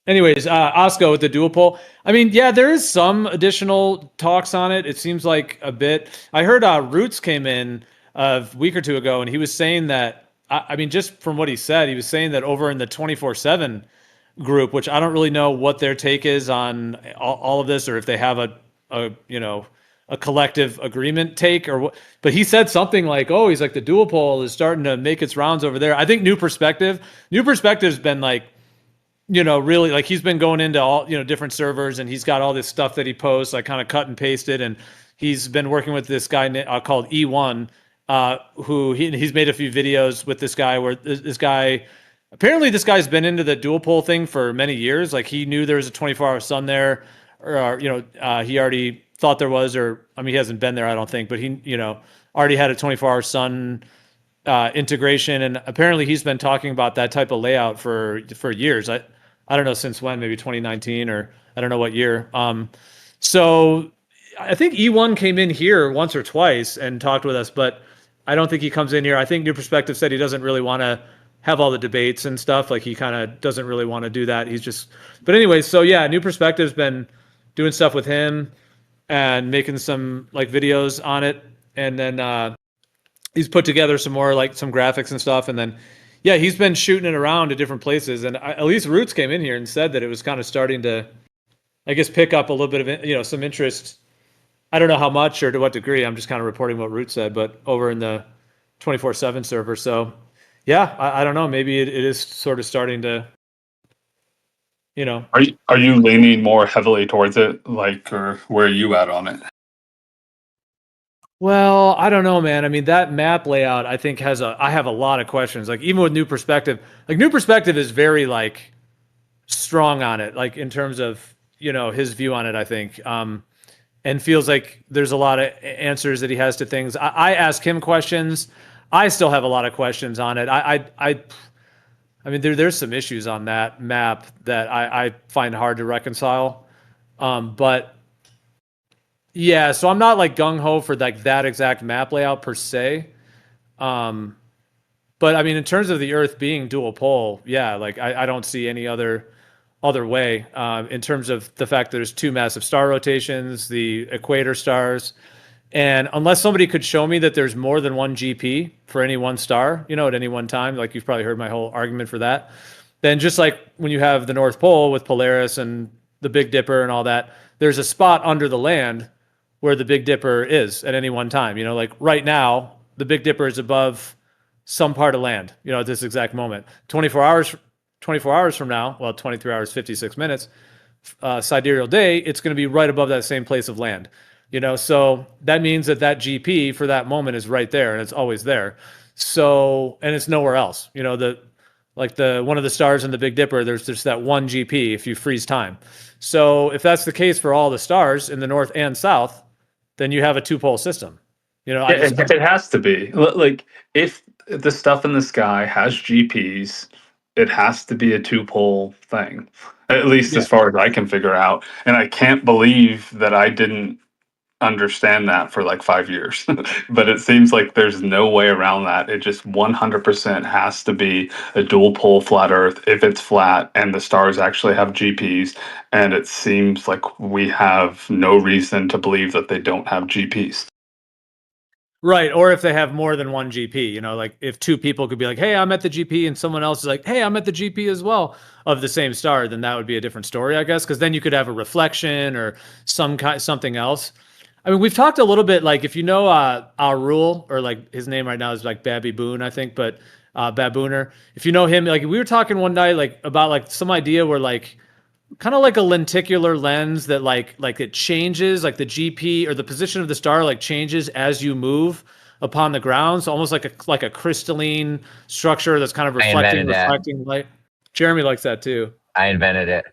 Anyways, Osco with the dual pole. I mean, yeah, there is some additional talks on it. It seems like a bit. I heard Roots came in a week or two ago, and he was saying that. I mean, just from what he said, he was saying that over in the 24/7 group, which I don't really know what their take is on all of this, or if they have a collective agreement take or what. But he said something like, "Oh, he's like the dual pole is starting to make its rounds over there." I think New Perspective's been like really like he's been going into all, different servers and he's got all this stuff that he posts, like kind of cut and pasted. And he's been working with this guy called E1, who he's made a few videos with this guy where this guy, apparently this guy's been into the dual pole thing for many years. Like he knew there was a 24-hour sun there, or, he already thought there was, or, I mean, he hasn't been there, I don't think, but he, already had a 24-hour sun integration, and apparently he's been talking about that type of layout for years. I don't know since when, maybe 2019 or I don't know what year. So I think E1 came in here once or twice and talked with us, but I don't think he comes in here. I think New Perspective said he doesn't really want to have all the debates and stuff. Like he kind of doesn't really want to do that. He's just, but anyway, so yeah, New Perspective's been doing stuff with him and making some like videos on it. And then he's put together some more like some graphics and stuff. And then yeah, he's been shooting it around to different places. And at least Roots came in here and said that it was kind of starting to, I guess, pick up a little bit of, some interest. I don't know how much or to what degree. I'm just kind of reporting what Roots said, but over in the 24/7 server. So yeah, I don't know. Maybe it is sort of starting to, Are you leaning more heavily towards it, like, or where are you at on it? Well, I don't know, man. I mean, that map layout, I think I have a lot of questions. Like even with New Perspective, like New Perspective is very like strong on it, like in terms of, his view on it, I think. And feels like there's a lot of answers that he has to things. I ask him questions. I still have a lot of questions on it. I mean, there's some issues on that map that I find hard to reconcile. But yeah, so I'm not like gung ho for like that exact map layout per se. Um, but I mean, in terms of the Earth being dual pole, yeah, like I don't see any other way, in terms of the fact that there's two massive star rotations, the equator stars, and unless somebody could show me that there's more than one GP for any one star, at any one time, like you've probably heard my whole argument for that, then just like when you have the North Pole with Polaris and the Big Dipper and all that, there's a spot under the land where the Big Dipper is at any one time. Like right now, the Big Dipper is above some part of land, at this exact moment. 24 hours from now, well, 23 hours, 56 minutes, sidereal day, it's going to be right above that same place of land. So that means that GP for that moment is right there and it's always there. So, and it's nowhere else. The one of the stars in the Big Dipper, there's just that one GP if you freeze time. So if that's the case for all the stars in the north and south, then you have a two-pole system. It has to be. Like, if the stuff in the sky has GPs, it has to be a two-pole thing, at least Yeah. as far as I can figure out. And I can't believe that I didn't understand that for like 5 years. But it seems like there's no way around that. It just 100% has to be a dual pole flat Earth if it's flat and the stars actually have GPs. And it seems like we have no reason to believe that they don't have GPs. Right. Or if they have more than one GP, like if two people could be like, hey, I'm at the GP, and someone else is like, hey, I'm at the GP as well of the same star, then that would be a different story, I guess, because then you could have a reflection or something else. I mean, we've talked a little bit, like if our rule, or like his name right now is like Babby Boone, I think, but Babooner. If you know him, like we were talking one night like about like some idea where like kind of like a lenticular lens that like it changes, like the GP or the position of the star like changes as you move upon the ground. So almost like a crystalline structure that's kind of reflecting light. Jeremy likes that too. I invented it.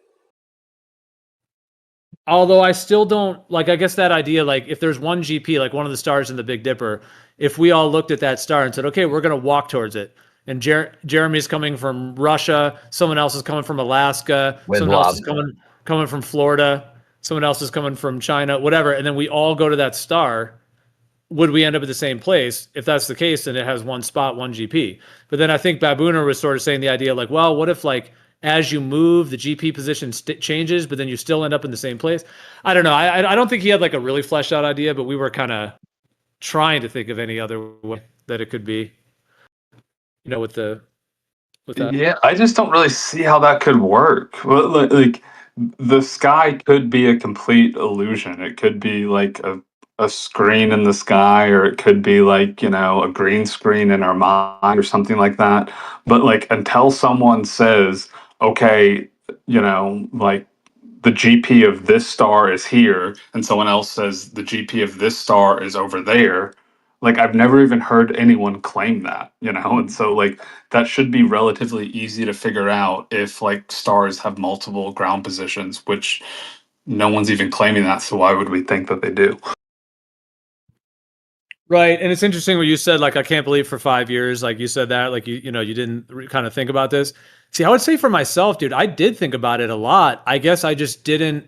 Although I still don't like, I guess that idea, like if there's one GP, like one of the stars in the Big Dipper, if we all looked at that star and said, okay, we're going to walk towards it. And Jeremy's coming from Russia. Someone else is coming from Alaska. Someone else is coming from Florida. Someone else is coming from China, whatever. And then we all go to that star. Would we end up at the same place? If that's the case, then it has one spot, one GP. But then I think Babooner was sort of saying the idea like, well, what if like as you move, the GP position changes, but then you still end up in the same place. I don't know. I don't think he had like a really fleshed out idea, but we were kind of trying to think of any other way that it could be, with the with that. Yeah, I just don't really see how that could work. Well, like the sky could be a complete illusion. It could be like a screen in the sky, or it could be like, a green screen in our mind or something like that. But like until someone says, okay, like the GP of this star is here, and someone else says the GP of this star is over there, like I've never even heard anyone claim that. And so like that should be relatively easy to figure out if like stars have multiple ground positions, which no one's even claiming that, so why would we think that they do? Right, and it's interesting what you said. Like, I can't believe for 5 years, like you said that, like you didn't kind of think about this. See, I would say for myself, dude, I did think about it a lot. I guess I just didn't.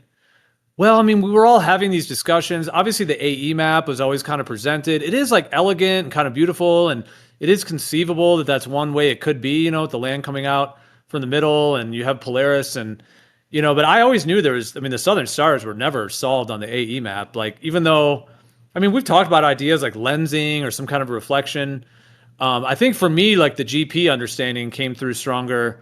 Well, I mean, we were all having these discussions. Obviously, the AE map was always kind of presented. It is like elegant and kind of beautiful, and it is conceivable that that's one way it could be. With the land coming out from the middle, and you have Polaris, and but I always knew there was. I mean, the Southern Stars were never solved on the AE map. Like, even though, I mean, we've talked about ideas like lensing or some kind of reflection. I think for me, like the GP understanding came through stronger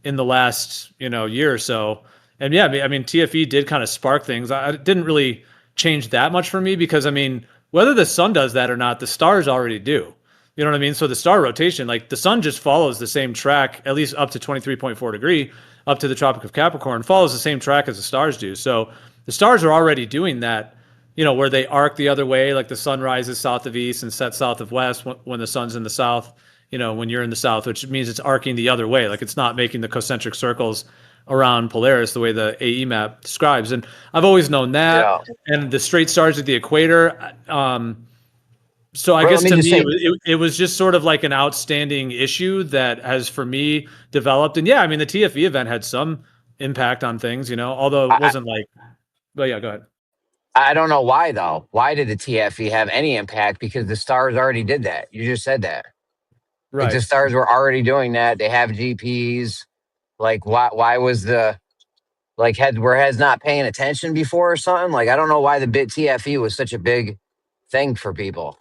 in the last year or so. And yeah, I mean TFE did kind of spark things. It didn't really change that much for me because I mean whether the sun does that or not, the stars already do. You know what I mean? So the star rotation, like the sun just follows the same track, at least up to 23.4 degree, up to the Tropic of Capricorn, follows the same track as the stars do. So the stars are already doing that, where they arc the other way, like the sun rises south of east and sets south of west when the sun's in the south, when you're in the south, which means it's arcing the other way. Like it's not making the concentric circles around Polaris the way the AE map describes. And I've always known that. Yeah. And the straight stars at the equator. So I Bro, let guess me to just me, say, it was just sort of like an outstanding issue that has, for me, developed. And yeah, I mean, the TFE event had some impact on things, although it I, wasn't like, but yeah, go ahead. I don't know why though. Why did the TFE have any impact? Because the stars already did that. You just said that. Like the Right. stars were already doing that. They have GPs. Like why was the like heads not paying attention before or something? Like I don't know why the bit TFE was such a big thing for people.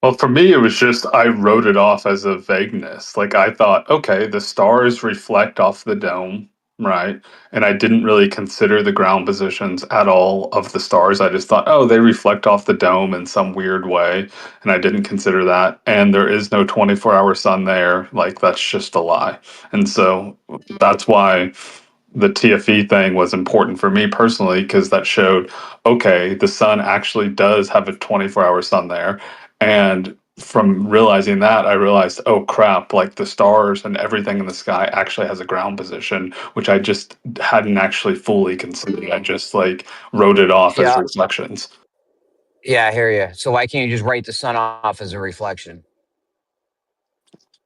Well, for me, it was just I wrote it off as a vagueness. Like I thought, okay, the stars reflect off the dome, right? And I didn't really consider the ground positions at all of the stars. I just thought, oh, they reflect off the dome in some weird way, and I didn't consider that. And there is no 24-hour sun there. Like that's just a lie. And so that's why the TFE thing was important for me personally because that showed, okay, the sun actually does have a 24-hour sun there. And from realizing that, I realized, oh crap, like the stars and everything in the sky actually has a ground position, which I just hadn't actually fully considered. I just like wrote it off as Yeah, reflections. yeah, I hear you. So why can't you just write the sun off as a reflection?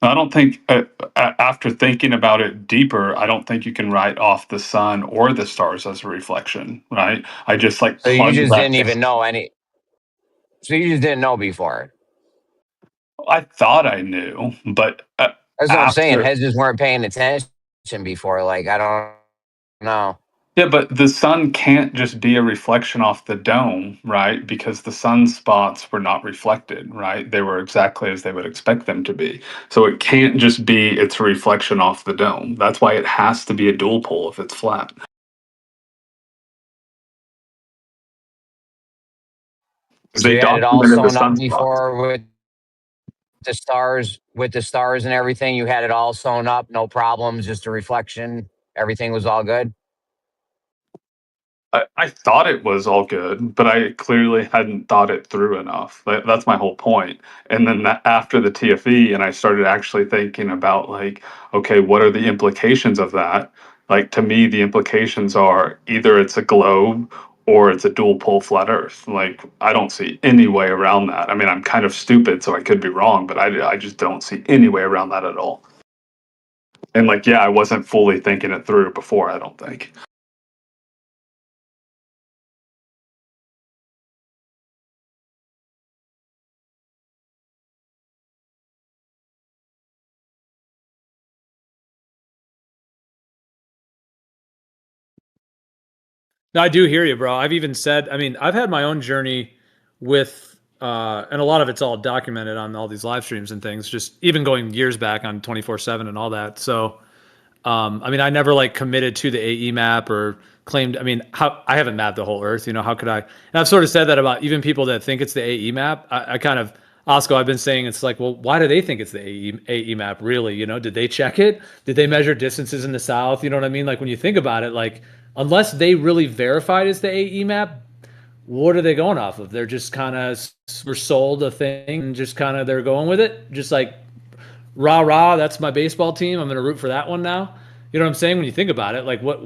I don't think, after thinking about it deeper, I don't think you can write off the sun or the stars as a reflection, right? I just like So you plunged just that. didn't even know any. So you just didn't know before. I thought I knew, but That's what I'm saying. after, Heads just weren't paying attention before. Like I don't know. yeah, but the sun can't just be a reflection off the dome, right? Because the sunspots were not reflected, right? They were exactly as they would expect them to be. So it can't just be its reflection off the dome. That's why it has to be a dual pole if it's flat. 'Cause So they you had it all documented the sewn up sunspots. before with the stars and everything. You had it all sewn up, no problems, just a reflection. Everything was all good. I thought it was all good, but I clearly hadn't thought it through enough. That's my whole point. And then after the TFE, and I started actually thinking about like, okay, what are the implications of that? Like to me, the implications are either it's a globe or it's a dual pole flat Earth. Like I don't see any way around that. I mean, I'm kind of stupid, so I could be wrong, but I just don't see any way around that at all. And like, yeah, I wasn't fully thinking it through before. I don't think. No, I do hear you, bro. I've even said, I mean, I've had my own journey with, and a lot of it's all documented on all these live streams and things, just even going years back on 24/7 and all that. So, I mean, I never like committed to the AE map or claimed, I mean, how I haven't mapped the whole earth, how could I? And I've sort of said that about even people that think it's the AE map. I kind of, Osco, I've been saying it's like, well, why do they think it's the AE map really? Did they check it? Did they measure distances in the south? You know what I mean? Like when you think about it, like, unless they really verified it's the AE map, what are they going off of? They're just kind of were sold a thing and just kind of they're going with it, just like rah rah. That's my baseball team. I'm going to root for that one now. You know what I'm saying? When you think about it, like what,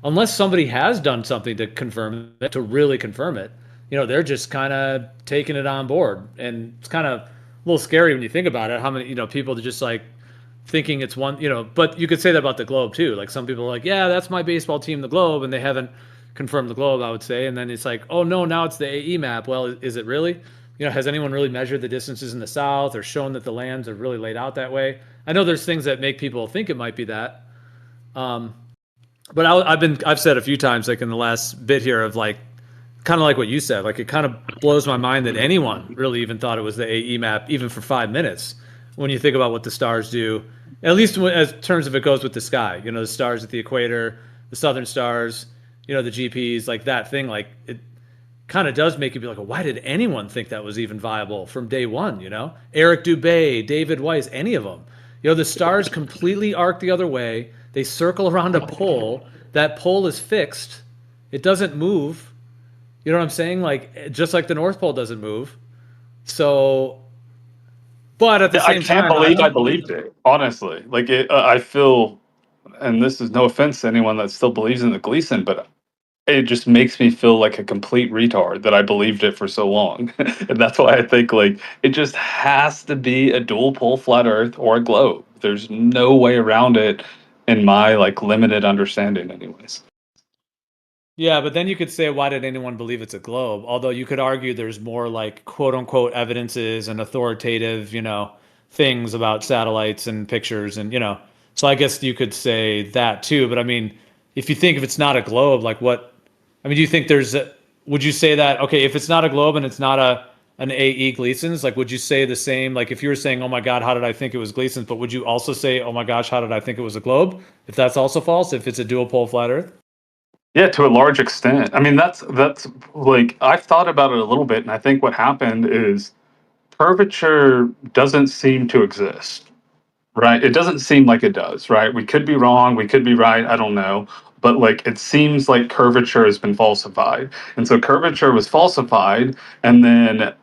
unless somebody has done something to confirm it, to really confirm it, they're just kind of taking it on board, and it's kind of a little scary when you think about it. How many people just like thinking it's one, but you could say that about the Globe too. Like some people are like, yeah, that's my baseball team, the Globe, and they haven't confirmed the Globe, I would say. And then it's like, oh no, now it's the AE map. Well, is it really? Has anyone really measured the distances in the south or shown that the lands are really laid out that way? I know there's things that make people think it might be that. But I've said a few times, like in the last bit here, of like, kind of like what you said, like it kind of blows my mind that anyone really even thought it was the AE map, even for 5 minutes, when you think about what the stars do, at least as terms of it goes with the sky, the stars at the equator, the southern stars, the GPs, like that thing, like it kind of does make you be like, well, why did anyone think that was even viable from day one? Eric Dubé, David Weiss, any of them. The stars completely arc the other way. They circle around a pole. That pole is fixed. It doesn't move. You know what I'm saying? Like, just like the North Pole doesn't move. So, but at the same time, I can't believe I believed it. Honestly, like I feel, and this is no offense to anyone that still believes in the Gleason, but it just makes me feel like a complete retard that I believed it for so long. And that's why I think like it just has to be a dual pole flat earth or a globe. There's no way around it in my like limited understanding anyways. yeah, but then you could say, why did anyone believe it's a globe? Although you could argue there's more like quote unquote evidences and authoritative, things about satellites and pictures and, so I guess you could say that too. But I mean, if it's not a globe, like what, I mean, do you think would you say that, okay, if it's not a globe and it's not an AE Gleason's, like, would you say the same? Like if you were saying, oh my God, how did I think it was Gleason's? But would you also say, oh my gosh, how did I think it was a globe? If that's also false, if it's a dual pole flat earth? Yeah, to a large extent. I mean, that's like I've thought about it a little bit, and I think what happened is curvature doesn't seem to exist, right? It doesn't seem like it does, right? We could be wrong, we could be right, I don't know. But like it seems like curvature has been falsified. And so curvature was falsified, and then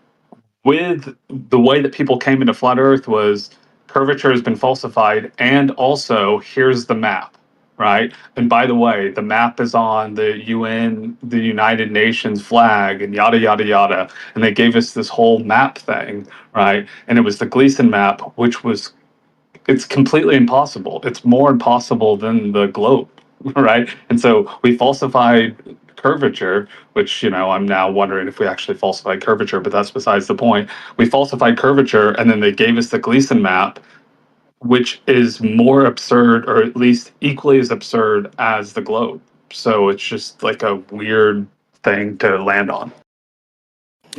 with the way that people came into flat earth was curvature has been falsified, and also here's the map, right? And by the way, the map is on the UN, the United Nations flag, and yada yada yada, and they gave us this whole map thing, right? And it was the Gleason map, which was, it's completely impossible. It's more impossible than the globe, right? And so we falsified curvature, which, I'm now wondering if we actually falsified curvature, but that's besides the point. We falsified curvature, and then they gave us the Gleason map, which is more absurd, or at least equally as absurd as the globe. So it's just like a weird thing to land on.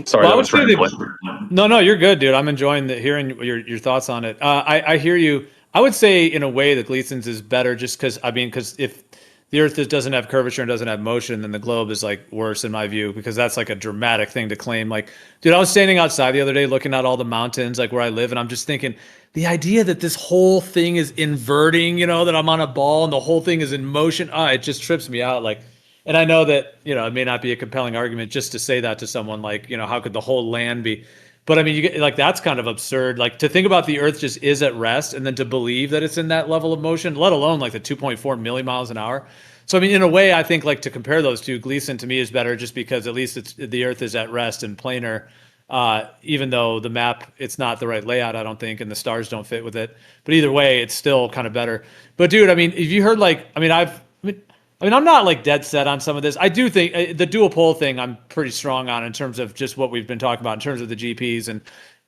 Sorry, Well, I that would was say rambling. no, you're good, dude. I'm enjoying hearing your thoughts on it. I hear you. I would say in a way the Gleason's is better, just because because if the Earth doesn't have curvature and doesn't have motion, then the globe is like worse in my view, because that's like a dramatic thing to claim. Like, dude, I was standing outside the other day looking at all the mountains like where I live, and I'm just thinking the idea that this whole thing is inverting, that I'm on a ball and the whole thing is in motion, it just trips me out. Like, and I know that, it may not be a compelling argument just to say that to someone, like, how could the whole land be? But I mean, you get like, that's kind of absurd. Like to think about the Earth just is at rest, and then to believe that it's in that level of motion, let alone like the 2.4 million miles an hour. So I mean, in a way, I think like to compare those two, Gleason to me is better, just because at least the Earth is at rest and planar. Even though the map, it's not the right layout, I don't think, and the stars don't fit with it. But either way, it's still kind of better. But dude, I mean, if you heard like, I'm not like dead set on some of this. I do think the dual pole thing I'm pretty strong on in terms of just what we've been talking about in terms of the GPs.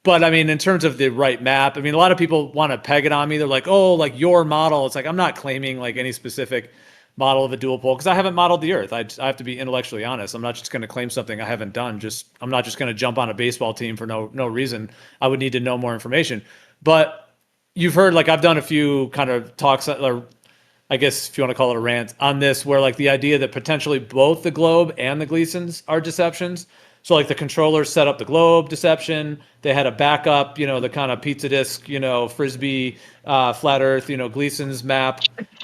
But I mean, in terms of the right map, I mean, a lot of people want to peg it on me. They're like, oh, like your model. It's like, I'm not claiming like any specific model of a dual pole because I haven't modeled the Earth. I have to be intellectually honest. I'm not just going to claim something I haven't done. I'm not just going to jump on a baseball team for no reason. I would need to know more information. But you've heard like I've done a few kind of talks, or I guess if you want to call it a rant on this, where like the idea that potentially both the globe and the Gleasons are deceptions. So like the controllers set up the globe deception. They had a backup, the kind of pizza disc, frisbee, flat Earth, Gleason's map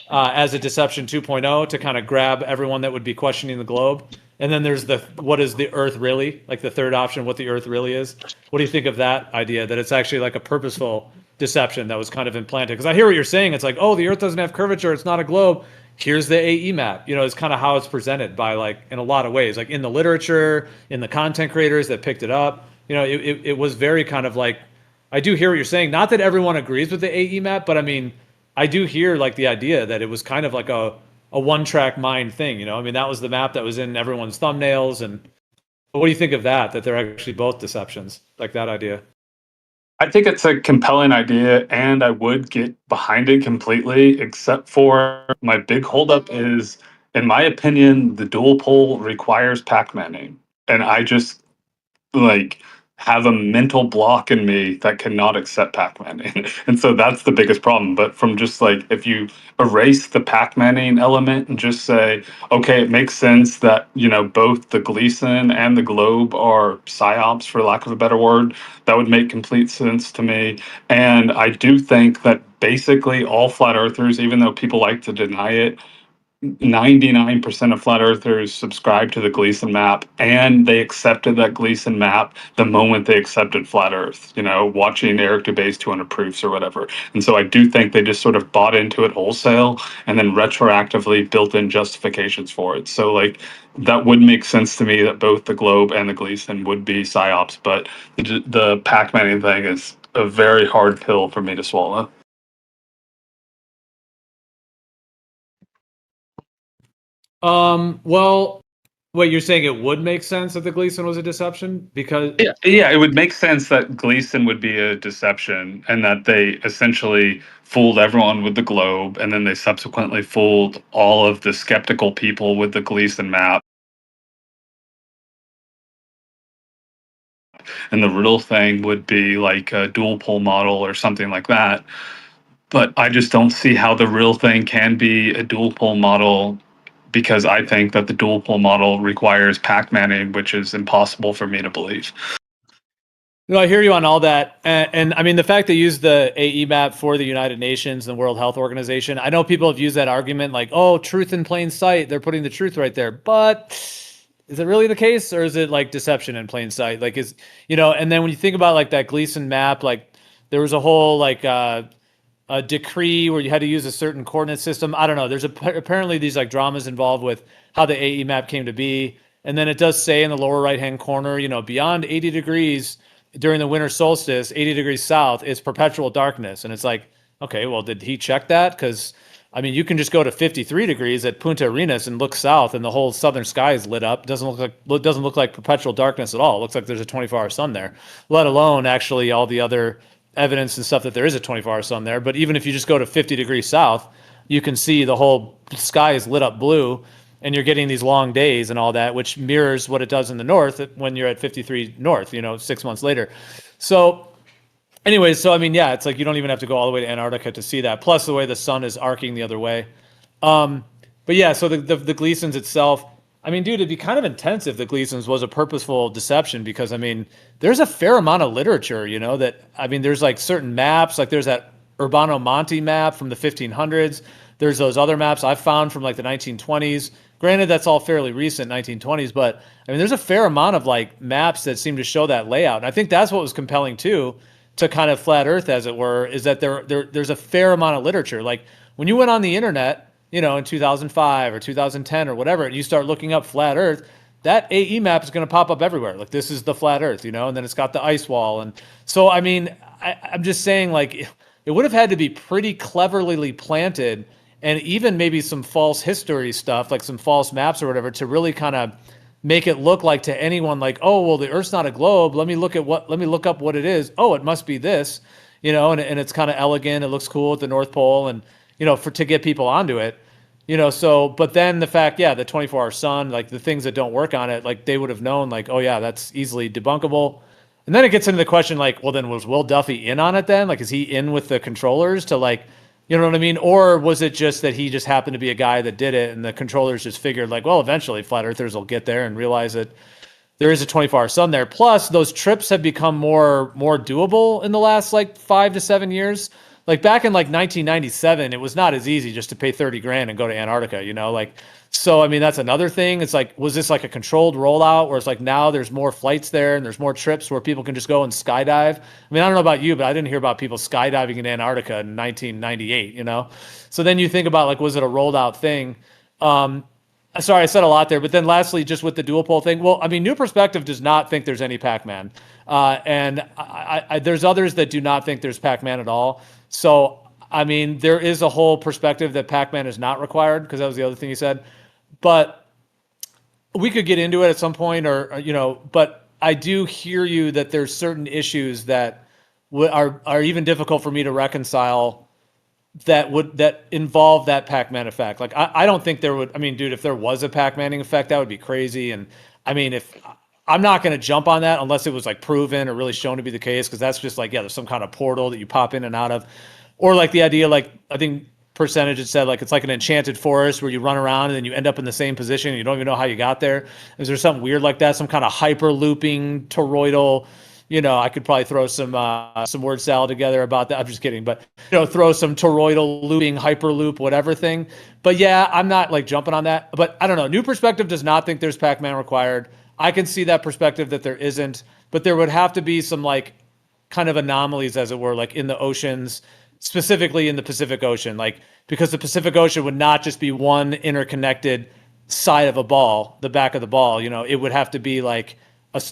as a deception 2.0 to kind of grab everyone that would be questioning the globe. And then there's what is the Earth really? Like the third option, what the Earth really is. What do you think of that idea? That it's actually like a purposeful deception that was kind of implanted? Because I hear what you're saying. It's like, oh, the Earth doesn't have curvature. It's not a globe. Here's the AE map. It's kind of how it's presented by like in a lot of ways, like in the literature, in the content creators that picked it up. It was very kind of like, I do hear what you're saying. Not that everyone agrees with the AE map, but I mean, I do hear like the idea that it was kind of like a one-track mind thing. I mean, that was the map that was in everyone's thumbnails. And what do you think of that? That they're actually both deceptions, like that idea? I think it's a compelling idea, and I would get behind it completely, except for my big holdup is, in my opinion, the dual pole requires Pac-Manning. And I just like have a mental block in me that cannot accept Pac-Manning. And so that's the biggest problem. But from just like if you erase the Pac-Manning element and just say, okay, it makes sense that, both the Gleason and the Globe are psyops, for lack of a better word, that would make complete sense to me. And I do think that basically all flat earthers, even though people like to deny it, 99% of flat earthers subscribe to the Gleason map, and they accepted that Gleason map the moment they accepted flat earth, watching Eric Dubay's 200 proofs or whatever. And so I do think they just sort of bought into it wholesale and then retroactively built in justifications for it. So like that would make sense to me that both the Globe and the Gleason would be psyops, but the Pac-Manning thing is a very hard pill for me to swallow. Well, wait, you're saying it would make sense that the Gleason was a deception because Yeah, it would make sense that Gleason would be a deception and that they essentially fooled everyone with the globe, and then they subsequently fooled all of the skeptical people with the Gleason map. And the real thing would be like a dual pole model or something like that. But I just don't see how the real thing can be a dual pole model, because I think that the dual pole model requires Pac-Manning, which is impossible for me to believe. No, I hear you on all that. And I mean, the fact they use the AE map for the United Nations and the World Health Organization, I know people have used that argument like, oh, truth in plain sight. They're putting the truth right there. But is it really the case, or is it like deception in plain sight? Like, and then when you think about like that Gleason map, like there was a whole like a decree where you had to use a certain coordinate system. I don't know. There's apparently these like dramas involved with how the AE map came to be. And then it does say in the lower right-hand corner, beyond 80 degrees during the winter solstice, 80 degrees south, it's perpetual darkness. And it's like, okay, well, did he check that? Because, I mean, you can just go to 53 degrees at Punta Arenas and look south, and the whole southern sky is lit up. Doesn't look like perpetual darkness at all. It looks like there's a 24-hour sun there, let alone actually all the other evidence and stuff that there is a 24-hour sun there. But even if you just go to 50 degrees south, you can see the whole sky is lit up blue, and you're getting these long days and all that, which mirrors what it does in the north when you're at 53 north, 6 months later. So anyways, so I mean, yeah, it's like you don't even have to go all the way to Antarctica to see that. Plus the way the sun is arcing the other way. But yeah, so the Gleasons itself, I mean, dude, it'd be kind of intense if the Gleasons was a purposeful deception, because I mean, there's a fair amount of literature, that, I mean, there's like certain maps, like there's that Urbano Monte map from the 1500s. There's those other maps I've found from like the 1920s. Granted, that's all fairly recent, 1920s, but I mean, there's a fair amount of like maps that seem to show that layout. And I think that's what was compelling too, to kind of flat Earth, as it were, is that there's a fair amount of literature. Like when you went on the internet, in 2005 or 2010 or whatever, and you start looking up flat Earth, that AE map is going to pop up everywhere. Like this is the flat Earth, and then it's got the ice wall. And so, I mean, I'm just saying, like, it would have had to be pretty cleverly planted, and even maybe some false history stuff, like some false maps or whatever, to really kind of make it look like to anyone like, oh, well, the Earth's not a globe. Let me look up what it is. Oh, it must be this, and it's kind of elegant. It looks cool at the North Pole, and to get people onto it. So, but then the fact, yeah, the 24-hour sun, like the things that don't work on it, like they would have known, like, oh yeah, that's easily debunkable. And then it gets into the question, like, well, then was Will Duffy in on it then? Like, is he in with the controllers to like, you know what I mean? Or was it just that he just happened to be a guy that did it and the controllers just figured like, well, eventually flat earthers will get there and realize that there is a 24-hour sun there. Plus, those trips have become more doable in the last like 5 to 7 years. Like back in like 1997, it was not as easy just to pay 30 grand and go to Antarctica, like so I mean that's another thing. It's like was this like a controlled rollout where it's like now there's more flights there and there's more trips where people can just go and skydive. I mean, I don't know about you, but I didn't hear about people skydiving in Antarctica in 1998. So then you think about like was it a rolled out thing? Sorry, I said a lot there. But then lastly, just with the dual pole thing, well, I mean, New Perspective does not think there's any Pac-Man. And there's others that do not think there's Pac-Man at all. So, I mean, there is a whole perspective that Pac-Man is not required, because that was the other thing he said. But we could get into it at some point, but I do hear you that there's certain issues that are even difficult for me to reconcile that involve that Pac-Man effect. Like I don't think there would. I mean, dude, if there was a Pac-Maning effect, that would be crazy. And I mean, if I'm not going to jump on that unless it was like proven or really shown to be the case, because that's just like yeah, there's some kind of portal that you pop in and out of, or like the idea like I think percentage had said like it's like an enchanted forest where you run around and then you end up in the same position and you don't even know how you got there. Is there something weird like that? Some kind of hyper looping toroidal? I could probably throw some word salad together about that. I'm just kidding, but throw some toroidal looping, hyperloop, whatever thing. But yeah, I'm not like jumping on that. But I don't know. New Perspective does not think there's Pac-Man required. I can see that perspective that there isn't, but there would have to be some like kind of anomalies, as it were, like in the oceans, specifically in the Pacific Ocean, like because the Pacific Ocean would not just be one interconnected side of a ball, the back of the ball. It would have to be like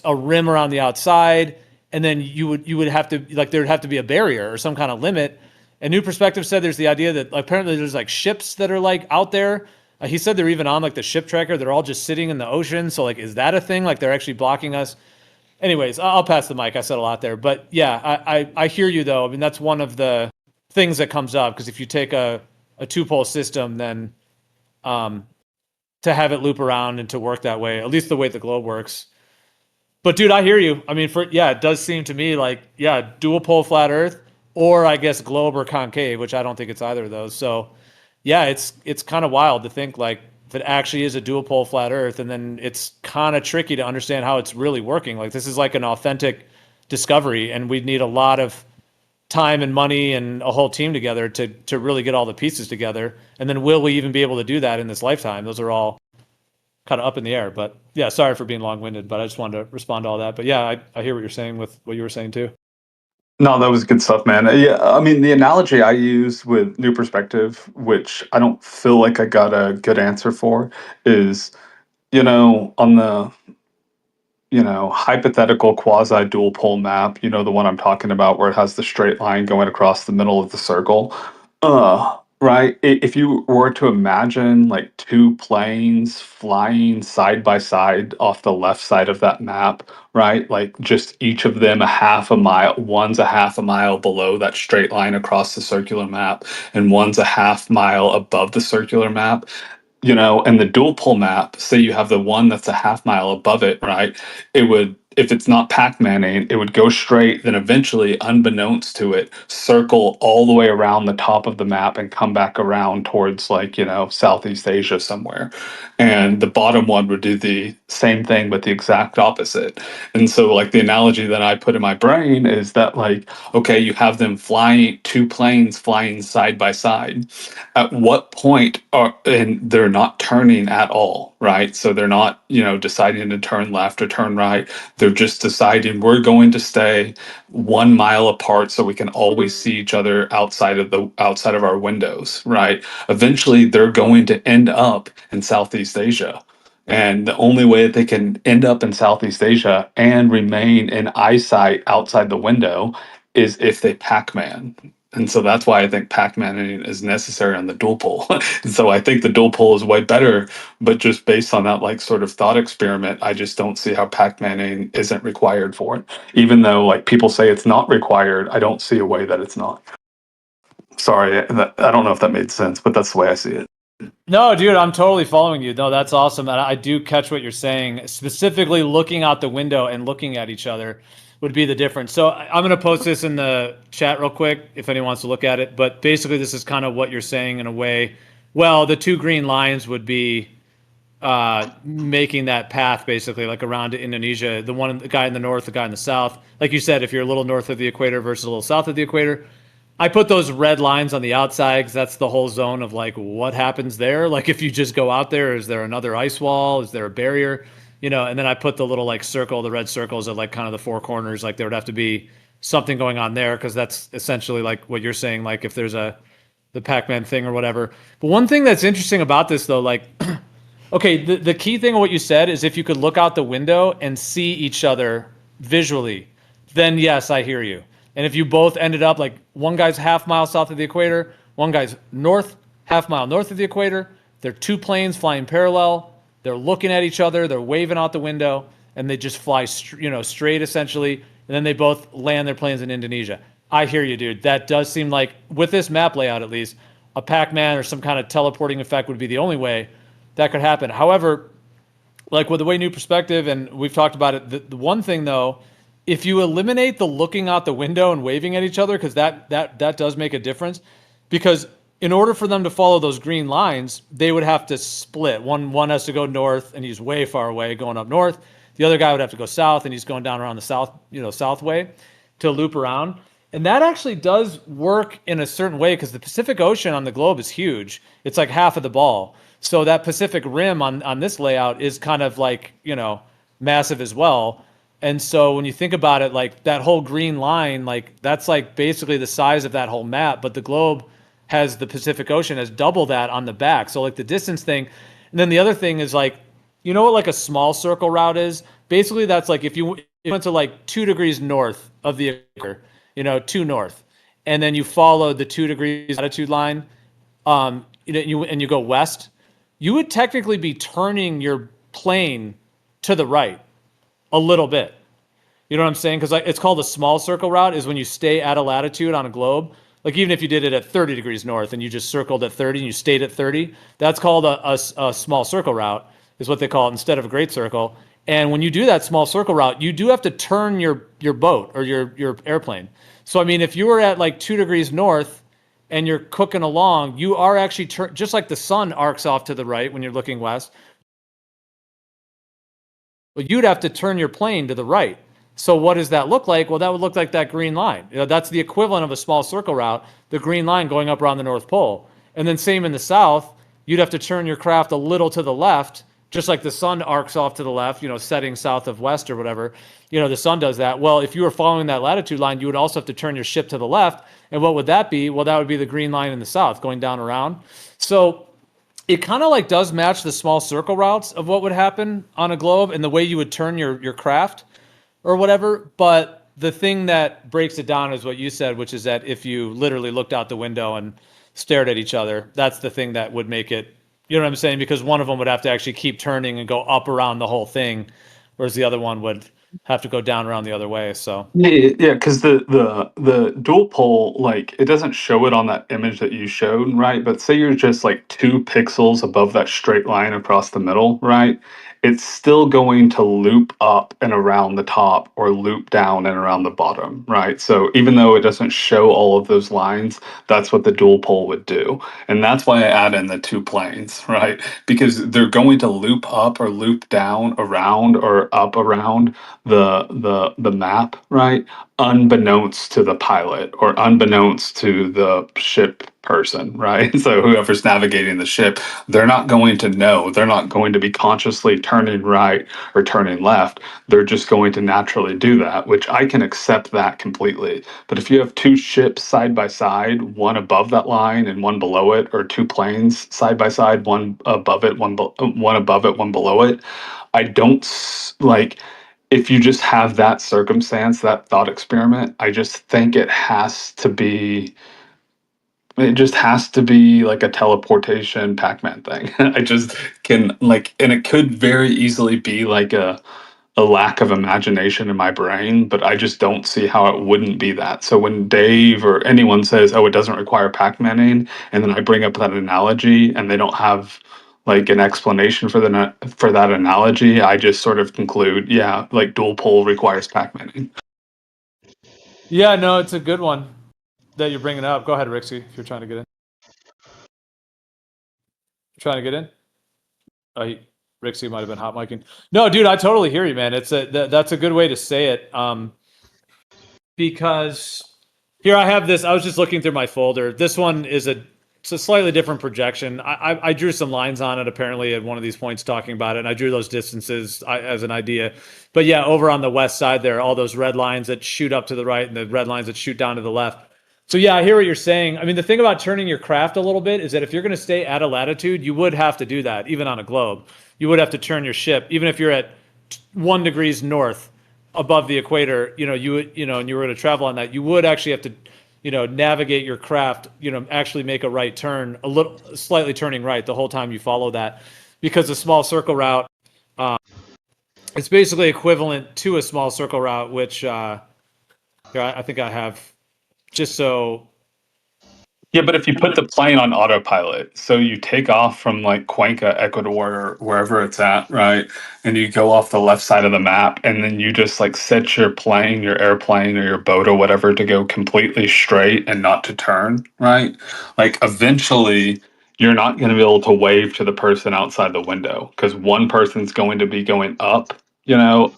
a rim around the outside, and then you would have to like there would have to be a barrier or some kind of limit. And New Perspective said there's the idea that apparently there's like ships that are like out there. He said they're even on like the ship tracker. They're all just sitting in the ocean. So like, is that a thing? Like they're actually blocking us? Anyways, I'll pass the mic. I said a lot there, but yeah, I hear you though. I mean, that's one of the things that comes up because if you take a two pole system, then to have it loop around and to work that way, at least the way the globe works. But dude, I hear you. I mean, it does seem to me like dual pole flat Earth, or I guess globe or concave, which I don't think it's either of those. So yeah, it's kind of wild to think like if it actually is a dual pole flat Earth, and then it's kind of tricky to understand how it's really working. Like this is like an authentic discovery, and we'd need a lot of time and money and a whole team together to really get all the pieces together. And then will we even be able to do that in this lifetime? Those are all kind of up in the air. But yeah, sorry for being long-winded, but I just wanted to respond to all that. But yeah, I hear what you're saying with what you were saying too. No, that was good stuff, man. Yeah, I mean, the analogy I use with New Perspective, which I don't feel like I got a good answer for, is, on the, hypothetical quasi dual pole map, the one I'm talking about where it has the straight line going across the middle of the circle. Right. If you were to imagine like two planes flying side by side off the left side of that map, right? Like just each of them a half a mile, one's a half a mile below that straight line across the circular map, and one's a half mile above the circular map. And the dual pole map, say you have the one that's a half mile above it, right? It would, if it's not Pac-Maning, it would go straight, then eventually, unbeknownst to it, circle all the way around the top of the map and come back around towards like, Southeast Asia somewhere. And the bottom one would do the same thing, but the exact opposite. And so like the analogy that I put in my brain is that like, okay, you have them flying, two planes flying side by side. At what point and they're not turning at all, right? So they're not, deciding to turn left or turn right. They're just deciding we're going to stay 1 mile apart so we can always see each other outside of our windows, right? Eventually they're going to end up in Southeast Asia. And the only way that they can end up in Southeast Asia and remain in eyesight outside the window is if they Pac-Man. And so that's why I think Pac-Man is necessary on the dual pole. And so I think the dual pole is way better, but just based on that like sort of thought experiment, I just don't see how Pac-Man isn't required for it. Even though like people say it's not required, I don't see a way that it's not. Sorry, I don't know if that made sense, but that's the way I see it. No, dude, I'm totally following you. No, that's awesome. And I do catch what you're saying. Specifically, looking out the window and looking at each other would be the difference. So I'm going to post this in the chat real quick if anyone wants to look at it. But basically, this is kind of what you're saying in a way. Well, the two green lines would be making that path basically like around to Indonesia. The guy in the north, the guy in the south. Like you said, if you're a little north of the equator versus a little south of the equator, I put those red lines on the outside because that's the whole zone of like what happens there. Like if you just go out there, is there another ice wall? Is there a barrier? And then I put the little like circle, the red circles at like kind of the four corners. Like there would have to be something going on there because that's essentially like what you're saying. Like if there's the Pac-Man thing or whatever. But one thing that's interesting about this though, like okay, the key thing of what you said is if you could look out the window and see each other visually, then yes, I hear you. And if you both ended up like one guy's half mile south of the equator, one guy's half mile north of the equator, they're two planes flying parallel, they're looking at each other, they're waving out the window, and they just fly straight essentially, and then they both land their planes in Indonesia. I hear you, dude. That does seem like, with this map layout at least, a Pac-Man or some kind of teleporting effect would be the only way that could happen. However, like with the way new perspective, and we've talked about it, the one thing though, if you eliminate the looking out the window and waving at each other, because that does make a difference, because in order for them to follow those green lines, they would have to split. One has to go north, and he's way far away going up north. The other guy would have to go south, and he's going down around the south way to loop around. And that actually does work in a certain way because the Pacific Ocean on the globe is huge. It's like half of the ball. So that Pacific Rim on this layout is kind of like, massive as well. And so when you think about it, like that whole green line, like that's like basically the size of that whole map, but the globe has the Pacific Ocean has double that on the back. So like the distance thing. And then the other thing is like, you know what like a small circle route is? Basically that's like if you went to like 2 degrees north of the equator, two north, and then you follow the 2 degrees latitude line, and you go west, you would technically be turning your plane to the right a little bit. You know what I'm saying? Because like, it's called a small circle route is when you stay at a latitude on a globe. Like even if you did it at 30 degrees north and you just circled at 30 and you stayed at 30, that's called a small circle route is what they call it instead of a great circle. And when you do that small circle route, you do have to turn your boat or your airplane. So I mean, if you were at like 2 degrees north and you're cooking along, you are actually just like the sun arcs off to the right when you're looking west. Well, you'd have to turn your plane to the right. So what does that look like? Well, that would look like that green line. That's the equivalent of a small circle route, the green line going up around the North Pole. And then same in the south, you'd have to turn your craft a little to the left, just like the sun arcs off to the left, setting south of west or whatever. The sun does that. Well, if you were following that latitude line, you would also have to turn your ship to the left. And what would that be? Well, that would be the green line in the south going down around. So it kind of like does match the small circle routes of what would happen on a globe and the way you would turn your craft or whatever. But the thing that breaks it down is what you said, which is that if you literally looked out the window and stared at each other, that's the thing that would make it, you know what I'm saying? Because one of them would have to actually keep turning and go up around the whole thing, whereas the other one would have to go down around the other way. So Yeah, because the dual pole, like it doesn't show it on that image that you showed, right? But say you're just like 2 pixels above that straight line across the middle, right? It's still going to loop up and around the top or loop down and around the bottom, right? So even though it doesn't show all of those lines, that's what the dual pole would do. And that's why I add in the two planes, right? Because they're going to loop up or loop down around or up around the map, right? Unbeknownst to the pilot or unbeknownst to the ship person, right? So whoever's navigating the ship, they're not going to know. They're not going to be consciously turning right or turning left. They're just going to naturally do that, which I can accept that completely. But if you have two ships side by side, one above that line and one below it, or two planes side by side, one above it, one above it, one below it, I don't like if you just have that circumstance, that thought experiment, I just think it just has to be like a teleportation Pac-Man thing. I just can like, and it could very easily be like a lack of imagination in my brain, but I just don't see how it wouldn't be that. So when Dave or anyone says, "Oh, it doesn't require Pac-Maning," and then I bring up that analogy and they don't have like an explanation for that analogy, I just sort of conclude, yeah, like dual pole requires Pac-Maning. Yeah, no, it's a good one that you're bringing up. Go ahead, Rixie, if you're trying to get in. Trying to get in? Rixie might have been hot micing. No, dude, I totally hear you, man. That's a good way to say it. Because here I have this. I was just looking through my folder. This one is it's a slightly different projection. I drew some lines on it apparently at one of these points talking about it, and I drew those distances as an idea. But yeah, over on the west side there, all those red lines that shoot up to the right and the red lines that shoot down to the left. So yeah, I hear what you're saying. I mean, the thing about turning your craft a little bit is that if you're going to stay at a latitude, you would have to do that, even on a globe. You would have to turn your ship, even if you're at 1 degrees north above the equator. And you were going to travel on that, you would actually have to, navigate your craft. Actually make a right turn, a little slightly turning right the whole time you follow that, because the small circle route, it's basically equivalent to a small circle route, which here I think I have just so. Yeah, but if you put the plane on autopilot, so you take off from like Cuenca, Ecuador, or wherever it's at, right? And you go off the left side of the map, and then you just like set your plane, your airplane, or your boat or whatever to go completely straight and not to turn, right? Like eventually you're not going to be able to wave to the person outside the window because one person's going to be going up,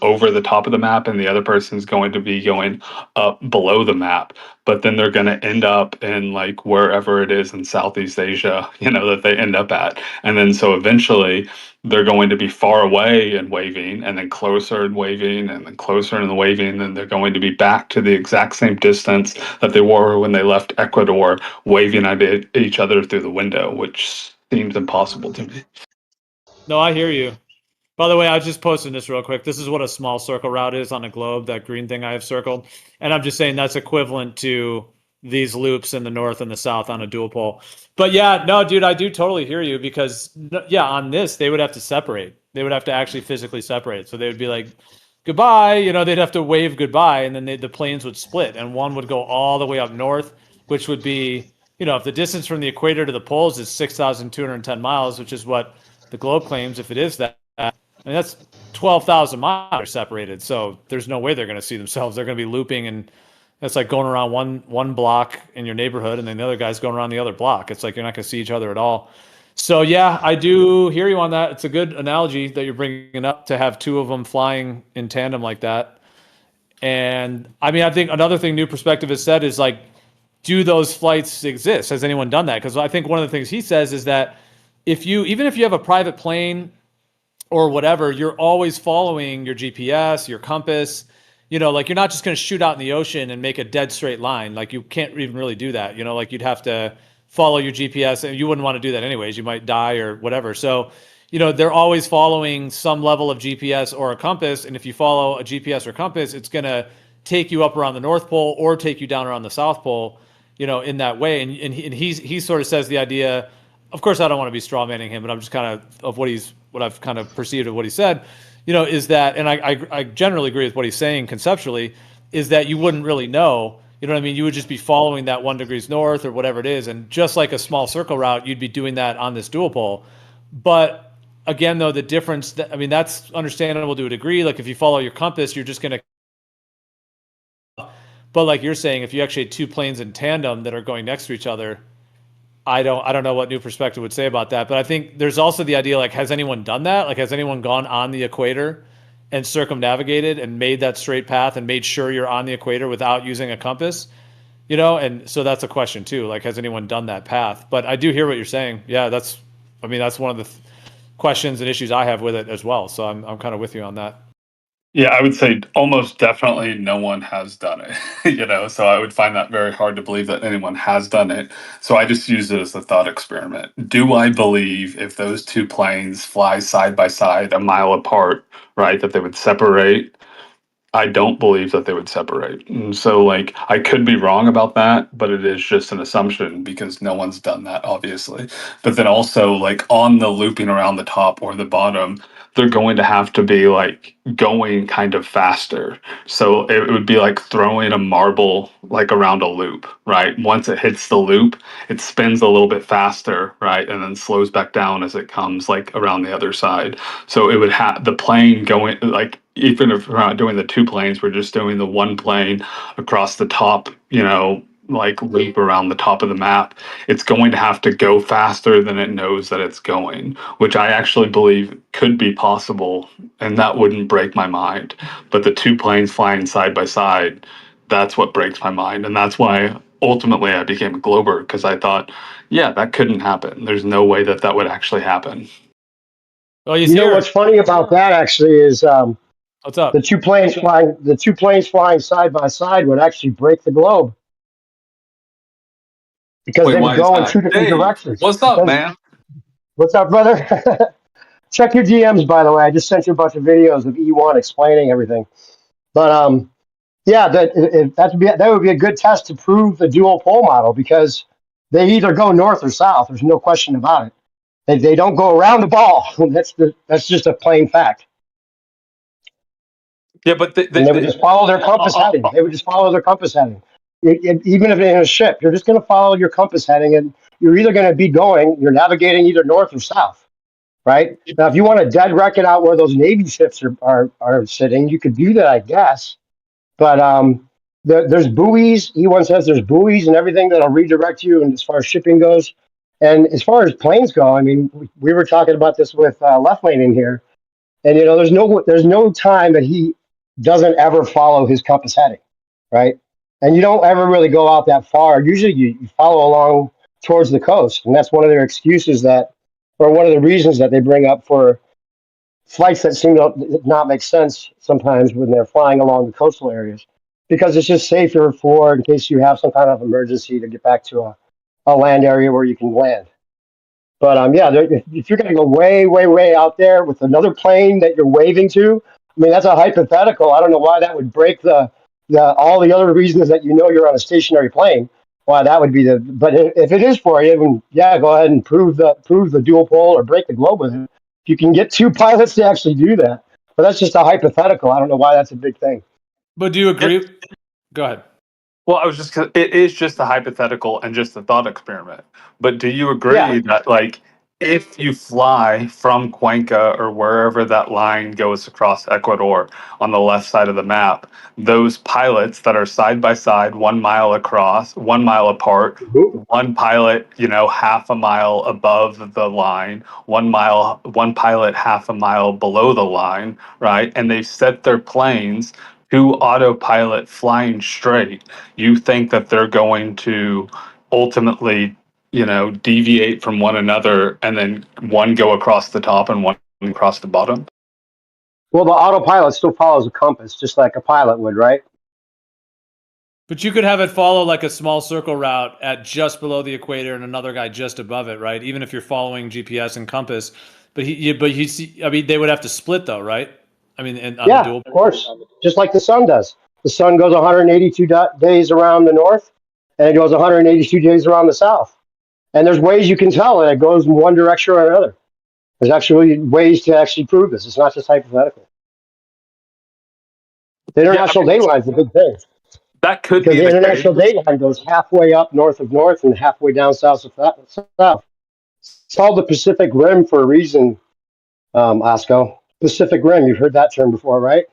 over the top of the map, and the other person's going to be going up below the map, but then they're going to end up in like wherever it is in Southeast Asia, that they end up at. And then so eventually they're going to be far away and waving, and then closer and waving, and then closer and waving, and then they're going to be back to the exact same distance that they were when they left Ecuador, waving at each other through the window, which seems impossible to me. No, I hear you. By the way, I was just posting this real quick. This is what a small circle route is on a globe, that green thing I have circled. And I'm just saying that's equivalent to these loops in the north and the south on a dual pole. But yeah, no, dude, I do totally hear you because, yeah, on this, they would have to separate. They would have to actually physically separate. So they would be like, goodbye. They'd have to wave goodbye, and then the planes would split, and one would go all the way up north, which would be, if the distance from the equator to the poles is 6,210 miles, which is what the globe claims, if it is that, I mean, that's 12,000 miles are separated. So there's no way they're going to see themselves. They're going to be looping, and that's like going around one block in your neighborhood, and then the other guy's going around the other block. It's like you're not going to see each other at all. So yeah, I do hear you on that. It's a good analogy that you're bringing up, to have two of them flying in tandem like that. And I mean, I think another thing New Perspective has said is like, do those flights exist? Has anyone done that? Because I think one of the things he says is that even if you have a private plane or whatever, you're always following your GPS, your compass. Like you're not just going to shoot out in the ocean and make a dead straight line. Like you can't even really do that. Like you'd have to follow your GPS, and you wouldn't want to do that anyways. You might die or whatever. So, they're always following some level of GPS or a compass. And if you follow a GPS or compass, it's going to take you up around the North Pole or take you down around the South Pole, in that way. And he sort of says the idea, of course, I don't want to be straw manning him, but I'm just kind of what I've kind of perceived of what he said, is that, and I generally agree with what he's saying conceptually, is that you wouldn't really know, you know what I mean? You would just be following that 1 degrees north or whatever it is. And just like a small circle route, you'd be doing that on this dual pole. But again, though, the difference, that's understandable to a degree. Like if you follow your compass, you're just going to, but like you're saying, if you actually had two planes in tandem that are going next to each other, I don't know what New Perspective would say about that. But I think there's also the idea, like, has anyone done that? Like, has anyone gone on the equator and circumnavigated and made that straight path and made sure you're on the equator without using a compass? And so that's a question too. Like, has anyone done that path? But I do hear what you're saying. Yeah, that's one of the questions and issues I have with it as well. So I'm kind of with you on that. Yeah, I would say almost definitely no one has done it, so I would find that very hard to believe that anyone has done it. So I just use it as a thought experiment. Do I believe if those two planes fly side by side a mile apart, right, that they would separate? I don't believe that they would separate. And so, like, I could be wrong about that, but it is just an assumption because no one's done that, obviously. But then also, like, on the looping around the top or the bottom, they're going to have to be like going kind of faster. So it would be like throwing a marble like around a loop, right? Once it hits the loop, it spins a little bit faster, right? And then slows back down as it comes like around the other side. So it would have the plane going like, even if we're not doing the two planes, we're just doing the one plane across the top, like loop around the top of the map. It's going to have to go faster than it knows that it's going, which I actually believe could be possible, and that wouldn't break my mind. But the two planes flying side by side, that's what breaks my mind. And that's why ultimately I became a Glober, because I thought, yeah, that couldn't happen. There's no way that that would actually happen. Well, he's You know here. what's funny about that actually is What's up? the two planes flying side by side would actually break the globe because Wait, they would why is go in that? two different Dave, directions. what's up, Because man? what's up, brother? Check your DMs, by the way. I just sent you a bunch of videos of E1 explaining everything. But yeah, that would be a good test to prove the dual pole model because they either go north or south. There's no question about it. They don't go around the ball. That's just a plain fact. Yeah, but And they would just follow their compass heading. They would just follow their compass heading. Even if they're in a ship, you're just going to follow your compass heading, and you're either going to be going, you're navigating either north or south, right? Now, if you want to dead reckon out where those Navy ships are sitting, you could do that, I guess. But there's buoys. E1 says there's buoys and everything that'll redirect you, and as far as shipping goes, and as far as planes go, I mean, we were talking about this with Left Lane in here, and there's no time that he doesn't ever follow his compass heading, right? And you don't ever really go out that far. Usually, you follow along towards the coast, and that's one of their excuses or one of the reasons that they bring up for flights that seem to not make sense sometimes when they're flying along the coastal areas, because it's just safer for in case you have some kind of emergency to get back to a land area where you can land. But yeah, if you're going to go way, way, way out there with another plane that you're waving to, I mean, that's a hypothetical. I don't know why that would break the all the other reasons that you're on a stationary plane. Why that would be but if it is for you, then yeah, go ahead and prove the dual pole or break the globe with it. You can get two pilots to actually do that, but that's just a hypothetical. I don't know why that's a big thing. But do you agree? Go ahead. Well, it is just a hypothetical and just a thought experiment. But do you Yeah, agree that, like, if you fly from Cuenca or wherever that line goes across Ecuador on the left side of the map, those pilots that are side by side, 1 mile across, 1 mile apart, one pilot, half a mile above the line, 1 mile, one pilot half a mile below the line, right? And they set their planes to autopilot flying straight, you think that they're going to ultimately, deviate from one another and then one go across the top and one across the bottom? well, the autopilot still follows a compass, just like a pilot would, right? But you could have it follow like a small circle route at just below the equator and another guy just above it, right? Even if you're following GPS and compass, but you see, I mean, they would have to split though, right? I mean, on the Yeah, dual. of course. Just like the sun does. The sun goes 182 days around the north, and it goes 182 days around the south. And there's ways you can tell that it goes in one direction or another. There's actually ways to actually prove this. It's not just hypothetical. The Yeah, I international mean, date line is a big thing that could because be the the case. international date line goes halfway up north of north and halfway down south of south. It's called the Pacific Rim for a reason, Osco. Pacific Rim, you've heard that term before, right?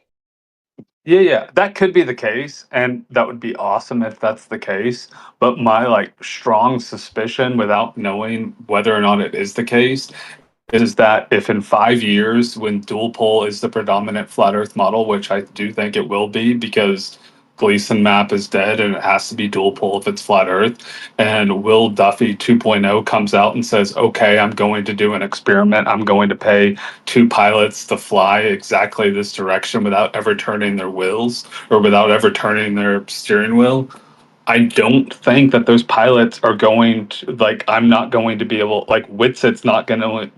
Yeah, yeah, that could be the case, and that would be awesome if that's the case. But my like strong suspicion, without knowing whether or not it is the case, is that if in 5 years, when dual pole is the predominant flat Earth model, which I do think it will be because Gleason map is dead and it has to be dual pole if it's flat Earth, and Will Duffy 2.0 comes out and says, okay, I'm going to do an experiment. I'm going to pay two pilots to fly exactly this direction without ever turning their wheels or without ever turning their steering wheel. I don't think that those pilots are going to like. I'm not going to be able like Witsit's not going to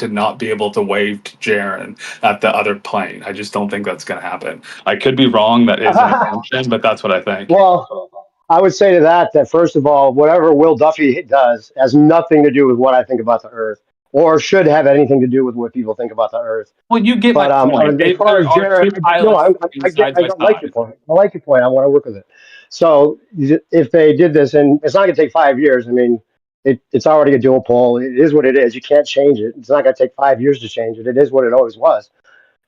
not be able to wave to Jaren at the other plane. I just don't think that's going to happen. I could be wrong. That is an assumption, but that's what I think. Well, I would say to that first of all, whatever Will Duffy does has nothing to do with what I think about the Earth. or should have anything to do with what people think about the Earth. Well, you get my But point. as If far there as are Jared, two no, pilots I get, side by like your side. point. I like your point. I want to work with it. So if they did this, and it's not going to take 5 years. I mean, it's already a dual pole. It is what it is. You can't change it. It's not going to take 5 years to change it. It is what it always was.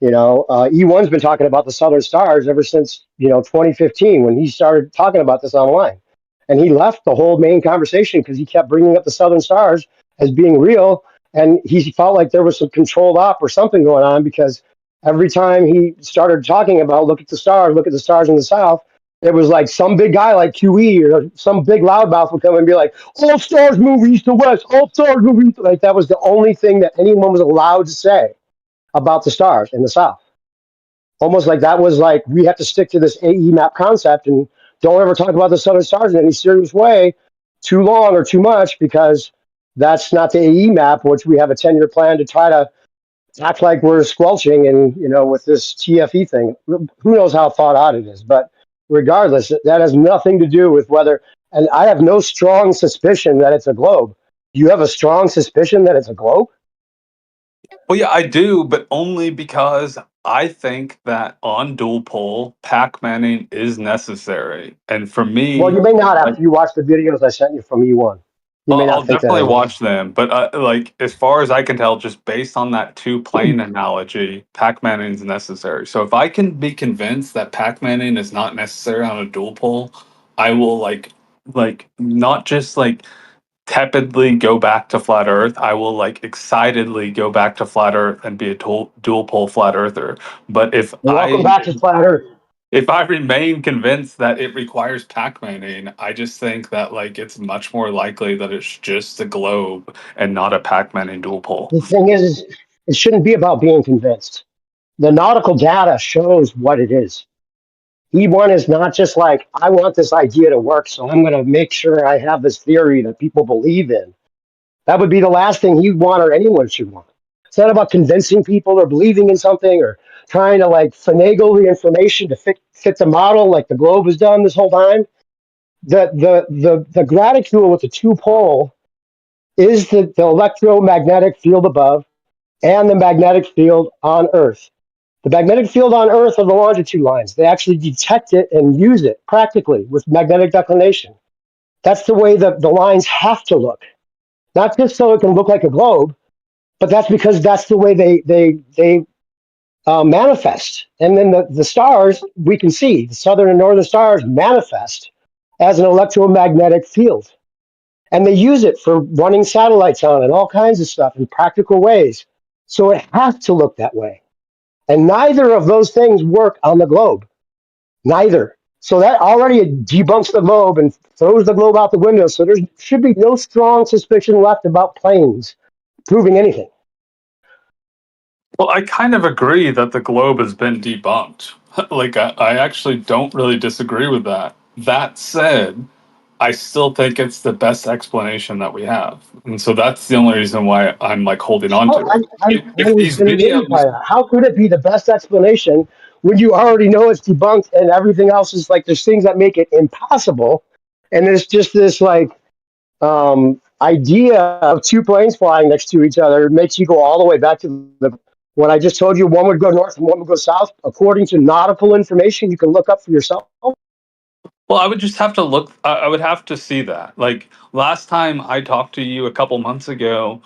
E1's been talking about the Southern Stars ever since 2015 when he started talking about this online, and he left the whole main conversation because he kept bringing up the Southern Stars as being real, and he felt like there was some controlled op or something going on because every time he started talking about look at the stars in the south, it was like some big guy like QE or some big loudmouth would come and be like, all stars move east to west, all stars move east. Like that was the only thing that anyone was allowed to say about the stars in the South. Almost like that was like, we have to stick to this AE map concept and don't ever talk about the Southern Stars in any serious way too long or too much because that's not the AE map, which we have a 10-year plan to try to act like we're squelching and, with this TFE thing. Who knows how thought out it is. But regardless, that has nothing to do with whether, and I have no strong suspicion that it's a globe. You have a strong suspicion that it's a globe? Well, yeah, I do, but only because I think that on dual pole, Pac-Manning is necessary. And for Well, me, you may not like, after you watch the videos I sent you from E1. You may I'll not think that definitely anymore. watch them, but like as far as I can tell, just based on that two plane analogy, Pac-Manning is necessary. So if I can be convinced that Pac-Manning is not necessary on a dual pole, I will not just like tepidly go back to flat earth. I will like excitedly go back to flat earth and be a dual pole flat earther. But And welcome back to Planet Earth. if I remain convinced that it requires Pac-Maning, I just think that like it's much more likely that it's just a globe and not a Pac-Maning dual pole. The thing is, it shouldn't be about being convinced. The nautical data shows what it is. E1 is not just like, I want this idea to work, so I'm going to make sure I have this theory that people believe in. That would be the last thing he'd want or anyone should want. It's not about convincing people or believing in something or trying to like finagle the information to fit the model like the globe has done this whole time. The graticule with the two pole is the electromagnetic field above and the magnetic field on Earth. The magnetic field on Earth are the longitude lines. They actually detect it and use it practically with magnetic declination. That's the way the lines have to look. Not just so it can look like a globe, but that's because that's the way they manifest. And then the stars, we can see, the southern and northern stars manifest as an electromagnetic field. And they use it for running satellites on and all kinds of stuff in practical ways. So it has to look that way. And neither of those things work on the globe. Neither. So that already debunks the globe and throws the globe out the window. So there should be no strong suspicion left about planes proving anything. Well, I kind of agree that the globe has been debunked. Like I actually don't really disagree with that. That said, I still think it's the best explanation that we have. And so that's the only reason why I'm like holding on Oh, to it. I If was these been amazed by videos that. How could it be the best explanation when you already know it's debunked and everything else is like there's things that make it impossible, and there's just this like idea of two planes flying next to each other. It makes you go all the way back to the when I just told you one would go north and one would go south. According to nautical information, you can look up for yourself. Well, I would just have to look. I would have to see that. Like last time I talked to you a couple months ago,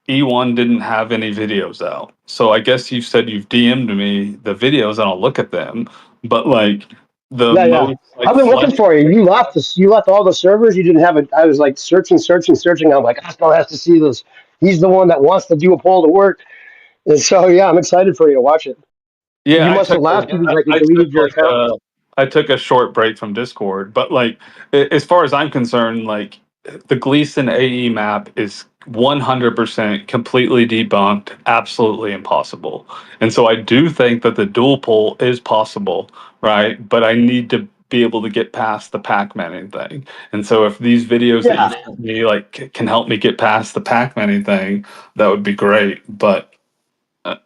E1 didn't have any videos out. So I guess you said you've DM'd me the videos and I'll look at them. But like the Yeah, yeah. most like I've been looking flesh. for you. You left this. You left all the servers. You didn't have it. I was like searching. I'm like, Oscar has to see this. He's the one that wants to do a poll to work. And so, yeah, I'm excited for you to watch it. You Yeah, must have left because like you I deleted took your like account. I took a short break from Discord, but like as far as I'm concerned, like the Gleason AE map is 100% completely debunked, absolutely impossible. And so I do think that the dual pole is possible, right? But I need to be able to get past the Pac-Manning thing. And so if these videos that you Yeah, sent me like can help me get past the Pac-Manning thing, that would be great. But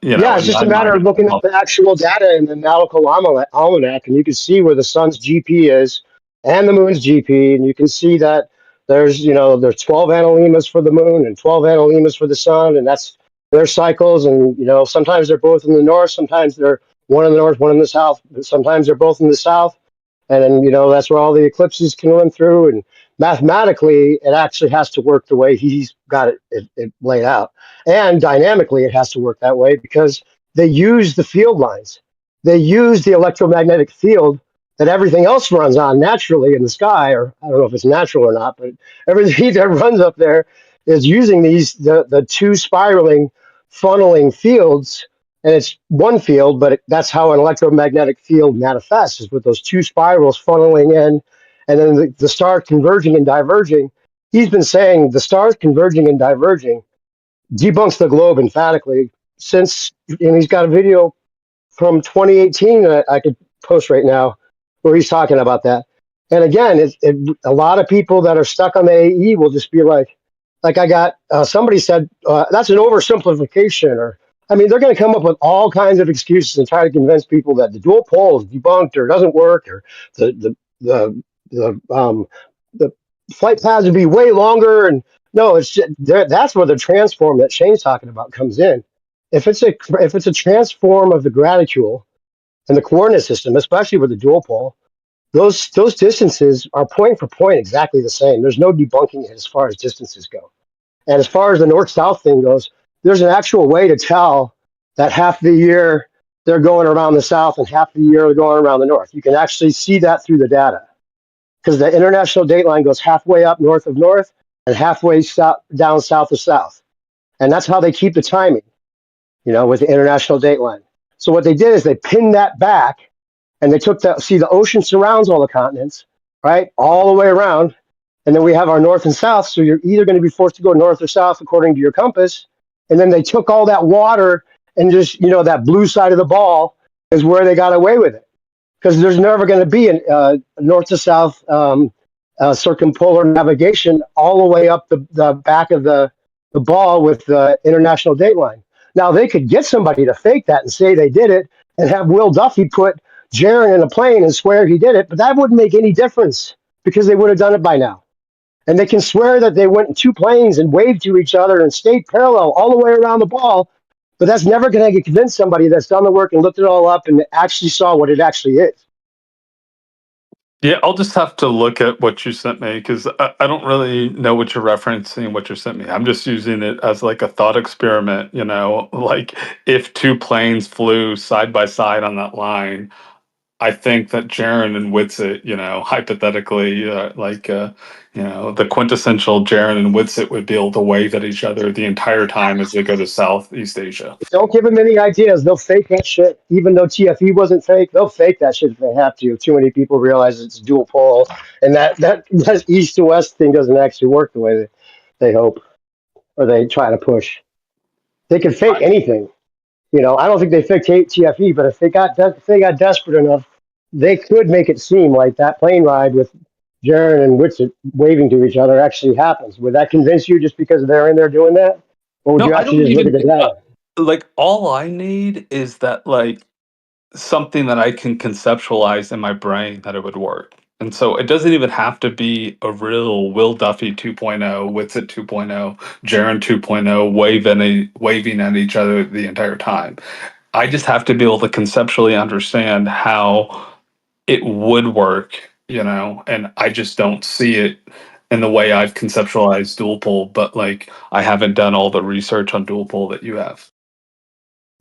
yeah. It's in just my a matter mind, of looking up the actual data in the nautical almanac, and you can see where the sun's GP is and the moon's GP, and you can see that There's, there's 12 analemmas for the moon and 12 analemmas for the sun, and that's their cycles. And, sometimes they're both in the north, sometimes they're one in the north, one in the south, sometimes they're both in the south. And then, that's where all the eclipses can run through. And mathematically, it actually has to work the way he's got it laid out. And dynamically, it has to work that way because they use the field lines. They use the electromagnetic field that everything else runs on naturally in the sky, or I don't know if it's natural or not, but everything that runs up there is using the two spiraling funneling fields, and it's one field, but that's how an electromagnetic field manifests, is with those two spirals funneling in, and then the stars converging and diverging. He's been saying the stars converging and diverging debunks the globe emphatically since, and he's got a video from 2018 that I could post right now where he's talking about that. And again, a lot of people that are stuck on the AE will just be like I got somebody said that's an oversimplification, or I mean, they're going to come up with all kinds of excuses and try to convince people that the dual pole is debunked or doesn't work, or the flight paths would be way longer. And no, it's just, that's where the transform that Shane's talking about comes in. If it's a transform of the graticule and the coordinate system, especially with the dual pole, those distances are point for point exactly the same. There's no debunking it as far as distances go. And as far as the north-south thing goes, there's an actual way to tell that half the year they're going around the south and half the year they're going around the north. You can actually see that through the data because the international dateline goes halfway up north of north and halfway down south of south. And that's how they keep the timing, with the international dateline. So what they did is they pinned that back, and they took the ocean surrounds all the continents, right, all the way around. And then we have our north and south. So you're either going to be forced to go north or south according to your compass. And then they took all that water and just, that blue side of the ball is where they got away with it. Because there's never going to be a north to south circumpolar navigation all the way up the back of the ball with the international dateline. Now, they could get somebody to fake that and say they did it and have Will Duffy put Jaron in a plane and swear he did it, but that wouldn't make any difference because they would have done it by now. And they can swear that they went in two planes and waved to each other and stayed parallel all the way around the ball, but that's never going to convince somebody that's done the work and looked it all up and actually saw what it actually is. Yeah, I'll just have to look at what you sent me because I don't really know what you're referencing, what you sent me. I'm just using it as like a thought experiment, like if two planes flew side by side on that line, I think that Jaron and Witsit, hypothetically, the quintessential Jaron and Witsit would be able to wave at each other the entire time as they go to Southeast Asia. Don't give them any ideas. They'll fake that shit. Even though TFE wasn't fake, they'll fake that shit if they have to. Too many people realize it's dual pole, and that east to west thing doesn't actually work the way they hope or they try to push. They can fake anything. I don't think they faked TFE, but if they got desperate enough, they could make it seem like that plane ride with Jaron and Witsit waving to each other actually happens. Would that convince you just because they're in there doing that? Or would No, you I actually don't just look at even the data? like all I need is that like something that I can conceptualize in my brain that it would work. And so it doesn't even have to be a real Will Duffy 2.0, Witsit 2.0, Jaron 2.0 waving at each other the entire time. I just have to be able to conceptually understand how it would work, and I just don't see it in the way I've conceptualized dual pole, but like I haven't done all the research on dual pole that you have.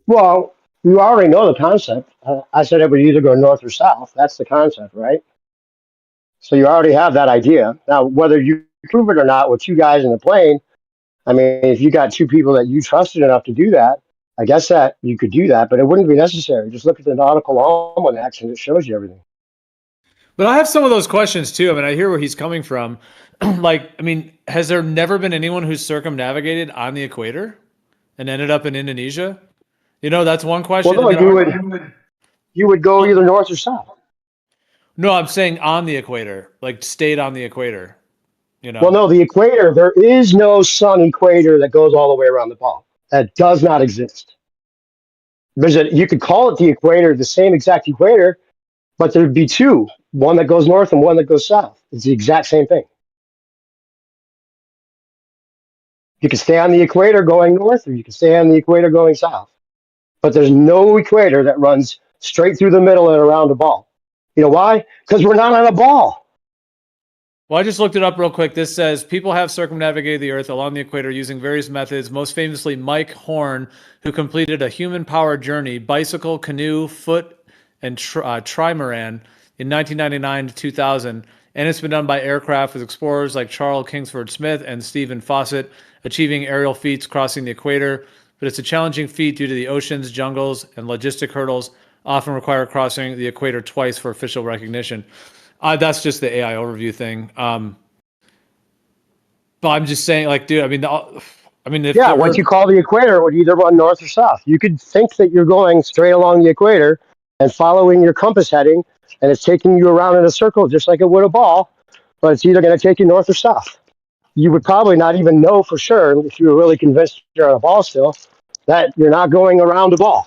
Well, you already know the concept. I said it would either go north or south. That's the concept, right? So you already have that idea. Now, whether you prove it or not with two guys in the plane, I mean, if you got two people that you trusted enough to do that, I guess that you could do that, but it wouldn't be necessary. Just look at the nautical almanacs and it shows you everything. But I have some of those questions too. I mean, I hear where he's coming from. Has there never been anyone who's circumnavigated on the equator and ended up in Indonesia? That's one question. Well, no, you would go either north or south. No, I'm saying on the equator, like stayed on the equator. Well, no, the equator, there is no sun equator that goes all the way around the ball. That does not exist. You could call it the equator, the same exact equator, but there'd be two, one that goes north and one that goes south. It's the exact same thing. You can stay on the equator going north, or you can stay on the equator going south. But there's no equator that runs straight through the middle and around a ball. You know why? Because we're not on a ball. Well, I just looked it up real quick. This says people have circumnavigated the Earth along the equator using various methods, most famously Mike Horn, who completed a human-powered journey, bicycle, canoe, foot, and trimaran in 1999 to 2000. And it's been done by aircraft with explorers like Charles Kingsford Smith and Stephen Fawcett, achieving aerial feats crossing the equator. But it's a challenging feat due to the oceans, jungles, and logistic hurdles often require crossing the equator twice for official recognition. That's just the AI overview thing. But I'm just saying, like, dude, if Yeah, the what Earth, you call the equator would either run north or south. You could think that you're going straight along the equator and following your compass heading, and it's taking you around in a circle just like it would a ball, but it's either going to take you north or south. You would probably not even know for sure if you were really convinced you're on a ball still that you're not going around a ball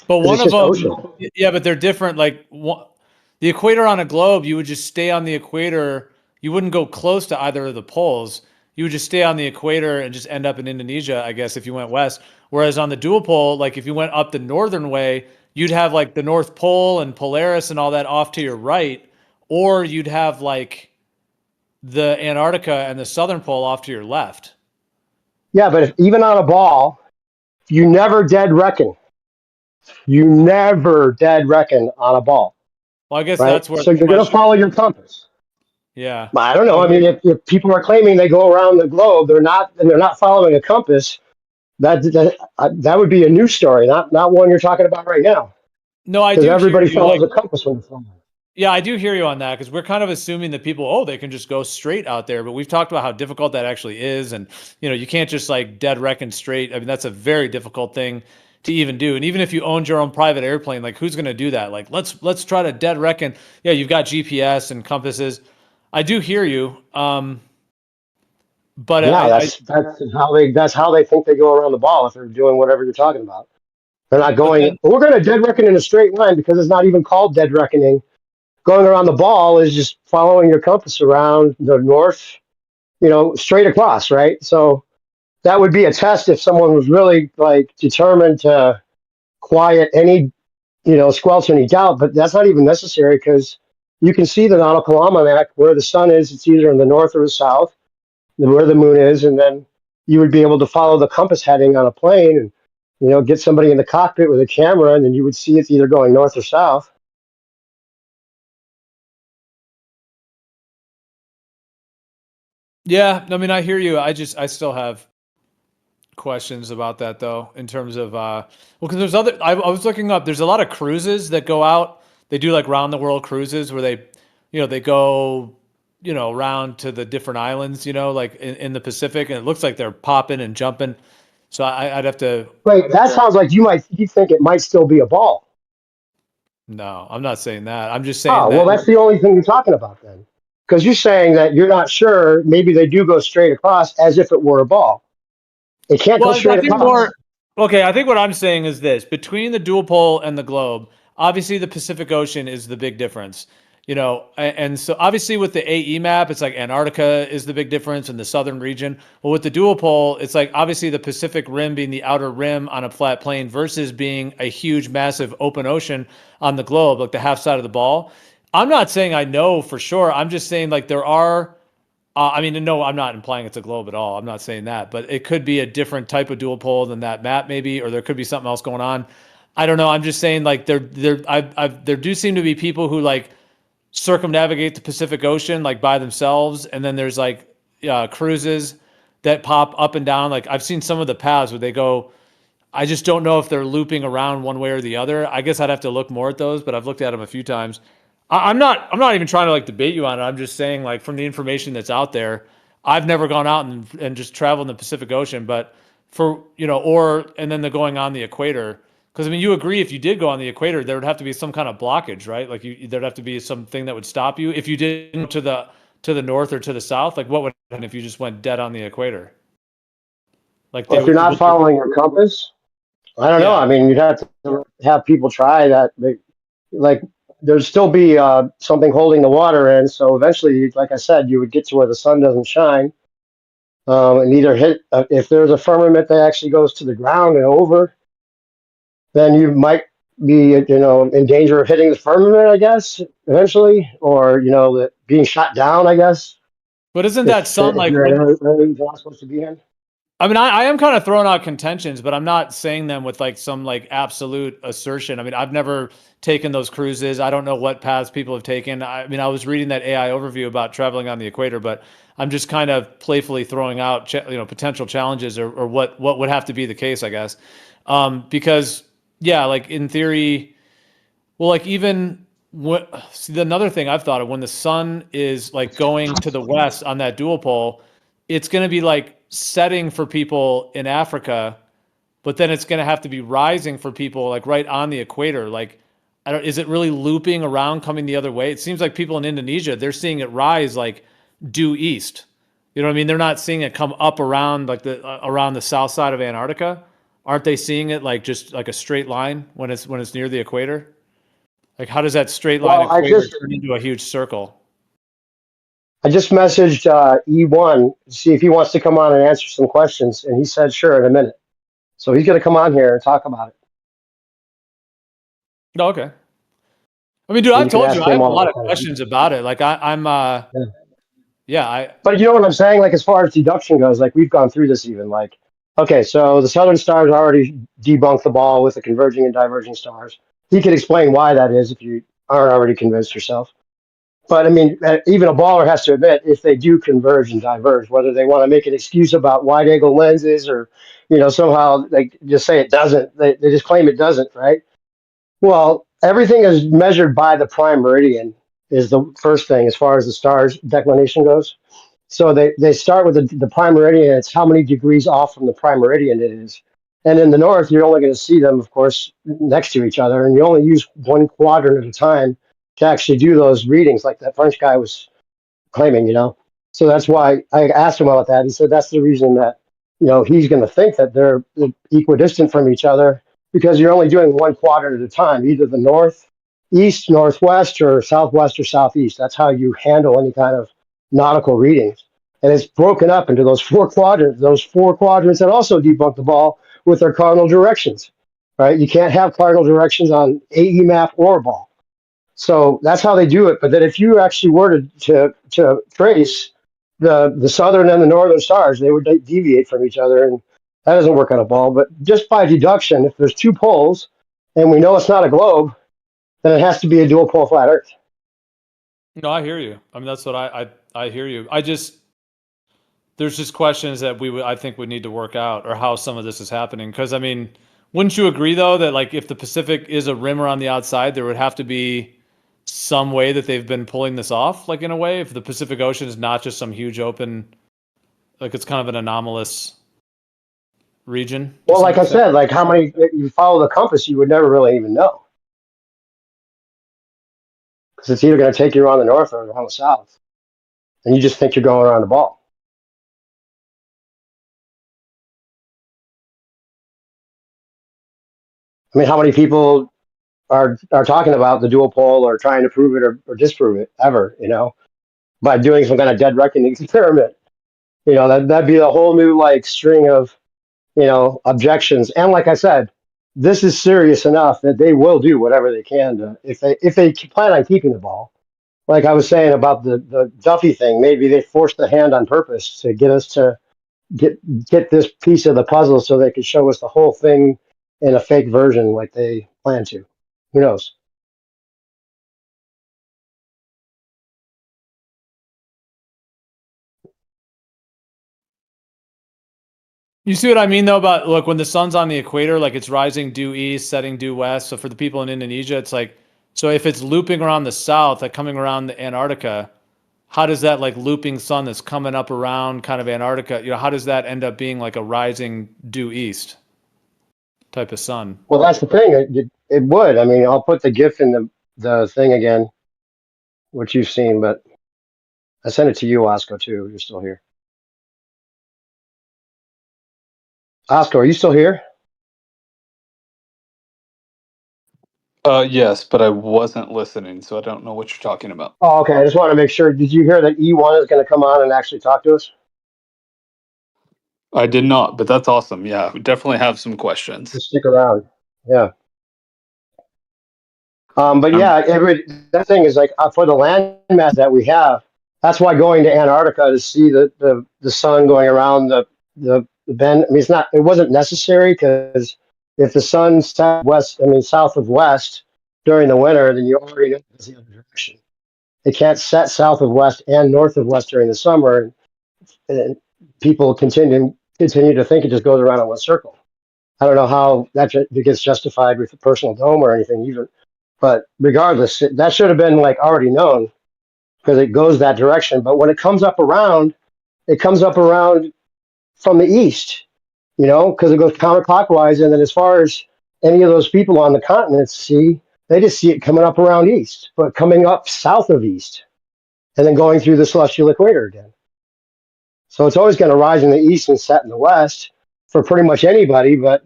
but because one it's of just them, ocean. yeah, but they're different. Like the equator on a globe, you would just stay on the equator. You wouldn't go close to either of the poles. You would just stay on the equator and just end up in Indonesia, I guess, if you went west. Whereas on the dual pole, like if you went up the northern way, you'd have like the North Pole and Polaris and all that off to your right, or you'd have like the Antarctica and the southern pole off to your left. Yeah, but even on a ball, you never dead reckon. You never dead reckon on a ball, Well, I guess right? that's where So the you're going to question. follow your compass. Yeah. I don't know. I Okay. mean, if people are claiming they go around the globe, they're not following a compass. That would be a new story, not one you're talking about right now, No, I because do hear everybody you. Like, follows a compass when they're flying. yeah, I do hear you on that because we're kind of assuming that people, oh, they can just go straight out there. But we've talked about how difficult that actually is. And, you can't just like dead reckon straight. I mean, that's a very difficult thing to even do. And even if you owned your own private airplane, like who's going to do that? Like, let's try to dead reckon. Yeah, you've got GPS and compasses. I do hear you. But Yeah, I that's how they think they go around the ball if they're doing whatever you're talking about. They're not but going. then, We're going to dead reckon in a straight line because it's not even called dead reckoning. Going around the ball is just following your compass around the north, straight across, right? So that would be a test if someone was really like determined to quiet any, squelch any doubt. But that's not even necessary because you can see the nautical almanac where the sun is. It's either in the north or the south, and where the moon is, and then you would be able to follow the compass heading on a plane and get somebody in the cockpit with a camera, and then you would see it's either going north or south. yeah, I mean, I hear you. I still have questions about that though, in terms of because there's I was looking up, there's a lot of cruises that go out, they do like round the world cruises where they go around to the different islands, like in the Pacific, and it looks like they're popping and jumping. So I'd have to. Wait, that sounds like you think it might still be a ball. No, I'm not saying that. I'm just saying Oh, well, that. that's the only thing you're taling about then. Because you're saying that you're not sure, maybe they do go straight across as if it were a ball. It can't go Well, I straight think across. more. Okay, I think what I'm saying is this: between the dual pole and the globe, obviously the Pacific Ocean is the big difference. And so obviously with the AE map, it's like Antarctica is the big difference in the southern region. Well, with the dual pole, it's like obviously the Pacific Rim being the outer rim on a flat plane versus being a huge, massive open ocean on the globe, like the half side of the ball. I'm not saying I know for sure. I'm just saying like there are. I mean, no, I'm not implying it's a globe at all. I'm not saying that, but it could be a different type of dual pole than that map, maybe, or there could be something else going on. I don't know. I'm just saying, like, there do seem to be people who like circumnavigate the Pacific Ocean like by themselves, and then there's like cruises that pop up and down. Like I've seen some of the paths where they go. I just don't know if they're looping around one way or the other. I guess I'd have to look more at those, but I've looked at them a few times. I'm not even trying to like debate you on it. I'm just saying like from the information that's out there, I've never gone out and just traveled in the Pacific Ocean, but for or and then the going on the equator. Because I mean, you agree if you did go on the equator, there would have to be some kind of blockage, right? Like there'd have to be something that would stop you if you didn't go to the north or to the south. Like what would happen if you just went dead on the equator? Like Well, they if you're would, not following your compass, I don't know. yeah. I mean, you'd have to have people try that. Like, there'd still be something holding the water in. So eventually, like I said, you would get to where the sun doesn't shine. and either hit, if there's a firmament that actually goes to the ground and over, then you might be, in danger of hitting the firmament, I guess, eventually, or, being shot down, I guess, But isn't that if, sun if like you're in when, an area you're not supposed to be in. I mean, I am kind of throwing out contentions, but I'm not saying them with like some like absolute assertion. I mean, I've never taken those cruises. I don't know what paths people have taken. I mean, I was reading that AI overview about traveling on the equator, but I'm just kind of playfully throwing out, potential challenges or what would have to be the case, I guess. Because yeah, like in theory, well, like even what, see, another thing I've thought of when the sun is like going to the west on that dual pole, it's going to be like setting for people in Africa, but then it's going to have to be rising for people like right on the equator. Like, I don't, is it really looping around coming the other way? It seems like people in Indonesia, they're seeing it rise like due east. You know what I mean? They're not seeing it come up around like around the south side of Antarctica. Aren't they seeing it like just like a straight line when it's near the equator? Like, how does that straight line Well, equator turn into a huge circle? I just messaged E1 to see if he wants to come on and answer some questions, and he said sure in a minute. So he's going to come on here and talk about it. Oh, okay. I mean, dude, And I've you can told ask you I him have a all lot the of questions. questions about it. Like, Yeah. yeah, I, But you know what I'm saying? Like, as far as deduction goes, like, we've gone through this even. Like, okay, so the southern stars already debunked the ball with the converging and diverging stars. He could explain why that is if you aren't already convinced yourself. But I mean, even a baller has to admit if they do converge and diverge, whether they want to make an excuse about wide angle lenses or, somehow they just say it doesn't. They just claim it doesn't, right? Well, everything is measured by the prime meridian, is the first thing as far as the stars declination goes. So they start with the prime meridian. It's how many degrees off from the prime meridian it is. And in the north, you're only going to see them, of course, next to each other. And you only use one quadrant at a time to actually do those readings, like that French guy was claiming. So that's why I asked him about that. He said that's the reason that, he's going to think that they're equidistant from each other because you're only doing one quadrant at a time, either the north, east, northwest, or southwest or southeast. That's how you handle any kind of nautical readings. And it's broken up into those four quadrants that also debunk the ball with their cardinal directions, right? You can't have cardinal directions on AE map or a ball. So that's how they do it. But then if you actually were to trace the southern and the northern stars, they would deviate from each other, and that doesn't work on a ball. But just by deduction, if there's two poles, and we know it's not a globe, then it has to be a dual pole flat Earth. no, I hear you. I mean, that's what I hear you. I just, there's just questions that I think we need to work out or how some of this is happening. Cause I mean, wouldn't you agree though, that like if the Pacific is a rim around the outside, there would have to be some way that they've been pulling this off, like in a way, if the Pacific Ocean is not just some huge open, like it's kind of an anomalous region to Well, some like I extent. said, like how many you follow the compass, you would never really even know because it's either going to take you around the north or around the south, and you just think you're going around the ball. I mean, how many people are talking about the dual pole or trying to prove it or disprove it ever? By doing some kind of dead reckoning experiment. That'd be a whole new like string of objections. And like I said, this is serious enough that they will do whatever they can to if they plan on keeping the ball. Like I was saying about the Duffy thing, maybe they forced the hand on purpose to get us to get get this piece of the puzzle so they could show us the whole thing in a fake version like they plan to. Who knows? You see what I mean though about, look, when the sun's on the equator, like it's rising due east, setting due west. So for the people in Indonesia, it's like, so if it's looping around the south, like coming around the Antarctica, how does that like looping sun that's coming up around kind of Antarctica, how does that end up being like a rising due east type of sun? Well, that's the thing. It would. I mean, I'll put the GIF in the thing again, which you've seen, but I sent it to you, Oscar, too. You're still here. Oscar, are you still here? Yes, but I wasn't listening, so I don't know what you're talking about. Oh, okay. I just want to make sure. Did you hear that E1 is going to come on and actually talk to us? I did not, but that's awesome. Yeah, we definitely have some questions. Just stick around. Yeah. But Um, yeah, that thing is like for the landmass that we have. That's why going to Antarctica to see the sun going around the bend. I mean, it wasn't necessary because if the sun set west, I mean south of west during the winter, then you already know it's the other direction. It can't set south of west and north of west during the summer, and people continue to think it just goes around in one circle. I don't know how that gets justified with a personal dome or anything either. But regardless, that should have been like already known because it goes that direction. But when it comes up around from the east, because it goes counterclockwise. And then as far as any of those people on the continent see, they just see it coming up around east, but coming up south of east and then going through the celestial equator again. So it's always going to rise in the east and set in the west for pretty much anybody, but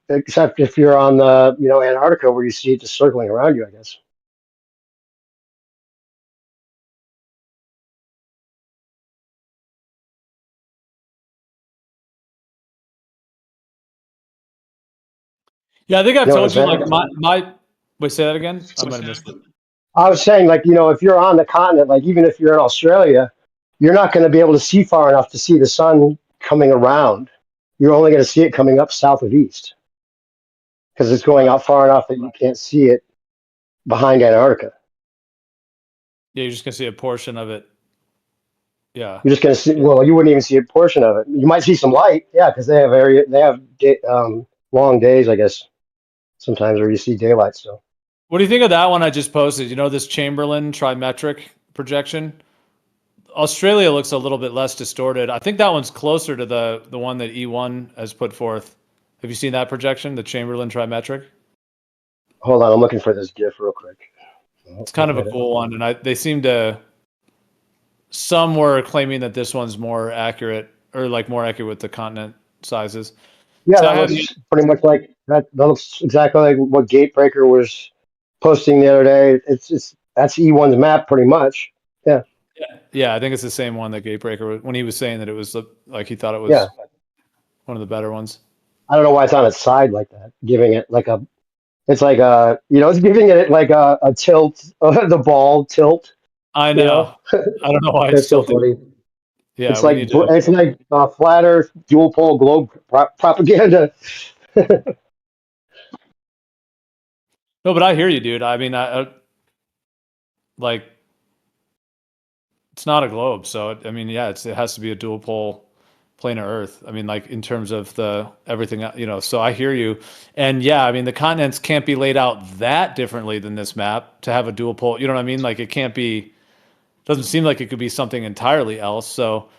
except if you're on the Antarctica where you see it just circling around you, I guess. Yeah, I think I've You know what I'm told you saying? like my wait, say that again. I might have missed it. I was saying, like, if you're on the continent, like, even if you're in Australia, you're not going to be able to see far enough to see the sun coming around. You're only going to see it coming up south of east because it's going out far enough that you can't see it behind Antarctica. Yeah, you're just gonna see a portion of it. Yeah. You're just going to see, well, you wouldn't even see a portion of it. You might see some light, yeah, because they have long days, I guess, sometimes where you see daylight still. What do you think of that one I just posted? You know, this Chamberlain trimetric projection? Australia looks a little bit less distorted. I think that one's closer to the one that E1 has put forth. Have you seen that projection, the Chamberlain trimetric? Hold on, I'm looking for this GIF real quick. It's kind of a cool one, and they seem to. Some were claiming that this one's more accurate, or like more accurate with the continent sizes. Yeah, So that looks pretty much like that. That looks exactly like what Gatebreaker was posting the other day. That's E1's map pretty much. Yeah. Yeah, I think it's the same one that Gatebreaker when he was saying that it was like he thought it was Yeah. one of the better ones. I don't know why it's on its side like that, giving it like it's like it's giving it like a tilt, the ball tilt. I know. I don't know why It's so tilting. funny. Yeah, it's like flat Earth dual pole globe propaganda. No, but I hear you, dude. I mean, I like it's not a globe, so I mean, yeah, it has to be a dual pole plane of Earth. I mean, like in terms of the everything, So I hear you, and yeah, I mean, the continents can't be laid out that differently than this map to have a dual pole. You know what I mean? Like it can't be. Doesn't seem like it could be something entirely else. So,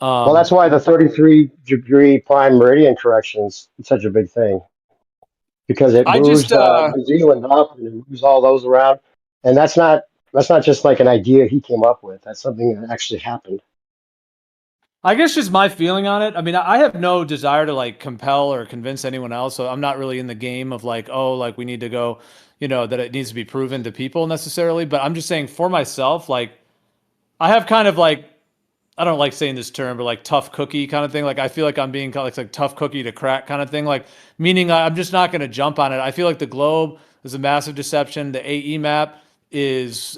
Well, that's why the 33-degree prime meridian correction is such a big thing because it I moves just New Zealand up and it moves all those around, and that's not just like an idea he came up with. That's something that actually happened. I guess just my feeling on it. I mean, I have no desire to like compel or convince anyone else. So I'm not really in the game of like, oh, like we need to go, that it needs to be proven to people necessarily. But I'm just saying for myself, like I have kind of like, I don't like saying this term, but like tough cookie kind of thing. Like I feel like I'm being kind of like tough cookie to crack kind of thing. Like meaning I'm just not going to jump on it. I feel like the globe is a massive deception. The AE map has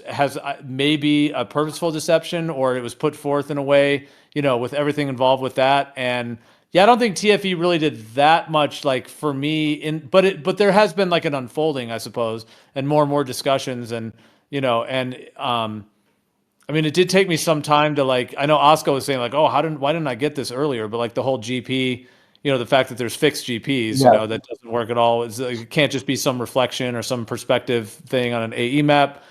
maybe a purposeful deception, or it was put forth in a way, with everything involved with that. And yeah, I don't think TFE really did that much, like for me. But there has been like an unfolding, I suppose, and more discussions, and I mean, it did take me some time to like. I know Oscar was saying like, "Oh, why didn't I get this earlier?" But like the whole GP, the fact that there's fixed GPs, Yeah. that doesn't work at all. It can't just be some reflection or some perspective thing on an AE map.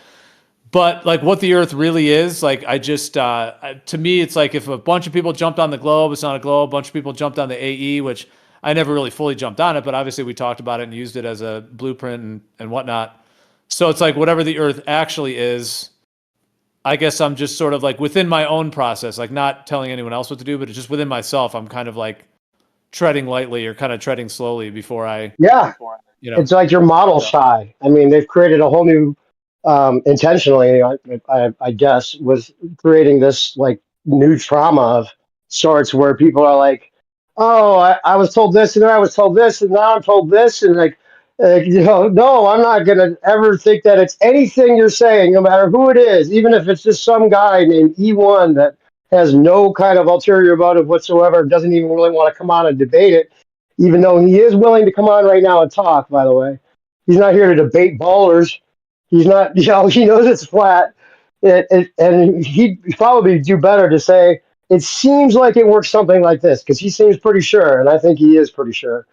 But like what the Earth really is, like I just to me, it's like if a bunch of people jumped on the globe, it's not a globe. A bunch of people jumped on the AE, which I never really fully jumped on it, but obviously we talked about it and used it as a blueprint and whatnot. So it's like whatever the Earth actually is. I guess I'm just sort of like within my own process, like not telling anyone else what to do, but it's just within myself. I'm kind of like treading lightly or kind of treading slowly before I, Yeah, it's like you're model shy. I mean, they've created a whole new, intentionally, I guess, was creating this like new trauma of sorts where people are like, "Oh, I was told this, and then I was told this, and now I'm told this," and like, no, I'm not gonna ever think that it's anything you're saying, no matter who it is, even if it's just some guy named E1 that has no kind of ulterior motive whatsoever, doesn't even really want to come on and debate it, even though he is willing to come on right now and talk. By the way, he's not here to debate ballers. He's not, he knows it's flat. And he'd probably do better to say, it seems like it works something like this, because he seems pretty sure, and I think he is pretty sure.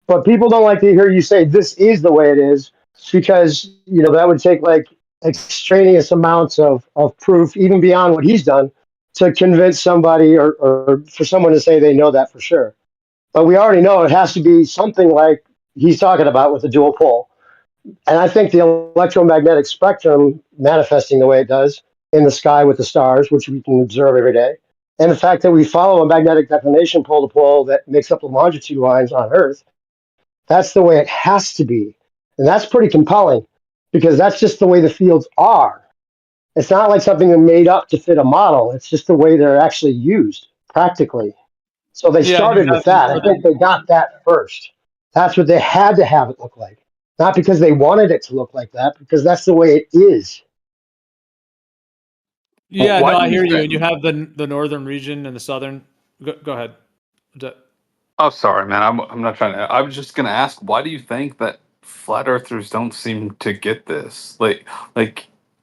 But people don't like to hear you say this is the way it is, because that would take like extraneous amounts of proof, even beyond what he's done, to convince somebody or for someone to say they know that for sure. But we already know it has to be something like he's talking about with the dual pole. And I think the electromagnetic spectrum manifesting the way it does in the sky with the stars, which we can observe every day, and the fact that we follow a magnetic declination pole to pole that makes up the longitude lines on Earth, that's the way it has to be. And that's pretty compelling, because that's just the way the fields are. It's not like something made up to fit a model. It's just the way they're actually used practically. So they Yeah, and you started with have that. I think they got that first. That's what they had to have it look like. Not because they wanted it to look like that, because that's the way it is. yeah, Why no, do I you hear you. And think? you have the northern region and the southern. Go ahead. Oh, sorry, man. I'm not trying to. I was just gonna ask, why do you think that flat earthers don't seem to get this? Like,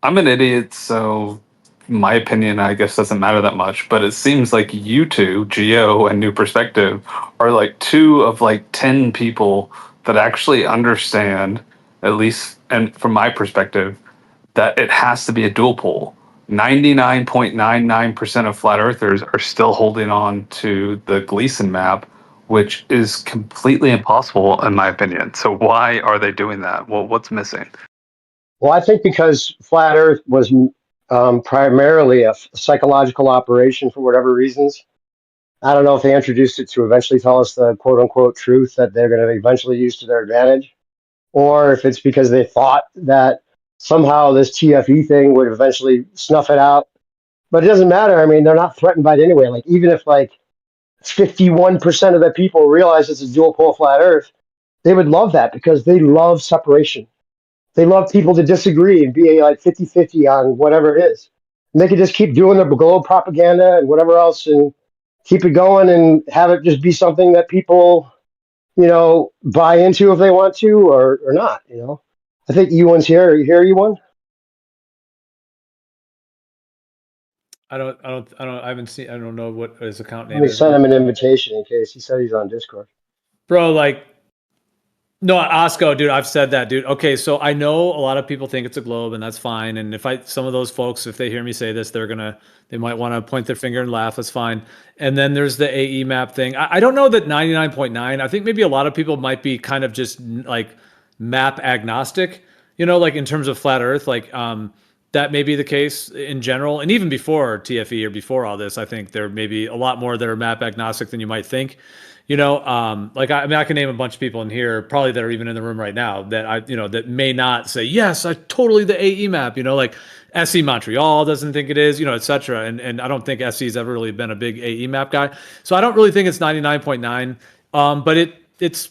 I'm an idiot, so my opinion, I guess, doesn't matter that much. But it seems like you two, Geo and New Perspective, are like two of like 10 people that actually understand, at least, and from my perspective, that it has to be a dual pole. 99.99% of flat earthers are still holding on to the Gleason map, which is completely impossible in my opinion. So why are they doing that? Well, what's missing? Well, I think because flat Earth was primarily a psychological operation for whatever reasons. I don't know if they introduced it to eventually tell us the quote unquote truth that they're going to eventually use to their advantage, or if it's because they thought that somehow this TFE thing would eventually snuff it out. But it doesn't matter. I mean, they're not threatened by it anyway. Like, even if like 51% of the people realize it's a dual pole flat Earth, they would love that, because they love separation. They love people to disagree and be like 50-50 on whatever it is. And they could just keep doing their globe propaganda and whatever else and keep it going and have it just be something that people, buy into if they want to, or not. I think E1's here. Are you here, E1? I haven't seen. I don't know what his account Let name me is. send him an invitation in case he said he's on Discord. Bro, like, no, Osco, dude, I've said that, dude. Okay, so I know a lot of people think it's a globe, and that's fine. And some of those folks, if they hear me say this, they might want to point their finger and laugh. That's fine. And then there's the AE map thing. I don't know that 99.9. I think maybe a lot of people might be kind of just like map agnostic, like in terms of flat Earth, like that may be the case in general. And even before TFE or before all this, I think there may be a lot more that are map agnostic than you might think. Like I mean, I can name a bunch of people in here, probably that are even in the room right now, that may not say yes, I totally the AE map. Like SE Montreal doesn't think it is, etc. And I don't think SE's ever really been a big AE map guy, so I don't really think it's 99.9. But it's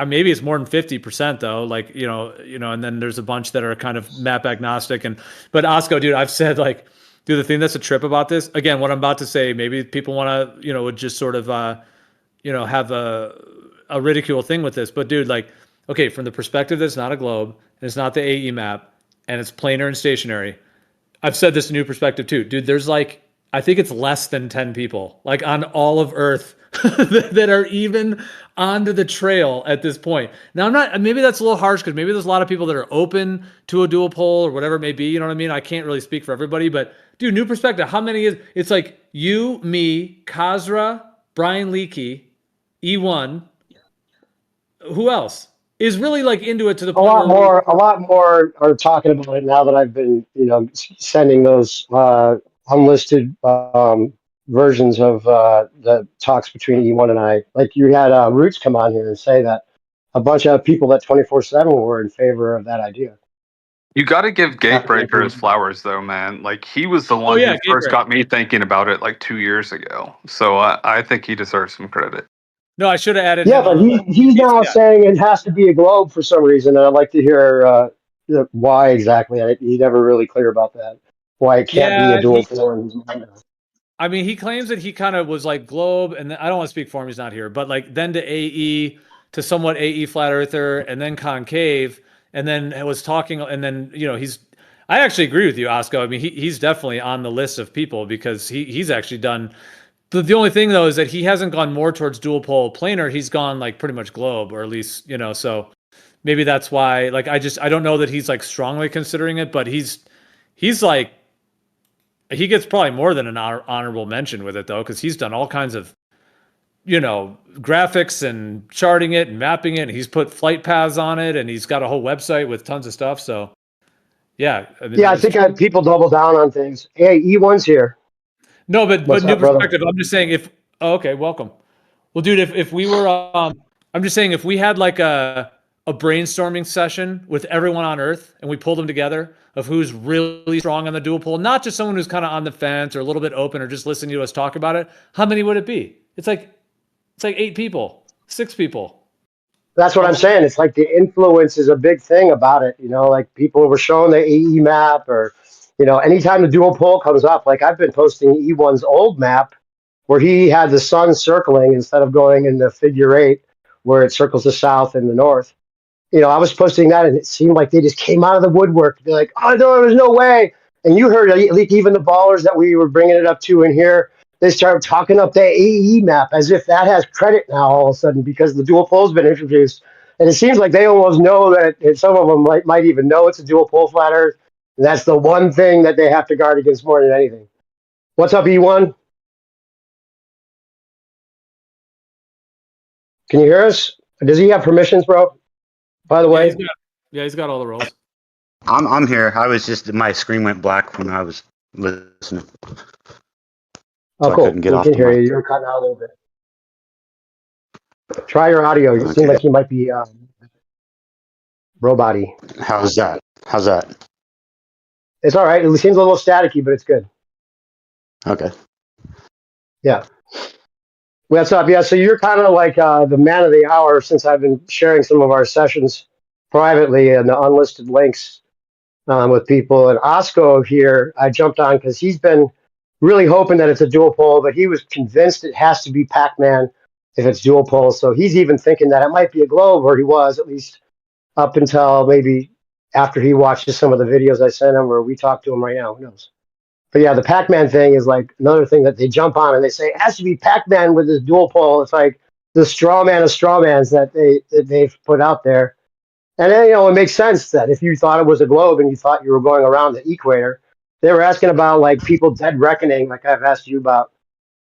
maybe it's more than 50% though. Like and then there's a bunch that are kind of map agnostic. But Osco, dude, I've said like, dude, the thing that's a trip about this, again, what I'm about to say, maybe people want to would just sort of have a ridicule thing with this. But dude, like, okay, from the perspective that it's not a globe and it's not the AE map and it's planar and stationary. I've said this in New Perspective too, dude. There's like, I think it's less than 10 people like on all of Earth that are even onto the trail at this point. Now I'm not, maybe that's a little harsh because maybe there's a lot of people that are open to a dual pole or whatever it may be. You know what I mean? I can't really speak for everybody, but dude, New Perspective, how many is, it's like you, me, Kazra, Brian Leakey, E1, who else is really like into it to the A point lot where more, a lot more are talking about it now that I've been, sending those unlisted versions of the talks between E1 and I. Like, you had Roots come on here and say that a bunch of people at 24/7 were in favor of that idea. You got to give Gatebreaker his After flowers, though, man. Like, he was the Oh one yeah, who first Gabriel. got me thinking about it like 2 years ago. So I think he deserves some credit. No, I should have added Yeah, him on but the list. he's He's now yeah. saying it has to be a globe for some reason, and I'd like to hear why exactly. He's never really clear about that. Why it can't be a Yeah, dual pole in his mind. I mean, he claims that he kind of was like Globe, and then, I don't want to speak for him; he's not here. But like then to AE, to somewhat AE flat earther, and then concave, and then it was talking, and then he's. I actually agree with you, Osco. I mean, he's definitely on the list of people because he's actually done. The only thing though is that he hasn't gone more towards dual pole planar. He's gone like pretty much globe, or at least so maybe that's why. Like I don't know that he's like strongly considering it, but he's like he gets probably more than an honorable mention with it though, because he's done all kinds of graphics and charting it and mapping it. And he's put flight paths on it, and he's got a whole website with tons of stuff. So yeah, I mean, Yeah, I think people double down on things. Hey, E1's here. no, but What's new up, brother? perspective. I'm just saying if oh, okay, welcome. Well, dude, if we were I'm just saying if we had like a brainstorming session with everyone on Earth and we pulled them together of who's really strong on the dual pole, not just someone who's kind of on the fence or a little bit open or just listening to us talk about it, how many would it be? It's like 8 people, 6 people. That's what I'm saying. It's like the influence is a big thing about it. Like people were showing the AE map, or anytime the dual pole comes up, like I've been posting E1's old map where he had the sun circling instead of going in the figure eight where it circles the south and the north. I was posting that, and it seemed like they just came out of the woodwork. They're like, "Oh no, there's no way!" And you heard like even the ballers that we were bringing it up to in here, they started talking up the AE map as if that has credit now all of a sudden because the dual pole's been introduced. And it seems like they almost know that, and some of them might even know it's a dual pole flat Earth. And that's the one thing that they have to guard against more than anything. What's up, E1? Can you hear us? Does he have permissions, bro? By the Yeah, way. he's got all the roles. I'm here. I was just my screen went black when I was listening, Oh, so I cool. couldn't get We off can the hear you. mic. You're cutting out a little bit. Try your audio. You seem Okay, like you might be robot-y. how's that? How's that? It's all right. It seems a little staticky, but it's good. Okay. Yeah. What's up? Yeah. So you're kind of like the man of the hour since I've been sharing some of our sessions privately and the unlisted links with people. And Osco here, I jumped on because he's been really hoping that it's a dual pole, but he was convinced it has to be Pac-Man if it's dual pole. So he's even thinking that it might be a globe, or he was at least up until maybe after he watches some of the videos I sent him, or we talk to him right now. Who knows? But yeah, the Pac-Man thing is like another thing that they jump on and they say it has to be Pac-Man with his dual pole. It's like the straw man of straw mans that they've put out there. And then, it makes sense that if you thought it was a globe and you thought you were going around the equator, they were asking about like people dead reckoning, like I've asked you about.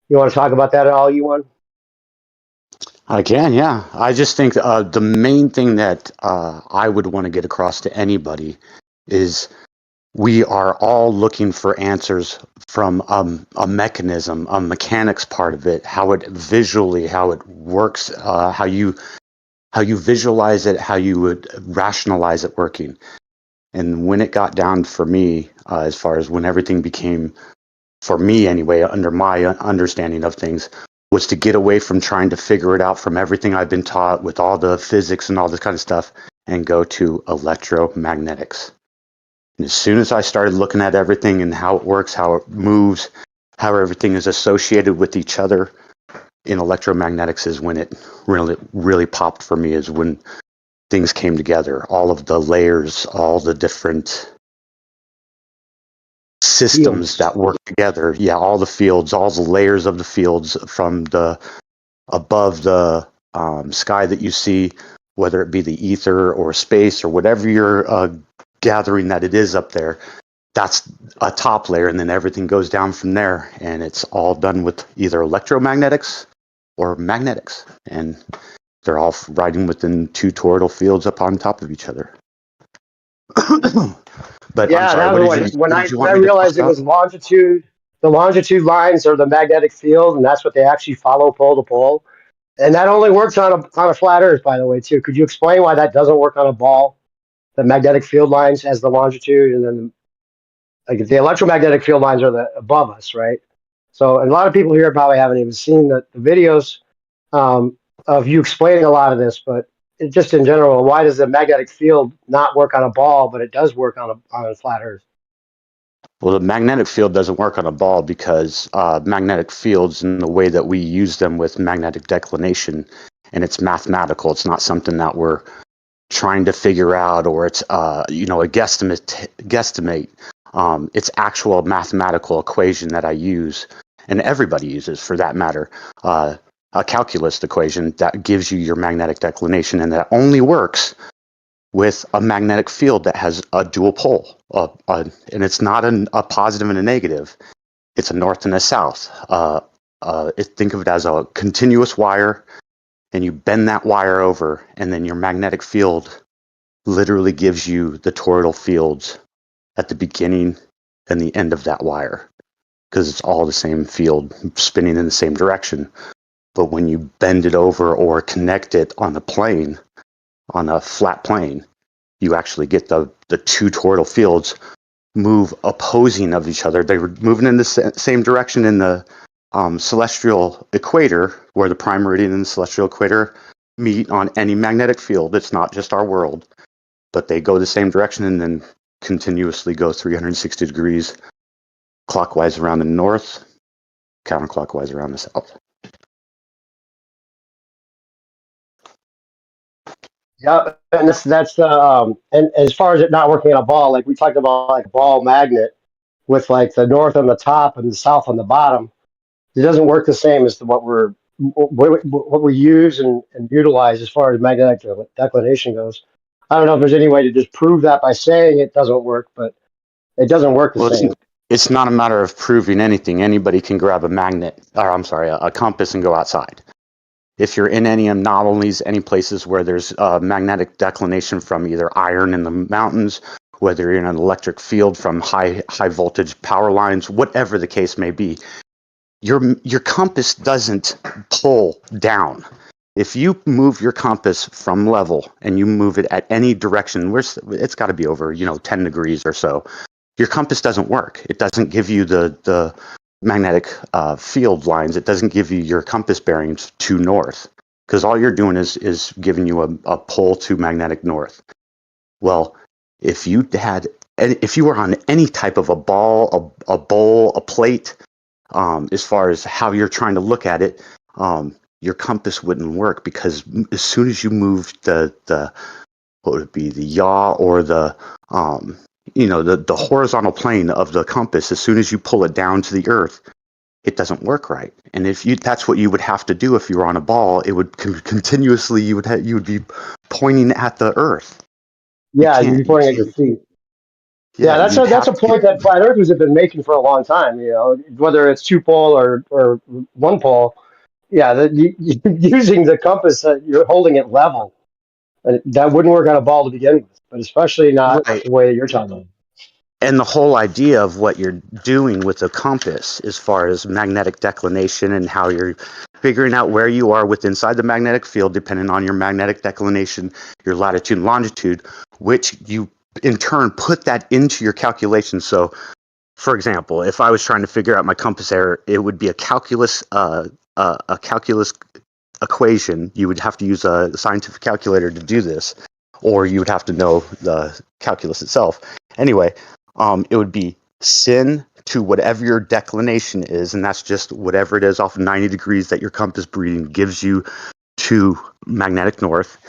You want to talk about that at all, you want? I can, yeah. I just think the main thing that I would want to get across to anybody is we are all looking for answers from a mechanism, a mechanics part of it, how it visually, how it works, how you visualize it, how you would rationalize it working. And when it got down for me, as far as when everything became, for me anyway, under my understanding of things, was to get away from trying to figure it out from everything I've been taught with all the physics and all this kind of stuff and go to electromagnetics. And as soon as I started looking at everything and how it works, how it moves, how everything is associated with each other in electromagnetics is when it really popped for me, is when things came together, all of the layers, all the different systems that work together. Yeah, all the fields, all the layers of the fields from the above the sky that you see, whether it be the ether or space or whatever you're gathering that it is up there. That's a top layer, and then everything goes down from there, and it's all done with either electromagnetics or magnetics, and they're all riding within two toroidal fields up on top of each other. But I'm Yeah, sorry, that what was did like when what I did you when want I me to talk realized it about? was longitude. The longitude lines are the magnetic field, and that's what they actually follow pole to pole. And that only works on a flat Earth, by the way, too. Could you explain why that doesn't work on a ball? the magnetic field lines as the longitude, and then like the electromagnetic field lines are the above us, right? So, and a lot of people here probably haven't even seen the videos of you explaining a lot of this, but just in general, why does the magnetic field not work on a ball, but it does work on a flat Earth? Well, the magnetic field doesn't work on a ball because magnetic fields, in the way that we use them with magnetic declination, and it's mathematical. It's not something that we're trying to figure out, or it's a guesstimate. It's actual mathematical equation that I use, and everybody uses for that matter. A calculus equation that gives you your magnetic declination, and that only works with a magnetic field that has a dual pole, and it's not a positive and a negative. It's a north and a south. Think of it as a continuous wire, and you bend that wire over, and then your magnetic field literally gives you the toroidal fields at the beginning and the end of that wire, because it's all the same field spinning in the same direction. But when you bend it over or connect it on the plane, on a flat plane, you actually get the two toroidal fields move opposing of each other. They were moving in the same direction in the celestial equator, where the prime meridian and the celestial equator meet on any magnetic field. It's not just our world, but they go the same direction and then continuously go 360 degrees clockwise around the north, counterclockwise around the south. Yeah, and that's and as far as it not working on a ball, like we talked about, like a ball magnet with like the north on the top and the south on the bottom, it doesn't work the same as what we use and utilize as far as magnetic declination goes. I don't know if there's any way to just prove that by saying it doesn't work, but it doesn't work the Well, same. it's not a matter of proving anything. Anybody can grab a magnet, or I'm sorry, a compass and go outside. If you're in any anomalies, any places where there's magnetic declination from either iron in the mountains, whether you're in an electric field from high voltage power lines, whatever the case may be, your compass doesn't pull down. If you move your compass from level and you move it at any direction, it's got to be over 10 degrees or so, your compass doesn't work. It doesn't give you the magnetic field lines. It doesn't give you your compass bearings to north, because all you're doing is giving you a pull to magnetic north. Well, if you were on any type of a ball, a bowl, a plate, as far as how you're trying to look at it, your compass wouldn't work, because as soon as you move the what would it be, the yaw, or the the horizontal plane of the compass, as soon as you pull it down to the earth, it doesn't work right. And that's what you would have to do if you were on a ball. It would continuously, you would be pointing at the earth. Yeah, you'd be pointing at your feet. Yeah, Yeah, you'd that's have a to. point that flat earthers have been making for a long time. Whether it's two pole or one pole. Yeah, using the compass, you're holding it level. And that wouldn't work on a ball to begin with, but especially not Right. the way that you're talking about. And the whole idea of what you're doing with the compass, as far as magnetic declination and how you're figuring out where you are inside the magnetic field, depending on your magnetic declination, your latitude and longitude, which you in turn put that into your calculation. So, for example, if I was trying to figure out my compass error, it would be a calculus equation. You would have to use a scientific calculator to do this, or you would have to know the calculus itself. Anyway, it would be sin to whatever your declination is, and that's just whatever it is off of 90 degrees that your compass reading gives you to magnetic north.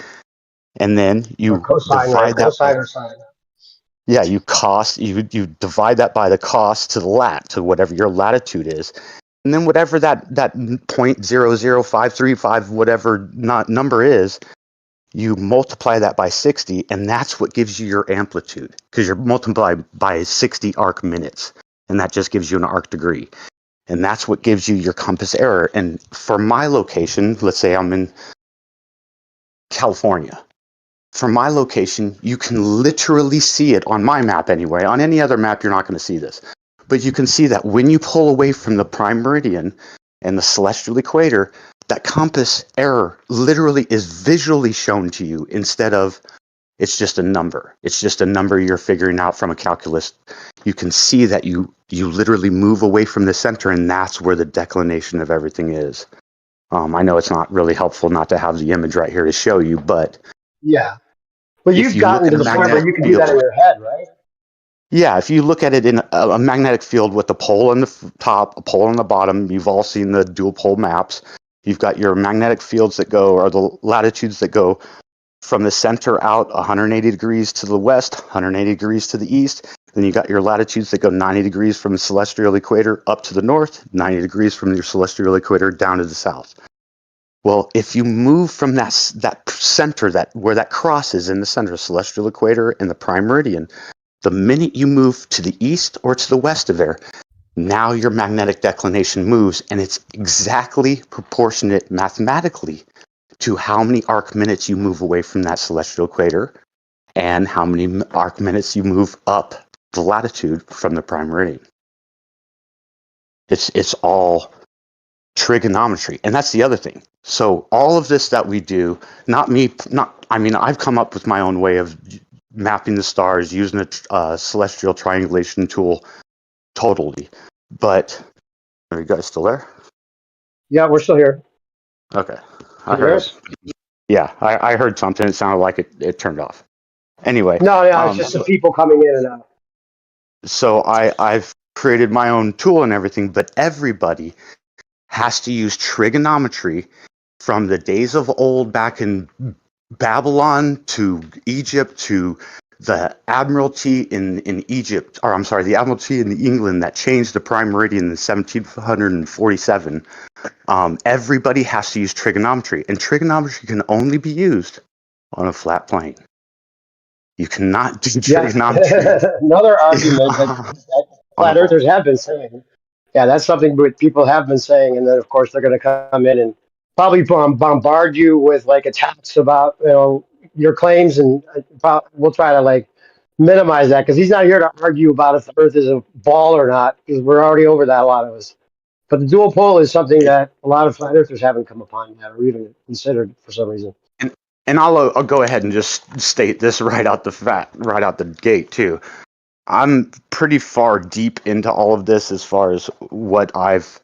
And then Or you cosine, right? divide that by, Cosine or sine. yeah, you divide that by the cost to the lat, to whatever your latitude is. And then whatever that 0.00535 whatever number is, you multiply that by 60, and that's what gives you your amplitude, because you're multiplied by 60 arc minutes, and that just gives you an arc degree. And that's what gives you your compass error. And for my location, let's say I'm in California. For my location, you can literally see it on my map anyway. On any other map, you're not going to see this. But you can see that when you pull away from the prime meridian and the celestial equator, that compass error literally is visually shown to you instead of It's just a number. It's just a number you're figuring out from a calculus. You can see that you literally move away from the center, and that's where the declination of everything is. I know it's not really helpful not to have the image right here to show you, but Yeah. But if you've you look gotten at to a the point where magnetic you can do that in field, your head, right? yeah, if you look at it in a magnetic field with a pole on the top, a pole on the bottom, you've all seen the dual pole maps. You've got your magnetic fields that go, or the latitudes that go from the center out 180 degrees to the west, 180 degrees to the east. Then you got your latitudes that go 90 degrees from the celestial equator up to the north, 90 degrees from your celestial equator down to the south. Well, if you move from that center, that where that crosses in the center, celestial equator and the prime meridian, the minute you move to the east or to the west of there, now your magnetic declination moves, and it's exactly proportionate mathematically to how many arc minutes you move away from that celestial equator and how many arc minutes you move up the latitude from the prime meridian. It's all trigonometry, and that's the other thing. So all of this that we do, I've come up with my own way of mapping the stars using a celestial triangulation tool, totally. But are you guys still there? Yeah, we're still here. Okay, I Can you hear heard. us? Yeah, I heard something. It sounded like it turned off. Anyway, No, it's just the people coming in and out. so I've created my own tool and everything, but everybody has to use trigonometry from the days of old back in Babylon to Egypt to the Admiralty in Egypt, or I'm sorry, the Admiralty in England that changed the prime meridian in 1747. Everybody has to use trigonometry, and trigonometry can only be used on a flat plane. You cannot do Yeah. trigonometry. Another argument that On a flat ball. earthers have been saying. Yeah, that's something that people have been saying. And then, of course, they're going to come in and probably bombard you with like attacks about, your claims. And we'll try to like minimize that because he's not here to argue about if the earth is a ball or not, because we're already over that, a lot of us. But the dual pole is something that a lot of flat earthers haven't come upon yet or even considered for some reason. And, and I'll go ahead and just state this right out the gate too. I'm pretty far deep into all of this as far as what I've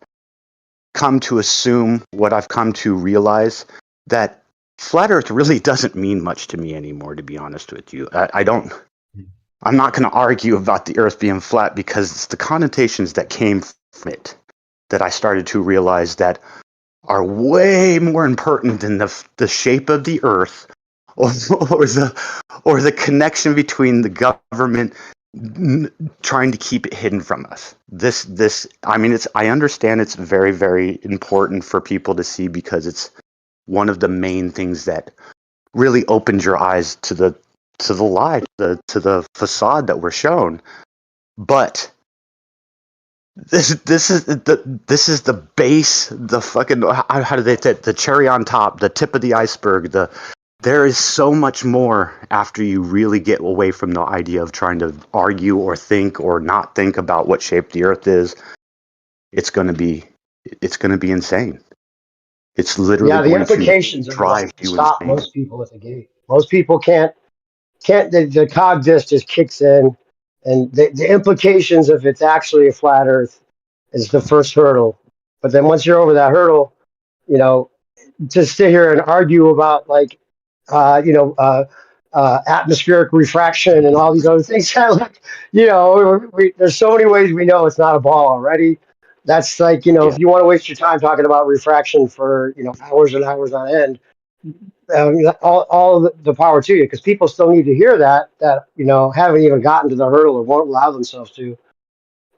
come to assume, what I've come to realize, that flat Earth really doesn't mean much to me anymore, to be honest with you. I'm not going to argue about the Earth being flat because it's the connotations that came from it that I started to realize that are way more important than the shape of the Earth or the connection between the government trying to keep it hidden from us. I understand it's very, very important for people to see because it's one of the main things that really opens your eyes to the lie, to the facade that we're shown. But this is the base, the fucking, how do they say it? The cherry on top, the tip of the iceberg. There is so much more after you really get away from the idea of trying to argue or think or not think about what shape the Earth is. It's gonna be insane. It's literally Yeah, the going to implications are what drive you stop insane. most people at the gate. Most people can't the cog disc just kicks in, and the implications of it's actually a flat Earth is the first hurdle. But then once you're over that hurdle, you know, to sit here and argue about like, uh, you know, uh, atmospheric refraction and all these other things. Like, there's so many ways we know it's not a ball already. That's like, Yeah, if you want to waste your time talking about refraction for, hours and hours on end, all the power to you, because people still need to hear that haven't even gotten to the hurdle or won't allow themselves to.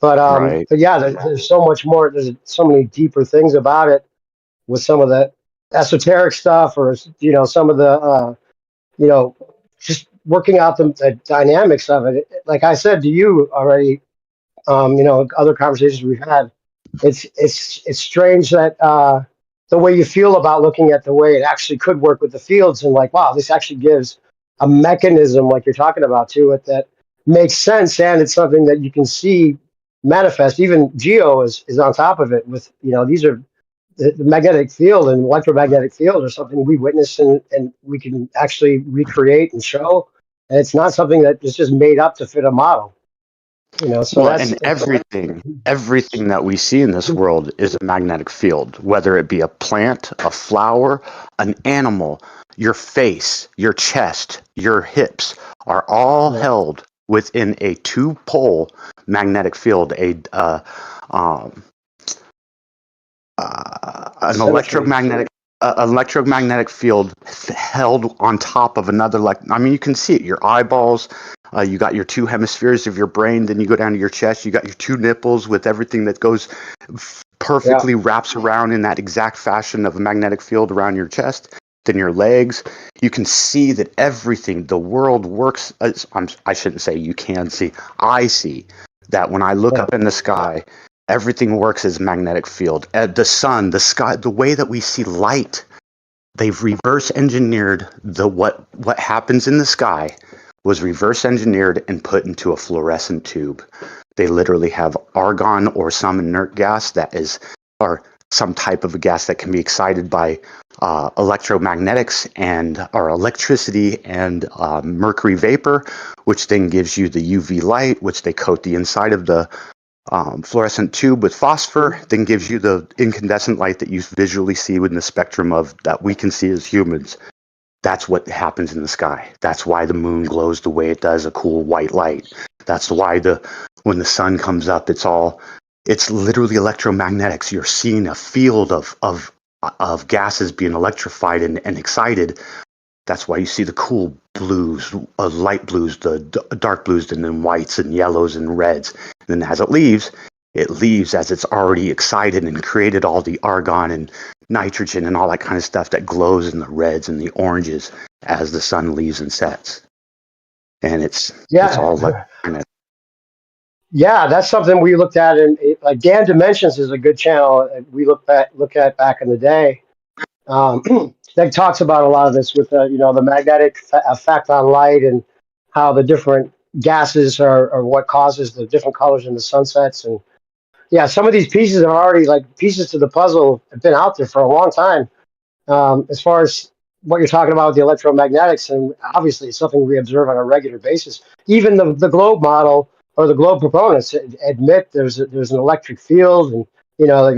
right. But yeah, there's so much more. There's so many deeper things about it with some of the esoteric stuff, or some of the you know just working out the dynamics of it. Like I said to you already, other conversations we've had, it's strange that the way you feel about looking at the way it actually could work with the fields, and like, wow, this actually gives a mechanism like you're talking about to it that makes sense, and it's something that you can see manifest. Even Geo is on top of it with, these are the magnetic field and electromagnetic field are something we witness, and we can actually recreate and show. and it's not something that is just made up to fit a model. You know, so Well, that's and everything that we see in this world is a magnetic field, whether it be a plant, a flower, an animal, your face, your chest, your hips are all yeah, held within a two-pole magnetic field, um, an symmetry. electromagnetic field held on top of another. Like, I mean, you can see it. Your eyeballs. You got your two hemispheres of your brain. Then you go down to your chest. You got your two nipples with everything that goes Yeah, perfectly wraps around in that exact fashion of a magnetic field around your chest. Then your legs. You can see that everything, the world works. I shouldn't say you can see. I see that when I look yeah, up in the sky, everything works as magnetic field. The sun, the sky, the way that we see light, they've reverse engineered what happens in the sky was reverse engineered and put into a fluorescent tube. They literally have argon or some inert gas that is, or some type of a gas that can be excited by electromagnetics and or electricity and mercury vapor, which then gives you the UV light, which they coat the inside of the fluorescent tube with phosphor, then gives you the incandescent light that you visually see within the spectrum of that we can see as humans. That's what happens in the sky. That's why the moon glows the way it does, a cool white light. That's why when the sun comes up, it's literally electromagnetics. You're seeing a field of gases being electrified and excited. That's why you see the cool blues, light blues, the dark blues, and then whites and yellows and reds. And then as it leaves as it's already excited and created all the argon and nitrogen and all that kind of stuff that glows in the reds and the oranges as the sun leaves and sets. And it's all like yeah. Yeah, that's something we looked at, and like Dan Dimensions is a good channel we look at back in the day. That talks about a lot of this with the magnetic effect on light and how the different gases are what causes the different colors in the sunsets. And yeah, some of these pieces are already like pieces to the puzzle have been out there for a long time. As far as what you're talking about with the electromagnetics, and obviously it's something we observe on a regular basis. Even the globe model or the globe proponents admit there's an electric field, and like,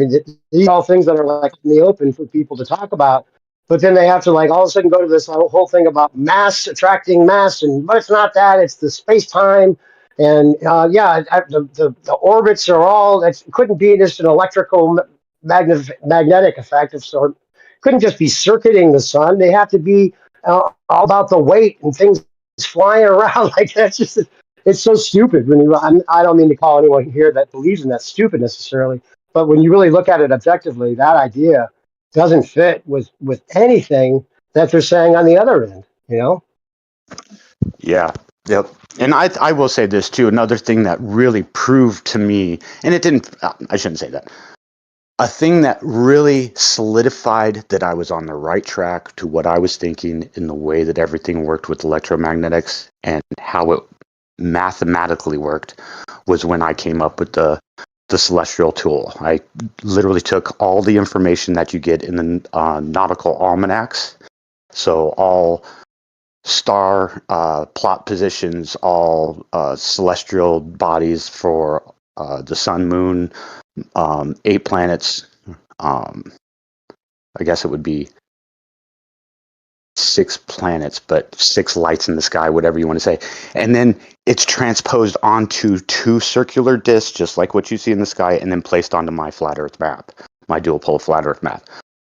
these are all things that are like in the open for people to talk about. But then they have to like all of a sudden go to this whole thing about mass attracting mass, and but it's not that; it's the space time. And the orbits are all it couldn't be just an electrical magnetic effect. So couldn't just be circuiting the sun. They have to be all about the weight and things flying around. Like that's just it's so stupid. I don't mean to call anyone here that believes in that stupid necessarily, but when you really look at it objectively, that idea doesn't fit with anything that they're saying on the other end. Yeah. Yep. And I will say this too. Another thing that really proved to me, and it didn't, I shouldn't say that. A thing that really solidified that I was on the right track to what I was thinking in the way that everything worked with electromagnetics and how it mathematically worked was when I came up with the celestial tool. I literally took all the information that you get in the nautical almanacs. So all star plot positions, all celestial bodies for the sun, moon, 8 planets. Um, I guess it would be 6 planets, but 6 lights in the sky, whatever you want to say. And then it's transposed onto 2 circular discs, just like what you see in the sky, and then placed onto my flat Earth map, my dual pole flat Earth map.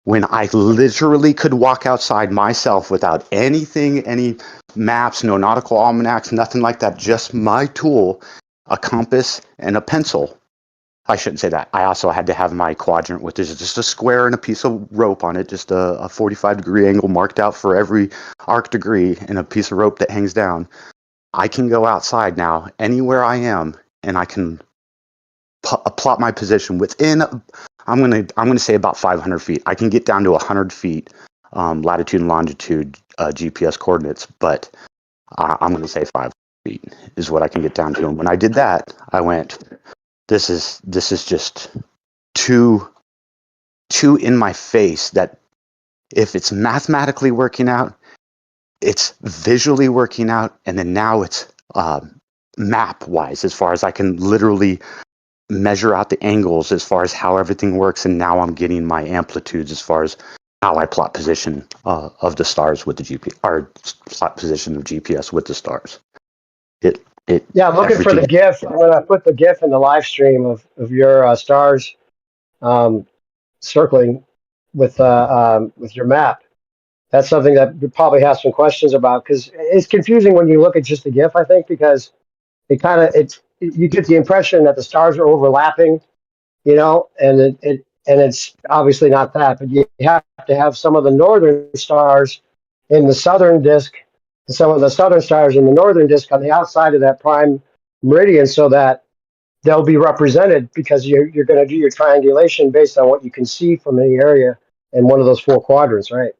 When I literally could walk outside myself without anything, any maps, no nautical almanacs, nothing like that, just my tool, a compass, and a pencil. I shouldn't say that. I also had to have my quadrant, which is just a square and a piece of rope on it, just a 45-degree angle marked out for every arc degree, and a piece of rope that hangs down. I can go outside now, anywhere I am, and I can plot my position within. I'm gonna say about 500 feet. I can get down to 100 feet latitude and longitude GPS coordinates, but I'm gonna say 500 feet is what I can get down to. And when I did that, I went, this is just too in my face that if it's mathematically working out, it's visually working out, and then now it's map wise, as far as I can literally measure out the angles as far as how everything works, and now I'm getting my amplitudes as far as how I plot position of the stars with the GPS, or plot position of GPS with the stars. Yeah, I'm looking for the Everything. GIF. I'm gonna put the GIF in the live stream of your stars um, circling with your map. That's something that you probably have some questions about because it's confusing when you look at just the GIF. I think because it's you get the impression that the stars are overlapping, and it's obviously not that. But you have to have some of the northern stars in the southern disk, and some of the southern stars in the northern disk on the outside of that prime meridian, so that they'll be represented because you're going to do your triangulation based on what you can see from any area in one of those four quadrants, right?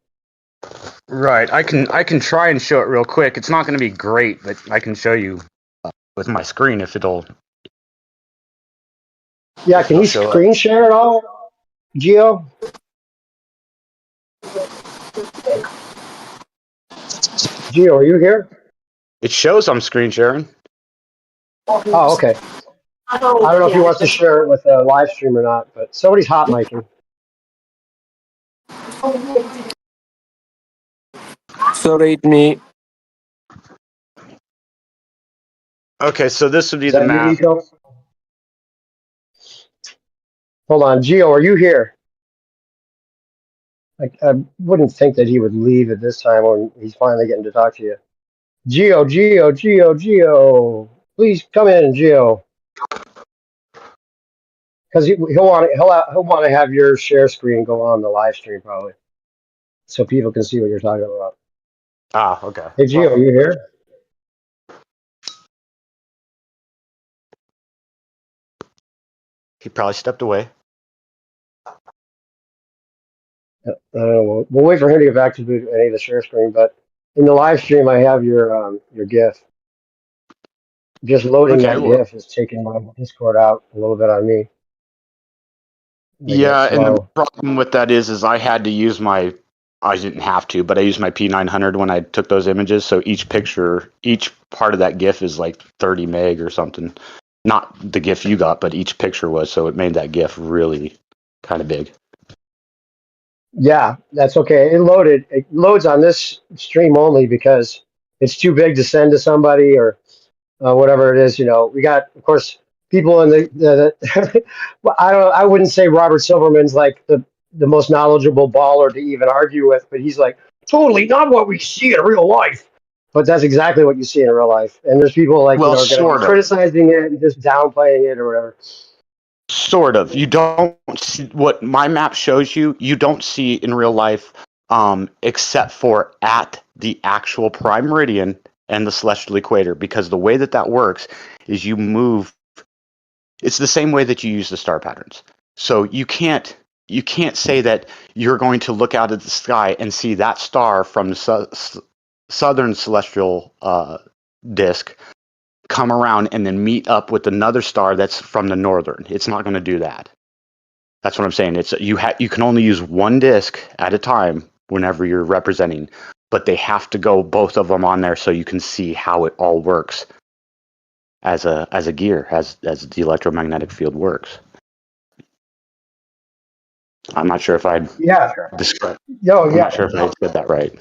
Right. I can try and show it real quick. It's not going to be great, but I can show you with my screen if Yeah, can it'll you show up. screen share at all, Geo? Geo, are you here? It shows I'm screen sharing. Oh, okay. I don't know if he wants to share it with a live stream or not, but somebody's hot micing. Sorry, it's me. Okay, so this would be Is the that you, map. Nico? Hold on, Geo, are you here? I wouldn't think that he would leave at this time when he's finally getting to talk to you. Geo. Please come in, Geo, because he'll want to have your share screen go on the live stream probably, so people can see what you're talking about. Ah, okay. Hey, Geo, are you here? He probably stepped away. We'll wait for him to get back to any of the share screen, but in the live stream, I have your GIF. Just loading Okay, that well, GIF is taking my Discord out a little bit on me, making it yeah, and the slow. problem with that is I had to use I didn't have to, but I used my P900 when I took those images. So each part of that GIF is like 30 meg or something. Not the GIF you got, but each picture was. So it made that GIF really kind of big. Yeah, that's okay. It loaded. It loads on this stream only because it's too big to send to somebody or whatever it is. We got, of course, people in well, I wouldn't say Robert Silverman's like the most knowledgeable baller to even argue with, but he's like totally not what we see in real life. But that's exactly what you see in real life. And there's people like Well, are going to be sort of. criticizing it and just downplaying it or whatever. Sort of. You don't see what my map shows you, you don't see in real life, except for at the actual prime meridian and the celestial equator, because the way that that works is you move. It's the same way that you use the star patterns. So you can't say that you're going to look out at the sky and see that star from the southern celestial disk come around and then meet up with another star that's from the northern. It's not going to do that. That's what I'm saying. It's you can only use one disk at a time whenever you're representing, but they have to go both of them on there so you can see how it all works as a gear, as the electromagnetic field works. I'm not sure if I Yeah. described. Yo, I'm yeah. not sure if I said that right.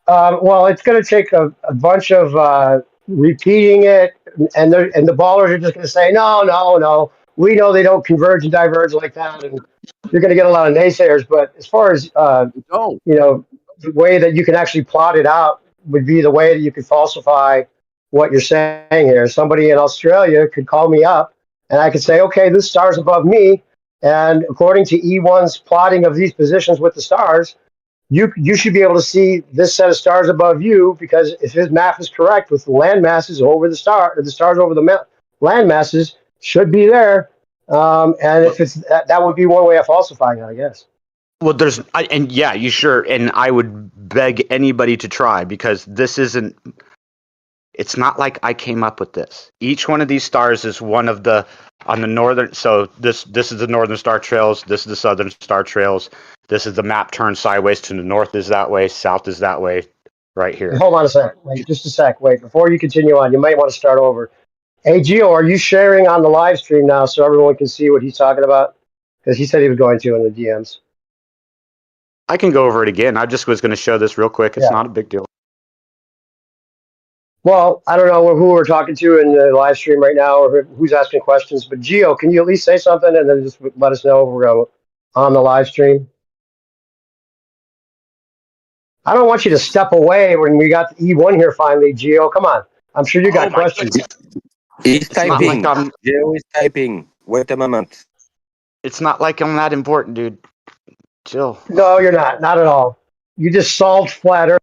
Well, it's going to take a bunch of repeating it, and the ballers are just going to say, no. We know they don't converge and diverge like that, and you're going to get a lot of naysayers. But as far as No. the way that you can actually plot it out would be the way that you could falsify what you're saying here. Somebody in Australia could call me up, and I could say, okay, this star's above me, and according to E1's plotting of these positions with the stars, you should be able to see this set of stars above you because if his map is correct with the land masses over the stars over the land masses should be there. And if it's that would be one way of falsifying it, I guess. Well, and yeah, you sure, and I would beg anybody to try because this isn't. It's not like I came up with this. Each one of these stars is one of the on the northern. So this is the northern star trails. This is the southern star trails. This is the map turned sideways to the north is that way, south is that way, right here. Hold on a sec. Wait, just a sec. Wait, before you continue on, you might want to start over. Hey, Gio, are you sharing on the live stream now so everyone can see what he's talking about? Because he said he was going to in the DMs. I can go over it again. I just was going to show this real quick. It's Yeah. not a big deal. Well, I don't know who we're talking to in the live stream right now or who's asking questions, but Gio, can you at least say something and then just let us know if we're on the live stream? I don't want you to step away when we got the E1 here finally, Gio. Come on. I'm sure you Oh got my questions. goodness. He's It's not like typing. I'm Joe is typing. Wait a moment. it's not like I'm that important, dude. Chill. No, you're not. Not at all. You just solved flat Earth.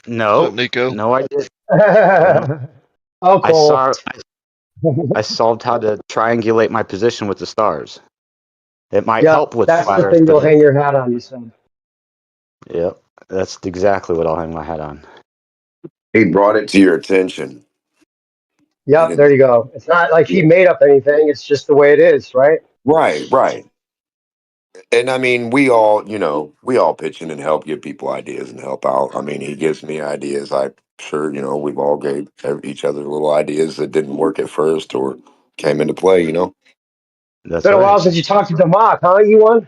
No. Nico? No, I did. No. Oh, I Cole. saw I solved how to triangulate my position with the stars. It might Yeah, help with that's flat the Earth, thing but you'll hang your hat on, you said. yep, that's exactly what I'll hang my hat on. He brought it to your attention. Yep, And there you go. It's not like he yeah, made up anything. It's just the way it is, right? right. And I mean, we all pitch in and help give people ideas and help out. I mean, he gives me ideas. I'm sure, we've all gave each other little ideas that didn't work at first or came into play. It's That's been a while right. since you talked to Democ, huh, E1?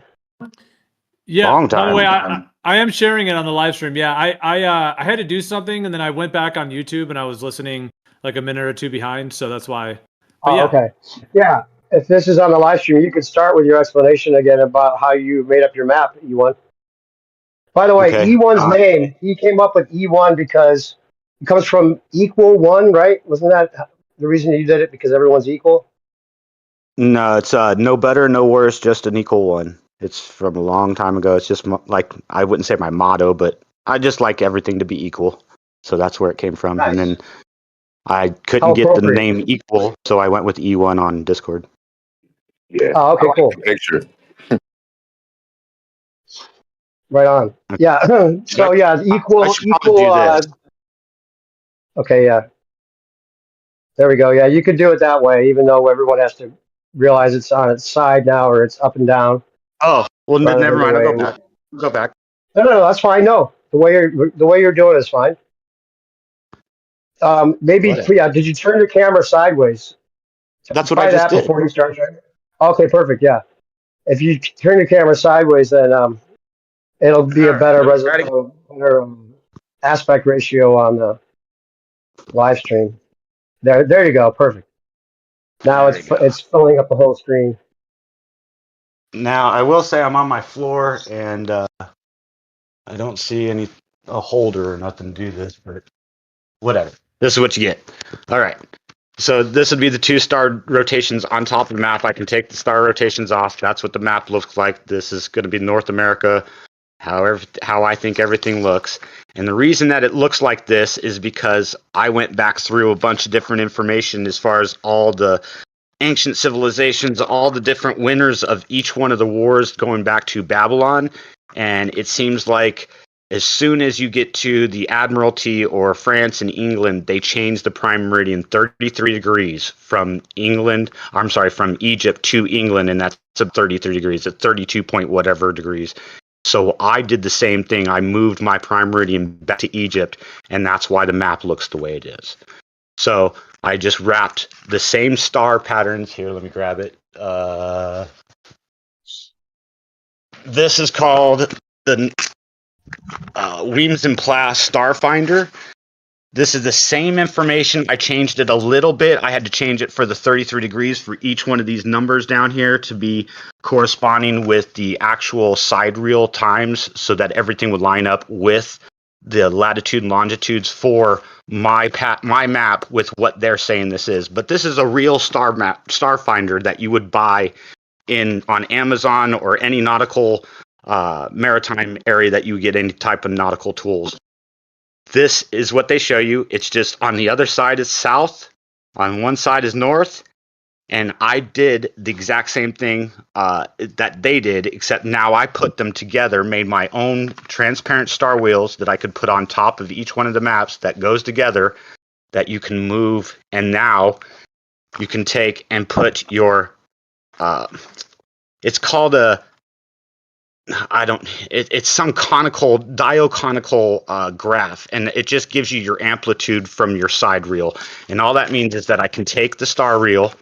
Yeah. Long By the time. way, I am sharing it on the live stream. Yeah, I had to do something and then I went back on YouTube and I was listening like a minute or two behind, so that's why. But Oh, yeah, okay. Yeah, if this is on the live stream, you could start with your explanation again about how you made up your map, E1. By the way, Okay. E1's name, he came up with E1 because it comes from equal one, right? Wasn't that the reason you did it? Because everyone's equal? No, it's no better, no worse, just an equal one. It's from a long time ago. It's just like I wouldn't say my motto, but I just like everything to be equal. So that's where it came from. And Nice. then I How couldn't get the appropriate. name equal, so I went with E1 on Discord. Yeah. Oh, I okay, like cool. the picture. Right on. Yeah. So yeah, I should probably do this. okay, yeah. There we go. Yeah, you could do it that way, even though everyone has to realize it's on its side now or it's up and down Oh, well, rather never than the mind. I'll way. go back. Go back. No, that's fine. No, the way you're doing is fine. Maybe Whatever. yeah. Did you turn the camera sideways? That's what I Try just that did. before you start. Okay, perfect. Yeah. If you turn your camera sideways, then it'll be All a right. Ready? better aspect ratio on the live stream. There you go. Perfect. Now There you go. it's filling up the whole screen. Now, I will say I'm on my floor, and I don't see a holder or nothing to do this, but whatever. This is what you get. All right. So this would be the 2-star rotations on top of the map. I can take the star rotations off. That's what the map looks like. This is going to be North America, how I think everything looks. And the reason that it looks like this is because I went back through a bunch of different information as far as all the ancient civilizations, all the different winners of each one of the wars going back to Babylon. And it seems like as soon as you get to the Admiralty or France and England, they change the prime meridian 33 degrees from from Egypt to England, and that's 33 degrees, at 32 point whatever degrees. So I did the same thing. I moved my prime meridian back to Egypt, and that's why the map looks the way it is. So I just wrapped the same star patterns here. Let me grab it. This is called the Weems and Plass Starfinder. This is the same information. I changed it a little bit. I had to change it for the 33 degrees for each one of these numbers down here to be corresponding with the actual sidereal times so that everything would line up with the latitude and longitudes for my map with what they're saying this is. But this is a real Starfinder that you would buy on Amazon or any nautical maritime area that you get any type of nautical tools. This is what they show you. It's just on the other side is south, on one side is north, and I did the exact same thing that they did, except now I put them together, made my own transparent star wheels that I could put on top of each one of the maps that goes together that you can move, and now you can take and put your it's called I don't. It's some diaconical graph, and it just gives you your amplitude from your side reel. And all that means is that I can take the star reel,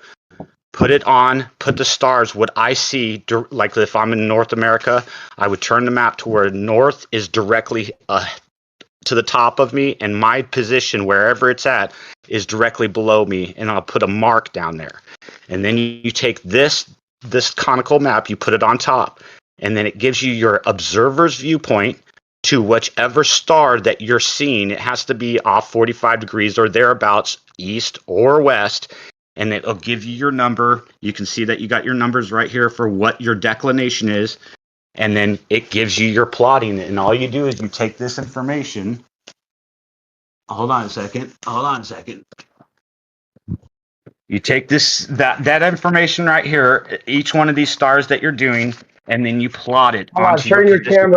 put it on, put the stars. What I see, like if I'm in North America, I would turn the map to where north is directly to the top of me, and my position, wherever it's at, is directly below me, and I'll put a mark down there. And then you take this conical map, you put it on top, and then it gives you your observer's viewpoint to whichever star that you're seeing. It has to be off 45 degrees or thereabouts, east or west, and it'll give you your number. You can see that you got your numbers right here for what your declination is, and then it gives you your plotting. And all you do is you take this information. Hold on a second. You take that information right here, each one of these stars that you're doing, and then you plot it Hold on, onto your position.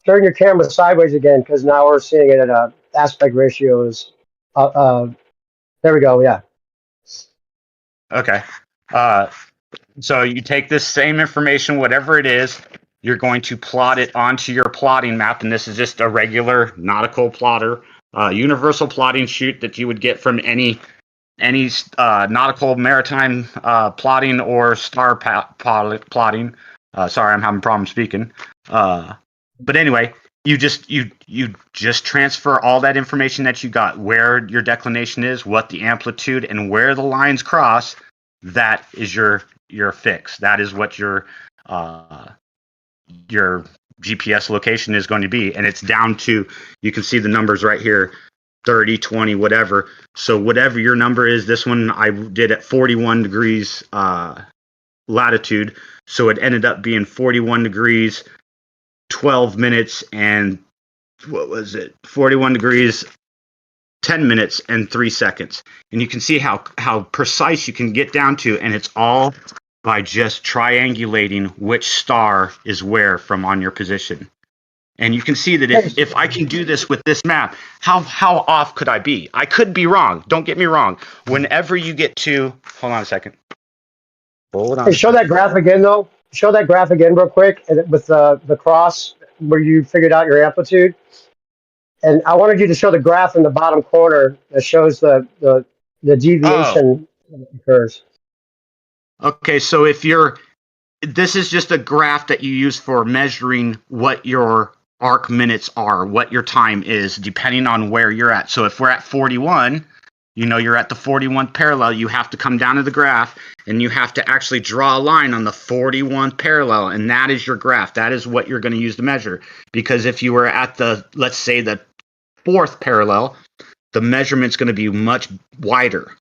turn your camera sideways again, because now we're seeing it at a aspect ratio is, there we go, yeah. Okay. So you take this same information, whatever it is, you're going to plot it onto your plotting map, and this is just a regular nautical plotter, universal plotting sheet that you would get from any nautical maritime plotting or star plotting. Sorry, I'm having problems speaking. But anyway, you just transfer all that information that you got, where your declination is, what the amplitude, and where the lines cross. That is your fix. That is what your GPS location is going to be, and it's down to, you can see the numbers right here, 30, 20, whatever. So whatever your number is, this one I did at 41 degrees latitude, so it ended up being 41 degrees 12 minutes and what was it, 41 degrees 10 minutes and 3 seconds. And you can see how precise you can get down to, and it's all by just triangulating which star is where from on your position. And you can see that if I can do this with this map, how off could I be? I could be wrong. Don't get me wrong. Whenever you get to, hold on a second. Hey, show that graph again, though. Show that graph again real quick, and with the cross where you figured out your amplitude. And I wanted you to show the graph in the bottom corner that shows the Oh, deviation that occurs. okay. So this is just a graph that you use for measuring what your arc minutes are, what your time is, depending on where you're at. So if we're at 41, you're at the 41 parallel, you have to come down to the graph and you have to actually draw a line on the 41 parallel, and that is your graph. That is what you're going to use to measure. Because if you were at let's say the 4th parallel, the measurement's going to be much wider.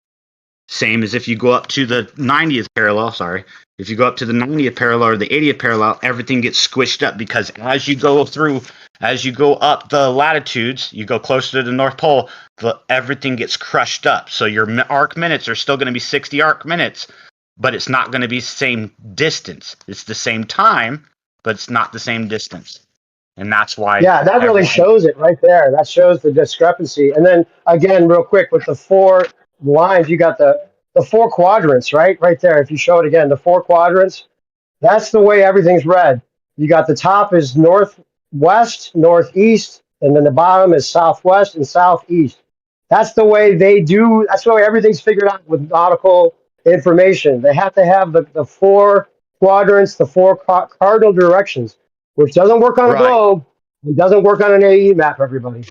Same as if you go up to the 90th parallel, sorry. If you go up to the 90th parallel or the 80th parallel, everything gets squished up, because as you go up the latitudes, you go closer to the North Pole, everything gets crushed up. So your arc minutes are still going to be 60 arc minutes, but it's not going to be the same distance. It's the same time, but it's not the same distance. And that's why Yeah, that really shows it right there. That shows the discrepancy. And then again, real quick, with the 4 lines, you got the 4 quadrants, right? Right there. If you show it again, the 4 quadrants, that's the way everything's read. You got the top is northwest, northeast, and then the bottom is southwest and southeast. That's the way they do. That's the way everything's figured out with nautical information. They have to have the 4 quadrants, the 4 cardinal directions, which doesn't work on a right. globe. It doesn't work on an AE map, everybody.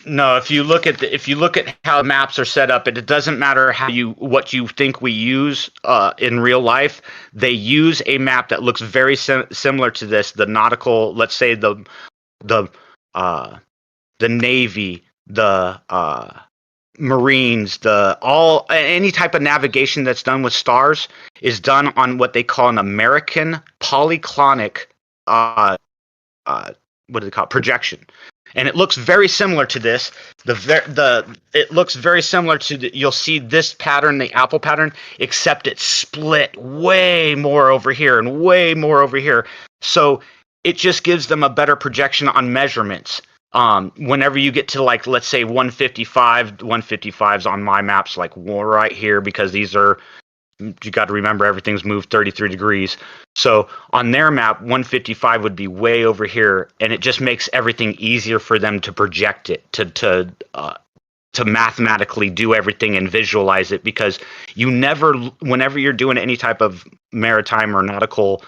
No, if you look at how maps are set up, it doesn't matter what you think we use in real life. They use a map that looks very similar to this. The nautical, let's say the Navy, the Marines, any type of navigation that's done with stars is done on what they call an American polyclonic what do they call it? Projection. And it looks very similar to this. It looks very similar to you'll see this pattern, the apple pattern, except it's split way more over here and way more over here. So it just gives them a better projection on measurements. Whenever you get to, like, let's say 155's on my maps, like right here, because these are you got to remember everything's moved 33 degrees. So on their map, 155 would be way over here, and it just makes everything easier for them to project it, to mathematically do everything and visualize it, because you never, whenever you're doing any type of maritime or nautical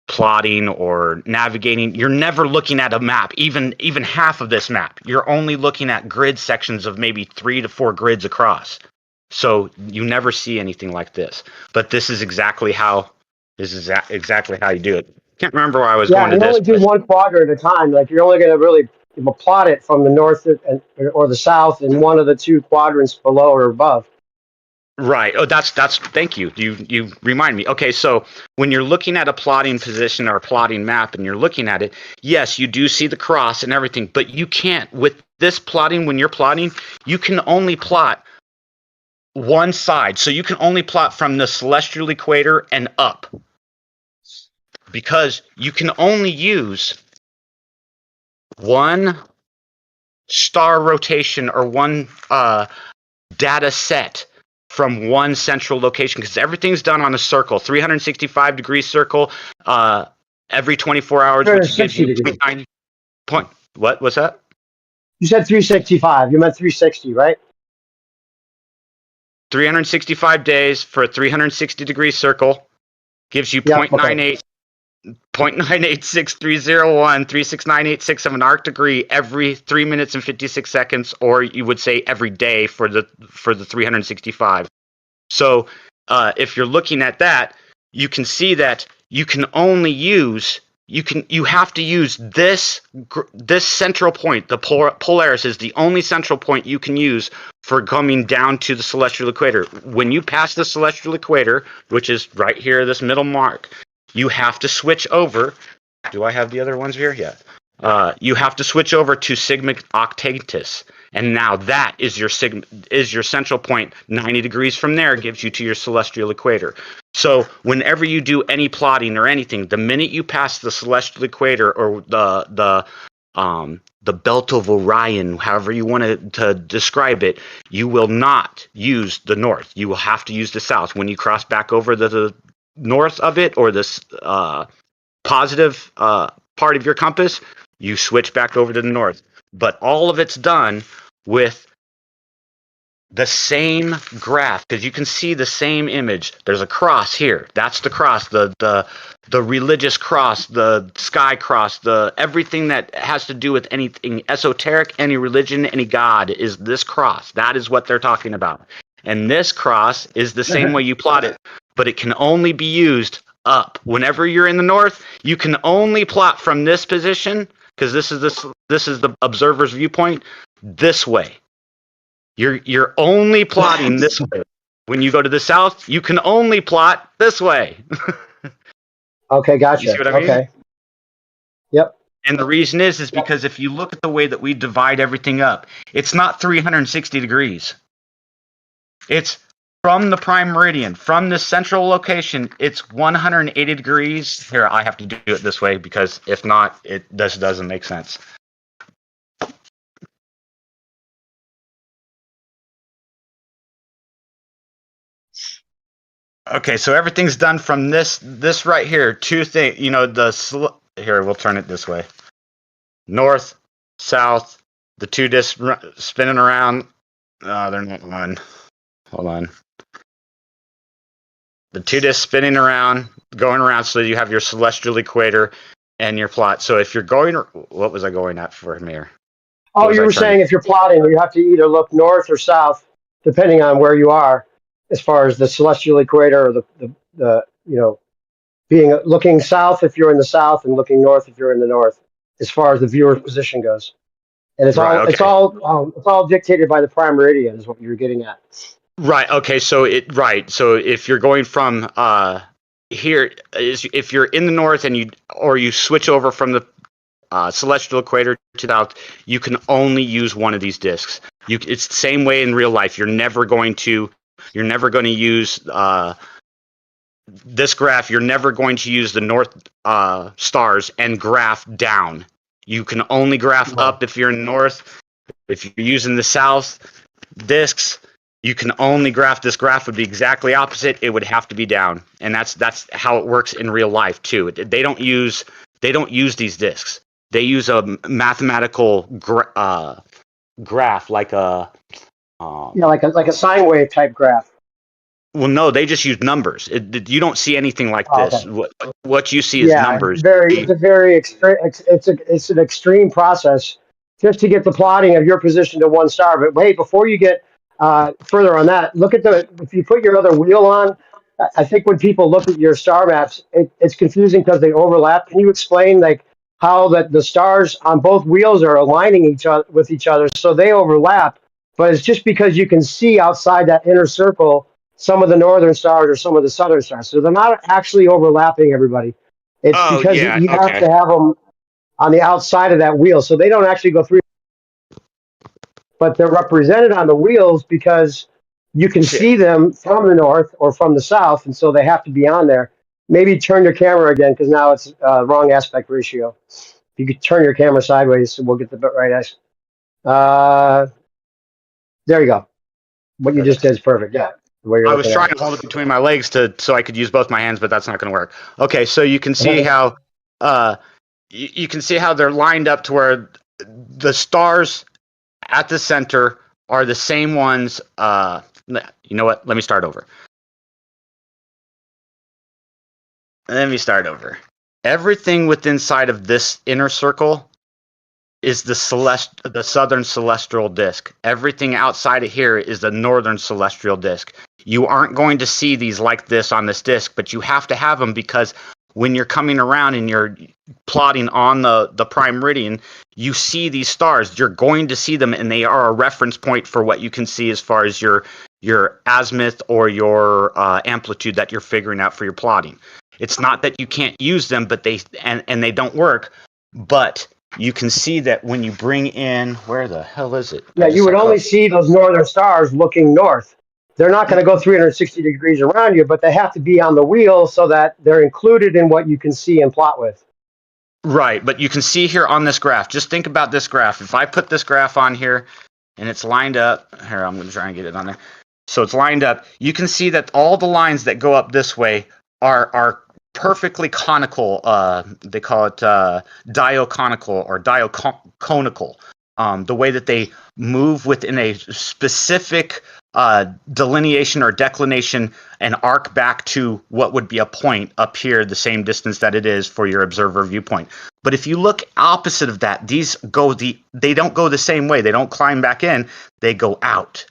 plotting or navigating, you're never looking at a map, even half of this map. You're only looking at grid sections of maybe 3 to 4 grids across. So you never see anything like this. But this is exactly how exactly how you do it. Can't remember where I was Yeah, going to you this, only do but one quadrant at a time. Like you're only going to really plot it from the north or the south in one of the two quadrants below or above. right. Oh, that's thank you. You remind me. Okay, so when you're looking at a plotting position or a plotting map and you're looking at it, yes, you do see the cross and everything, but you can't with this plotting. When you're plotting, you can only plot one side. So you can only plot from the celestial equator and up, because you can only use one star rotation or one data set from one central location, because everything's done on a circle, 365-degree circle, every 24 hours, which gives 360 you degrees. point. What was that? You said 365. You meant 360, right? 365 days for a 360-degree circle gives you Yep. Okay. 0.986301 of an arc degree every 3 minutes and 56 seconds, or you would say every day for the 365. So if you're looking at that, you can see that you can only use you have to use this central point. The Polaris is the only central point you can use for coming down to the celestial equator. When you pass the celestial equator, which is right here, this middle mark, you have to switch over. Do I have the other ones here? Yeah. You have to switch over to Sigma Octatus, and now that is your central point. 90 degrees from there gives you to your celestial equator. So whenever you do any plotting or anything, the minute you pass the celestial equator or the belt of Orion, however you want to describe it, you will not use the north. You will have to use the south. When you cross back over the north of it, or this positive part of your compass, you switch back over to the north. But all of it's done with the same graph, because you can see the same image. There's a cross here. That's the cross, the religious cross, the sky cross, the everything that has to do with anything esoteric, any religion, any god is this cross. That is what they're talking about. And this cross is the same way you plot it, but it can only be used up. Whenever you're in the north, you can only plot from this position, because this is the observer's viewpoint, this way. You're only plotting this way. When you go to the south, you can only plot this way. Okay. You see Gotcha. what I mean? Okay. Yep. And the reason is Yep. because if you look at the way that we divide everything up, it's not 360 degrees. It's from the prime meridian, from the central location, it's 180 degrees. Here, I have to do it this way, because if not, it just doesn't make sense. Okay, so everything's done from this right here. Two things, here, we'll turn it this way. North, south, the two discs spinning around. They're not one. Hold on. The two discs spinning around, going around, so you have your celestial equator and your plot. So if you're going, what was I going at for here? Oh, you were saying if you're plotting, you have to either look north or south, depending on where you are, as far as the celestial equator or the being looking south if you're in the south and looking north if you're in the north, as far as the viewer's position goes. And it's Right. all Okay. it's all dictated by the prime meridian, is what you're getting at. Right. Okay. So So if you're going from here, if you're in the north and you switch over from the celestial equator to the south, you can only use one of these discs. It's the same way in real life. You're never going to use this graph. You're never going to use the north stars and graph down. You can only graph up if you're in the north. If you're using the south discs, You can only graph. This graph would be exactly opposite. It would have to be down, and that's how it works in real life too. They don't use these disks. They use a mathematical graph, like a Yeah, like a sine wave type graph. well, no, they just use numbers. You don't see anything like Oh, this. okay. What you see is Yeah, numbers. it's a very extreme. It's an extreme process just to get the plotting of your position to one star. But wait, before you get further on that, look at if you put your other wheel on. I think when people look at your star maps, it's confusing because they overlap. Can you explain like how that the stars on both wheels are aligning each other with each other so they overlap? But it's just because you can see outside that inner circle some of the northern stars or some of the southern stars. So they're not actually overlapping everybody. It's Oh because yeah, you have okay. to have them on the outside of that wheel. So they don't actually go through, but they're represented on the wheels because you can See, see them from the north or from the south. And so they have to be on there. Maybe turn your camera again because now it's wrong aspect ratio. If you could turn your camera sideways, so we'll get the right eyes. There you go. What you just did is perfect. Yeah, the way you're I was looking at trying it. to hold it between my legs so I could use both my hands, but that's not going to work. Okay, so you can see how you can see how they're lined up to where the stars at the center are the same ones. You know what? Let me start over. Everything within inside of this inner circle is the southern celestial disk. Everything outside of here is the northern celestial disk. You aren't going to see these like this on this disk, but you have to have them because when you're coming around and you're plotting on the prime meridian, you see these stars. You're going to see them, and they are a reference point for what you can see as far as your azimuth or your amplitude that you're figuring out for your plotting. It's not that you can't use them, but they don't work, but you can see that when you bring in, where the hell is it? Yeah, you would only see those northern stars looking north. They're not going to go 360 degrees around you, but they have to be on the wheel so that they're included in what you can see and plot with. Right, but you can see here on this graph, just think about this graph. If I put this graph on here and it's lined up, here, I'm going to try and get it on there. So it's lined up. You can see that all the lines that go up this way are perfectly conical. They call it diaconical or diaconical. The way that they move within a specific delineation or declination and arc back to what would be a point up here, the same distance that it is for your observer viewpoint. But if you look opposite of that, they don't go the same way. They don't climb back in, they go out.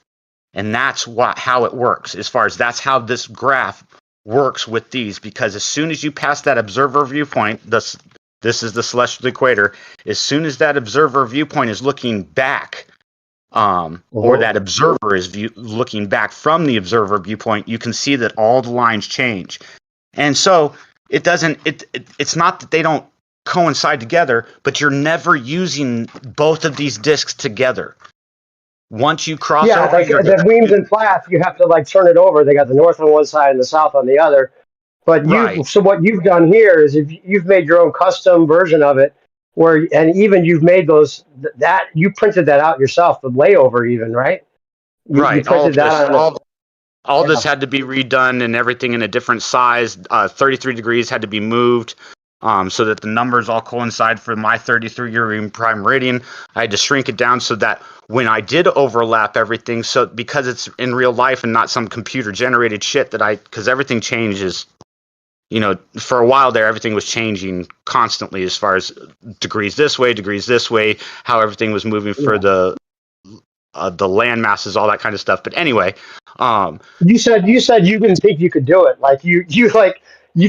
And that's how it works, as far as that's how this graph works with these, because as soon as you pass that observer viewpoint, this is the celestial equator, as soon as that observer viewpoint is looking back, or that observer is looking back from the observer viewpoint, you can see that all the lines change. And so it's not that they don't coincide together, but you're never using both of these disks together. Once you cross Yeah, over, like the Weems and Plath, you have to like turn it over. They got the north on one side and the south on the other. But right. so what you've done here is if you've made your own custom version of it, where and even you've made those that you printed that out yourself, the layover even, right? You Right. All printed of that this, on the all yeah. this had to be redone, and everything in a different size. 33 degrees had to be moved, so that the numbers all coincide for my 33-degree prime meridian. I had to shrink it down so that when I did overlap everything, so because it's in real life and not some computer generated shit because everything changes. For a while there, everything was changing constantly as far as degrees this way, how everything was moving for the land masses, all that kind of stuff. But anyway, You said you didn't think you could do it. Like you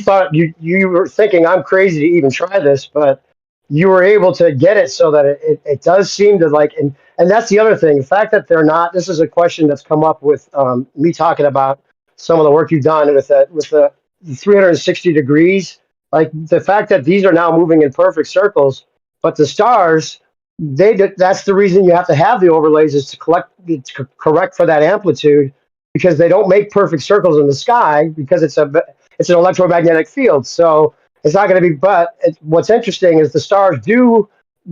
thought you were thinking I'm crazy to even try this, but you were able to get it so that it does seem to like and that's the other thing. The fact that they're not. This is a question that's come up with me talking about some of the work you've done with the 360 degrees. Like the fact that these are now moving in perfect circles, but the stars that's the reason you have to have the overlays is to correct for that amplitude because they don't make perfect circles in the sky because it's an electromagnetic field. So it's not going to be. But what's interesting is the stars do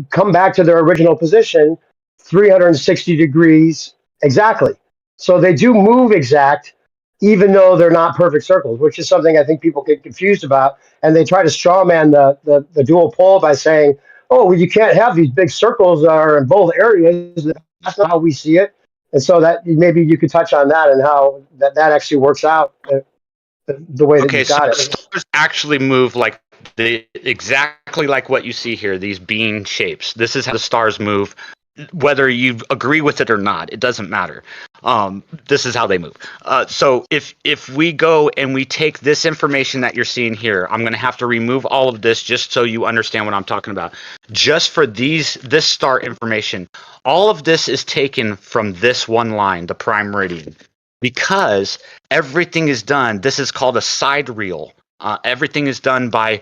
come back to their original position, 360 degrees exactly. So they do move exact, even though they're not perfect circles, which is something I think people get confused about. And they try to strawman the dual pole by saying, oh, well, you can't have these big circles that are in both areas. That's not how we see it. And so that maybe you could touch on that and how that actually works out the way that Okay, you've so got the it. stars actually move like exactly like what you see here, these bean shapes. This is how the stars move. Whether you agree with it or not, it doesn't matter. This is how they move. So if we go and we take this information that you're seeing here, I'm going to have to remove all of this just so you understand what I'm talking about. Just for this star information, all of this is taken from this one line, the prime meridian, because everything is done. This is called a sidereal. Everything is done by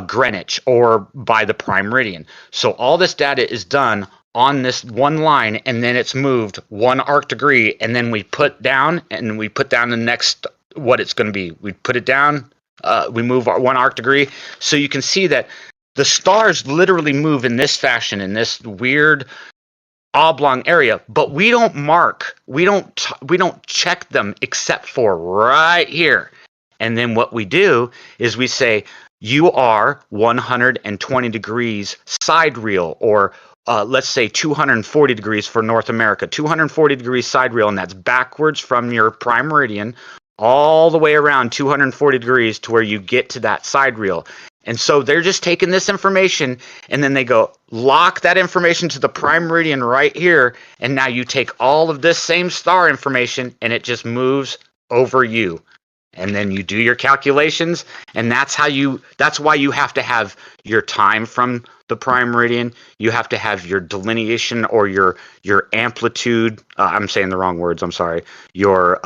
Greenwich or by the prime meridian. So all this data is done on this one line, and then it's moved one arc degree, and then we put down the next what it's going to be. We put it down, we move our one arc degree, so you can see that the stars literally move in this fashion, in this weird oblong area, but we don't check them except for right here. And then what we do is we say you are 120 degrees sidereal, or let's say 240 degrees for North America, 240 degrees sidereal, and that's backwards from your prime meridian all the way around 240 degrees to where you get to that sidereal. And so they're just taking this information and then they go lock that information to the prime meridian right here. And now you take all of this same star information and it just moves over you. And then you do your calculations, and that's why you have to have your time from the prime meridian. You have to have your delineation or your amplitude. I'm saying the wrong words. I'm sorry. Your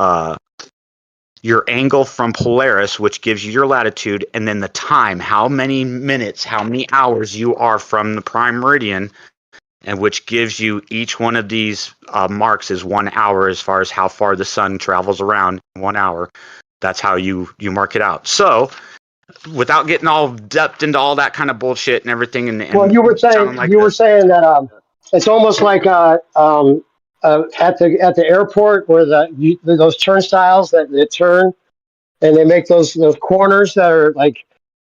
angle from Polaris, which gives you your latitude, and then the time, how many minutes, how many hours you are from the prime meridian, and which gives you each one of these marks is 1 hour as far as how far the sun travels around in 1 hour. That's how you mark it out. So without getting all depth into all that kind of bullshit and everything, Well, and sounding like you were this. saying that it's almost like at the airport where those turnstiles that turn and they make those corners that are like,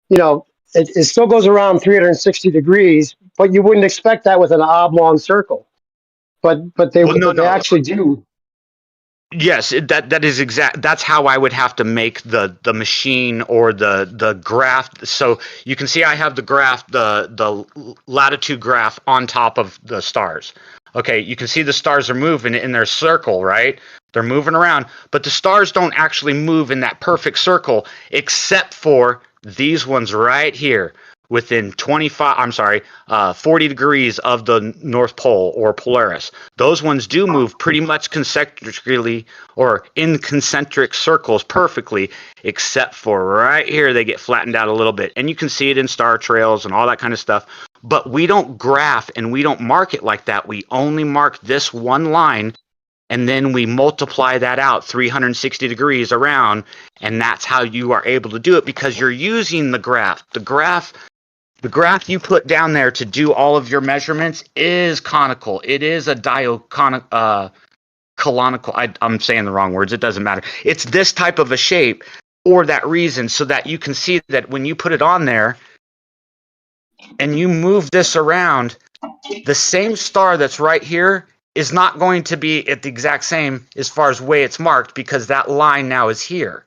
it still goes around 360 degrees, but you wouldn't expect that with an oblong circle. But Well, they no. actually do. Yes, that is exact. That's how I would have to make the machine or the graph. So you can see I have the graph, the latitude graph on top of the stars. Okay, you can see the stars are moving in their circle, right? They're moving around, but the stars don't actually move in that perfect circle, except for these ones right here within 40 degrees of the North Pole or Polaris. Those ones do move pretty much concentrically or in concentric circles perfectly, except for right here, they get flattened out a little bit. And you can see it in star trails and all that kind of stuff. But we don't graph and we don't mark it like that. We only mark this one line, and then we multiply that out 360 degrees around. And that's how you are able to do it, because you're using the graph. The graph you put down there to do all of your measurements is conical. It is a colonical. I'm saying the wrong words. It doesn't matter. It's this type of a shape for that reason, so that you can see that when you put it on there and you move this around, the same star that's right here is not going to be at the exact same as far as way it's marked, because that line now is here.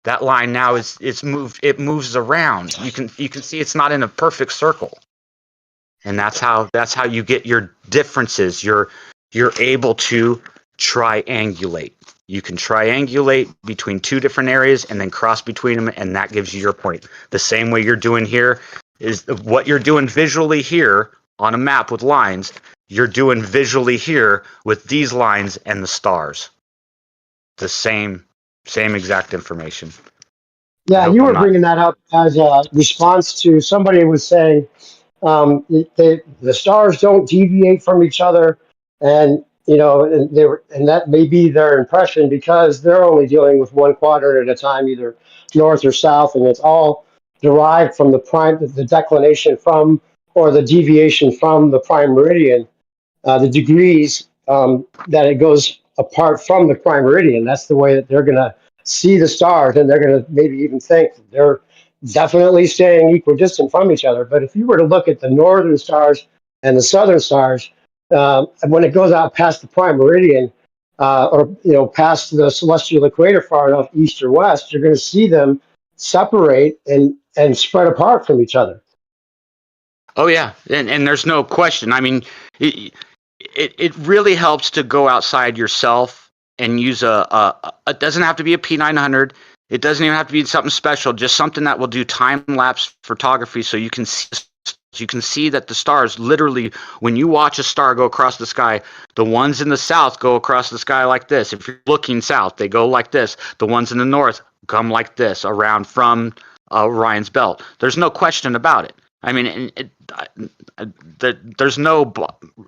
That line now it's moved. It moves around. You can see it's not in a perfect circle, and that's how you get your differences. You're able to triangulate. You can triangulate between two different areas and then cross between them, and that gives you your point. The same way you're doing here is what you're doing visually here on a map with lines. You're doing visually here with these lines and the stars. The same exact information. I Yeah, hope you I'm were not. bringing that up as a response to somebody who was saying the stars don't deviate from each other, and and that may be their impression because they're only dealing with one quadrant at a time, either north or south, and it's all derived from the declination from or the deviation from the prime meridian, the degrees that it goes apart from the prime meridian. That's the way that they're going to see the stars, and they're going to maybe even think that they're definitely staying equidistant from each other. But if you were to look at the northern stars and the southern stars, when it goes out past the prime meridian, or past the celestial equator far enough east or west, you're going to see them separate and spread apart from each other. Oh yeah, and there's no question. I mean, it really helps to go outside yourself and use it doesn't have to be a P900. It doesn't even have to be something special. Just something that will do time lapse photography, so you can see that the stars literally, when you watch a star go across the sky, the ones in the south go across the sky like this. If you're looking south, they go like this. The ones in the north come like this around from Orion's belt. There's no question about it. I mean, there's no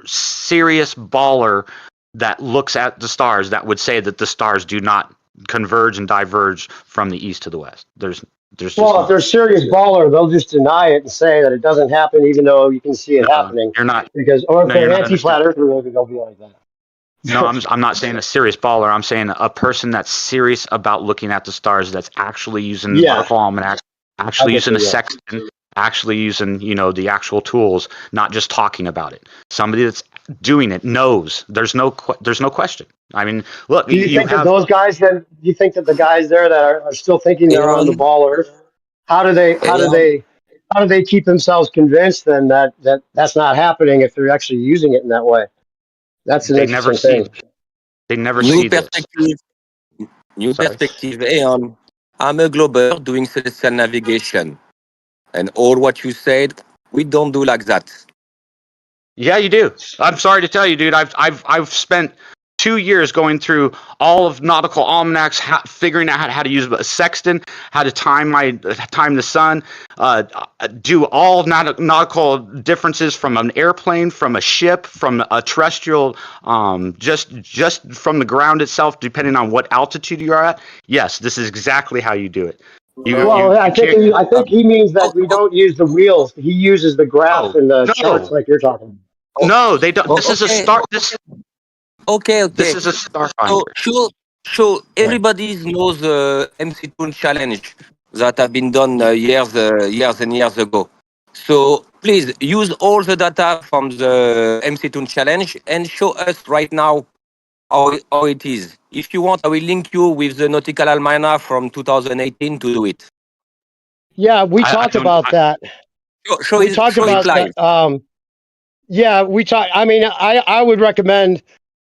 serious baller that looks at the stars that would say that the stars do not converge and diverge from the east to the west. There's just if they're serious baller, they'll just deny it and say that it doesn't happen, even though you can see it happening. You're not. Or if No, they're you're not anti-flat understanding. earther, maybe they'll be like that. No, I'm not saying a serious baller. I'm saying a person that's serious about looking at the stars, that's actually using the nautical almanac, actually using a sextant, actually using the actual tools, not just talking about it. Somebody that's doing it knows. There's no question. I mean, look, Do you think that those guys then? Do you think that the guys there that are still thinking they're on the ball Earth? How do they keep themselves convinced then that that's not happening if they're actually using it in that way? That's an they never interesting see. thing. They never New see this. perspective, new Sorry. perspective. Aeon, I'm a glober doing celestial navigation, and all what you said, we don't do like that. Yeah, you do. I'm sorry to tell you, dude. I've spent 2 years going through all of nautical almanacs, figuring out how to use a sextant, how to time the sun, do all nautical differences from an airplane, from a ship, from a terrestrial, just from the ground itself, depending on what altitude you're at. Yes, this is exactly how you do it. Well, I think Can't. I think he means that we don't use the wheels. He uses the graphs No, and the charts no, like you're talking. no. They don't. This is a Okay, star. okay, This okay. is a star So finder. sure, everybody knows the MC Toon challenge that have been done years and years ago. So please use all the data from the MC Toon challenge and show us right now how it is. If you want, I will link you with the Nautical Almanac from 2018 to do it. Yeah, we I talked don't. about that. Show We it, talked show it about live. that. Yeah, we talked. I mean, I would recommend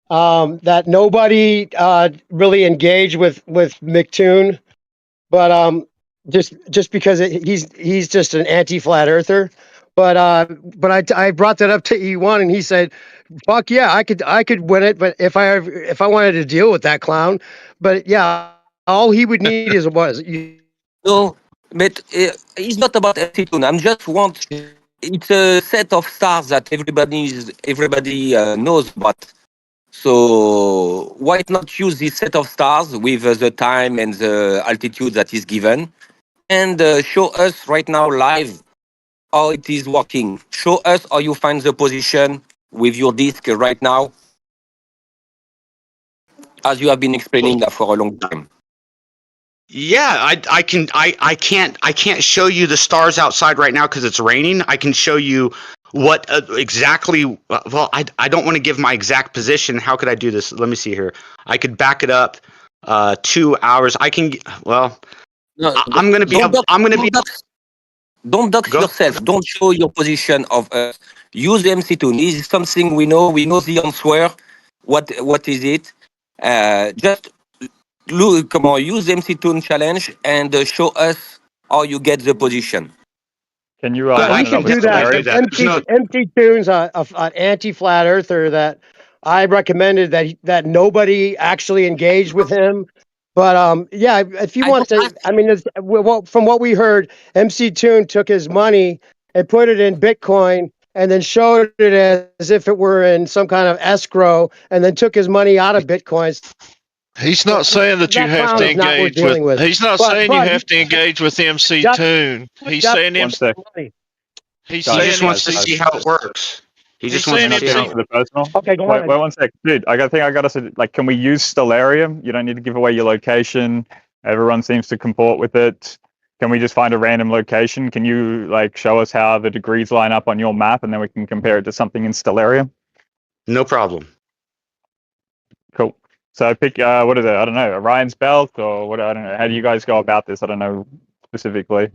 that nobody really engage with McToon, but just because he's just an anti-flat earther. But I brought that up to E1 and he said, "Fuck yeah, I could win it, but if I wanted to deal with that clown, but yeah, all he would need is No, but it's not about MC Toon. I'm just want. It's a set of stars that everybody knows about. So why not use this set of stars with the time and the altitude that is given, and show us right now live how it is working. Show us how you find the position with your disk right now, as you have been explaining that for a long time. Yeah, I can't show you the stars outside right now because it's raining. I can show you what exactly. Well, I don't want to give my exact position. How could I do this? Let me see here. I could back it up. 2 hours. I can. Well, No, I'm gonna be. I'm gonna be. don't dox Go. yourself. Don't show your position of us. Use the MC2. This is something we know. We know the answer. What is it? Just look. Come on. Use the MC2 challenge and show us how you get the position. Can you But I we line it can up can with do definitely that. do Polaris? that. There's no. Empty Tunes, an anti-flat earther that I recommended that nobody actually engaged with him. But yeah, if you I want don't to, ask. I mean, well, from what we heard, MC Tune took his money and put it in Bitcoin and then showed it as if it were in some kind of escrow, and then took his money out of Bitcoins. He's not saying that you That have clown to is not worth engage with. dealing with. He's not But saying you but he have to engage with MC just Tune. He's just saying One MC. sec. He's He Guys, saying just wants to MC. guys. see how it works. He He's just wants saying to it's see a- how. For the personal. Okay, go Wait, on. wait one sec, dude. I think I gotta say, like, can we use Stellarium? You don't need to give away your location. Everyone seems to comport with it. Can we just find a random location? Can you like show us how the degrees line up on your map, and then we can compare it to something in Stellarium? No problem. Cool. So pick what is it? I don't know, Orion's belt or what? I don't know. How do you guys go about this? I don't know specifically.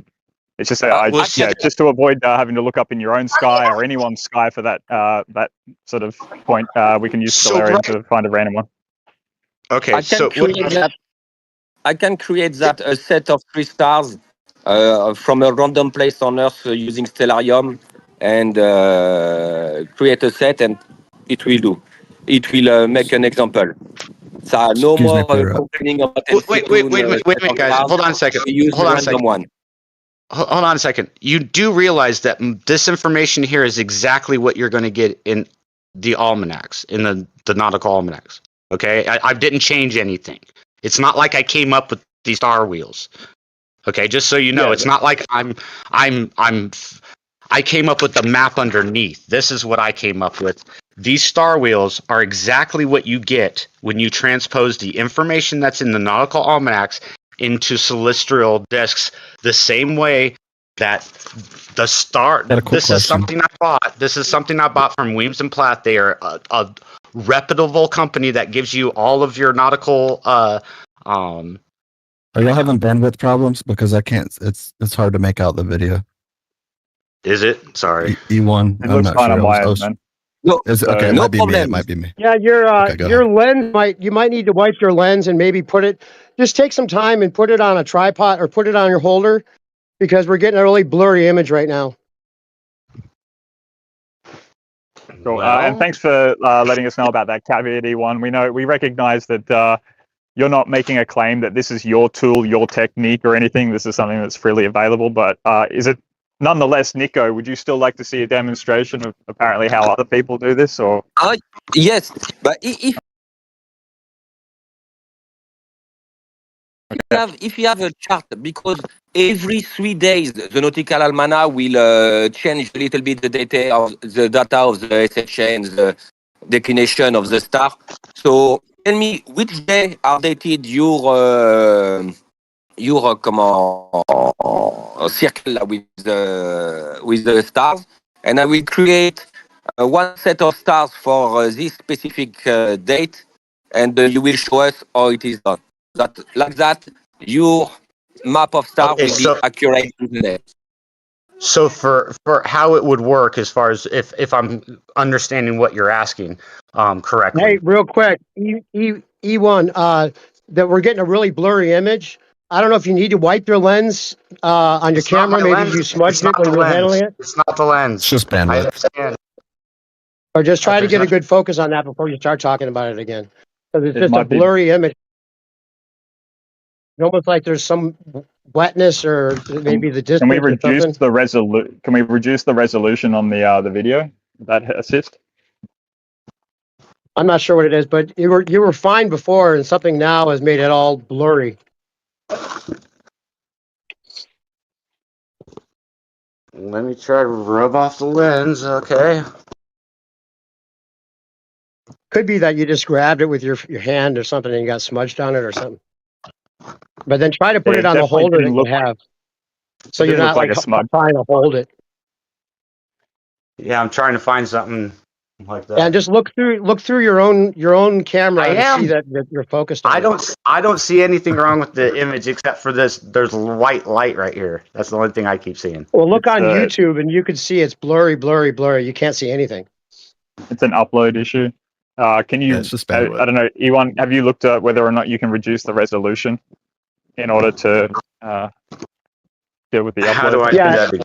It's just We'll see. yeah, just to avoid having to look up in your own sky or anyone's sky for that that sort of point. We can use So Stellarium right. to find a random one. Okay. I can So what? create that. I can create that a set of 3 stars from a random place on Earth using Stellarium and create a set, and it will do. It will make an example. So no Excuse me more for complaining about Wait, wait, LC2 wait a minute, set of guys. stars. Hold on a second. We use Hold a on a random second. one. Hold on a second. You do realize that this information here is exactly what you're going to get in the almanacs, in the nautical almanacs. Okay, I didn't change anything. It's not like I came up with these star wheels. Okay, just so you know, Yeah, it's not like I came up with the map underneath. This is what I came up with. These star wheels are exactly what you get when you transpose the information that's in the nautical almanacs into celestial discs, the same way that the star. Got a quick This is question. something I bought. This is something I bought from Weems and Platt. They are a reputable company that gives you all of your nautical. Are y'all having bandwidth problems? Because I can't. It's hard to make out the video. Is it? Sorry. E1. it I'm looks not fine sure. on I was. my I end, was man. No, okay. It So no might be me. It problem. might be me. Yeah, Okay, go your ahead. lens might need to wipe your lens and maybe put it. Just take some time and put it on a tripod or put it on your holder, because we're getting a really blurry image right now. Cool. And thanks for letting us know about that caveat E1. We recognize that you're not making a claim that this is your tool, your technique, or anything. This is something that's freely available. But is it nonetheless, Nico? Would you still like to see a demonstration of apparently how other people do this, or? Yes, but if you have a chart, because every 3 days the nautical almanac will change a little bit the data of the SHA and the declination of the star. So tell me which day are dated your circle with the stars, and I will create one set of stars for this specific date, and you will show us how it is done. Like that, your map of stars Okay, will be accurate to the day. so for how it would work, as far as if I'm understanding what you're asking correctly. Hey, real quick, E1, that we're getting a really blurry image. I don't know if you need to wipe your lens on your It's not camera. my Maybe lens. you It's smudged it not when the you were lens. handling it, It's not the lens. It's just I bandwidth. understand. or just try to There's get a not- good focus on that before you start talking about it again, because it's It just a might be. blurry image. It's almost like there's some wetness or maybe the Can we distance or reduce something. the Can we reduce the resolution on the video? Would that assist? I'm not sure what it is, but you were fine before, and something now has made it all blurry. Let me try to rub off the lens. Okay. Could be that you just grabbed it with your hand or something and you got smudged on it or something. But then try to put Yeah, it it on the definitely holder that didn't you look. have, so It you're didn't not look like like a smudge. trying to hold it. Yeah, I'm trying to find something like that. And just look through your own camera I to see am. that you're focused on it. I don't see anything wrong with the image except for this. There's white light right here. That's the only thing I keep seeing. Well, look It's on YouTube and you can see it's blurry. You can't see anything. it's an upload issue. Can Yeah, you? it's just I bandwidth. don't know, Ewan. Have you looked at whether or not you can reduce the resolution in order to deal with the upload? How do I Yeah. do that?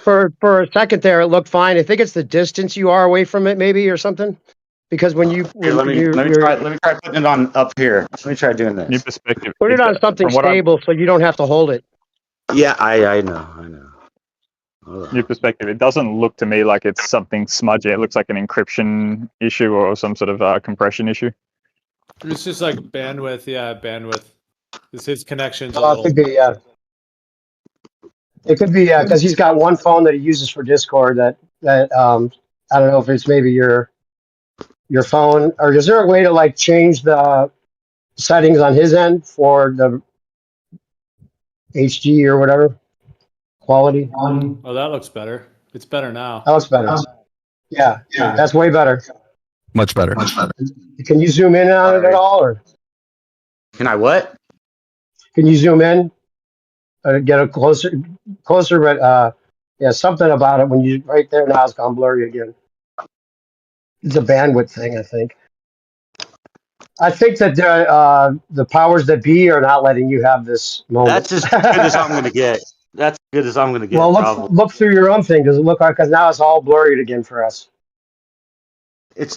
For a second there, it looked fine. I think it's the distance you are away from it, maybe, or something. Because when Here, let me try putting it on up here. Let me try doing New this. perspective. put it on something From what I'm stable so you don't have to hold it. Yeah, I know. Hold on. new perspective, it doesn't look to me like it's something smudgy. It looks like an encryption issue or some sort of compression issue. It's just like bandwidth. Yeah, bandwidth. His connection's a It little. could be, yeah. It could be because he's got one phone that he uses for Discord that I don't know if it's maybe your phone, or is there a way to like change the settings on his end for the HD or whatever quality? Oh, that looks better. It's better now. That looks better. Yeah, that's way better. Much better. Can you zoom in on it at all, or Can I what? can you zoom in, get a closer? But yeah, something about it when you right there now it's gone blurry again. It's a bandwidth thing, I think. I think that the powers that be are not letting you have this moment. That's as good as I'm going to get. That's as good as I'm going to get, Well, probably. look through your own thing. Does it look like? Because now it's all blurry again for us.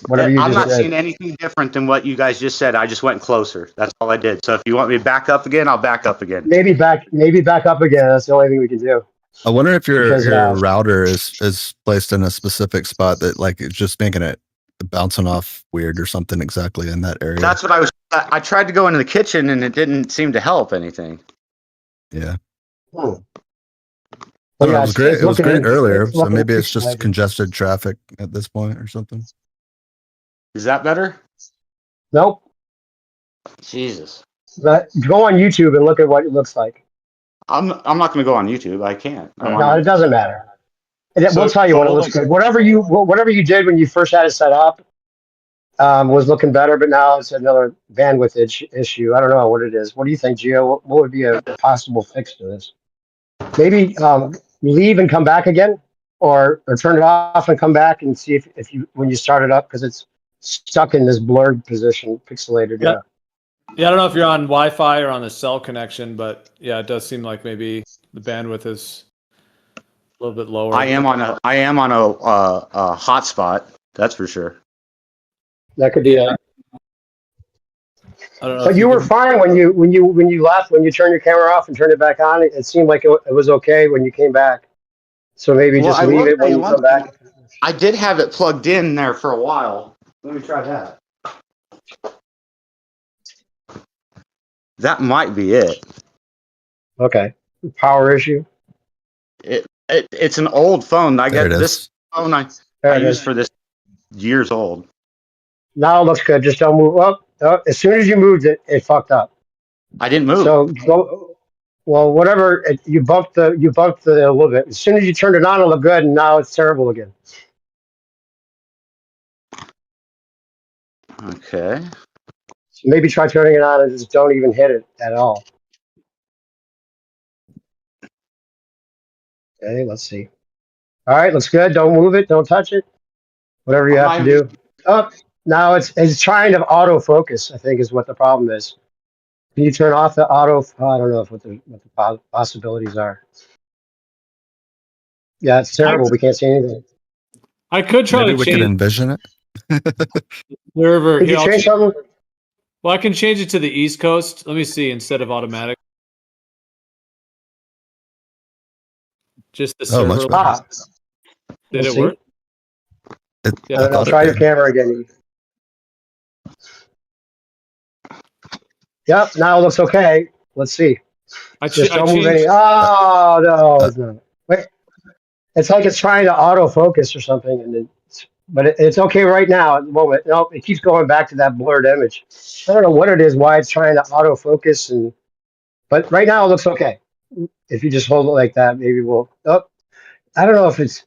Whatever you I'm just not said. seeing anything different than what you guys just said. I just went closer. That's all I did. So if you want me to back up again, I'll back up again. Maybe back up again. That's the only thing we can do. I wonder if Because your router is placed in a specific spot that like it's just making it bouncing off weird or something exactly in that area. That's what I tried to go into the kitchen and it didn't seem to help anything. Yeah. Well, I don't know, yeah, it was great. It was great earlier, so looking maybe it's just pixelated. congested traffic at this point or something. Is that better? Nope. Jesus. But go on YouTube and look at what it looks like. I'm not going to go on YouTube. I can't. No, it doesn't matter. We'll tell you when it looks good. Whatever you did when you first had it set up was looking better, but now it's another bandwidth issue. I don't know what it is. What do you think, Gio? What would be a possible fix to this? Maybe leave and come back again, or turn it off and come back and see if you when you start it up, because it's stuck in this blurred position, pixelated. Yeah. Yeah, I don't know if you're on Wi-Fi or on the cell connection, but yeah, it does seem like maybe the bandwidth is a little bit lower. I am on a hotspot. That's for sure. That could be it. I don't know. But you were fine when you left. When you turned your camera off and turned it back on, it seemed like it was okay when you came back. So maybe just leave it when you come back. I did have it plugged in there for a while. Let me try that. That might be it. Okay. Power issue. It's an old phone. I There got it this is. phone I used for this years old. Now it looks good. Just don't move up. As soon as you moved it, it fucked up. I didn't move. So go. Well, whatever. You bumped the a little bit. As soon as you turned it on, it looked good, and now it's terrible again. Okay. So maybe try turning it on and just don't even hit it at all. Okay, let's see. All right, looks good. Don't move it. Don't touch it. Whatever you have to do. Oh, now it's trying to autofocus, I think is what the problem is. Can you turn off the auto? I don't know what the possibilities are. Yeah, it's terrible. We can't see anything. I could try Maybe to we change could envision it. server. Could you change something? Well, I can change it to the East Coast. Let me see, instead of automatic. Just the server. Much better. Did it work? I don't know. Try your camera again. Yep, now it looks okay. Let's see. Just don't move any. Oh no, it's not. Wait, it's like it's trying to autofocus or something, and but it's okay right now at the moment. Nope, it keeps going back to that blurred image. I don't know what it is, why it's trying to autofocus, but right now it looks okay. If you just hold it like that, maybe we'll. Oh, I don't know if it's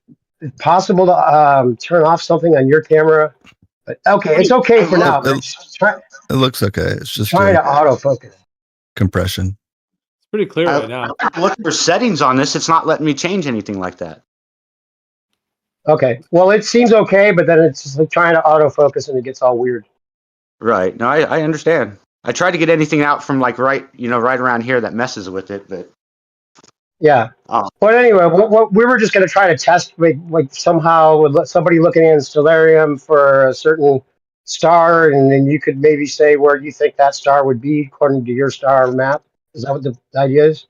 possible to turn off something on your camera, but okay, it's okay for now. But It looks okay. It's just trying to autofocus. Compression. It's pretty clear right now. I look for settings on this. It's not letting me change anything like that. Okay. Well, it seems okay, but then it's just like trying to autofocus and it gets all weird. Right. No, I understand. I tried to get anything out from like right around here that messes with it, but yeah. But anyway, we were just going to try to test like somehow with somebody looking in Stellarium for a certain star, and then you could maybe say where you think that star would be according to your star map. Is that what the idea is?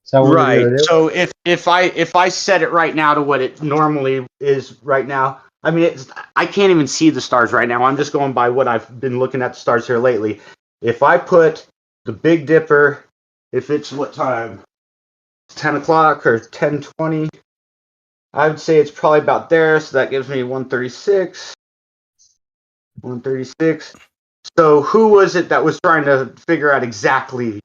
Is that what we're going to do? So if I set it right now to what it normally is right now, I mean I can't even see the stars right now. I'm just going by what I've been looking at the stars here lately. If I put the Big Dipper, if it's what time? 10 o'clock or 10:20. I would say it's probably about there. So that gives me 136. 136. So who was it that was trying to figure out exactly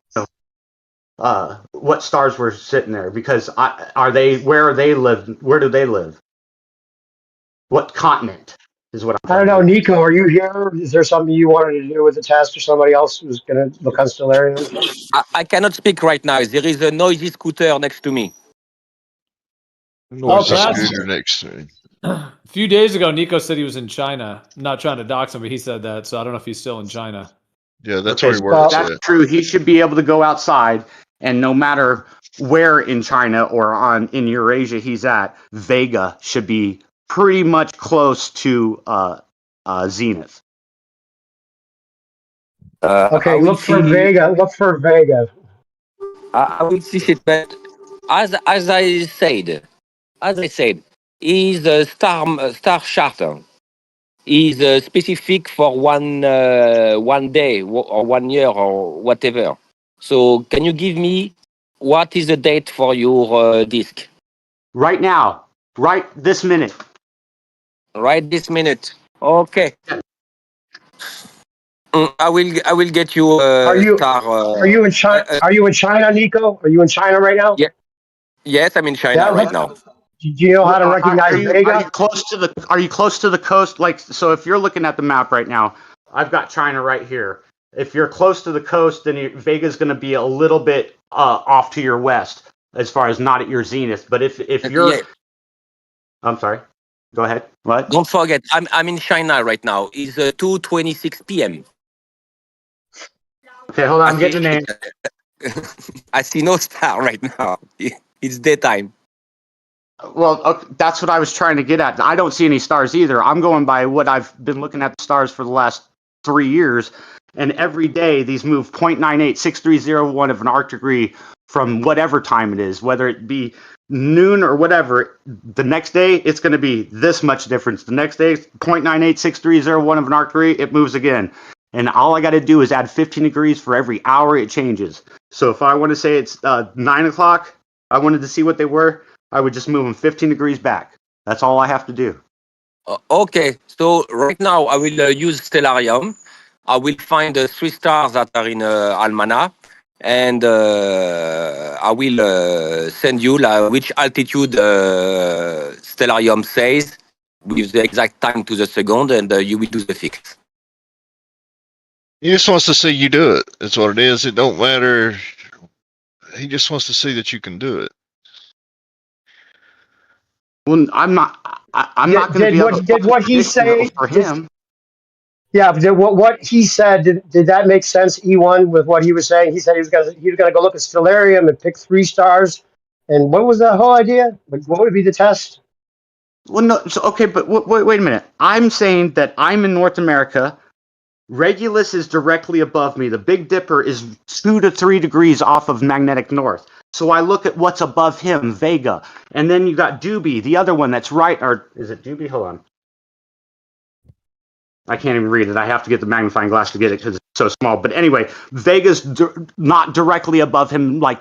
what stars were sitting there? Because where are they live? Where do they live? What continent is what I'm I don't trying to know, get at. Nico, are you here? Is there something you wanted to do with the test, or somebody else who's going to look on Stellarium? I cannot speak right now. There is a noisy scooter next to me. Noisy Okay. Well, that's scooter next to me. a few days ago. Nico said he was in China. I'm not trying to dox him, but he said that, so I don't know if he's still in China. Yeah, that's Okay, where he so works Well, that's at. true. He should be able to go outside, and no matter where in China or in Eurasia he's at, Vega should be pretty much close to Zenith. I okay, will look for see. Vega. Look for Vega. I will see it, but as I said, is a star charter. Is specific for one day or 1 year or whatever. So can you give me what is the date for your disc? Right now, right this minute. Right this minute. Okay. I will get you Are a you star. are you in China? Are you in China, Nico? Are you in China right now? Yeah. Yes, I'm in China Yeah. right now. Do you know how to recognize Are you Vega? close to the coast? Like, so if you're looking at the map right now, I've got China right here. If you're close to the coast, then Vega's going to be a little bit off to your west, as far as not at your zenith. But if Yeah. you're, I'm sorry. Go ahead. What? Don't forget, I'm in China right now. It's 2:26 p.m. Okay, hold on. I I'm see. getting a name. I see no star right now. It's daytime. Well, okay, that's what I was trying to get at. I don't see any stars either. I'm going by what I've been looking at the stars for the last 3 years, and every day these move 0.986301 of an arc degree from whatever time it is, whether it be noon or whatever. The next day it's going to be this much difference. The next day 0.986301 of an arc degree, it moves again. And all I got to do is add 15 degrees for every hour it changes. So if I want to say it's 9 o'clock, I wanted to see what they were. I would just move them 15 degrees back. That's all I have to do. Okay, so right now I will use Stellarium. I will find the 3 stars that are in Almana, and I will send you which altitude Stellarium says with the exact time to the second, and you will do the fix. He just wants to see you do it. That's what it is. It don't matter. He just wants to see that you can do it. Well, I'm not. I'm not going to be able to Did plot a what he position though say? for him. Yeah, but did what he said, did that make sense? E1 with what he was saying. He said he was gonna go look at Stellarium and pick 3 stars. And what was that whole idea? What would be the test? Well, no. So, okay, but wait a minute. I'm saying that I'm in North America. Regulus is directly above me. The Big Dipper is 2 to 3 degrees off of magnetic north. So I look at what's above him, Vega, and then you got Doobie, the other one that's right. Or is it Doobie? Hold on. I can't even read it. I have to get the magnifying glass to get it because it's so small. But anyway, Vega's not directly above him, like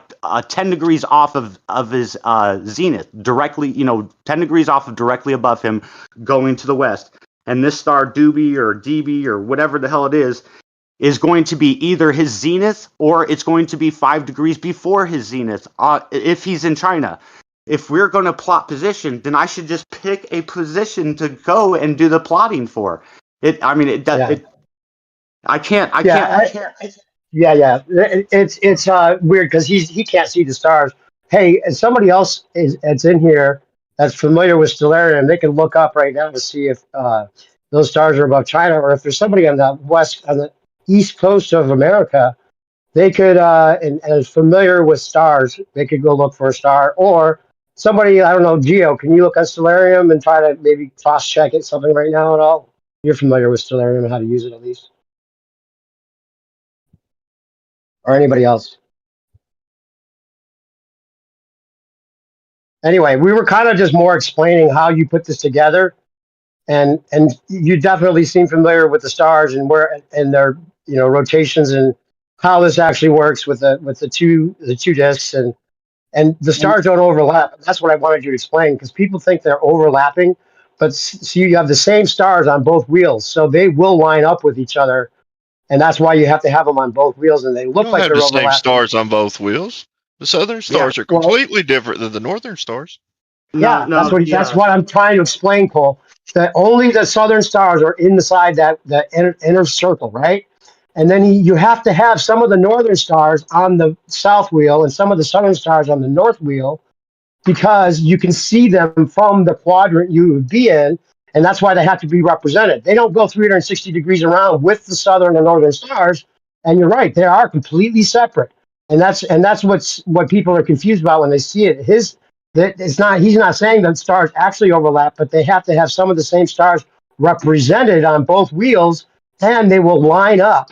10 degrees off of his zenith, directly, 10 degrees off of directly above him going to the west. And this star, Doobie or DB or whatever the hell it is going to be either his zenith or it's going to be 5 degrees before his zenith if he's in China. If we're going to plot position, then I should just pick a position to go and do the plotting for. It. I mean, it does. Yeah, It. I can't. I can't. yeah, yeah. It's weird because he can't see the stars. Hey, and somebody else that's in here that's familiar with Stellarium, they can look up right now to see if those stars are above China, or if there's somebody on the east coast of America. They could, and is familiar with stars, they could go look for a star. Or somebody, I don't know, Geo, can you look at Stellarium and try to maybe cross check it, something right now at all? You're familiar with Stellarium and how to use it at least. Or anybody else. Anyway, we were kind of just more explaining how you put this together. And you definitely seem familiar with the stars and where and their rotations and how this actually works with the two discs. And And the stars don't overlap. That's what I wanted you to explain, because people think they're overlapping, but see, you have the same stars on both wheels, so they will line up with each other, and that's why you have to have them on both wheels, and they You look don't like have they're the same overlapping. stars on both wheels. The southern Yeah, stars are well, completely different than the northern stars. No, yeah, no, that's yeah. what I'm trying to explain, Cole. That only the southern stars are inside that the inner circle, right? And then you have to have some of the northern stars on the south wheel and some of the southern stars on the north wheel, because you can see them from the quadrant you would be in, and that's why they have to be represented. They don't go 360 degrees around with the southern and northern stars. And you're right, they are completely separate. And that's what people are confused about when they see it. He's not saying that stars actually overlap, but they have to have some of the same stars represented on both wheels, and they will line up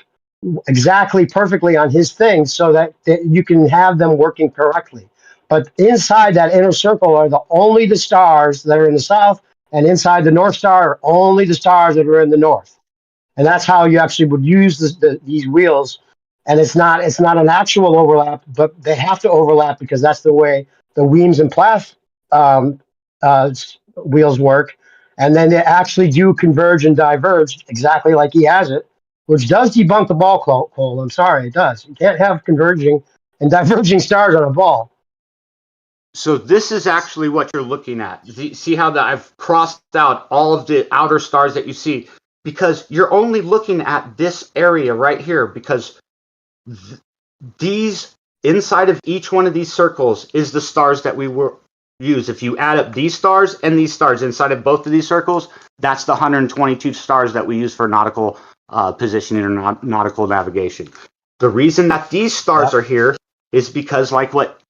exactly perfectly on his thing, so that you can have them working correctly. But inside that inner circle are the stars that are in the south, and inside the North Star are only the stars that are in the north. And that's how you actually would use these wheels. And it's not an actual overlap, but they have to overlap because that's the way the Weems and Plath um, wheels work. And then they actually do converge and diverge exactly like he has it, which does debunk the ball hole. I'm sorry, it does. You can't have converging and diverging stars on a ball. So this is actually what you're looking at. See how that I've crossed out all of the outer stars that you see, because you're only looking at this area right here, because these inside of each one of these circles is the stars that we will use. If you add up these stars and these stars inside of both of these circles, that's the 122 stars that we use for nautical positioning or nautical navigation. The reason that these stars Yep. are here is because, like what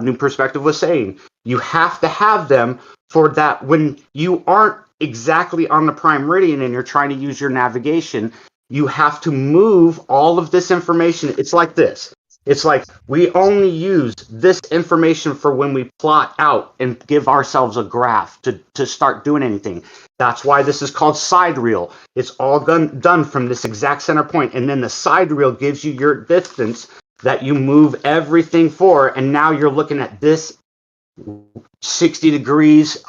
New Perspective was saying, you have to have them for that when you aren't exactly on the prime meridian and you're trying to use your navigation. You have to move all of this information. It's like this. It's like we only use this information for when we plot out and give ourselves a graph to start doing anything. That's why this is called side reel. It's all done from this exact center point, and then the side reel gives you your distance that you move everything for, and now you're looking at this 60 degrees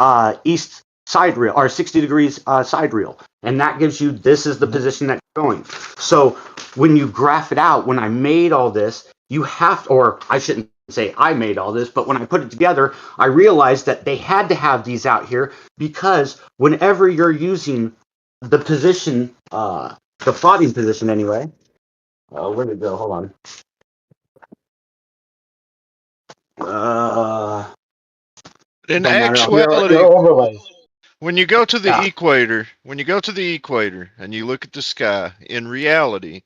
east side reel, or 60 degrees side reel, and that gives you, this is the position that you're going. So when you graph it out, when I made all this, you have to, or I shouldn't say I made all this, but when I put it together, I realized that they had to have these out here, because whenever you're using the position, the plotting position anyway, where did it go? Hold on. In Don't matter. actuality, Your overlays. when you go to the Yeah. equator, and you look at the sky, in reality,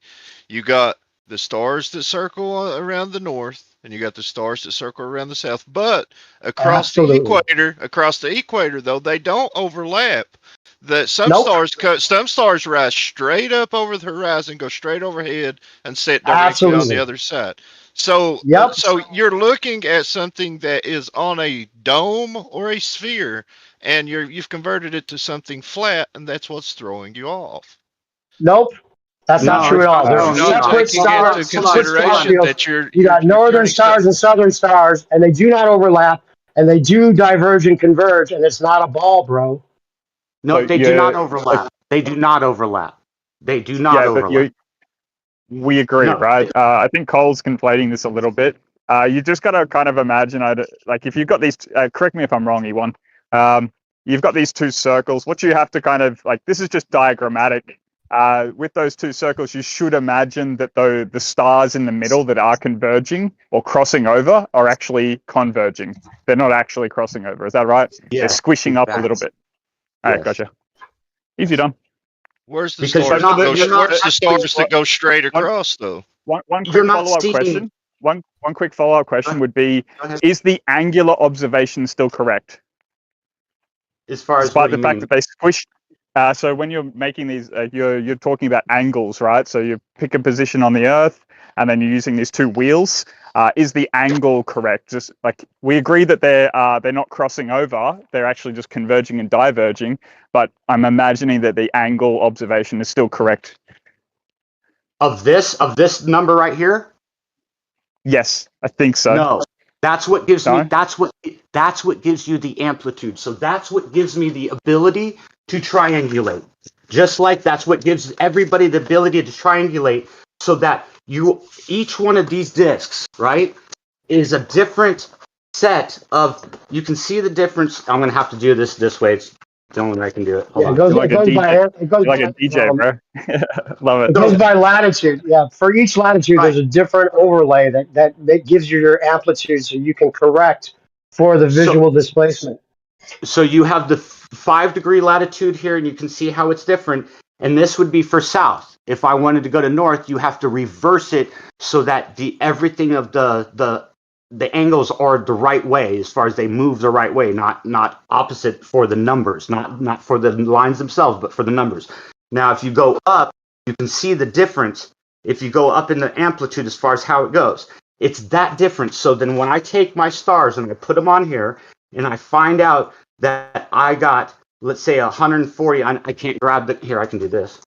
you got the stars that circle around the north, and you got the stars that circle around the south. But Absolutely. across the equator, though, they don't overlap. That Nope. some stars rise straight up over the horizon, go straight overhead, and set directly on the Absolutely. other side. So, Yep. so you're looking at something that is on a dome or a sphere, and you've converted it to something flat, and that's what's throwing you off. Nope. That's not No, true it's at all. not You're There's throwing me not off. separate taking Hold star, on, into hold on, separate hold star on. consideration fields. that You got you're northern turning stars something. and southern stars, and they do not overlap, and they do diverge and converge, and it's not a ball, bro. No, So they do you're not like, overlap. They do not overlap. They do not yeah, but overlap. we agree, No. right? I think Cole's conflating this a little bit. You just got to kind of imagine, like, if you've got these, correct me if I'm wrong, Ewan. You've got these two circles. What you have to kind of like, this is just diagrammatic. With those two circles, you should imagine that the stars in the middle that are converging or crossing over are actually converging. They're not actually crossing over. Is that right? They're Yeah, squishing up a little exactly. bit. All right, Yes. gotcha. Easy done. Where's the Because So, stars so that go? you're not Where's the actually, stars that go straight one across though? one you're quick not follow up seeing. question. One quick follow up Go question ahead. would be: Go ahead. is the angular observation still correct, As far as what despite do the you fact mean? that they squish? So when you're making these, you're talking about angles, right? So you pick a position on the Earth, and then you're using these two wheels. Is the angle correct? Just like we agree that they're not crossing over; they're actually just converging and diverging. But I'm imagining that the angle observation is still correct. Of this number right here? Yes, I think so. No. That's what gives me, No? that's what gives you the amplitude. So that's what gives me the ability to triangulate. Just like that's what gives everybody the ability to triangulate, so that each one of these discs, right, is a different set of, you can see the difference. I'm going to have to do this way. It's the only way I can do it. Hold Yeah, on. You're like it a goes by DJ. it goes You're like by a DJ, bro. Love it. it goes by latitude. Yeah, for each latitude, Right. there's a different overlay that gives you your amplitude, so you can correct for the So visual displacement. so you have the 5 degree latitude here, and you can see how it's different. And this would be for south. If I wanted to go to north, you have to reverse it so that everything of the angles are the right way, as far as they move the right way, not opposite for the numbers, not for the lines themselves, but for the numbers. Now, if you go up, you can see the difference. If you go up in the amplitude, as far as how it goes, it's that different. So then when I take my stars and I put them on here, and I find out that I got, let's say, 140. I can't grab the, here, I can do this.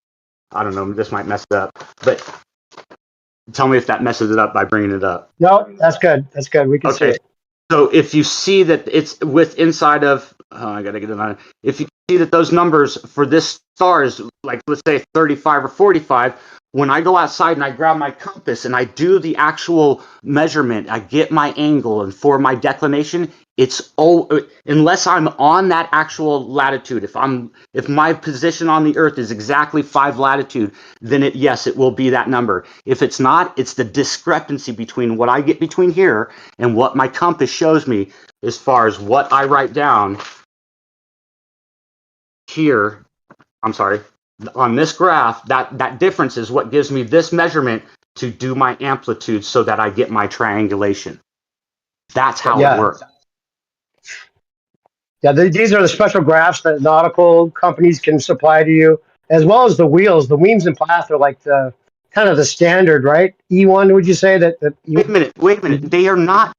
I don't know, this might mess it up. But tell me if that messes it up by bringing it up. No, that's good. That's good. We can see Okay. it. So if you see that it's with inside of, I gotta get it on. If you see that those numbers for this star is like, let's say 35 or 45, when I go outside and I grab my compass and I do the actual measurement, I get my angle, and for my declination, it's unless I'm on that actual latitude. If my position on the Earth is exactly 5 latitude, then yes, it will be that number. If it's not, it's the discrepancy between what I get between here and what my compass shows me, as far as what I write down here. I'm sorry, on this graph, that difference is what gives me this measurement to do my amplitude, so that I get my triangulation. That's how it Yeah, works. yeah. These are the special graphs that nautical companies can supply to you, as well as the wheels. The Weems and Plath are like the kind of the standard, right? E1, would you say that Wait a you? minute, wait a minute. They are not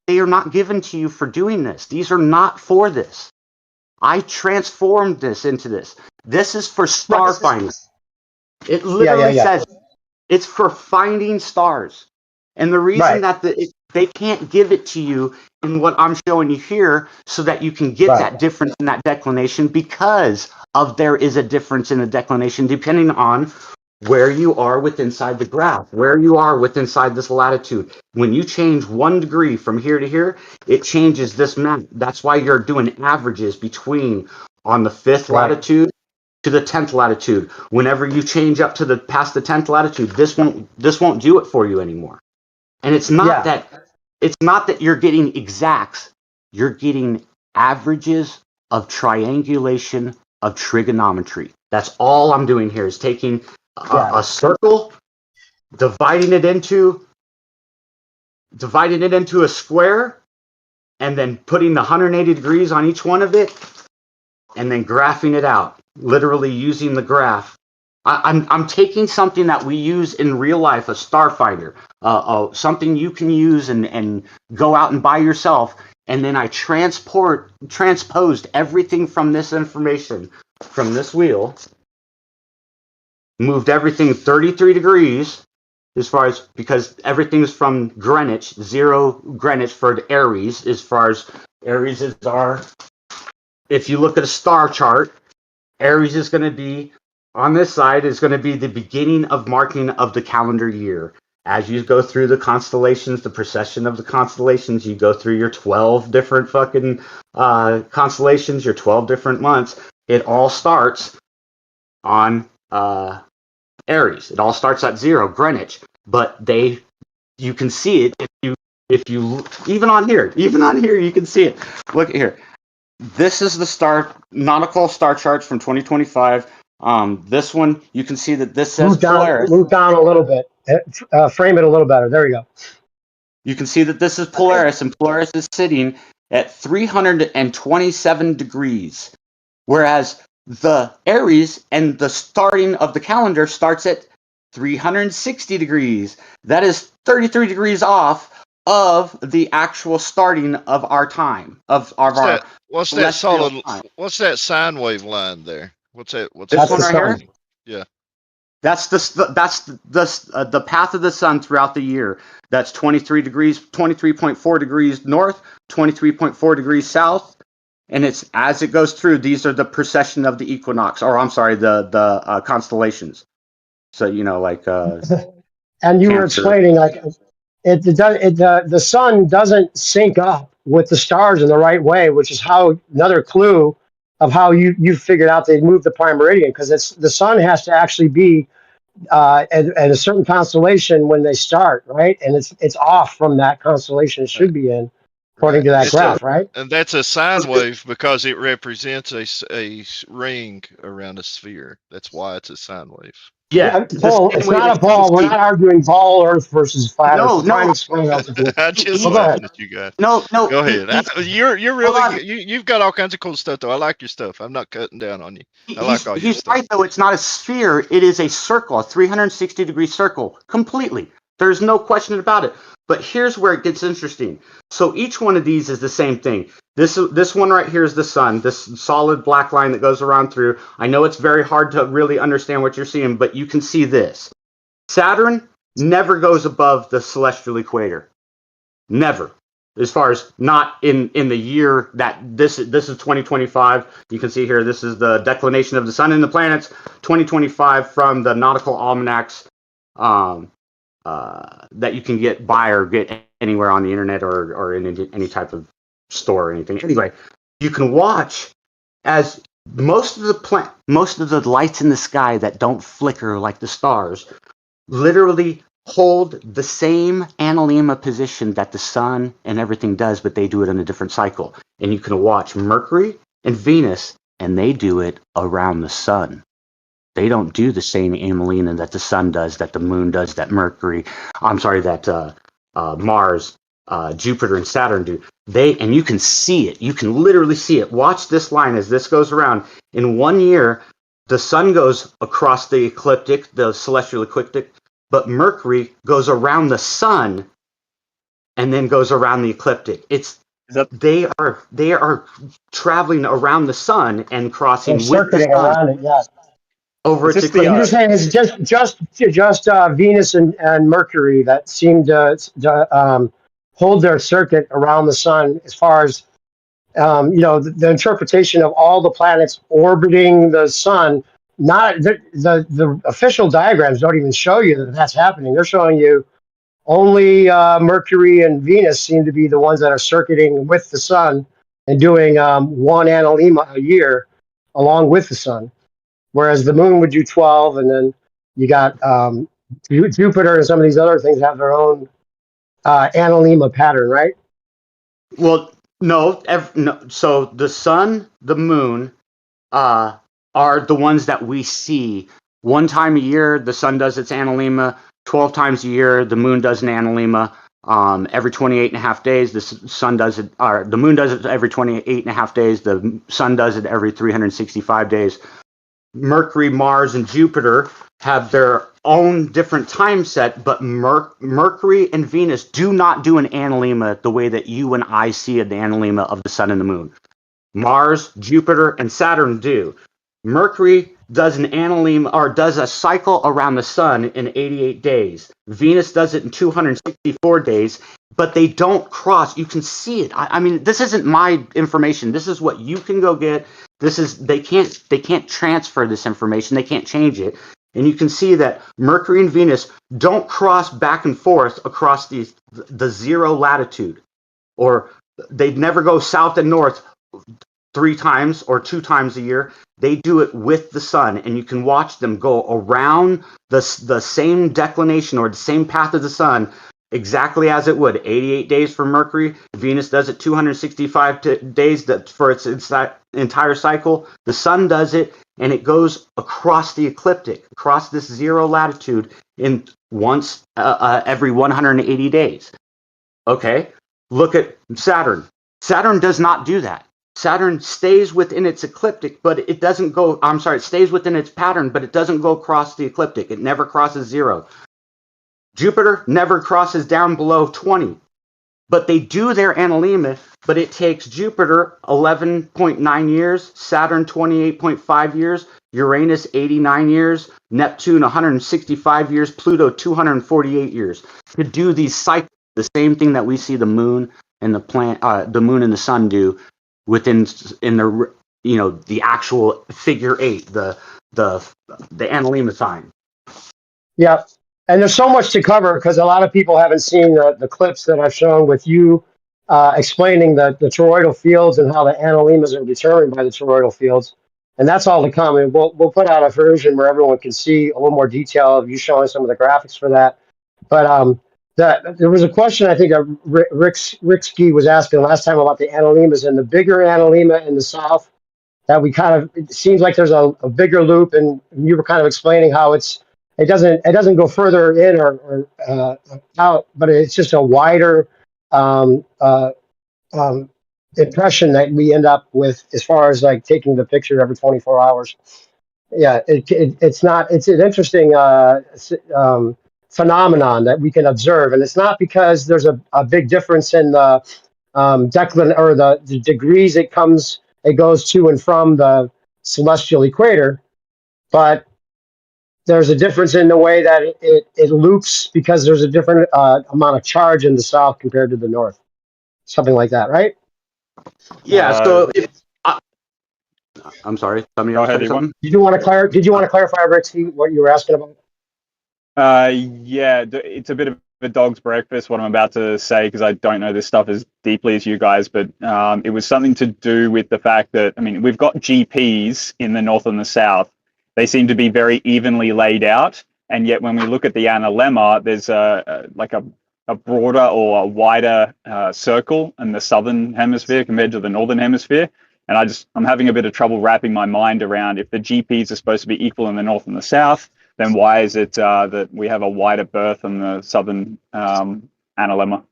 given to you for doing this. These are not for this. I transformed this into this. This is for star finding. It Yeah, yeah, literally yeah. says it's for finding stars. And the reason Right, that they can't give it to you in what I'm showing you here, so that you can get right. that difference in that declination, because of there is a difference in the declination depending on where you are with inside the graph, where you are with inside this latitude. When you change 1 degree from here to here, it changes this map. That's why you're doing averages between on the 5th Right. latitude to the 10th latitude. Whenever you change up to the past the 10th latitude, this won't do it for you anymore. And Yeah, it's not that you're getting exacts. You're getting averages of triangulation of trigonometry. That's all I'm doing here, is taking yeah. a circle, dividing it into a square, and then putting the 180 degrees on each one of it, and then graphing it out, literally using the graph. I'm taking something that we use in real life, a starfinder, something you can use and go out and buy yourself, and then I transposed everything from this information from this wheel, moved everything 33 degrees, as far as, because everything's from Greenwich, 0 Greenwich for Aries, as far as Aries is our, if you look at a star chart, Aries is going to be, on this side, is going to be the beginning of marking of the calendar year. As you go through the constellations, the procession of the constellations, you go through your 12 different fucking constellations, your 12 different months. It all starts on Aries. It all starts at 0, Greenwich. But you can see it if you even on here, you can see it. Look at here. This is the nautical star charts from 2025. This one, you can see that this says Polaris. Move down a little bit. Frame it a little better. There we go. You can see that this is Okay. Polaris, and Polaris is sitting at 327 degrees, whereas the Aries and the starting of the calendar starts at 360 degrees. That is 33 degrees off of the actual starting of our time, of What's our that? What's that celestial solid? time. What's that sine wave line there? What's that? What's This that? That's one the right here. sun. Yeah. That's the path of the sun throughout the year. That's 23.4 degrees north, 23.4 degrees south, and it's as it goes through. These are the precession of the equinox, or I'm sorry, the constellations. So like And you were Cancer. explaining like the sun doesn't sync up with the stars in the right way, which is how another clue of how you figured out they moved the prime meridian, because it's the sun has to actually be at a certain constellation when they start, right? And it's off from that constellation it should be in, according Right. to that graph, right? And that's a sine wave because it represents a ring around a sphere. That's why it's a sine wave. Yeah, Yeah, the Paul, same it's way not a that you can ball. We're see. not arguing ball Earth versus flat Earth. No, We're trying to no, explain how to do it. I'm just Well, go laughing ahead. at you guys. no, no. Go ahead. You're Hold on. really you've got all kinds of cool stuff though. I like your stuff. I'm not cutting down on you. I like all your He's stuff. right though. It's not a sphere. It is a circle, a 360-degree circle, completely. There's no question about it. But here's where it gets interesting. So each one of these is the same thing. This one right here is the sun. This solid black line that goes around through. I know it's very hard to really understand what you're seeing, but you can see this. Saturn never goes above the celestial equator. Never. As far as not in the year that this is 2025. You can see here this is the declination of the sun and the planets 2025 from the nautical almanacs that you can get anywhere on the internet or in any type of store or anything. Anyway, you can watch as most of the lights in the sky that don't flicker like the stars literally hold the same analemma position that the sun and everything does, but they do it in a different cycle. And you can watch Mercury and Venus, and they do it around the sun. They don't do the same analemma that the sun does, that the moon does, that Mars, Jupiter, and Saturn do. And you can see it. You can literally see it. Watch this line as this goes around. In 1 year, the sun goes across the ecliptic, the celestial ecliptic, but Mercury goes around the sun and then goes around the ecliptic. They are traveling around the sun and They're crossing with the circuiting sun around it, yeah. over Is its this the So you're ecliptic. saying it's just Venus and Mercury that seem to hold their circuit around the sun, as far as the interpretation of all the planets orbiting the sun. Not the official diagrams don't even show you that that's happening. They're showing you only Mercury and Venus seem to be the ones that are circuiting with the sun and doing one analemma a year along with the sun, whereas the moon would do 12, and then you got Jupiter and some of these other things have their own analemma pattern, right? Well, no. So the sun, the moon, uh, are the ones that we see. One time a year, the sun does its analemma. 12 times a year, the moon does an analemma. Every 28 and a half days, sun does it, or the moon does it every 28 and a half days. The sun does it every 365 days. Mercury, Mars, and Jupiter have their own different time set, but Mercury and Venus do not do an analemma the way that you and I see an analemma of the sun and the moon. Mars, Jupiter, and Saturn do. Mercury does an analemma or does a cycle around the sun in 88 days. Venus does it in 264 days, but they don't cross. You can see it. I mean, this isn't my information. This is what you can go get. They can't transfer this information. They can't change it. And you can see that Mercury and Venus don't cross back and forth across the zero latitude, or they'd never go south and north 3 times or 2 times a year. They do it with the sun, and you can watch them go around the same declination or the same path of the sun exactly as it would. 88 days for Mercury. Venus does it 265 days for its entire cycle. The sun does it, and it goes across the ecliptic, across this zero latitude in once every 180 days. Okay, look at Saturn. Saturn does not do that. Saturn stays within its ecliptic, but it doesn't go, I'm sorry, it stays within its pattern, but it doesn't go across the ecliptic. It never crosses zero. Jupiter never crosses down below 20, but they do their analemma, but it takes Jupiter 11.9 years, Saturn 28.5 years, Uranus 89 years, Neptune 165 years, Pluto 248 years. To do these cycles, the same thing that we see the moon and the moon and the sun do within in the the actual figure 8, the analemma sign. Yeah, and there's so much to cover because a lot of people haven't seen the clips that I've shown with you explaining the toroidal fields and how the analemmas are determined by the toroidal fields. And that's all to come. And we'll put out a version where everyone can see a little more detail of you showing some of the graphics for that. But there was a question I think Rick Ski was asking last time about the analemmas, and the bigger analemma in the south that we kind of, it seems like there's a bigger loop, and you were kind of explaining how it doesn't go further in or out, but it's just a wider um, uh, impression that we end up with as far as like taking the picture every 24 hours. Yeah, it's an interesting phenomenon that we can observe, and it's not because there's a big difference in the declin or the degrees it goes to and from the celestial equator, but there's a difference in the way that it loops because there's a different amount of charge in the south compared to the north, something like that, right? Yeah. I'm sorry. Somebody else say something. Did you want to clarify, Rick, what you were asking about? Yeah, it's a bit of a dog's breakfast what I'm about to say because I don't know this stuff as deeply as you guys, but it was something to do with the fact that, I mean, we've got GPs in the north and the south. They seem to be very evenly laid out, and yet when we look at the analemma, there's a broader or a wider circle in the southern hemisphere compared to the northern hemisphere. And I'm having a bit of trouble wrapping my mind around if the GPs are supposed to be equal in the north and the south, then why is it that we have a wider berth in the southern analemma?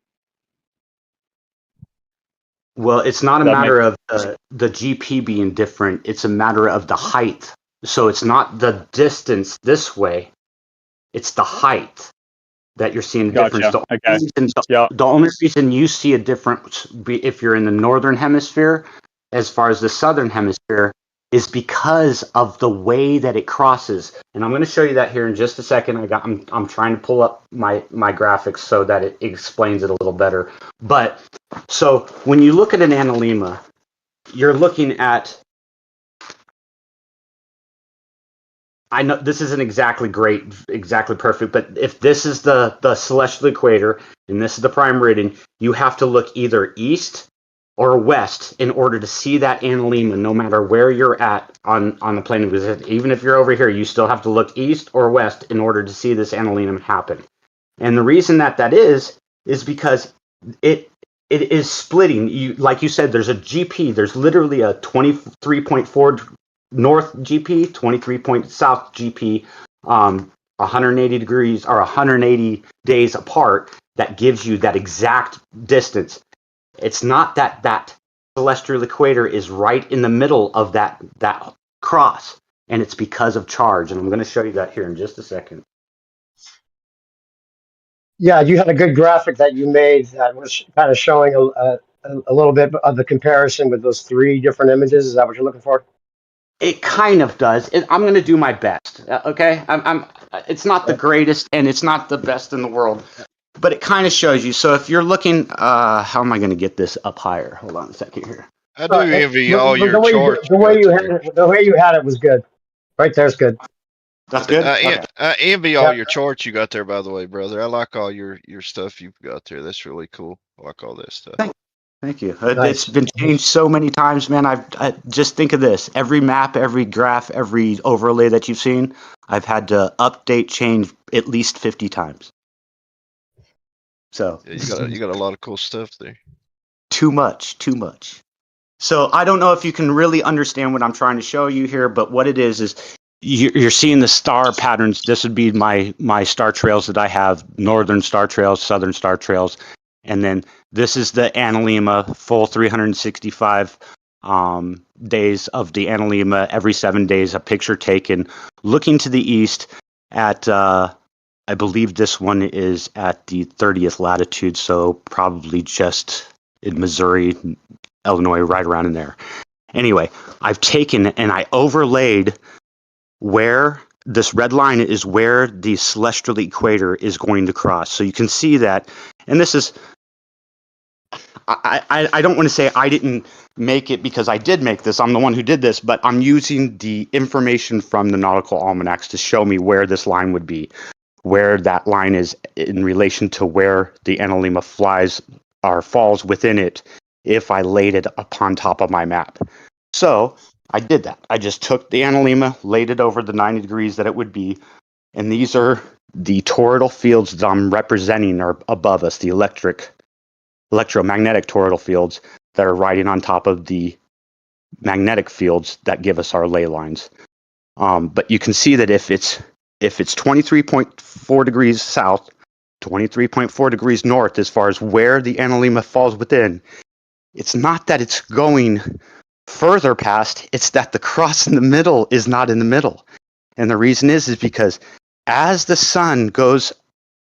Well, it's not a matter of the GP being different. It's a matter of the height. So it's not the distance this way. It's the height that you're seeing a difference. The only reason you see a difference if you're in the northern hemisphere as far as the southern hemisphere is because of the way that it crosses. And I'm going to show you that here in just a second. I'm trying to pull up my graphics so that it explains it a little better. But so when you look at an analemma, you're looking at, I know this isn't exactly perfect, but if this is the celestial equator and this is the prime meridian, you have to look either east or west in order to see that analemma, no matter where you're at on the plane. Even if you're over here, you still have to look east or west in order to see this analemma happen. And the reason that is because it is splitting. Like you said, there's a GP. There's literally a 23.4 north GP, 23 south GP, 180 degrees or 180 days apart. That gives you that exact distance. It's not that celestial equator is right in the middle of that cross, and it's because of charge. And I'm going to show you that here in just a second. Yeah, you had a good graphic that you made that was kind of showing a little bit of the comparison with those three different images. Is that what you're looking for? It kind of does. I'm going to do my best. Okay, It's not the greatest, and it's not the best in the world, but it kind of shows you. So if you're looking, how am I going to get this up higher? Hold on a second here. I do envy all your charts. The way you had it was good. Right there's good. That's good. I envy all your charts you got there, by the way, brother. I like all your stuff you've got there. That's really cool. I like all that stuff. Thank you. Nice. It's been changed so many times, man. I just think of this. Every map, every graph, every overlay that you've seen, I've had to update, change at least 50 times. So yeah, you got a lot of cool stuff there. Too much. So I don't know if you can really understand what I'm trying to show you here, but what it is you're seeing the star patterns. This would be my star trails that I have: northern star trails, southern star trails. And then this is the analemma, full 365 days of the analemma. Every 7 days, a picture taken looking to the east at, I believe this one is at the 30th latitude, so probably just in Missouri, Illinois, right around in there. Anyway, I've taken and I overlaid where this red line is where the celestial equator is going to cross. So you can see that, and this is, I don't want to say I didn't make it because I did make this. I'm the one who did this, but I'm using the information from the nautical almanacs to show me where this line would be, where that line is in relation to where the analemma flies or falls within it if I laid it upon top of my map. So I did that. I just took the analemma, laid it over the 90 degrees that it would be, and these are the toroidal fields that I'm representing are above us, the electromagnetic toroidal fields that are riding on top of the magnetic fields that give us our ley lines. But you can see that if it's 23.4 degrees south, 23.4 degrees north, as far as where the analemma falls within, it's not that it's going further past, it's that the cross in the middle is not in the middle. And the reason is because as the sun goes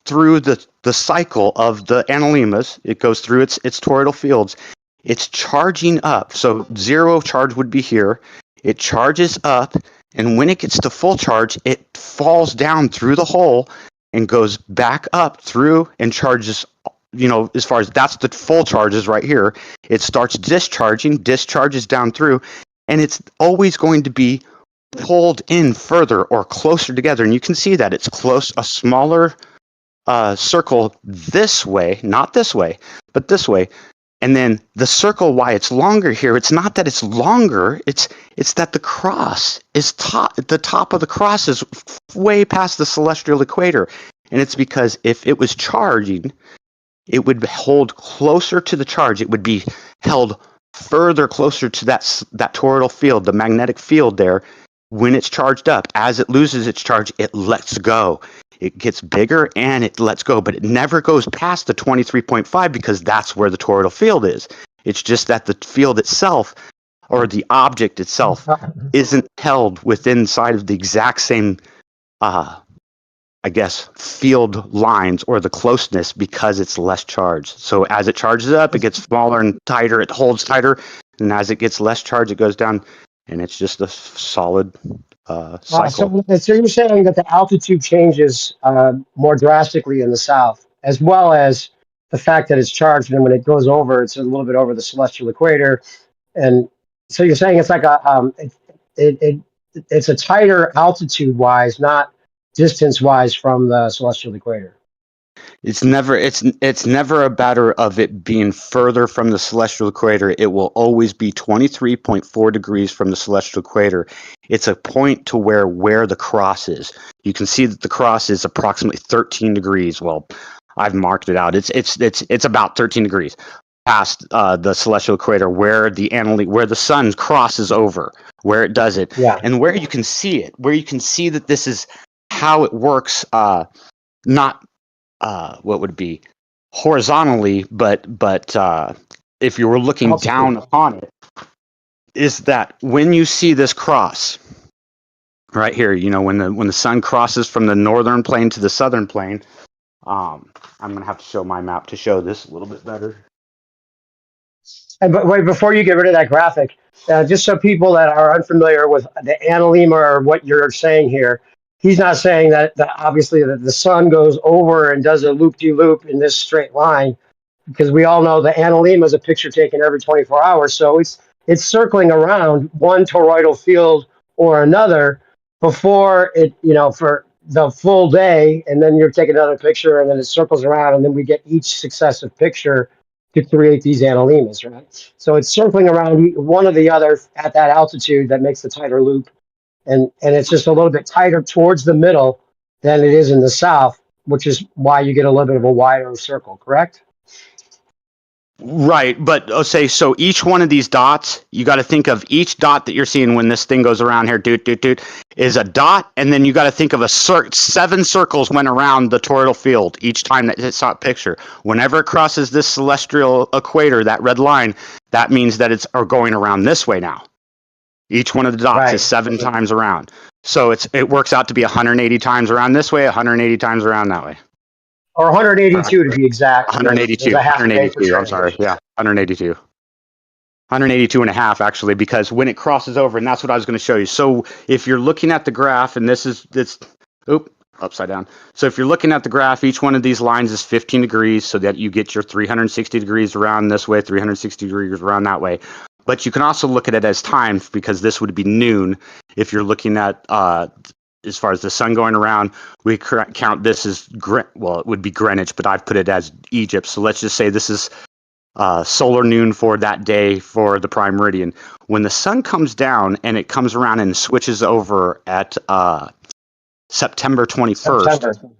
through the cycle of the analemmas, it goes through its toroidal fields, it's charging up. So zero charge would be here. It charges up, and when it gets to full charge, it falls down through the hole and goes back up through and charges, as far as that's the full charges right here. It starts discharges down through, and it's always going to be pulled in further or closer together. And you can see that it's close, a smaller circle this way, not this way, but this way. And then the circle, why it's longer here, it's not that it's longer, it's that the cross is the top of the cross is way past the celestial equator. And it's because if it was charging, it would hold closer to the charge. It would be held further closer to that toroidal field, the magnetic field there. When it's charged up, as it loses its charge, it lets go. It gets bigger and it lets go, but it never goes past the 23.5 because that's where the toroidal field is. It's just that the field itself, or the object itself, isn't held within inside of the exact same, field lines or the closeness because it's less charged. So as it charges up, it gets smaller and tighter. It holds tighter, and as it gets less charge, it goes down, and it's just a solid cycle. So you're saying that the altitude changes more drastically in the south, as well as the fact that it's charged, and when it goes over, it's a little bit over the celestial equator, and so you're saying it's like it's a tighter altitude wise, not distance wise from the celestial equator. It's never a matter of it being further from the celestial equator. It will always be 23.4 degrees from the celestial equator. It's a point to where the cross is. You can see that the cross is approximately 13 degrees. Well, I've marked it out. It's about 13 degrees past the celestial equator, where the sun crosses over, where it does it, Yeah. and where you can see it, where you can see that this is how it works. Not what would it be horizontally, but if you were looking down upon it, is that when you see this cross right here, when the sun crosses from the northern plane to the southern plane, I'm gonna have to show my map to show this a little bit better. And but wait, before you get rid of that graphic, just so people that are unfamiliar with the analemma or what you're saying here, he's not saying that obviously that the sun goes over and does a loop-de-loop in this straight line, because we all know the analemma is a picture taken every 24 hours. So it's circling around one toroidal field or another before it, for the full day, and then you're taking another picture, and then it circles around, and then we get each successive picture to create these analemmas, right? So it's circling around one or the other at that altitude that makes the tighter loop, and it's just a little bit tighter towards the middle than it is in the south, which is why you get a little bit of a wider circle, correct? Right, but so each one of these dots, you got to think of each dot that you're seeing when this thing goes around here, is a dot, and then you got to think of 7 circles went around the toroidal field each time that it's that picture. Whenever it crosses this celestial equator, that red line, that means that it's going around this way now. Each one of the dots is 7 times around, so it works out to be 180 times around this way, 180 times around that way. Or 182 to be exact. 182. 182. I'm sorry. Yeah, 182. 182 and a half actually, because when it crosses over, and that's what I was going to show you. So if you're looking at the graph, and upside down. So if you're looking at the graph, each one of these lines is 15 degrees, so that you get your 360 degrees around this way, 360 degrees around that way. But you can also look at it as time, because this would be noon. If you're looking at as far as the sun going around, we count this as it would be Greenwich, but I've put it as Egypt. So let's just say this is solar noon for that day for the prime meridian. When the sun comes down and it comes around and switches over at September 21st,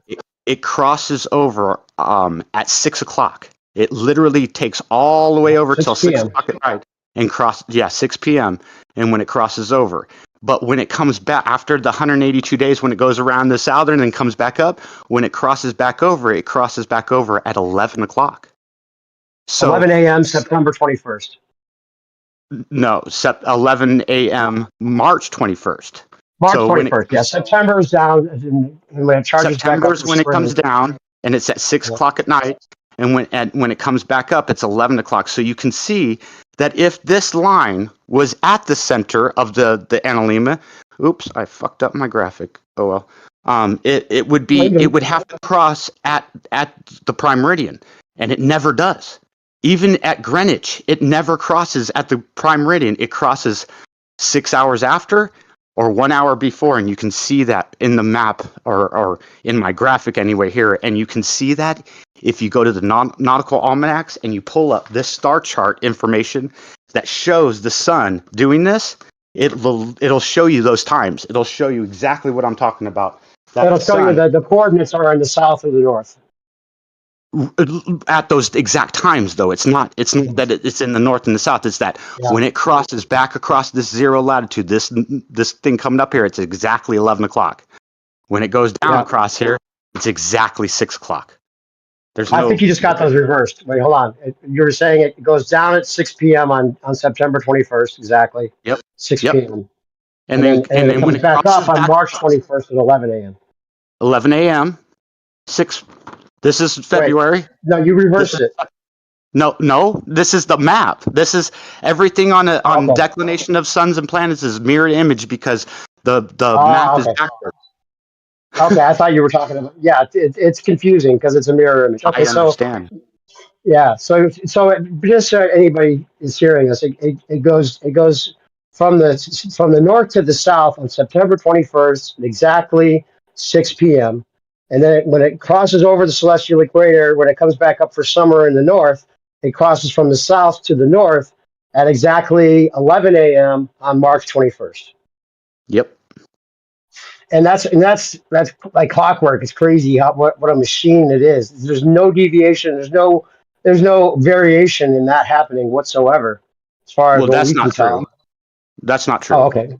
it crosses over at 6 o'clock. It literally takes all the way over till 6 o'clock at night and 6 p.m. And when it crosses over. But when it comes back after the 182 days, when it goes around the southern and comes back up, when it crosses back over at 11 o'clock. So 11 a.m. September 21st. No, 11 a.m. March 21st. March 21st. Yeah, September is down, and when it charges back up, when it comes down, and it's at 6 o'clock at night, and when it comes back up, it's 11 o'clock. So you can see that if this line was at the center of the analemma, oops, I fucked up my graphic. Oh well. It would have to cross at the prime meridian, and it never does. Even at Greenwich, it never crosses at the prime meridian. It crosses 6 hours after or 1 hour before, and you can see that in the map or in my graphic anyway here. And you can see that if you go to the nautical almanacs and you pull up this star chart information that shows the sun doing this, it'll show you those times. It'll show you exactly what I'm talking about. It'll show you that the coordinates are in the south or the north. At those exact times, though, it's not that it's in the north and the south. It's that when it crosses back across this zero latitude, this thing coming up here, it's exactly 11 o'clock. When it goes down across here, it's exactly 6 o'clock. I think you just got those reversed. Wait, hold on. You were saying it goes down at 6 p.m. on September 21st, exactly. Yep. 6 p.m. And then it comes back up on March 21st at 11 a.m. 11 a.m. 6. This is February. Wait, no, you reversed it. No. This is the map. This is everything on declination of suns and planets is mirror image, because the map is backwards. Okay, I thought you were talking about. Yeah, it's confusing because it's a mirror image. Okay, I understand. So just so anybody is hearing this, it goes from the north to the south on September 21st, exactly 6 p.m. And then when it crosses over the celestial equator, when it comes back up for summer in the north, it crosses from the south to the north at exactly 11 a.m. on March 21st. Yep. And that's like clockwork. It's crazy what a machine it is. There's no deviation. There's no variation in that happening whatsoever, as far as what we can tell. That's not true. Oh, okay.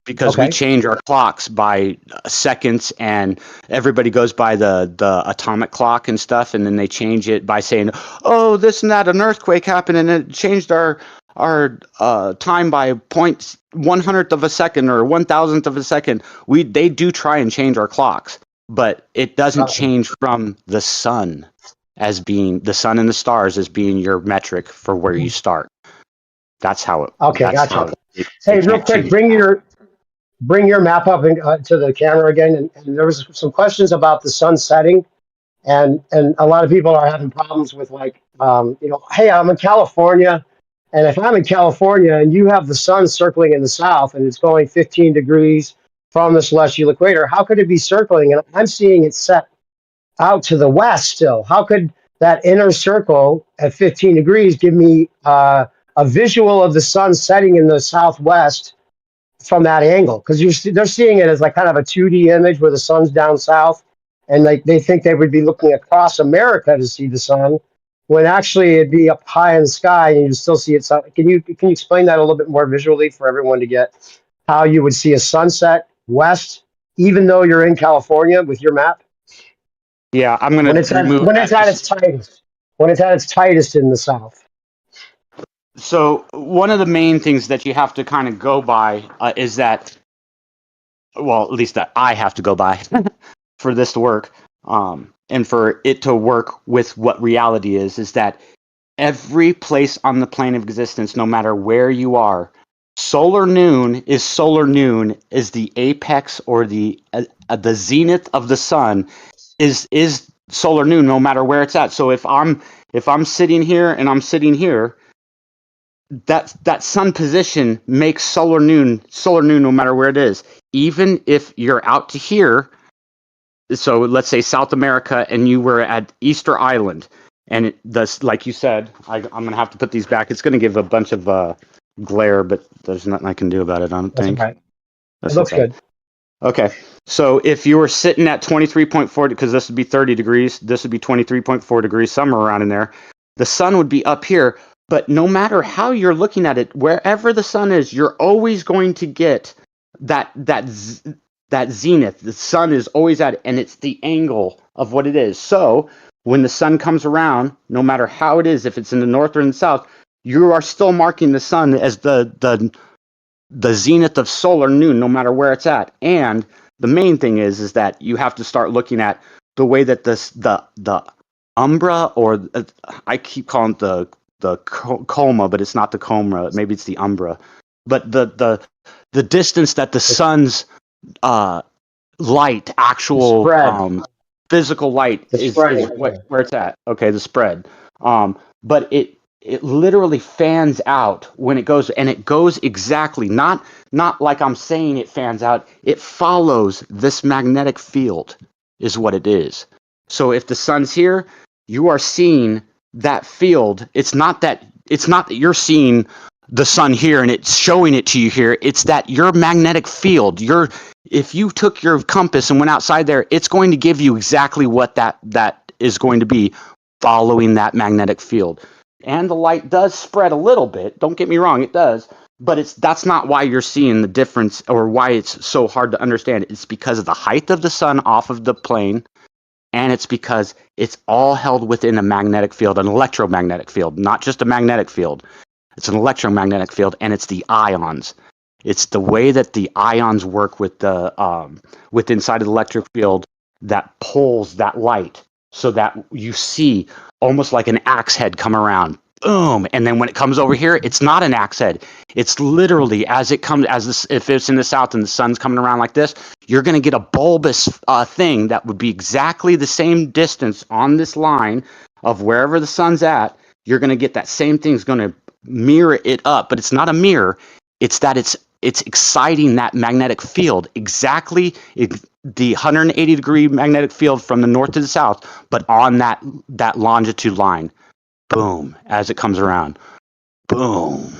Because we change our clocks by seconds, and everybody goes by the atomic clock and stuff, and then they change it by saying, "Oh, this and that, an earthquake happened, and it changed our time by 0.100th of a second or 1,000th of a second." They do try and change our clocks, but it doesn't change from the sun as being the sun and the stars as being your metric for where you start. That's how it. Okay, gotcha. Hey, real quick, bring your map up to the camera again. And there was some questions about the sun setting, and a lot of people are having problems with hey, I'm in California, and if I'm in California and you have the sun circling in the south and it's going 15 degrees from the celestial equator, how could it be circling? And I'm seeing it set out to the west still. How could that inner circle at 15 degrees give me a visual of the sun setting in the southwest from that angle? Because they're seeing it as like kind of a 2D image where the sun's down south, and they think they would be looking across America to see the sun, when actually it'd be up high in the sky and you still see it. Can you explain that a little bit more visually for everyone to get how you would see a sunset west, even though you're in California with your map? Yeah, I'm going to remove when it's at its tightest. When it's at its tightest in the south. So one of the main things that you have to kind of go by is that, well, at least that I have to go by for this to work, and for it to work with what reality is that every place on the plane of existence, no matter where you are. Solar noon is the apex or the zenith of the sun is solar noon no matter where it's at. So if I'm sitting here and I'm sitting here, that sun position makes solar noon no matter where it is. Even if you're out to here, so let's say South America and you were at Easter Island, and it does, like you said, I'm gonna have to put these back. It's gonna give a bunch of glare, but there's nothing I can do about it. I don't That's think. okay. It That's looks okay. good. Okay. So if you were sitting at 23.4, because this would be 30 degrees, this would be 23.4 degrees, somewhere around in there, the sun would be up here. But no matter how you're looking at it, wherever the sun is, you're always going to get that zenith. The sun is always at it, and it's the angle of what it is. So when the sun comes around, no matter how it is, if it's in the north or in the south, you are still marking the sun as the zenith of solar noon, no matter where it's at. And the main thing is that you have to start looking at the way that the umbra, or I keep calling it the coma, but it's not the coma. Maybe it's the umbra. But the distance that the sun's light, The actual spread. physical light The spread is is where it's at. Okay, the spread. But it literally fans out when it goes, and it goes exactly not like I'm saying it fans out. It follows this magnetic field is what it is. So if the sun's here, you are seeing that field. It's not that you're seeing the sun here and it's showing it to you here. It's that your magnetic field, if you took your compass and went outside there, it's going to give you exactly what that is going to be, following that magnetic field. And the light does spread a little bit. Don't get me wrong, it does. But that's not why you're seeing the difference, or why it's so hard to understand. It's because of the height of the sun off of the plane, and it's because it's all held within a magnetic field, an electromagnetic field, not just a magnetic field. It's an electromagnetic field, and it's the ions. It's the way that the ions work with inside of the electric field that pulls that light, so that you see almost like an axe head come around, boom, and then when it comes over here, it's not an axe head. It's literally as it comes, if it's in the south and the sun's coming around like this, you're going to get a bulbous thing that would be exactly the same distance on this line of wherever the sun's at. You're going to get that same thing's going to mirror it up, but it's not a mirror. It's that it's exciting that magnetic field exactly, the 180-degree magnetic field from the north to the south, but on that longitude line. Boom, as it comes around. Boom.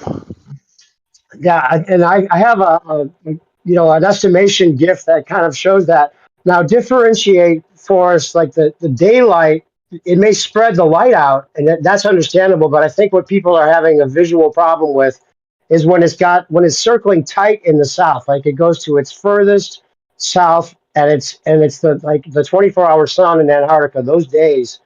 Yeah, and I have an estimation gift that kind of shows that. Now differentiate for us, like the daylight, it may spread the light out, and that's understandable. But I think what people are having a visual problem with is when it's circling tight in the south, like it goes to its furthest south, and it's the 24-hour sun in Antarctica those days.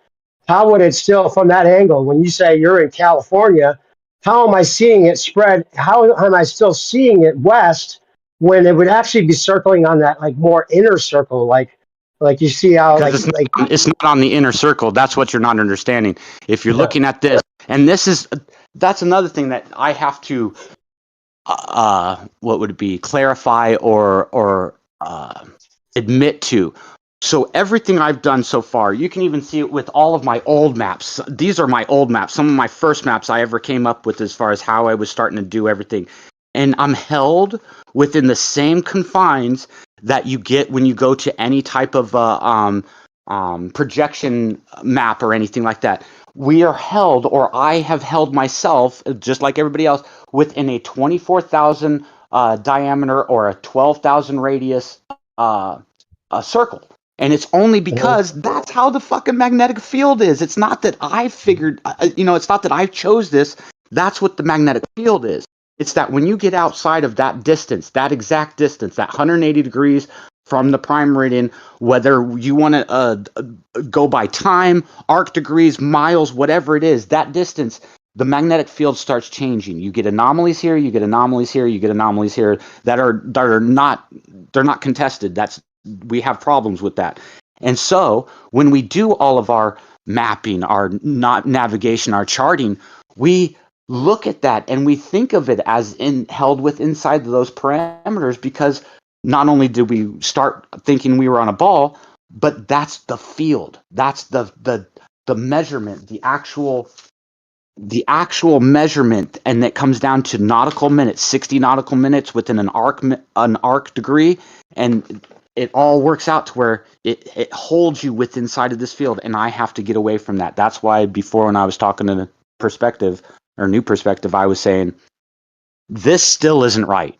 How would it still, from that angle, when you say you're in California, how am I seeing it spread? How am I still seeing it west when it would actually be circling on that like more inner circle, like you see how Because it's not on the inner circle. That's what you're not understanding. If you're yeah. looking at this, and that's another thing that I have to what would it be, clarify or admit to. So everything I've done so far, you can even see it with all of my old maps. These are my old maps, some of my first maps I ever came up with as far as how I was starting to do everything. And I'm held within the same confines that you get when you go to any type of projection map or anything like that. We are held, or I have held myself, just like everybody else, within a 24,000 diameter or a 12,000 radius a circle. And it's only because that's how the fucking magnetic field is. It's not that I figured, it's not that I chose this. That's what the magnetic field is. It's that when you get outside of that distance, that exact distance, that 180 degrees from the prime meridian, whether you want to go by time, arc degrees, miles, whatever it is, that distance, the magnetic field starts changing. You get anomalies here, you get anomalies here, you get anomalies here that are not, they're not contested. We have problems with that. And so when we do all of our mapping, our not navigation, our charting, we look at that and we think of it as held with inside those parameters, because not only did we start thinking we were on a ball, but that's the field. That's the measurement, the actual measurement, and that comes down to nautical minutes, 60 nautical minutes within an arc degree, and it all works out to where it holds you within inside of this field, and I have to get away from that. That's why before, when I was talking to the perspective or new perspective, I was saying this still isn't right.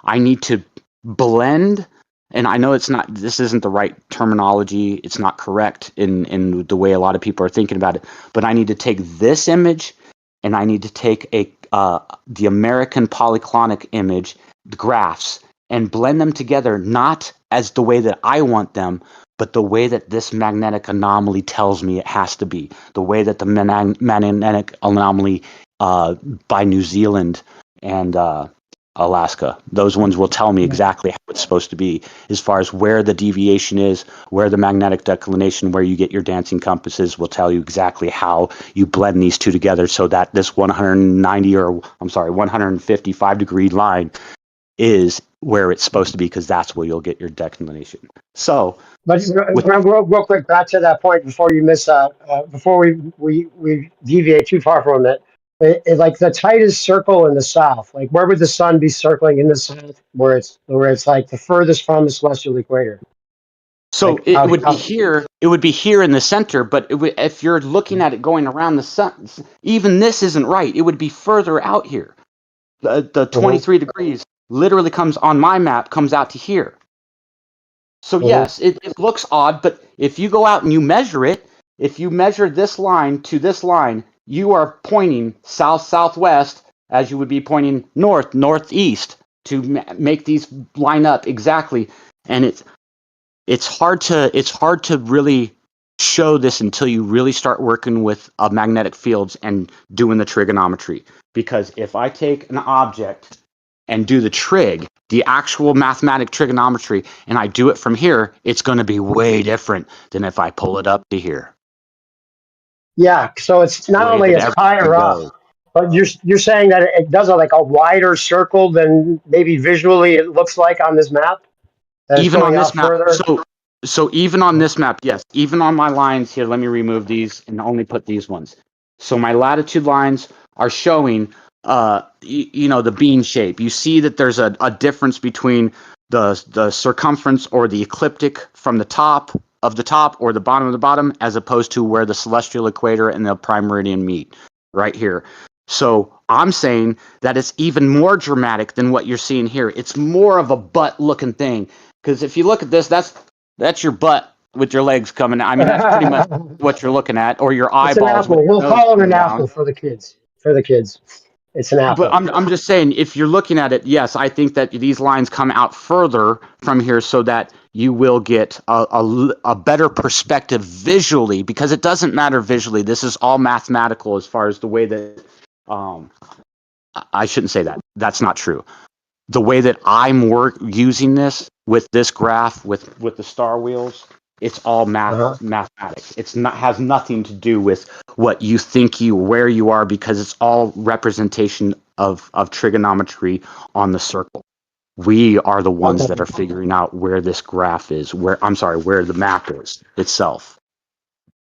I need to blend, and I know this isn't the right terminology. It's not correct in the way a lot of people are thinking about it, but I need to take this image and I need to take the American polyclonic image, the graphs, and blend them together, not as the way that I want them, but the way that this magnetic anomaly tells me it has to be, the way that the magnetic anomaly by New Zealand and Alaska. Those ones will tell me exactly how it's supposed to be, as far as where the deviation is, where the magnetic declination, where you get your dancing compasses, will tell you exactly how you blend these two together so that this 155 degree line is where it's supposed to be, because that's where you'll get your declination. So, But real quick, back to that point before you miss before we deviate too far from it. Like the tightest circle in the south, like where would the sun be circling in the south, where it's like the furthest from the celestial equator? so Like it would be here. It would be here in the center, but if you're looking at it going around the sun, even this isn't right. It would be further out here. The 23 degrees literally comes on my map, comes out to here. So yes, it looks odd, but if you go out and you measure it, if you measure this line to this line, you are pointing south-southwest, as you would be pointing north-northeast, to make these line up exactly. And it's hard to really show this until you really start working with magnetic fields and doing the trigonometry. Because if I take an object and do the actual mathematic trigonometry, and I do it from here, it's going to be way different than if I pull it up to here. Yeah, so it's not only it's higher up, but you're saying that it does like a wider circle than maybe visually it looks like on this map. That it's Even going on out this map, further. so even on this map, yes, even on my lines here, let me remove these and only put these ones. So my latitude lines are showing, the bean shape. You see that there's a difference between the circumference or the ecliptic from the top or the bottom of the bottom, as opposed to where the celestial equator and the prime meridian meet, right here. So I'm saying that it's even more dramatic than what you're seeing here. It's more of a butt-looking thing. Because if you look at this, that's your butt with your legs coming out. I mean, that's pretty much what you're looking at, or your It's an eyeballs with apple. your We'll nose call it coming an down. apple for the kids. For the kids, it's an But apple. I'm just saying, if you're looking at it, yes, I think that these lines come out further from here so that you will get a better perspective visually, because it doesn't matter visually. This is all mathematical as far as the way that, I shouldn't say that. That's not true. The way that I'm using this with this graph with the star wheels, it's all mathematics. It's not has nothing to do with what you think where you are, because it's all representation of trigonometry on the circle. We are the ones that are figuring out where this graph is, where the map is itself.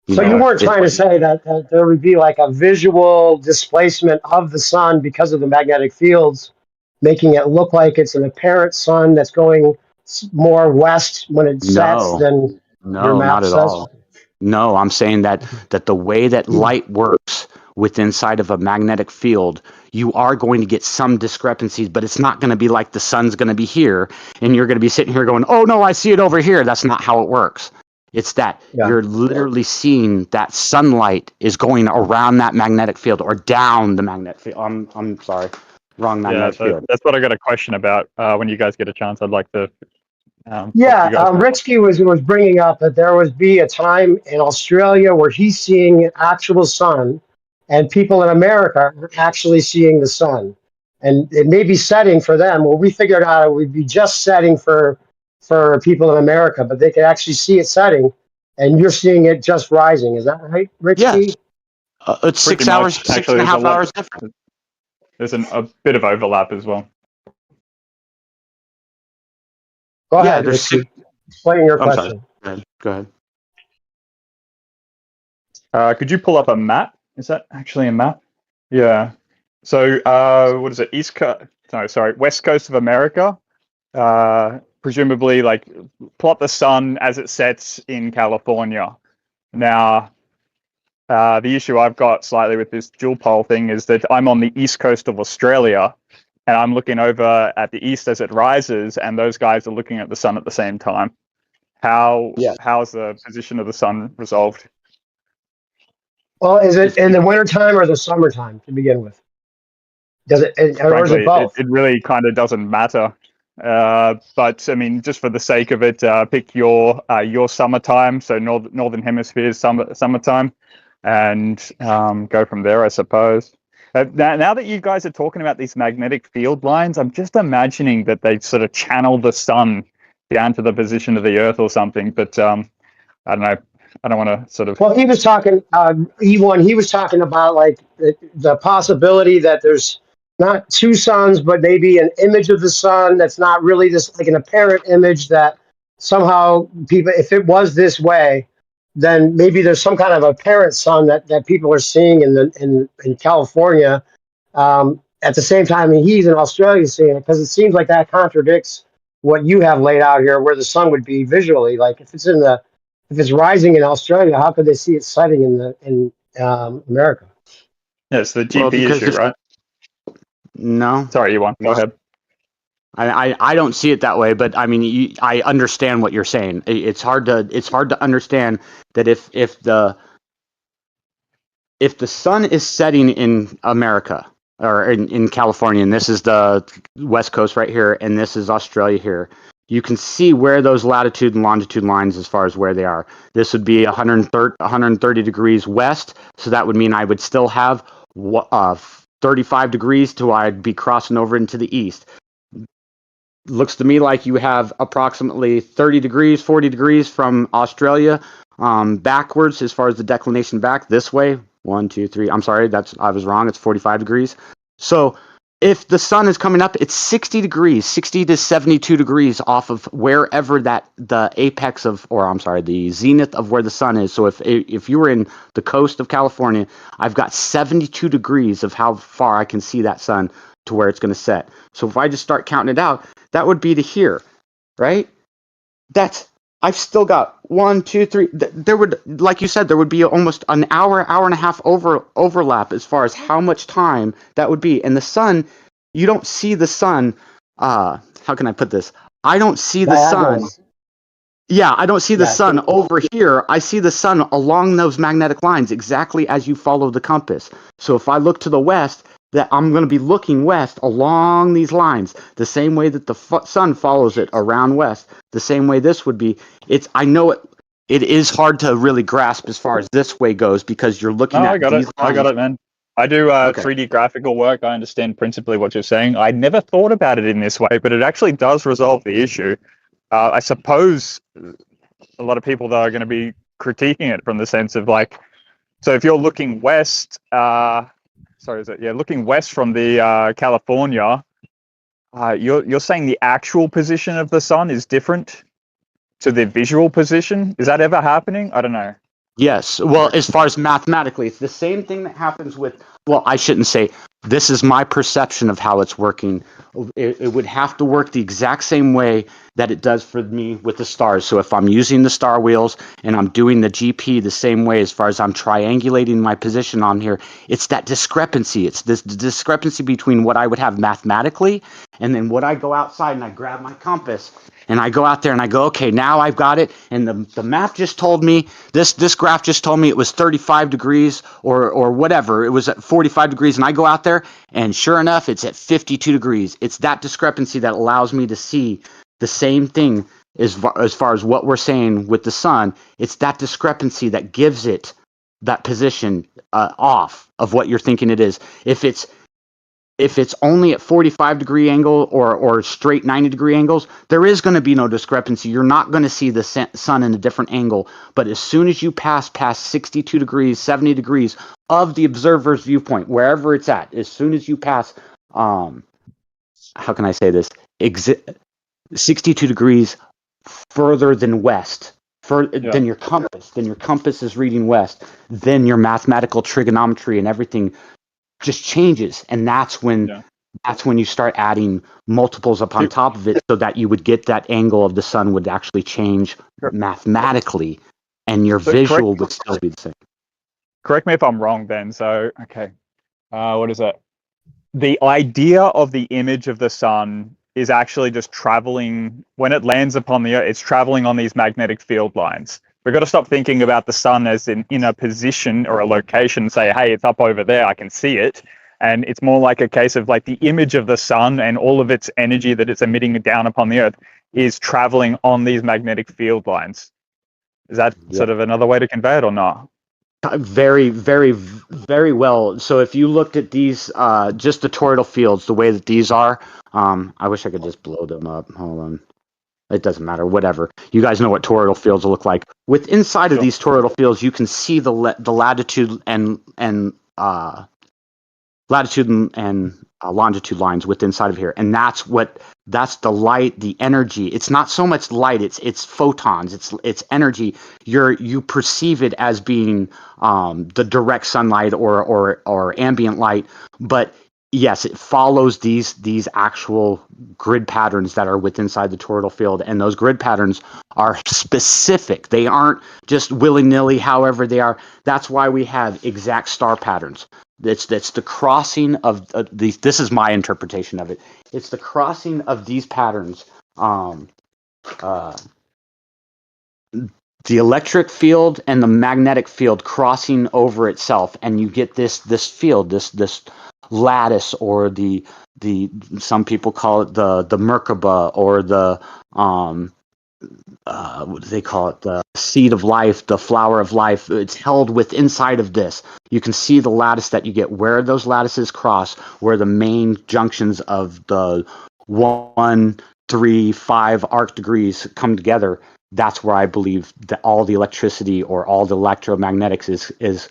So you weren't trying to say that there would be like a visual displacement of the sun because of the magnetic fields, making it look like it's an apparent sun that's going more west when it sets No, than your no, not map at says? all. No, I'm saying that the way that light works with inside of a magnetic field, you are going to get some discrepancies, but it's not going to be like the sun's going to be here and you're going to be sitting here going, "Oh no, I see it over here." That's not how it works. It's that Yeah. you're literally seeing that sunlight is going around that magnetic field or down the magnetic field. I'm sorry, wrong magnetic so field. that's what I got a question about. When you guys get a chance, I'd like to talk to Yeah, you guys. Ritsky was bringing up that there would be a time in Australia where he's seeing an actual sun, and people in America are actually seeing the sun, and it may be setting for them. Well, we figured out it would be just setting for people in America, but they could actually see it setting and you're seeing it just rising. Is that right, Rich Yes. T? It's Pretty 6 hours, much. six and Actually, a there's a half lot. hours different. There's a bit of overlap as well. Go Yeah, ahead, there's Rich six. T. Explain your I'm sorry. question. Go ahead. Could you pull up a map? Is that actually a map? Yeah. So, what is it? East Coast? No, sorry, West Coast of America. Presumably, like, plot the sun as it sets in California. Now, the issue I've got slightly with this dual pole thing is that I'm on the east coast of Australia, and I'm looking over at the east as it rises, and those guys are looking at the sun at the same time. Yeah. How's the position of the sun resolved? Well, is it It's, in the wintertime or the summertime to begin with? Does it, or is it Frankly, both? it really kind of doesn't matter. But I mean, just for the sake of it, pick your summertime, so northern hemisphere summertime, and go from there, I suppose. Now that you guys are talking about these magnetic field lines, I'm just imagining that they sort of channel the sun down to the position of the Earth or something. But I don't know. I don't want to sort of. Well, he was talking, E1, he was talking about like the possibility that there's not two suns, but maybe an image of the sun that's not really just like an apparent image that somehow people, if it was this way, then maybe there's some kind of apparent sun that people are seeing in California. At the same time, he's in Australia seeing it because it seems like that contradicts what you have laid out here, where the sun would be visually. Like if it's rising in Australia, how could they see it setting in America? Yeah, it's the well, GP because issue, if right? no, Sorry, you want go ahead. I don't see it that way, but I mean, I understand what you're saying. It's hard to understand that if the sun is setting in America or in California, and this is the West Coast right here, and this is Australia here, you can see where those latitude and longitude lines as far as where they are. This would be 130 degrees west, so that would mean I would still have 35 degrees till I'd be crossing over into the east. Looks to me like you have approximately 30 degrees, 40 degrees from Australia backwards as far as the declination back this way. 1, 2, 3. I'm sorry, I was wrong. It's 45 degrees. So if the sun is coming up, it's 60 degrees, 60 to 72 degrees off of wherever the apex of, or I'm sorry, the zenith of where the sun is. So if you were in the coast of California, I've got 72 degrees of how far I can see that sun to where it's going to set. So if I just start counting it out, that would be to here, right? I've still got 1, 2, 3. There would, like you said, there would be almost an hour and a half overlap as far as how much time that would be. And the sun, you don't see the sun. How can I put this? I don't see the sun. Diagonally. Yeah, I don't see the Yeah. sun over here. I see the sun along those magnetic lines exactly as you follow the compass. So if I look to the west, that I'm going to be looking west along these lines, the same way that the sun follows it around west, the same way this would be. I know it is hard to really grasp as far as this way goes because you're looking No, I at got it. these I got lines. it, man. I do Okay. 3D graphical work. I understand principally what you're saying. I never thought about it in this way, but it actually does resolve the issue. I suppose a lot of people though are going to be critiquing it from the sense of like, so if you're looking west, looking west from the California, you're saying the actual position of the sun is different to the visual position. Is that ever happening? I don't know. Yes. Well, as far as mathematically, it's the same thing that happens with, well, I shouldn't say, this is my perception of how it's working. It would have to work the exact same way that it does for me with the stars. So if I'm using the star wheels and I'm doing the GP the same way as far as I'm triangulating my position on here, it's that discrepancy. It's this discrepancy between what I would have mathematically and then what I go outside and I grab my compass and I go out there and I go, okay, now I've got it. And the map just told me, this graph just told me it was 35 degrees or whatever. It was at 45 degrees. And I go out there and sure enough, it's at 52 degrees. It's that discrepancy that allows me to see the same thing as far as what we're saying with the sun. It's that discrepancy that gives it that position off of what you're thinking it is. if it's only at 45-degree angle or straight 90-degree angles, there is going to be no discrepancy. You're not going to see the sun in a different angle. But as soon as you pass 62 degrees, 70 degrees of the observer's viewpoint, wherever it's at, as soon as you pass, how can I say this? 62 degrees further than west, than your compass is reading west, then your mathematical trigonometry and everything just changes, and that's when you start adding multiples up on top of it, so that you would get that angle of the sun would actually change mathematically, and your visual would still be the same. Correct me if I'm wrong, Ben. So, okay, what is it? The idea of the image of the sun is actually just traveling, when it lands upon the Earth, it's traveling on these magnetic field lines. We've got to stop thinking about the sun as in a position or a location, say, hey, it's up over there, I can see it. And it's more like a case of like the image of the sun and all of its energy that it's emitting down upon the Earth is traveling on these magnetic field lines. Is that sort of another way to convey it or not? Very, very, very well. So if you looked at these, just the toroidal fields, the way that these are, I wish I could just blow them up. Hold on. It doesn't matter. Whatever. You guys know what toroidal fields look like. With inside of these toroidal fields, you can see the latitude and longitude lines with inside of here, and that's the light, the energy. It's not so much light, it's photons, it's energy. You perceive it as being the direct sunlight or ambient light, but yes, it follows these actual grid patterns that are within inside the toroidal field, and those grid patterns are specific. They aren't just willy-nilly however they are. That's why we have exact star patterns. That's the crossing of these. This is my interpretation of it. It's the crossing of these patterns. The electric field and the magnetic field crossing over itself, and you get this field, this lattice, or the some people call it the Merkaba, or the what do they call it? The seed of life, the flower of life. It's held with inside of this. You can see the lattice that you get, where those lattices cross, where the main junctions of the 1, 3, 5 arc degrees come together. That's where I believe that all the electricity or all the electromagnetics is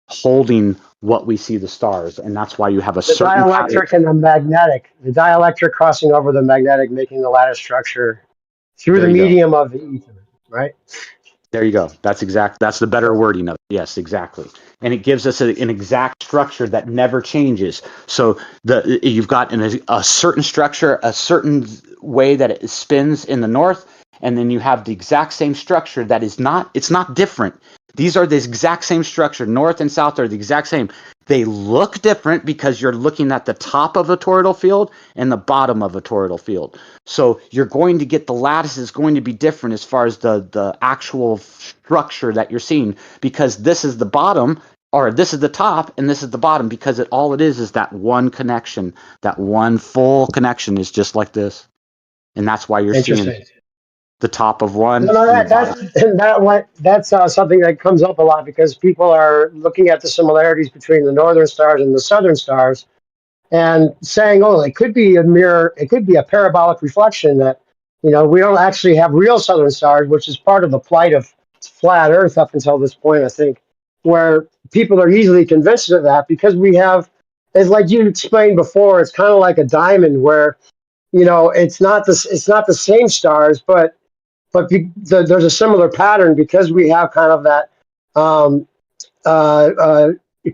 holding what we see the stars, and that's why you have a certain dielectric and the magnetic. The dielectric crossing over the magnetic, making the lattice structure through the medium of the ether, right? There you go. That's the better wording of it. Yes, exactly. And it gives us an exact structure that never changes. So you've got a certain structure, a certain way that it spins in the north, and then you have the exact same structure that it's not different. These are the exact same structure. North and south are the exact same. They look different because you're looking at the top of a toroidal field and the bottom of a toroidal field. So you're going to get the lattice is going to be different as far as the actual structure that you're seeing, because this is the bottom, or this is the top, and this is the bottom, because all it is that one connection, that one full connection is just like this. And that's why you're seeing the top of one. No, that's something that comes up a lot, because people are looking at the similarities between the northern stars and the southern stars, and saying, "Oh, it could be a mirror. It could be a parabolic reflection that, we don't actually have real southern stars," which is part of the plight of flat Earth up until this point, I think, where people are easily convinced of that, because we have, it's like you explained before, it's kind of like a diamond where, it's not the same stars, but there's a similar pattern, because we have kind of that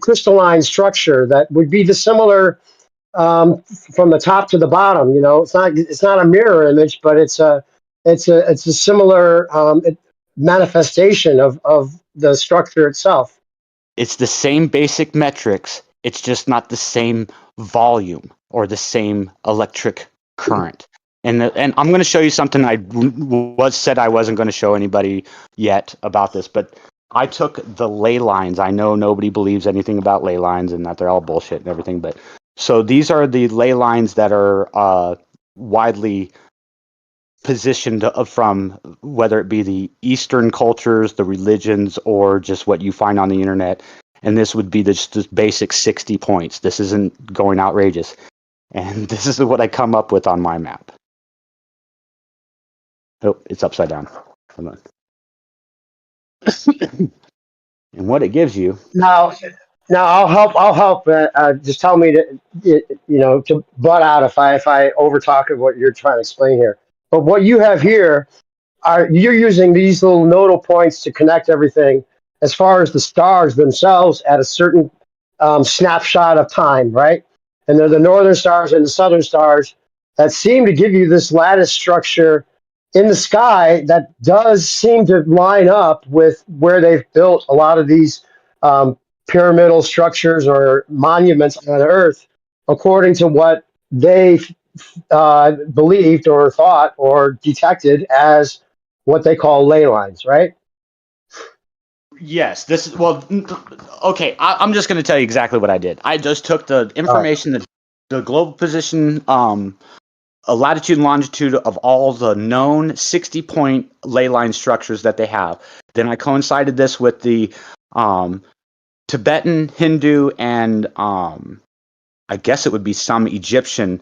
crystalline structure that would be the similar from the top to the bottom. It's not a mirror image, but it's a similar manifestation of the structure itself. It's the same basic metrics. It's just not the same volume or the same electric current. And I'm going to show you something I said I wasn't going to show anybody yet about this, but I took the ley lines. I know nobody believes anything about ley lines and that they're all bullshit and everything, but so these are the ley lines that are widely positioned from, whether it be the Eastern cultures, the religions, or just what you find on the internet. And this would be just basic 60 points. This isn't going outrageous. And this is what I come up with on my map. Oh, it's upside down. Hold on. And what it gives you. Now, now I'll help. I'll help. Just tell me to, to butt out if I overtalk of what you're trying to explain here. But what you have here are you're using these little nodal points to connect everything as far as the stars themselves at a certain snapshot of time, right? And they're the northern stars and the southern stars that seem to give you this lattice structure in the sky that does seem to line up with where they've built a lot of these um, pyramidal structures or monuments on Earth, according to what they believed or thought or detected as what they call ley lines, right? Yes, this is well. Okay, I'm just going to tell you exactly what I did. I just took the All right. information, the global position, a latitude and longitude of all the known 60-point ley line structures that they have. Then I coincided this with the um, Tibetan, Hindu, and I guess it would be some Egyptian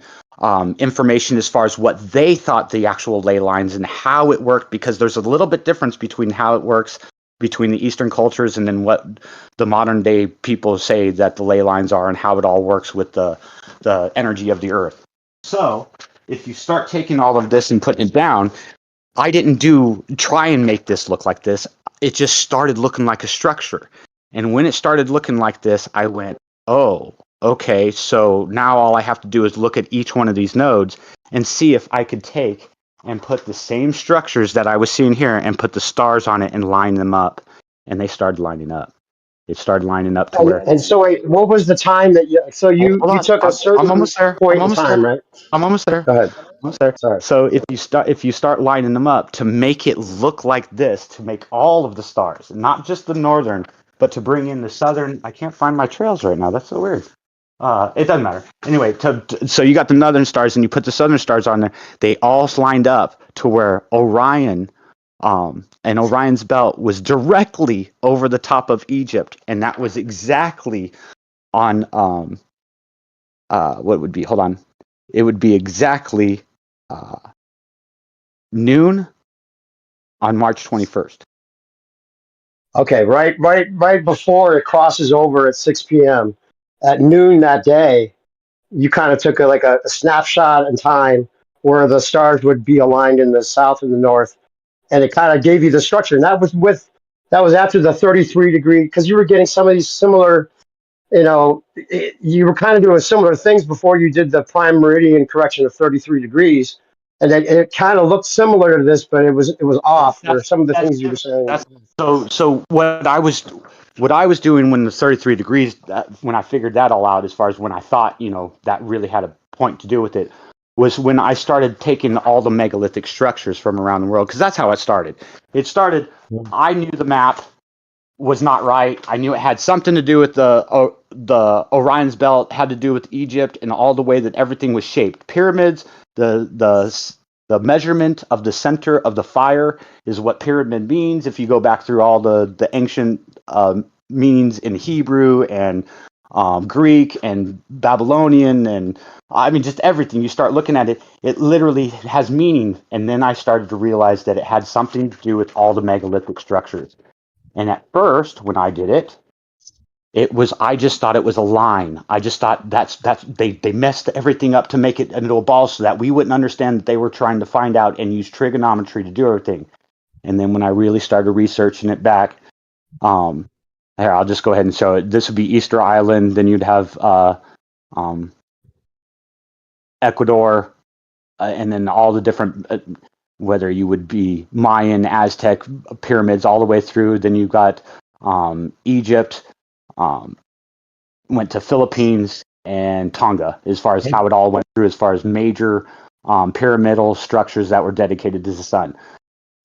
information as far as what they thought the actual ley lines and how it worked, because there's a little bit difference between how it works between the Eastern cultures and then what the modern day people say that the ley lines are and how it all works with the energy of the earth. So if you start taking all of this and putting it down, I didn't try and make this look like this. It just started looking like a structure. And when it started looking like this, I went, oh, okay, so now all I have to do is look at each one of these nodes and see if I could take and put the same structures that I was seeing here and put the stars on it and line them up. And they started lining up. It started lining up to where. And so, wait, what was the time that you? So you Hold you on, took a I'm certain almost there. I'm point in almost time, there. right? I'm almost there. Go ahead. Almost there. Sorry. So if you start lining them up to make it look like this, to make all of the stars, not just the northern, but to bring in the southern. I can't find my trails right now. That's so weird. It doesn't matter. Anyway, so you got the northern stars and you put the southern stars on there. They all lined up to where Orion, and Orion's belt was directly over the top of Egypt, and that was exactly on what would be? Hold on. It would be exactly uh, noon on March 21st. Okay, right before it crosses over at 6 p.m. at noon that day, you kind of took a snapshot in time where the stars would be aligned in the south and the north, and it kind of gave you the structure. And that was after the 33-degree, because you were getting some of these similar, you were kind of doing similar things before you did the prime meridian correction of 33 degrees, and then it kind of looked similar to this, but it was off. Where That's some of the that's things you were saying. that's so what I was doing when the 33 degrees, when I figured that all out, as far as when I thought that really had a point to do with it, was when I started taking all the megalithic structures from around the world, because that's how it started. It started. I knew the map was not right. I knew it had something to do with the Orion's belt, had to do with Egypt and all the way that everything was shaped. Pyramids, the measurement of the center of the fire is what pyramid means. If you go back through all the ancient meanings in Hebrew and Greek and Babylonian, and I mean just everything, you start looking at it, it literally has meaning. And then I started to realize that it had something to do with all the megalithic structures. And at first, when I did it, I just thought it was a line. I just thought they messed everything up to make it into a ball so that we wouldn't understand that they were trying to find out and use trigonometry to do everything. And then when I really started researching it back, here, I'll just go ahead and show it. This would be Easter Island. Then you'd have Ecuador, and then all the different, whether you would be Mayan, Aztec pyramids all the way through. Then you've got Egypt, went to Philippines and Tonga, as far as how it all went through, as far as major pyramidal structures that were dedicated to the sun.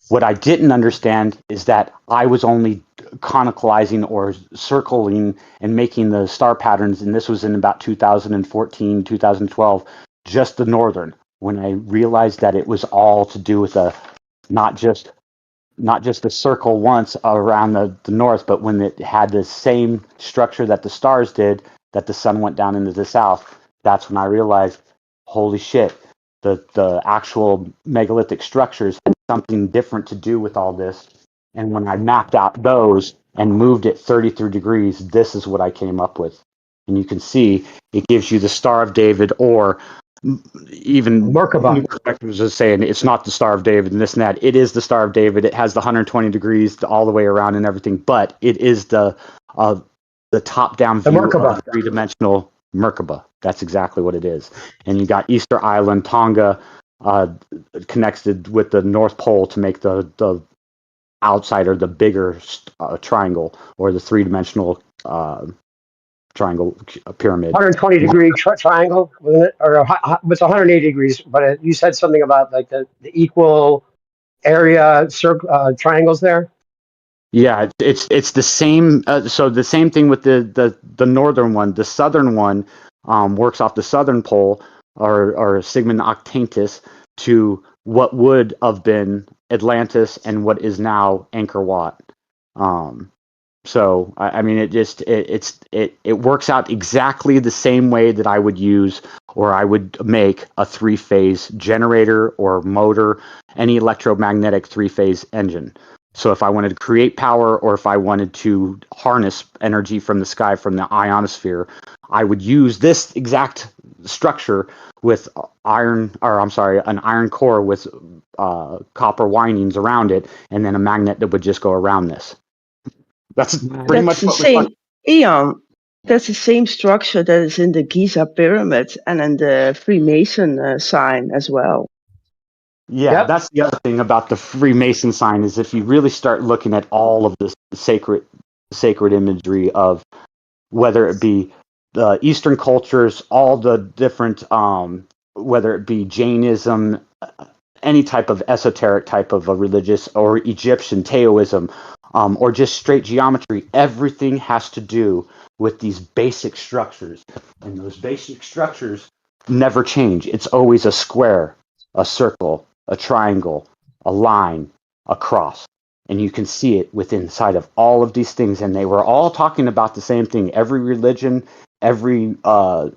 What I didn't understand is that I was only conicalizing or circling and making the star patterns, and this was in about 2014, 2012, just the northern. When I realized that it was all to do with not just the circle once around the north, but when it had the same structure that the stars did, that the sun went down into the south. That's when I realized holy shit, the actual megalithic structures had something different to do with all this. And when I mapped out those and moved it 33 degrees, this is what I came up with. And you can see it gives you the Star of David, or even Merkaba. new perspectives are saying it's not the Star of David and this and that. It is the Star of David. It has the 120 degrees all the way around and everything, but it is the top-down The view of Merkaba. a three-dimensional Merkaba. That's exactly what it is. And you got Easter Island, Tonga, connected with the North Pole to make the outside, or the bigger triangle, or the three-dimensional triangle pyramid. 120 degree triangle, wasn't it? Or it's 180 degrees, but you said something about like the equal area triangles there. Yeah, it's the same. So the same thing with the northern one. The southern one works off the southern pole, or Sigma Octantis, to what would have been Atlantis and what is now Angkor Wat. So I mean, it works out exactly the same way that I would use, or I would make a three-phase generator or motor, any electromagnetic three-phase engine. So if I wanted to create power, or if I wanted to harness energy from the sky, from the ionosphere, I would use this exact structure with an iron core with copper windings around it, and then a magnet that would just go around this. That's pretty That's much the what we're same, Eon. That's the same structure that is in the Giza pyramid and in the Freemason sign as well. Yeah, Yep. that's the other thing about the Freemason sign, is if you really start looking at all of this sacred imagery of, whether it be the Eastern cultures, all the different, whether it be Jainism, any type of esoteric type of a religious, or Egyptian Taoism, or just straight geometry, everything has to do with these basic structures. And those basic structures never change. It's always a square, a circle, a triangle, a line, a cross. And you can see it within inside of all of these things. And they were all talking about the same thing. Every religion, every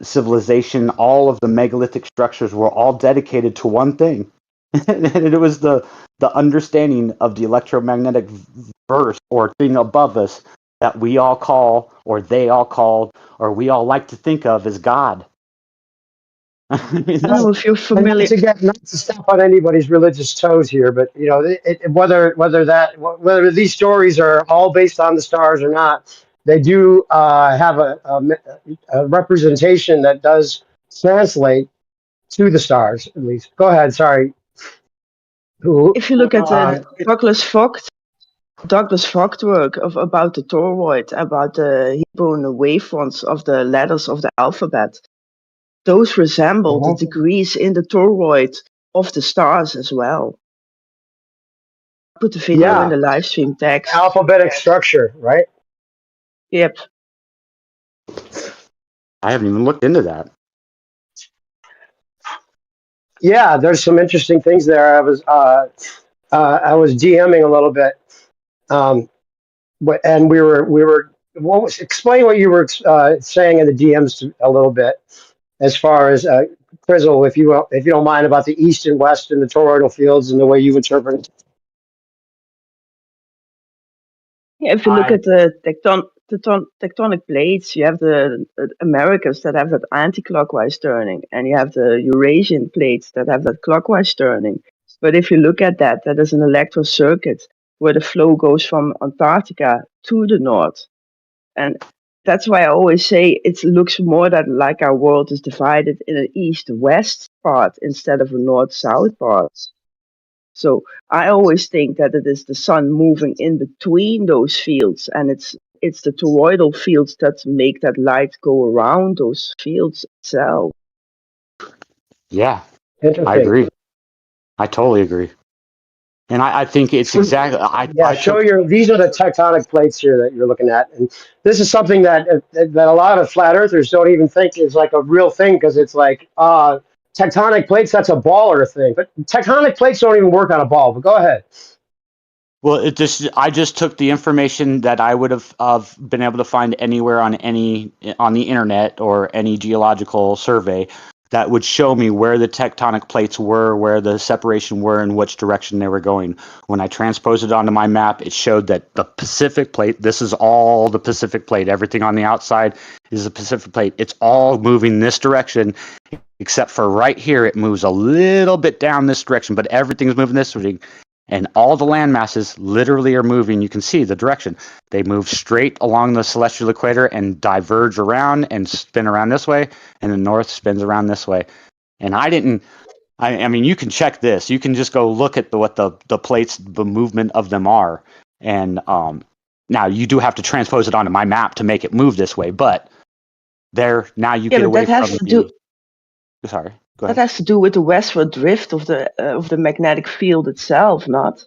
civilization, all of the megalithic structures were all dedicated to one thing. And it was the understanding of the electromagnetic verse, or thing above us, that we all call, or they all called, or we all like to think of as God. I mean, I don't know if you're And familiar. not to step on anybody's religious toes here, but you know, whether these stories are all based on the stars or not, they do have a representation that does translate to the stars, at least. Go ahead. Sorry. Who? If you look at the Um, Douglas Vogt work about the toroid, about the Hebrew and the wave fonts of the letters of the alphabet, those resemble the degrees in the toroid of the stars as well. Put the video in yeah, the live stream text. alphabetic structure, right? Yep. I haven't even looked into that. Yeah, there's some interesting things there. I was DMing a little bit, and we were. Explain what you were saying in the DMs a little bit, as far as Frizzle, if you don't mind, about the east and west and the toroidal fields and the way you interpret it. Yeah, if you look at the tectonic plates, you have the Americas that have that anti-clockwise turning, and you have the Eurasian plates that have that clockwise turning. But if you look at that, that is an electro circuit where the flow goes from Antarctica to the north. And that's why I always say it looks more like our world is divided in an east-west part instead of a north-south part. So I always think that it is the sun moving in between those fields, and it's the toroidal fields that make that light go around those fields itself. Yeah, I Interesting. agree. I totally agree. And I think it's exactly. Yeah, these are the tectonic plates here that you're looking at, and this is something that a lot of flat earthers don't even think is like a real thing, because it's like tectonic plates, that's a baller thing, but tectonic plates don't even work on a ball. But go ahead. Well, I just took the information that I would have been able to find anywhere on the internet or any geological survey, that would show me where the tectonic plates were, where the separation were, and which direction they were going. When I transposed it onto my map, it showed that the Pacific plate, this is all the Pacific plate. Everything on the outside is the Pacific plate. It's all moving this direction, except for right here, it moves a little bit down this direction, but everything's moving this direction. And all the land masses literally are moving. You can see the direction. They move straight along the celestial equator and diverge around and spin around this way, and the north spins around this way. And I mean, you can check this. You can just go look at what the plates, the movement of them are. And now you do have to transpose it onto my map to make it move this way, but now you Yeah, get but away that has from to do sorry, go that ahead. has to do with the westward drift of the magnetic field itself, not.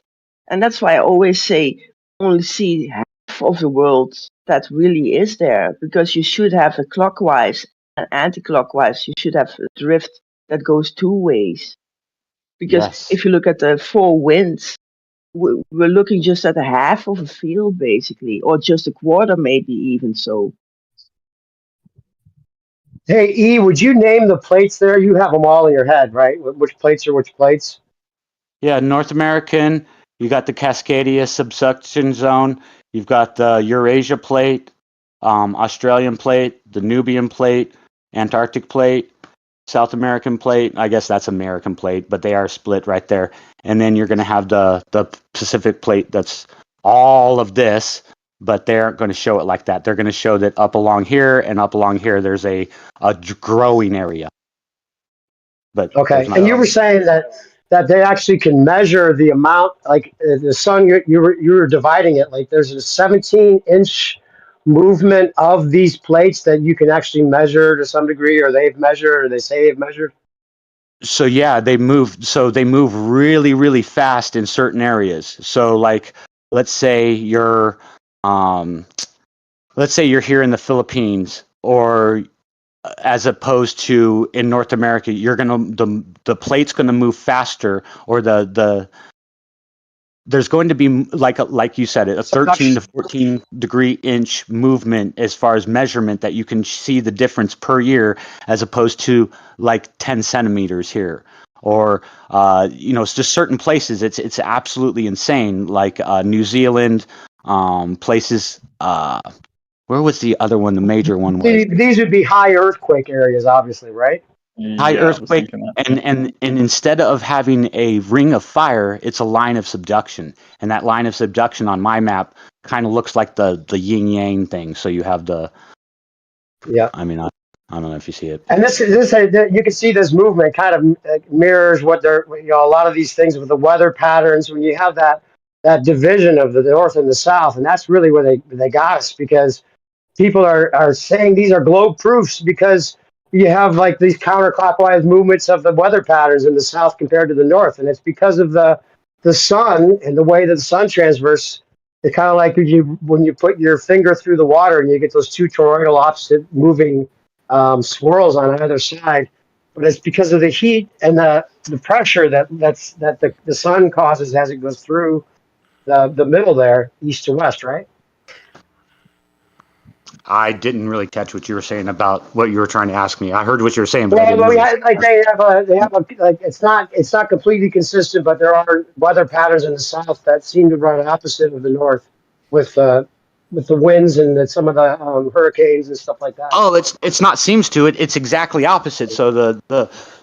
And that's why I always say only see half of the world that really is there, because you should have a clockwise and anti-clockwise. You should have a drift that goes two ways. Because Yes. if you look at the four winds, we're looking just at a half of a field, basically, or just a quarter, maybe even so. Hey, E, would you name the plates there? You have them all in your head, right? Which plates are which plates? Yeah, North American, you got the Cascadia subduction zone, you've got the Eurasia plate, Australian plate, the Nubian plate, Antarctic plate, South American plate. I guess that's American plate, but they are split right there. And then you're going to have the Pacific plate that's all of this, but they aren't going to show it like that. They're going to show that up along here and up along here, there's a growing area. But there's Okay, not. and you were saying that they actually can measure the amount, like the sun. You were dividing it like there's a 17-inch movement of these plates that you can actually measure to some degree, or they've measured, or they say they've measured. So yeah, they move. So they move really, really fast in certain areas. So like, let's say you're, um, let's say you're here in the Philippines, or as opposed to in North America, you're gonna the plate's gonna move faster, or there's going to be like you said, a 13 to Subduction. 14 degree inch movement as far as measurement that you can see the difference per year, as opposed to like 10 centimeters here, or it's just certain places. It's absolutely insane. Like New Zealand, places. Where was the other one? The major one was These would be high earthquake areas, obviously, right? high Yeah, I was earthquake, thinking that. and instead of having a ring of fire, it's a line of subduction, and that line of subduction on my map kind of looks like the yin yang thing. So you have Yeah. I don't know if you see it. And this you can see this movement kind of mirrors what they're, a lot of these things with the weather patterns when you have that division of the north and the south, and that's really where they got us, because people are saying these are globe proofs because you have like these counterclockwise movements of the weather patterns in the south compared to the north, and it's because of the sun and the way that the sun transverse. It's kind of like when you put your finger through the water and you get those two toroidal opposite moving swirls on either side, but it's because of the heat and the pressure that the sun causes as it goes through the middle there, east to west, right? I didn't really catch what you were saying about what you were trying to ask me. I heard what you were saying, but I Well, didn't really. like they have a like it's not completely consistent, but there are weather patterns in the south that seem to run opposite of the north with the winds and some of the hurricanes and stuff like that. Oh, it's not seems to it. It's exactly opposite. So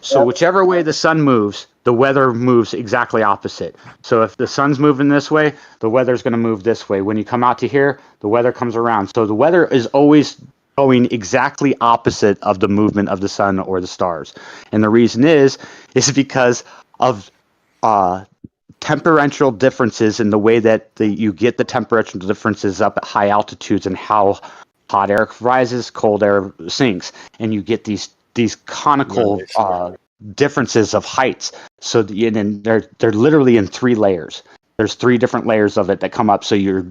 so Yep. whichever way the sun moves, the weather moves exactly opposite. So if the sun's moving this way, the weather's going to move this way. When you come out to here, the weather comes around. So the weather is always going exactly opposite of the movement of the sun or the stars. And the reason is because of temperatural differences in the way that you get the temperatural differences up at high altitudes, and how hot air rises, cold air sinks, and you get these conical differences of heights. So and they're literally in three layers. There's three different layers of it that come up. So your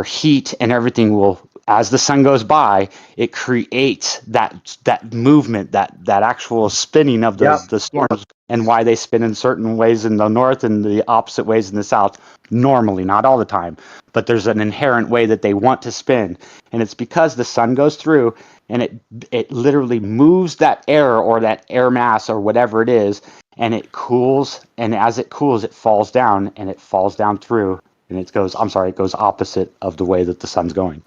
heat and everything will as the sun goes by, it creates that movement, that actual spinning of Yep. the storms, and why they spin in certain ways in the north and the opposite ways in the south. Normally, not all the time, but there's an inherent way that they want to spin, and it's because the sun goes through and it literally moves that air or that air mass or whatever it is, and it cools, and as it cools, it falls down, and it falls down through, and it goes opposite of the way that the sun's going.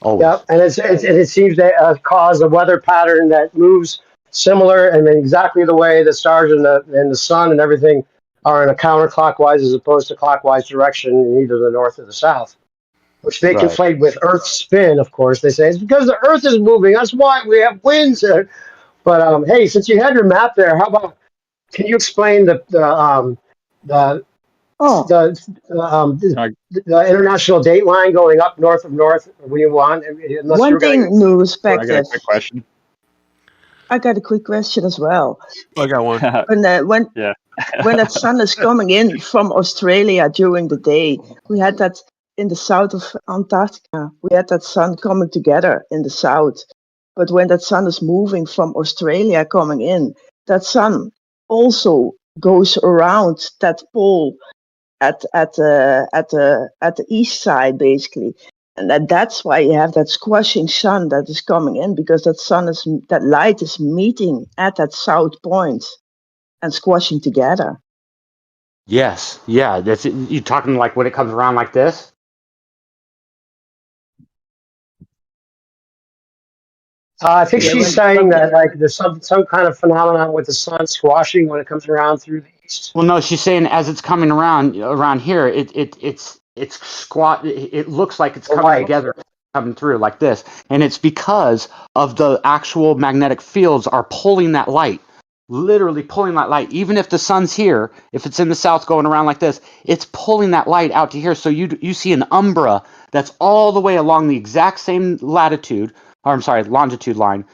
Always. Yep. And it seems to cause a weather pattern that moves similar and in exactly the way the stars and the sun and everything are in a counterclockwise as opposed to clockwise direction in either the north or the south, which they Right. conflate with Earth's spin. Of course, they say it's because the Earth is moving. That's why we have winds. But hey, since you had your map there, how about can you explain the Oh, the international date line going up north of north when you want? Unless one you're thing going in new I got a perspective. quick question. I got a quick question as well. I got one. When Yeah. when that sun is coming in from Australia during the day, we had that in the south of Antarctica. We had that sun coming together in the south. But when that sun is moving from Australia coming in, that sun also goes around that pole at the east side basically. And that's why you have that squashing sun that is coming in, because that light is meeting at that south point and squashing together. Yes. Yeah. That's it. You talking like when it comes around like this? I think Yeah, she's saying that like there's some kind of phenomenon with the sun squashing when it comes around through the east. Well, no, she's saying as it's coming around here, it's squat. It looks like it's The coming light. together, coming through like this, and it's because of the actual magnetic fields are pulling that light, literally pulling that light. Even if the sun's here, if it's in the south going around like this, it's pulling that light out to here. So you see an umbra that's all the way along the exact same latitude, or I'm sorry, longitude line,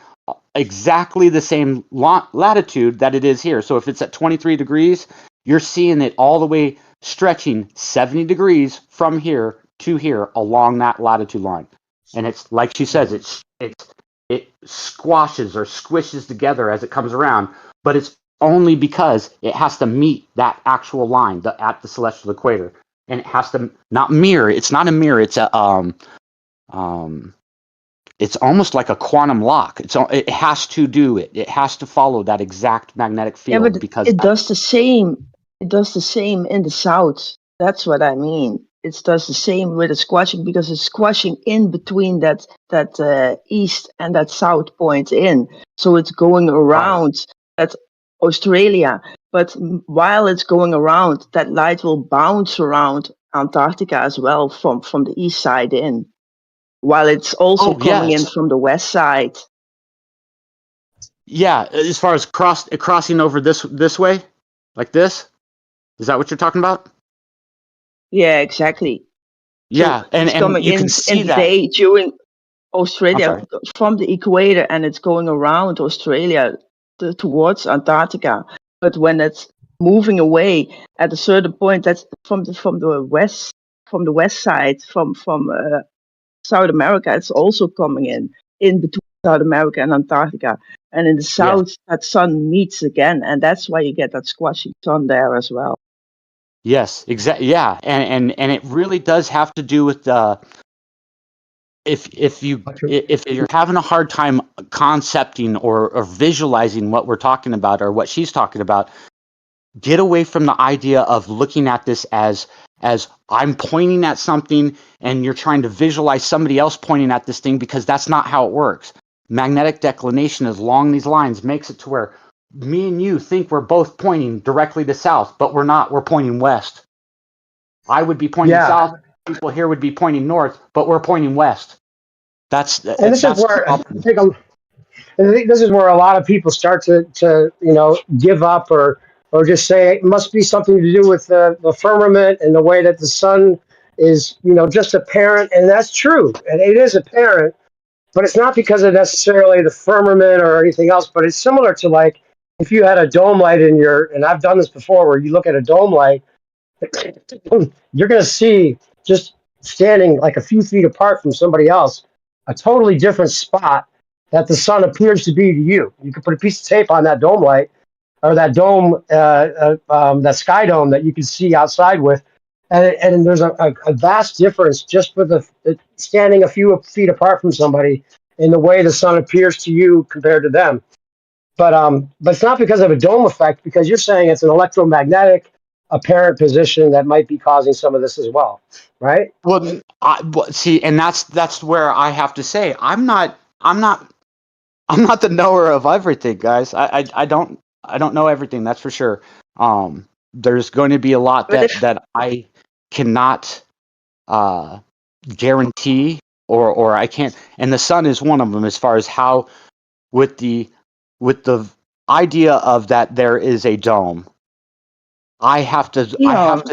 exactly the same latitude that it is here. So if it's at 23 degrees, you're seeing it all the way stretching 70 degrees from here to here along that latitude line. And it's like she says, it squashes or squishes together as it comes around, but it's only because it has to meet that actual line at the celestial equator, and it has to not mirror. It's not a mirror. It's a it's almost like a quantum lock. It has to do it. It has to follow that exact magnetic Yeah, field but because it does the same. It does the same in the south. That's what I mean. It does the same with the squashing because it's squashing in between that east and that south point in. So it's going around that Australia. But while it's going around, that light will bounce around Antarctica as well from the east side in, while it's also coming in from the west side. Yeah, as far as crossing over this way, like this, is that what you're talking about? Yeah, exactly. Yeah, So and it's coming you in can see the that. day during I'm Australia sorry. from the equator, and it's going around Australia towards Antarctica. But when it's moving away at a certain point, that's from the west side from South America. It's also coming in between South America and Antarctica. And in the Yes. south, that sun meets again, and that's why you get that squashing sun there as well. Yes, exactly. Yeah, and it really does have to do with if you're having a hard time concepting or visualizing what we're talking about or what she's talking about, get away from the idea of looking at this as I'm pointing at something and you're trying to visualize somebody else pointing at this thing, because that's not how it works. Magnetic declination is along these lines makes it to where me and you think we're both pointing directly to south, but we're not. We're pointing west. I would be pointing south. People here would be pointing north, but we're pointing west. And this is where I think this is where a lot of people start to give up or just say it must be something to do with the firmament and the way that the sun is just apparent, and that's true, and it is apparent, but it's not because of necessarily the firmament or anything else. But it's similar to like if you had a dome light and I've done this before, where you look at a dome light, you're going to see just standing like a few feet apart from somebody else, a totally different spot that the sun appears to be to you. You can put a piece of tape on that dome light or that dome, that sky dome that you can see outside with. And there's a vast difference just for the standing a few feet apart from somebody in the way the sun appears to you compared to them. But it's not because of a dome effect, because you're saying it's an electromagnetic apparent position that might be causing some of this as well, right? Well, see, and that's where I have to say I'm not the knower of everything, guys. I don't know everything. That's for sure. There's going to be a lot But if that I cannot uh, guarantee, or I can't. And the sun is one of them. As far as how with the idea of that there is a dome, I have to Dion,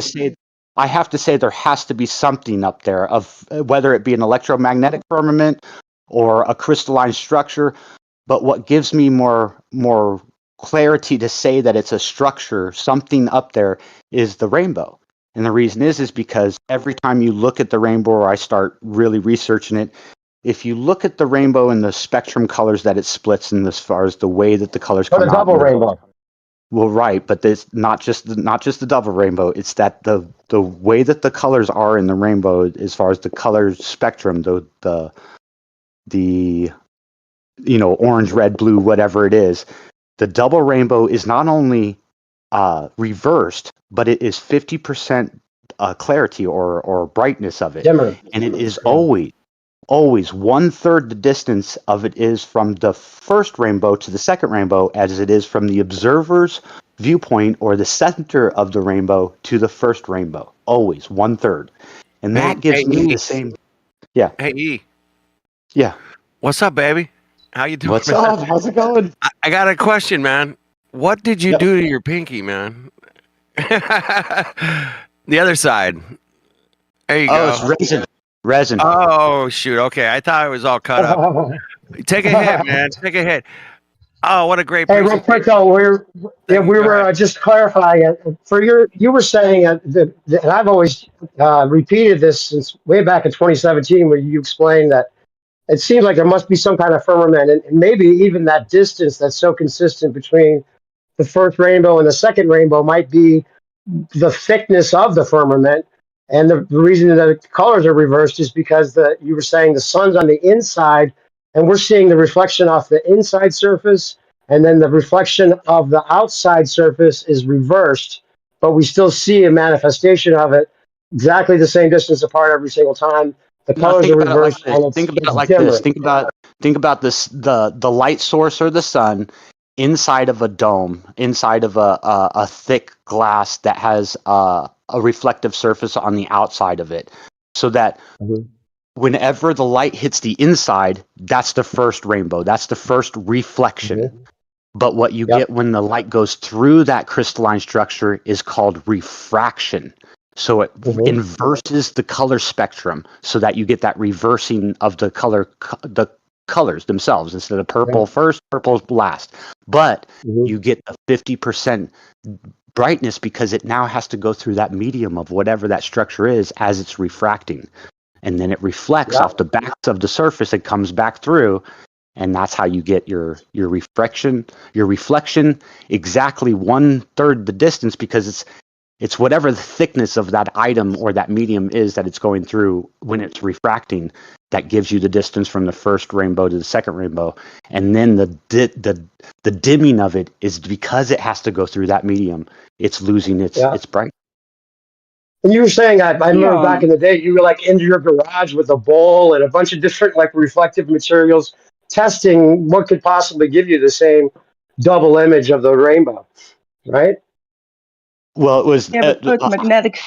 I have to say there has to be something up there of whether it be an electromagnetic firmament or a crystalline structure. But what gives me more clarity to say that it's a structure, something up there, is the rainbow. And the reason is because every time you look at the rainbow, or I start really researching it, if you look at the rainbow and the spectrum colors that it splits in, as far as the way that the colors Or the come out, double rainbow. well, right, but there's not just the double rainbow. It's that the way that the colors are in the rainbow, as far as the color spectrum, the orange, red, blue, whatever it is, the double rainbow is not only reversed, but it is 50% clarity or brightness of it, Dimmer. and it is Yeah. always 1/3 the distance of it is from the first rainbow to the second rainbow as it is from the observer's viewpoint or the center of the rainbow to the first rainbow. Always 1/3, and Hey, that gives hey, me E. the same. Yeah, Hey, E. yeah. What's up, baby? How you doing, What's man? up? How's it going? I got a question, man. What did you Yep. do to your pinky, man? The other side. There you Oh, it's go. resin. Resin. Oh, shoot. Okay. I thought it was all cut up. Take a hit, man. Take a hit. Oh, what a great Hey, real quick presentation. though, Thank you. we Go were ahead. just clarifying for you were saying and I've always repeated this since way back in 2017, where you explained that it seems like there must be some kind of firmament, and maybe even that distance that's so consistent between the first rainbow and the second rainbow might be the thickness of the firmament. And the reason that the colors are reversed is because you were saying the sun's on the inside, and we're seeing the reflection off the inside surface, and then the reflection of the outside surface is reversed, but we still see a manifestation of it exactly the same distance apart every single time. The Now colors think are about it like reversed, this. and Think about it it's like this. dimmer. Think about this the light source or the sun inside of a dome, inside of a thick glass that has a reflective surface on the outside of it. So that Mhm. whenever the light hits the inside, that's the first rainbow. That's the first reflection. Mhm. But what you Yep. get when the light goes through that crystalline structure is called refraction. So it Mhm. inverses the color spectrum so that you get that reversing of the colors themselves. Instead of purple Yep. first, purple last. But Mhm. you get the 50% brightness because it now has to go through that medium of whatever that structure is as it's refracting. And then it reflects off Yep. the backs of the surface and comes back through, and that's how you get your reflection exactly 1/3 the distance, because it's whatever the thickness of that item or that medium is that it's going through when it's refracting, that gives you the distance from the first rainbow to the second rainbow. And then the dimming of it is because it has to go through that medium, it's losing Yeah. its bright. And you were saying, I remember back Dion, in the day, you were like into your garage with a bowl and a bunch of different like reflective materials, testing what could possibly give you the same double image of the rainbow, right? Well, it was yeah, but Earth magnetic yep.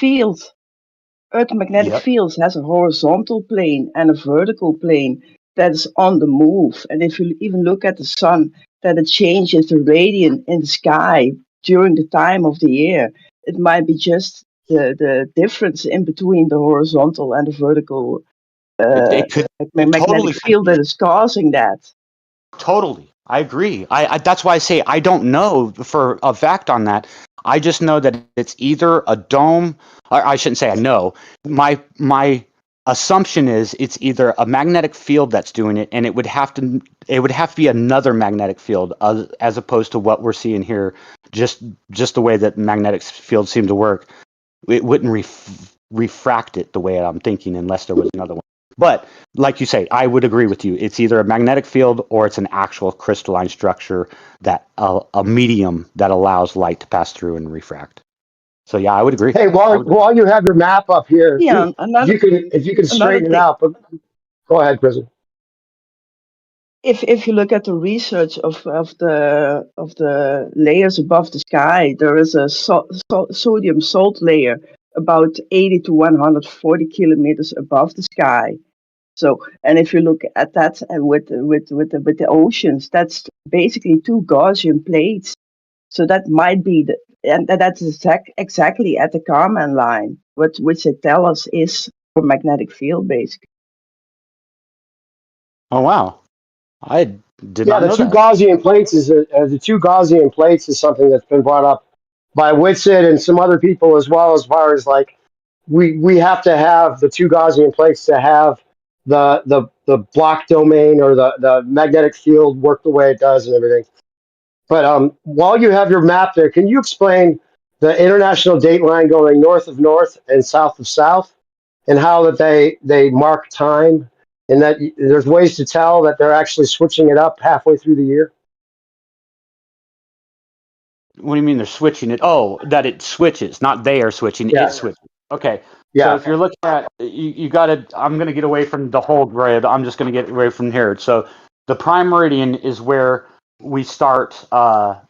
fields has a horizontal plane and a vertical plane that is on the move. And if you even look at the sun, that it changes the radiant in the sky during the time of the year. It might be just the difference in between the horizontal and the vertical uh, It could magnetic totally could field be. that is causing that. Totally. I agree. I that's why I say I don't know for a fact on that. I just know that it's either a dome, or I shouldn't say I know. My assumption is it's either a magnetic field that's doing it, and it would have to be another magnetic field as opposed to what we're seeing here. Just the way that magnetic fields seem to work, it wouldn't refract it the way I'm thinking unless there was another one. But like you say, I would agree with you. It's either a magnetic field or it's an actual crystalline structure that a medium that allows light to pass through and refract. So yeah, I would agree. Hey, while you have your map up here, Yeah, if you can another straighten it thing. out, but go ahead, Prison. If you look at the research of the layers above the sky, there is a sodium salt layer about 80 to 140 kilometers above the sky. So, and if you look at that with the oceans, that's basically two Gaussian plates. So that might be and that's exactly at the Kármán line, which they tell us is a magnetic field, basically. Oh wow, I did Yeah, not the know two that. Gaussian plates is something that's been brought up by Whitsitt and some other people as well, as far as like we have to have the two Gaussian plates to have the block domain or the magnetic field work the way it does and everything. But while you have your map there, can you explain the international date line going north of north and south of south, and how that they mark time, and that there's ways to tell that they're actually switching it up halfway through the year? What do you mean they're switching it? Oh, that it switches, not they are switching, it Yeah, switches. Okay. So yeah. if you're looking at, you got to, I'm going to get away from the whole grid. I'm just going to get away from here. So the prime meridian is where we start, our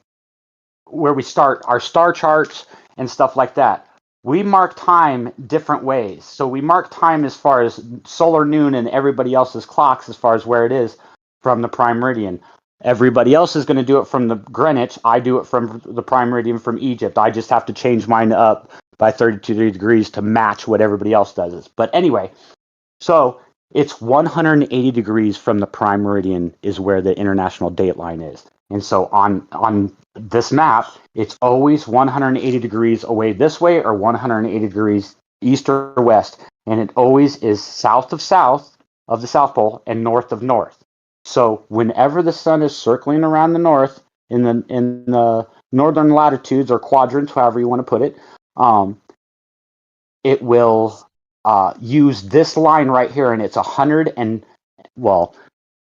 star charts and stuff like that. We mark time different ways. So we mark time as far as solar noon and everybody else's clocks as far as where it is from the prime meridian. Everybody else is going to do it from the Greenwich. I do it from the prime meridian from Egypt. I just have to change mine up by 32 degrees to match what everybody else does. But anyway, so it's 180 degrees from the prime meridian is where the international date line is. And so on this map, it's always 180 degrees away this way or 180 degrees east or west. And it always is south of the South Pole and north of north. So whenever the sun is circling around the north in the northern latitudes or quadrants, however you want to put it, it will use this line right here, and it's 100 and well,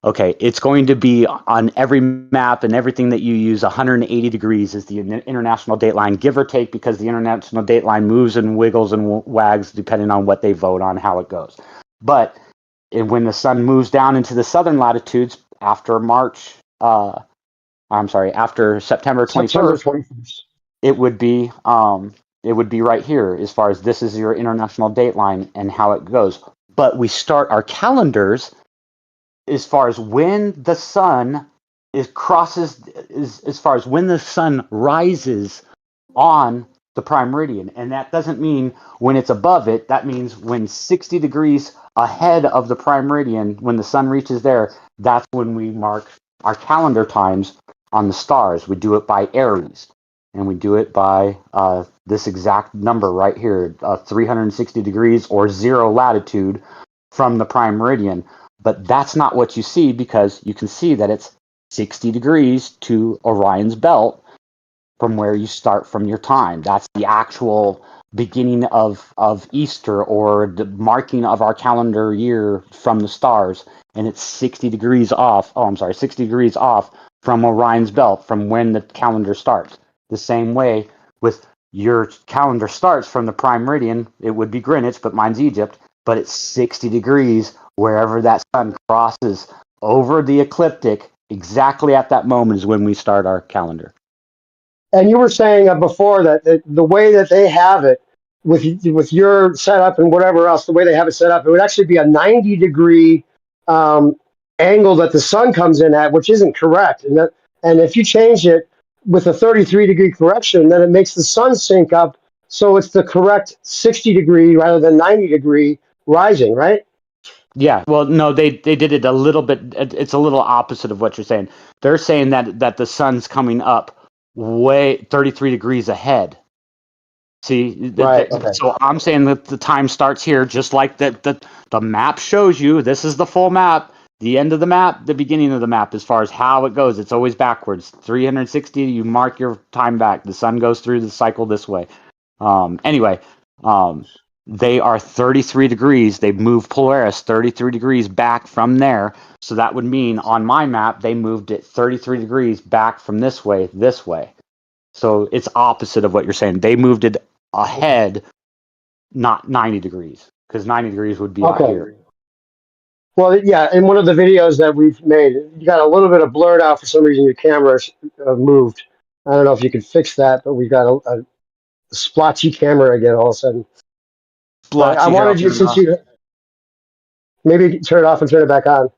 okay, it's going to be on every map and everything that you use. 180 degrees is the international date line, give or take, because the international date line moves and wiggles and wags depending on what they vote on, how it goes. But when the sun moves down into the southern latitudes after after September 21st, 21st. it would be right here as far as this is your international date line and how it goes. But we start our calendars as far as when the sun as far as when the sun rises on the prime meridian. And that doesn't mean when it's above it. That means when 60 degrees ahead of the prime meridian, when the sun reaches there, that's when we mark our calendar times on the stars. We do it by Aries, and we do it by this exact number right here, 360 degrees or 0 latitude from the prime meridian. But that's not what you see, because you can see that it's 60 degrees to Orion's belt from where you start from your time. That's the actual beginning of Easter, or the marking of our calendar year from the stars. And it's 60 degrees off. Oh, I'm sorry, 60 degrees off from Orion's belt from when the calendar starts. The same way with your calendar starts from the prime meridian, it would be Greenwich, but mine's Egypt, but it's 60 degrees wherever that sun crosses over the ecliptic. Exactly at that moment is when we start our calendar. And you were saying before that the way that they have it with your setup and whatever else, the way they have it set up, it would actually be a 90-degree angle that the sun comes in at, which isn't correct. And if you change it with a 33-degree correction, then it makes the sun sync up, so it's the correct 60-degree rather than 90-degree rising, right? Yeah, well, no, they did it a little bit. It's a little opposite of what you're saying. They're saying that the sun's coming up way 33 degrees ahead See, Right. Okay. so I'm saying that the time starts here, just like the map shows you. This is the full map. The end of the map, the beginning of the map, as far as how it goes, it's always backwards. 360, you mark your time back. The sun goes through the cycle this way. Anyway, they are 33 degrees. They moved Polaris 33 degrees back from there. So that would mean on my map, they moved it 33 degrees back from this way, this way. So it's opposite of what you're saying. They moved it ahead, not 90 degrees, because 90 degrees would be out Okay. here. Well, yeah. In one of the videos that we've made, you got a little bit of blurred out for some reason. Your camera's moved. I don't know if you can fix that, but we've got a splotchy camera again all of a sudden. But I Blotchy here, I'll wanted you, turn it since off. you maybe turn it off and turn it back on.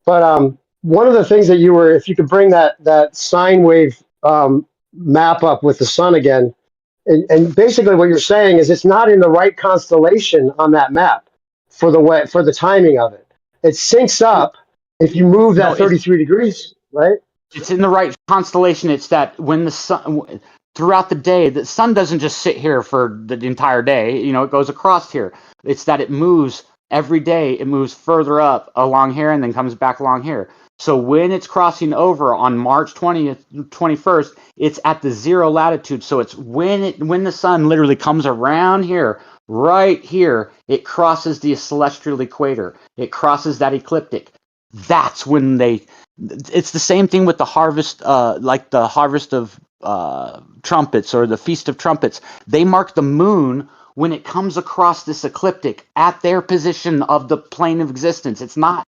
But one of the things that you were, if you could bring that sine wave map up with the sun again, and basically what you're saying is it's not in the right constellation on that map for the timing of it. It syncs up if you move No, that 33 degrees, right? it's in the right constellation. It's that when the sun, throughout the day, the sun doesn't just sit here for the entire day. You know, it goes across here. It's that it moves every day. It moves further up along here and then comes back along here. So when it's crossing over on March 20th, 21st, it's at the 0 latitude. So it's when the sun literally comes around here, right here, it crosses the celestial equator. It crosses that ecliptic. That's when it's the same thing with the harvest, like the harvest of trumpets or the Feast of Trumpets. They mark the moon when it comes across this ecliptic at their position of the plane of existence. It's not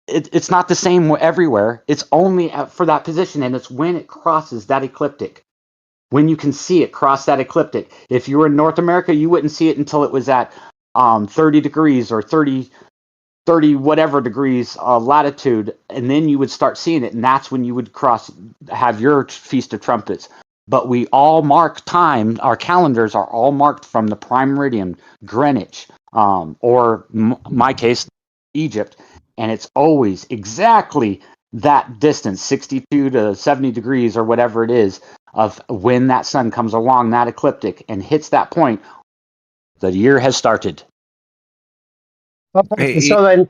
the same everywhere. It's only for that position, and it's when it crosses that ecliptic. When you can see it cross that ecliptic. If you were in North America, you wouldn't see it until it was at 30 degrees or 30 whatever degrees latitude, and then you would start seeing it, and that's when you would have your Feast of Trumpets. But we all mark time, our calendars are all marked from the prime meridian, Greenwich, or my case, Egypt, and it's always exactly that distance, 62 to 70 degrees or whatever it is, of when that sun comes along that ecliptic and hits that point, the year has started. Okay. Hey, So then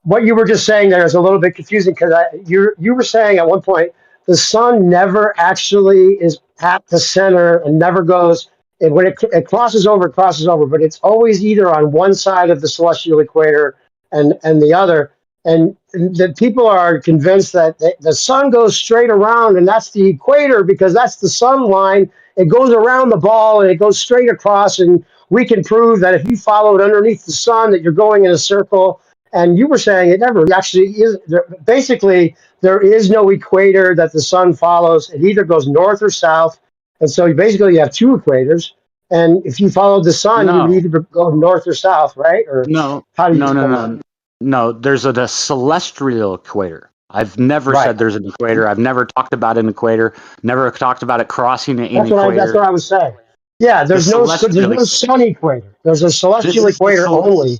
what you were just saying there is a little bit confusing because you were saying at one point the sun never actually is at the center and never goes. And when it crosses over, but it's always either on one side of the celestial equator and the other. And the people are convinced that the sun goes straight around, and that's the equator because that's the sun line. It goes around the ball and it goes straight across. And we can prove that if you follow it underneath the sun, that you're going in a circle. And you were saying it never actually is. Basically, there is no equator that the sun follows. It either goes north or south. And so basically, you have two equators. And if you followed the sun, you would No. either go north or south, right? Or No, how do you no, no, explain that? no, no. There's a celestial equator. I've never Right. said there's an equator. I've never talked about an equator. Never talked about it crossing an That's equator. what I was saying. Yeah, The there's celestial no equator. sun equator. There's a This celestial is the equator only.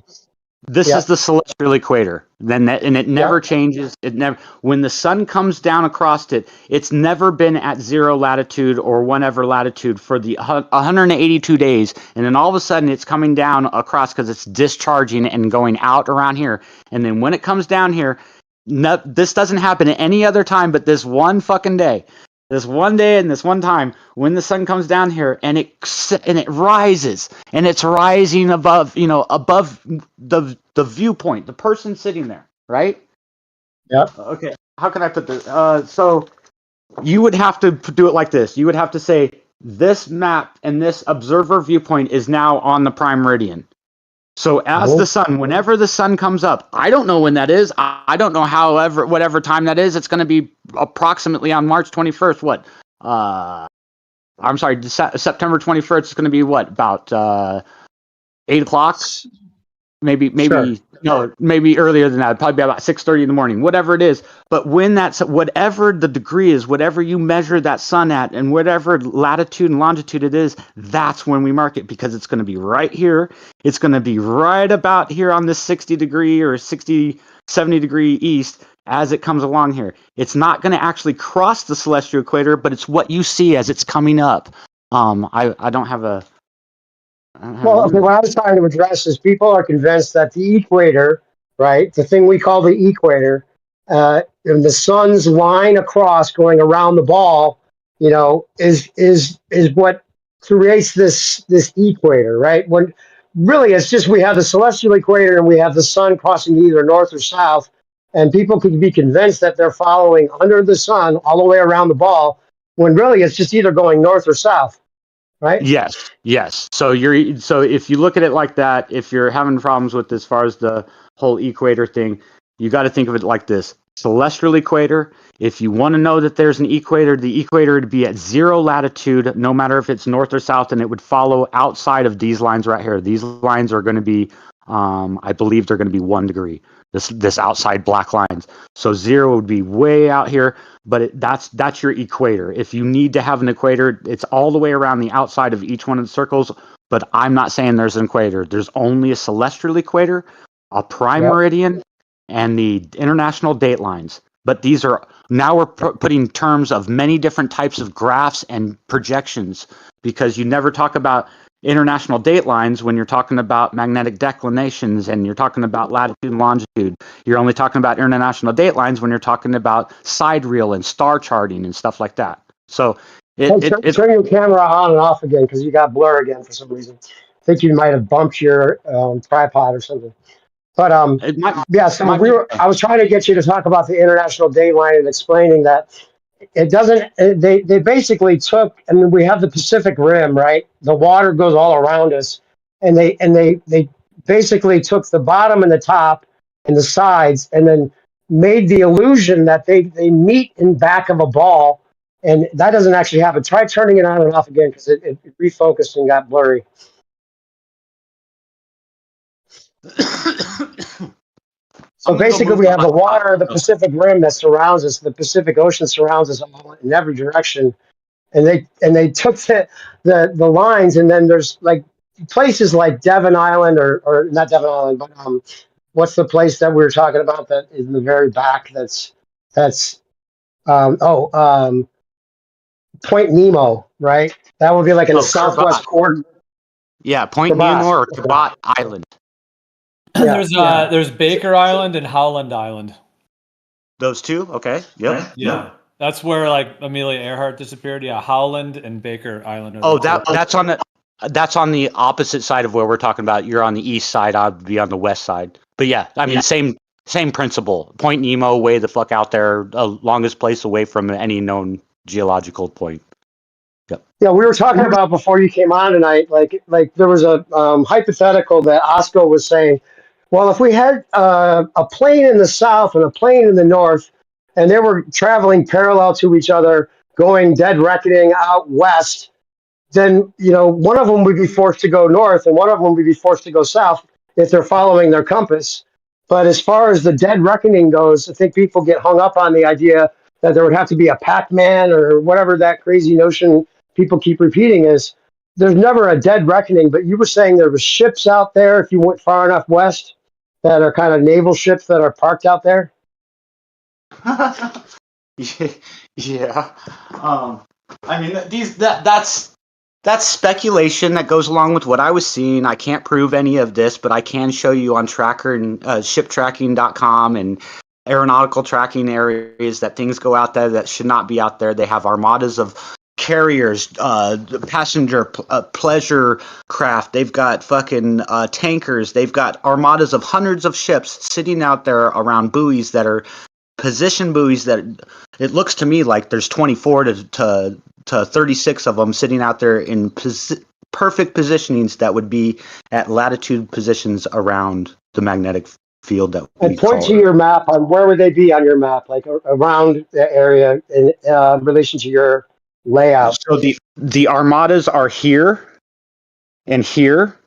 this is Yep. the celestial equator. Then and it never Yep. changes. It never when the sun comes down across it, it's never been at 0 latitude or whatever latitude for the 182 days, and then all of a sudden it's coming down across because it's discharging and going out around here. And then when it comes down here, no, this doesn't happen at any other time but this one fucking day. This one day and this one time when the sun comes down here and it rises and it's rising above, above the viewpoint, the person sitting there, right? Yep. Okay, how can I put this? So you would have to do it like this. You would have to say this map and this observer viewpoint is now on the prime meridian. So as the sun, whenever the sun comes up, I don't know when that is. I don't know whatever time that is. It's going to be approximately on March 21st. What? I'm sorry, September 21st. It's going to be what? About 8 o'clock? Maybe Sure. no, maybe earlier than that. Probably about 6:30 in the morning. Whatever it is. But when whatever the degree is, whatever you measure that sun at, and whatever latitude and longitude it is, that's when we mark it because it's going to be right here. It's going to be right about here on this 60 degree or 60, 70 degree east as it comes along here. It's not going to actually cross the celestial equator, but it's what you see as it's coming up. I don't have a Well, okay, what I was trying to address is people are convinced that the equator, right, the thing we call the equator, and the sun's line across going around the ball, is what creates this equator, right? When really it's just we have the celestial equator and we have the sun crossing either north or south, and people could be convinced that they're following under the sun all the way around the ball, when really it's just either going north or south, right? Yes. So if you look at it like that, if you're having problems with as far as the whole equator thing, you got to think of it like this: celestial equator. If you want to know that there's an equator, the equator would be at 0 latitude, no matter if it's north or south, and it would follow outside of these lines right here. These lines are going to be, I believe, they're going to be 1 degree. This outside black lines. So 0 would be way out here, but that's your equator. If you need to have an equator, it's all the way around the outside of each one of the circles. But I'm not saying there's an equator. There's only a celestial equator, a prime Yep. meridian, and the international date lines. But these are now we're putting terms of many different types of graphs and projections, because you never talk about international date lines when you're talking about magnetic declinations and you're talking about latitude and longitude. You're only talking about international date lines when you're talking about sidereal and star charting and stuff like that. So Hey, turn your camera on and off again because you got blur again for some reason. I think you might have bumped your tripod or something. But it might, yeah, so might be, I was trying to get you to talk about the international date line and explaining that it doesn't. They basically took. I mean, we have the Pacific Rim, right? The water goes all around us, and they basically took the bottom and the top and the sides, and then made the illusion that they meet in back of a ball, and that doesn't actually happen. Try turning it on and off again because it refocused and got blurry. So basically, we have the water, the Pacific Rim that surrounds us. The Pacific Ocean surrounds us all in every direction, and they took the lines, and then there's like places like Devon Island or not Devon Island, but what's the place that we were talking about that is in the very back? That's Point Nemo, right? That would be like in the southwest quarter. Yeah, Point Kiribati. Nemo or Kiribati Island. Yeah, There's Baker Island and Howland Island. Those two, okay. Yep. Yeah. That's where like Amelia Earhart disappeared. Yeah, Howland and Baker Island. Oh, that's on the opposite side of where we're talking about. You're on the east side, I'll be on the west side. But yeah, I mean same principle. Point Nemo, way the fuck out there, longest place away from any known geological point. Yep. Yeah, we were talking about before you came on tonight. Like there was a hypothetical that Osco was saying. Well, if we had a plane in the south and a plane in the north, and they were traveling parallel to each other, going dead reckoning out west, then one of them would be forced to go north, and one of them would be forced to go south if they're following their compass. But as far as the dead reckoning goes, I think people get hung up on the idea that there would have to be a Pac-Man or whatever that crazy notion people keep repeating is. There's never a dead reckoning, but you were saying there were ships out there if you went far enough west that are kind of naval ships that are parked out there. Yeah. I mean, that's speculation that goes along with what I was seeing. I can't prove any of this, but I can show you on tracker and shiptracking.com and aeronautical tracking areas that things go out there that should not be out there. They have armadas of carriers, passenger pleasure craft. They've got fucking tankers. They've got armadas of hundreds of ships sitting out there around buoys that are position buoys that it looks to me like there's 24 to 36 of them sitting out there in perfect positionings that would be at latitude positions around the magnetic field that we and point call to your map on where would they be on your map, like around the area in relation to your layout. So the armadas are here and here,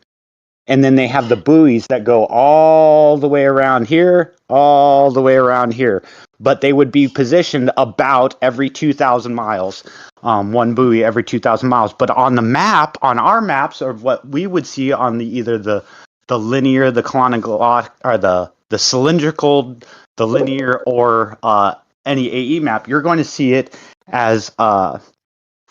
and then they have the buoys that go all the way around here, all the way around here. But they would be positioned about every 2,000 miles, one buoy every 2,000 miles. But on the map, on our maps, or what we would see on either the linear, the conical, or the cylindrical, the linear, or any AE map, you're going to see it as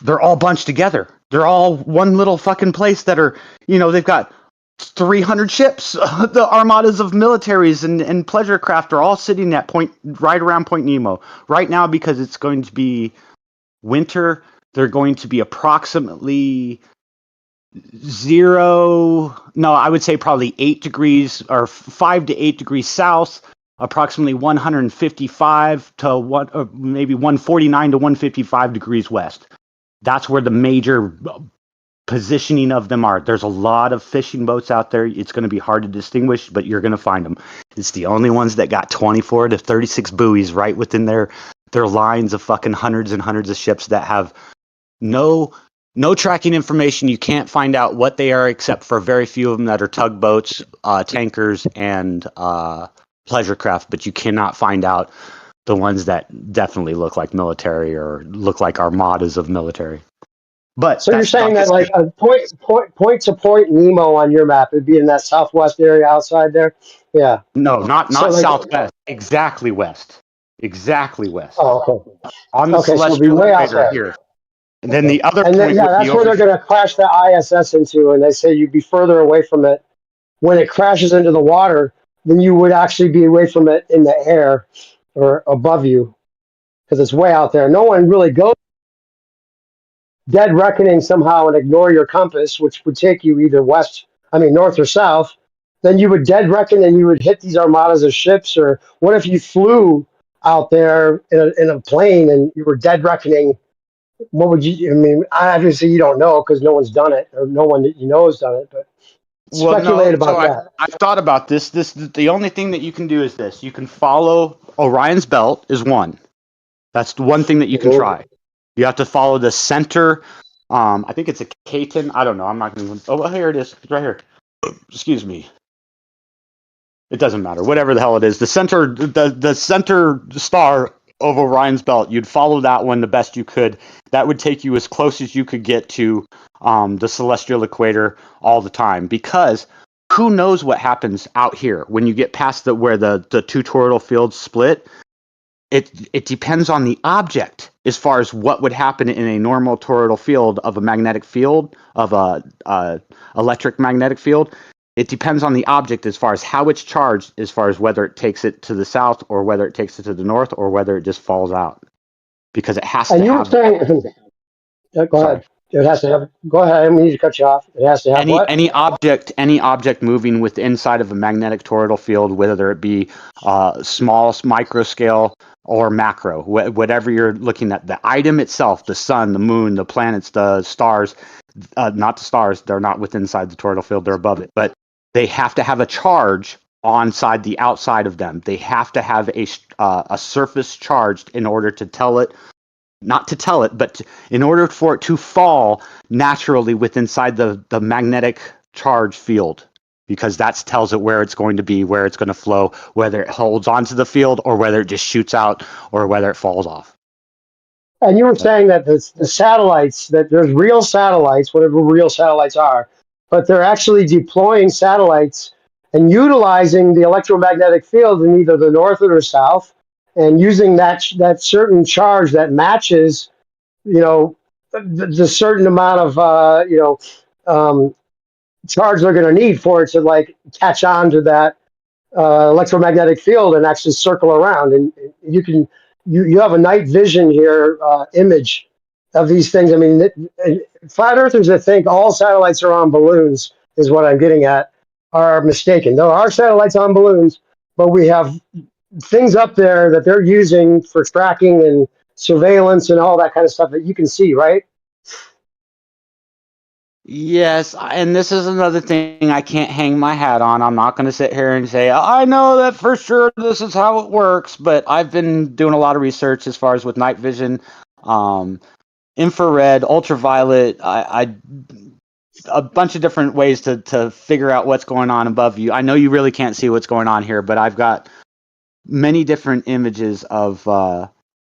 they're all bunched together. They're all one little fucking place that are, they've got 300 ships. The armadas of militaries and pleasure craft are all sitting at right around Point Nemo. Right now, because it's going to be winter, they're going to be approximately I would say probably 8 degrees or 5 to 8 degrees south, approximately 155 to maybe 149 to 155 degrees west. That's where the major positioning of them are. There's a lot of fishing boats out there. It's going to be hard to distinguish, but you're going to find them. It's the only ones that got 24 to 36 buoys right within their lines of fucking hundreds and hundreds of ships that have no tracking information. You can't find out what they are except for very few of them that are tugboats, tankers, and pleasure craft, but you cannot find out the ones that definitely look like military or look like armadas of military. But so you're saying that like a point to point Nemo on your map would be in that southwest area outside there? Yeah. No, not So like, southwest. Exactly west. Exactly west. oh, okay. On the Okay, so it'll be celestial way out equator there. here. And then Okay. the other And then, point yeah, would be that's where over they're here. going to crash the ISS into, and they say you'd be further away from it. When it crashes into the water, then you would actually be away from it in the air or above you because it's way out there. No one really goes dead reckoning somehow and ignore your compass, which would take you either north or south. Then you would dead reckon and you would hit these armadas of ships. Or what if you flew out there in a plane and you were dead reckoning? What would you? I mean, obviously you don't know because no one's done it, or no one that you know has done it. But Well, no. speculate So about that. I've thought about this. The only thing that you can do is this. You can follow Orion's belt is one. That's the one thing that you can Mhm. try. You have to follow the center. I think it's a Caton. I don't know. I'm not going to. Oh, well, here it is. It's right here. Excuse me. It doesn't matter. Whatever the hell it is. The center star of Orion's belt. You'd follow that one the best you could. That would take you as close as you could get to the celestial equator all the time. Because who knows what happens out here when you get past where the two toroidal fields split. It depends on the object as far as what would happen in a normal toroidal field of a magnetic field of a electric magnetic field. It depends on the object as far as how it's charged, as far as whether it takes it to the south or whether it takes it to the north or whether it just falls out, because it has And to you were have. saying, yeah, go Sorry. ahead. It has to have. Go ahead. I didn't mean to cut you off. It has to have what? Any object moving with inside of a magnetic toroidal field, whether it be small micro scale or macro, whatever you're looking at, the item itself, the sun, the moon, the planets, the stars, not the stars, they're not within inside the toroidal field, they're above it, but they have to have a charge onside the outside of them. They have to have a surface charged in order to tell it, not to tell it, but in order for it to fall naturally with inside the magnetic charge field, because that tells it where it's going to be, where it's going to flow, whether it holds onto the field or whether it just shoots out or whether it falls off. And you were saying that the satellites, that there's real satellites, whatever real satellites are, but they're actually deploying satellites and utilizing the electromagnetic field in either the north or the south, and using that certain charge that matches, the certain amount of charge they're going to need for it to like catch on to that electromagnetic field and actually circle around. And you have a night vision here image of these things. I mean, flat earthers that think all satellites are on balloons is what I'm getting at are mistaken. There are satellites on balloons, but we have things up there that they're using for tracking and surveillance and all that kind of stuff that you can see, right? Yes, and this is another thing I can't hang my hat on. I'm not going to sit here and say, I know that for sure this is how it works, but I've been doing a lot of research as far as with night vision, um, infrared, ultraviolet, a bunch of different ways to figure out what's going on above you. I know you really can't see what's going on here, but I've got many different images of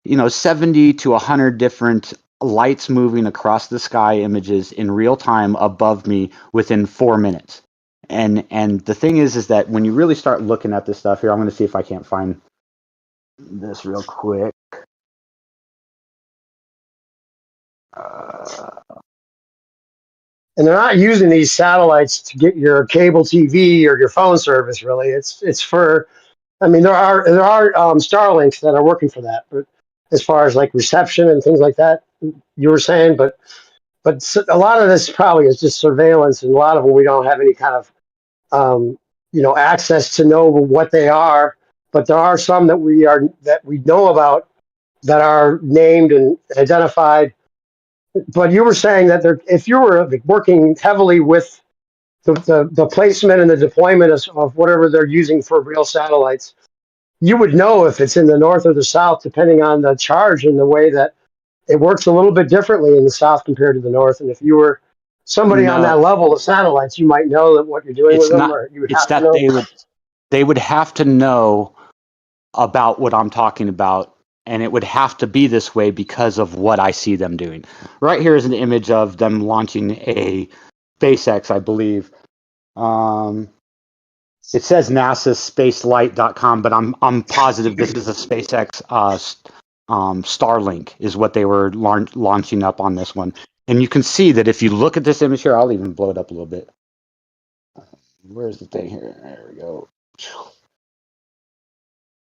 70 to 100 different lights moving across the sky images in real time above me within 4 minutes. And the thing is that when you really start looking at this stuff here, I'm going to see if I can't find this real quick. and they're not using these satellites to get your cable TV or your phone service. Really, it's for. I mean, there are Starlinks that are working for that, but as far as like reception and things like that, you were saying, but a lot of this probably is just surveillance, and a lot of them we don't have any kind of access to know what they are. But there are some that we know about that are named and identified. But you were saying that if you were working heavily with the placement and the deployment of whatever they're using for real satellites, you would know if it's in the north or the south, depending on the charge and the way that it works a little bit differently in the south compared to the north. And if you were somebody on No, that level of satellites, you might know that what you're doing with it's them, not. or you would It's have to that know. they would have to know about what I'm talking about, and it would have to be this way because of what I see them doing. Right here is an image of them launching a SpaceX, I believe. It says NASA spacelight.com, but I'm positive this is a SpaceX Starlink is what they were launching up on this one. And you can see that if you look at this image here, I'll even blow it up a little bit. Where's the thing here? There we go.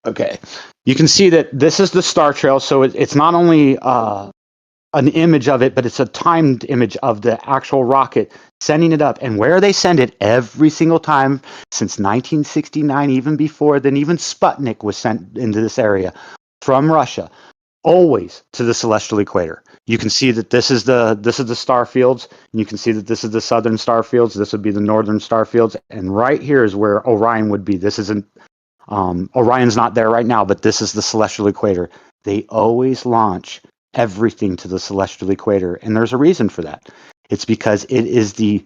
Okay. You can see that this is the star trail. So it's not only an image of it, but it's a timed image of the actual rocket sending it up. And where they send it every single time since 1969, even before then, even Sputnik was sent into this area from Russia, always to the celestial equator. You can see that this is the star fields, and you can see that this is the southern star fields. This would be the northern star fields, and right here is where Orion would be. This isn't Orion's not there right now, but this is the celestial equator. They always launch everything to the celestial equator, and there's a reason for that. It's because it is the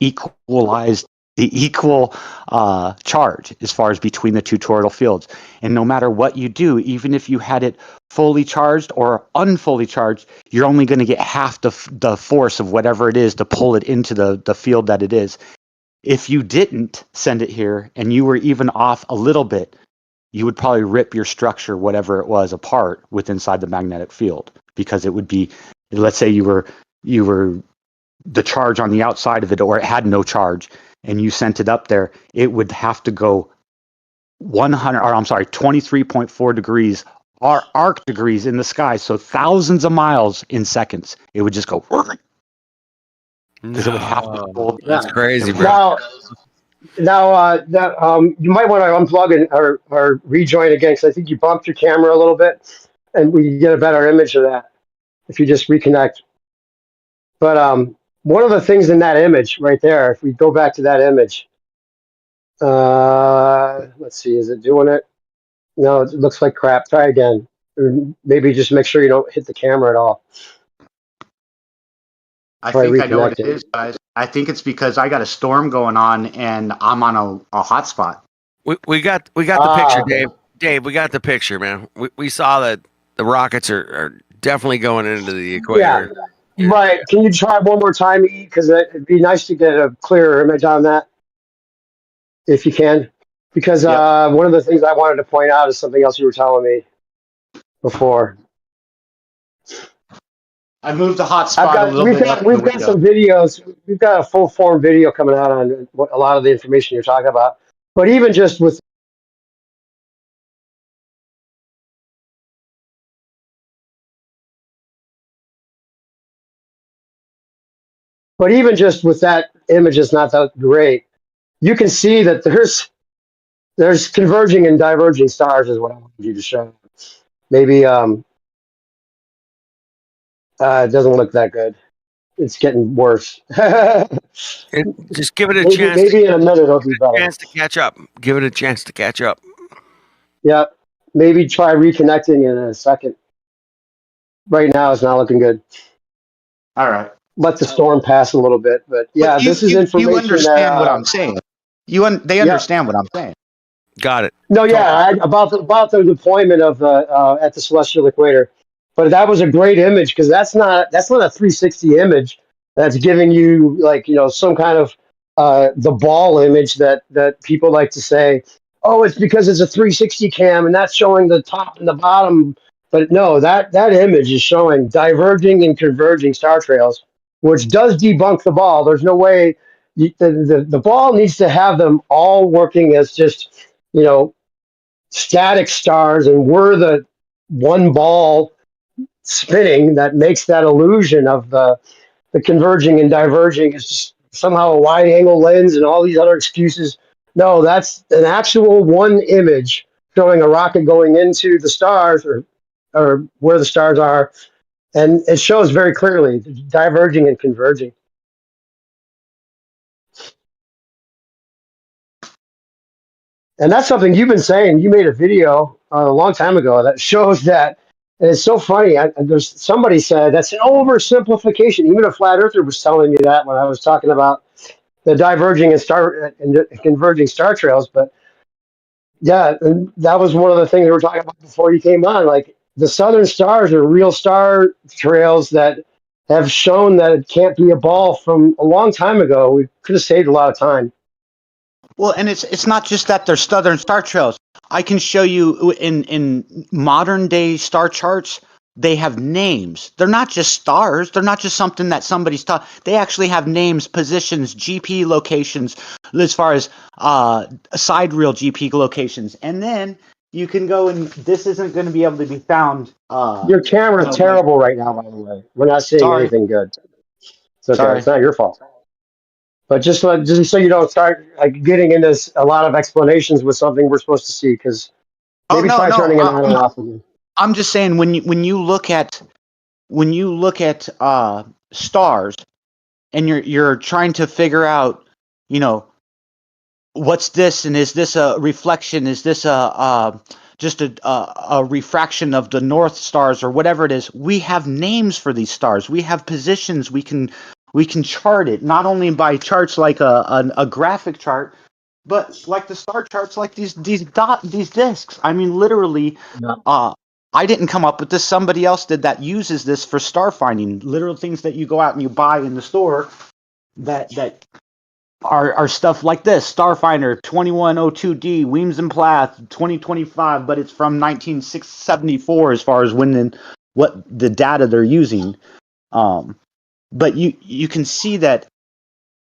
equal charge as far as between the two toroidal fields. And no matter what you do, even if you had it fully charged or unfully charged, you're only going to get half the force of whatever it is to pull it into the field that it is. If you didn't send it here and you were even off a little bit, you would probably rip your structure, whatever it was, apart with inside the magnetic field, because it would be, let's say you were the charge on the outside of it, or it had no charge, and you sent it up there, it would have to go 23.4 degrees arc degrees in the sky, so thousands of miles in seconds. It would just go because it would have to pull. That's crazy, bro. Now, you might want to unplug or rejoin again, because I think you bumped your camera a little bit, and we can get a better image of that if you just reconnect. But one of the things in that image right there, if we go back to that image, let's see, is it doing it? No, it looks like crap. Try again. Or maybe just make sure you don't hit the camera at all. I Try think I know what it reconnecting. is, guys. I think it's because I got a storm going on and I'm on a hotspot. We got the picture, Dave. Dave, we got the picture, man. We saw that the rockets are definitely going into the equator. Yeah, right. Can you try one more time, because it'd be nice to get a clearer image on that, if you can. Because one of the things I wanted to point out is something else you were telling me before. I moved the hotspot a little bit up in the We've got window. some videos. We've got a full form video coming out on a lot of the information you're talking about. But even just with that image is not that great. You can see that there's converging and diverging stars is what I wanted you to show. Maybe it doesn't look that good. It's getting worse. Just give it a chance. Maybe in a minute it'll be better. Chance to catch up. Give it a chance to catch up. Yeah, maybe try reconnecting in a second. Right now it's not looking good. All right. Let the storm pass a little bit, but yeah, this is information. You understand what I'm saying. They understand what I'm saying. Got it. No, yeah, about the deployment of the at the celestial equator. But that was a great image, because that's not a 360 image. That's giving you, like, some kind of the ball image that people like to say, oh, it's because it's a 360 cam and that's showing the top and the bottom. But no, that image is showing diverging and converging star trails which does debunk the ball. There's no way the ball needs to have them all working as just, static stars, and we're the one ball spinning that makes that illusion of the converging and diverging is just somehow a wide angle lens and all these other excuses. No, that's an actual one image showing a rocket going into the stars, or where the stars are, and it shows very clearly diverging and converging. And that's something you've been saying. You made a video a long time ago that shows that. And it's so funny. There's somebody said that's an oversimplification. Even a flat earther was telling me that when I was talking about the diverging and converging star trails. But yeah, and that was one of the things we were talking about before you came on. Like the southern stars are real star trails that have shown that it can't be a ball from a long time ago. We could have saved a lot of time. Well, and it's not just that they're southern star trails. I can show you in modern day star charts, they have names. They're not just stars. They're not just something that somebody's taught. They actually have names, positions, GP locations, as far as sidereal GP locations. And then you can go, and this isn't going to be able to be found. Your camera's terrible right now, by the way. We're not seeing Sorry. anything good. It's okay. Sorry. It's not your fault. But just so you don't start like getting into a lot of explanations with something we're supposed to see, because maybe try turning it on and off again. I'm just saying when you look at stars, and you're trying to figure out, what's this, and is this a reflection? Is this just a refraction of the North Stars or whatever it is? We have names for these stars. We have positions. We can chart it, not only by charts like a graphic chart, but like the star charts, like these discs. I mean, literally, I didn't come up with this. Somebody else did that uses this for star finding. Literal things that you go out and you buy in the store that are stuff like this. Starfinder 2102D, Weems and Plath 2025, but it's from 1974 as far as what the data they're using. But you can see that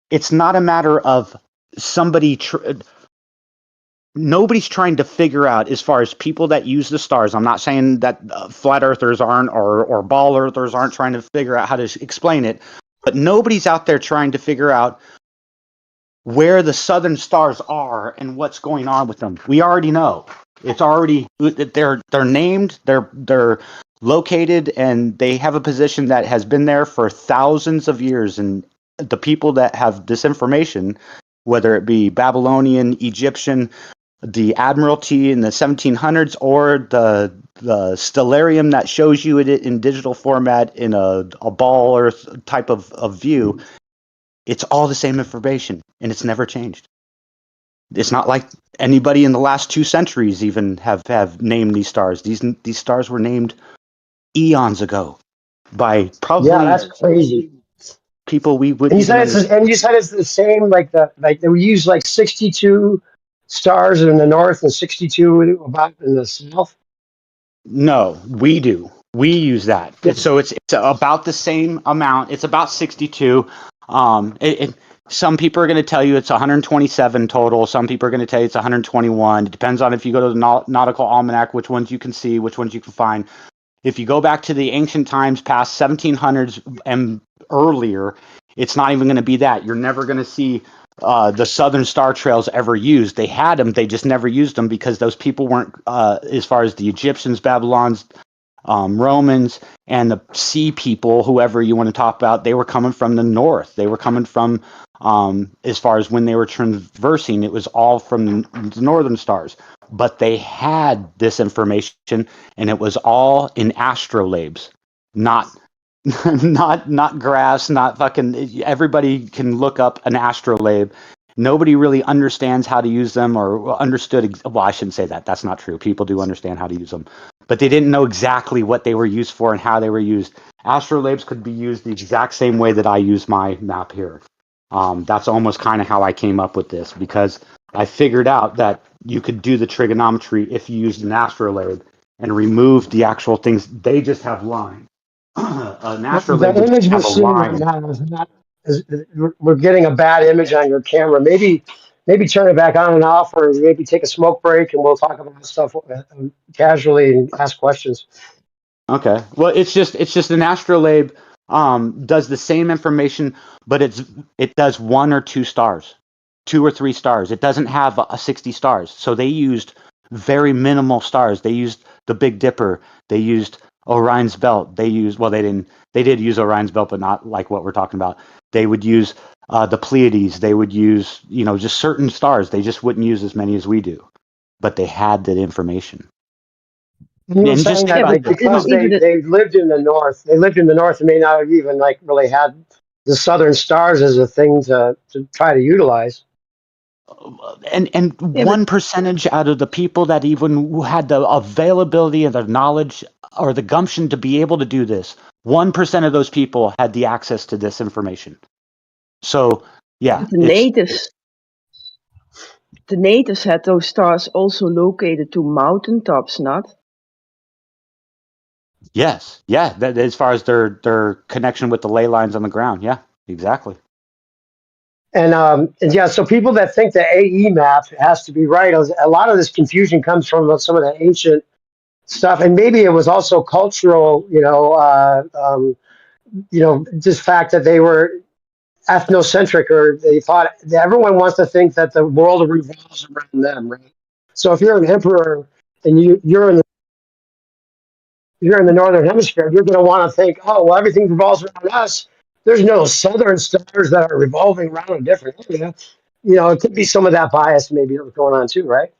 it's not a matter of somebody. Nobody's trying to figure out, as far as people that use the stars. I'm not saying that flat earthers aren't, or ball earthers aren't trying to figure out how to explain it, but nobody's out there trying to figure out where the southern stars are and what's going on with them. We already know. It's already, they're named, they're located, and they have a position that has been there for thousands of years. And the people that have this information, whether it be Babylonian, Egyptian, the Admiralty in the 1700s, or the stellarium that shows you it in digital format in a ball earth type of view, it's all the same information, and it's never changed. It's not like anybody in the last 2 centuries even have named these stars. These stars were named eons ago by probably that's crazy. People we would. And you said it's the same, like we use like 62 stars in the north and 62 about in the south. No, we do. We use that. So it's about the same amount. It's about 62. Some people are going to tell you it's 127 total. Some people are going to tell you it's 121. It depends on if you go to the Nautical Almanac, which ones you can see, which ones you can find. If you go back to the ancient times, past 1700s and earlier, it's not even going to be that. You're never going to see the southern star trails ever used. They had them, they just never used them because those people weren't, as far as the Egyptians, Babylons, Romans, and the sea people, whoever you want to talk about, they were coming from the north. They were coming from, as far as when they were traversing, it was all from the northern stars. But they had this information, and it was all in astrolabes, not not graphs, not fucking. Everybody can look up an astrolabe. Nobody really understands how to use them or understood. Well, I shouldn't say that. That's not true. People do understand how to use them, but they didn't know exactly what they were used for and how they were used. Astrolabes could be used the exact same way that I use my map here. That's almost kind of how I came up with this, because I figured out that you could do the trigonometry if you used an astrolabe and remove the actual things. They just have lines. An Well, astrolabe the would image we're have a seeing right line. now is not. We're getting a bad image on your camera. Maybe turn it back on and off, or maybe take a smoke break, and we'll talk about stuff casually and ask questions. Okay. Well, it's just an astrolabe does the same information, but it does 1 or 2 stars, 2 or 3 stars. It doesn't have 60 stars. So they used very minimal stars. They used the Big Dipper. They used Orion's Belt. They used, well, they didn't. They did use Orion's Belt, but not like what we're talking about. They would use the Pleiades. They would use just certain stars. They just wouldn't use as many as we do, but they had that information. And you were And just saying think Yeah, that but about like this. because even they lived in the north, and may not have even like really had the southern stars as a thing to try to utilize. And yeah, but 1% out of the people that even had the availability and the knowledge or the gumption to be able to do this, 1% of those people had the access to this information. So yeah, but the natives had those stars also located to mountaintops, not? yes, yeah. That, as far as their connection with the ley lines on the ground, yeah, exactly. And yeah, so people that think the AE map has to be right, a lot of this confusion comes from some of the ancient stuff, and maybe it was also cultural, just fact that they were ethnocentric, or they thought that everyone wants to think that the world revolves around them, right? So if you're an emperor and you're in the northern hemisphere, you're going to want to think, oh, well, everything revolves around us. There's no southern stars that are revolving around a different area. It could be some of that bias maybe that was going on too, right?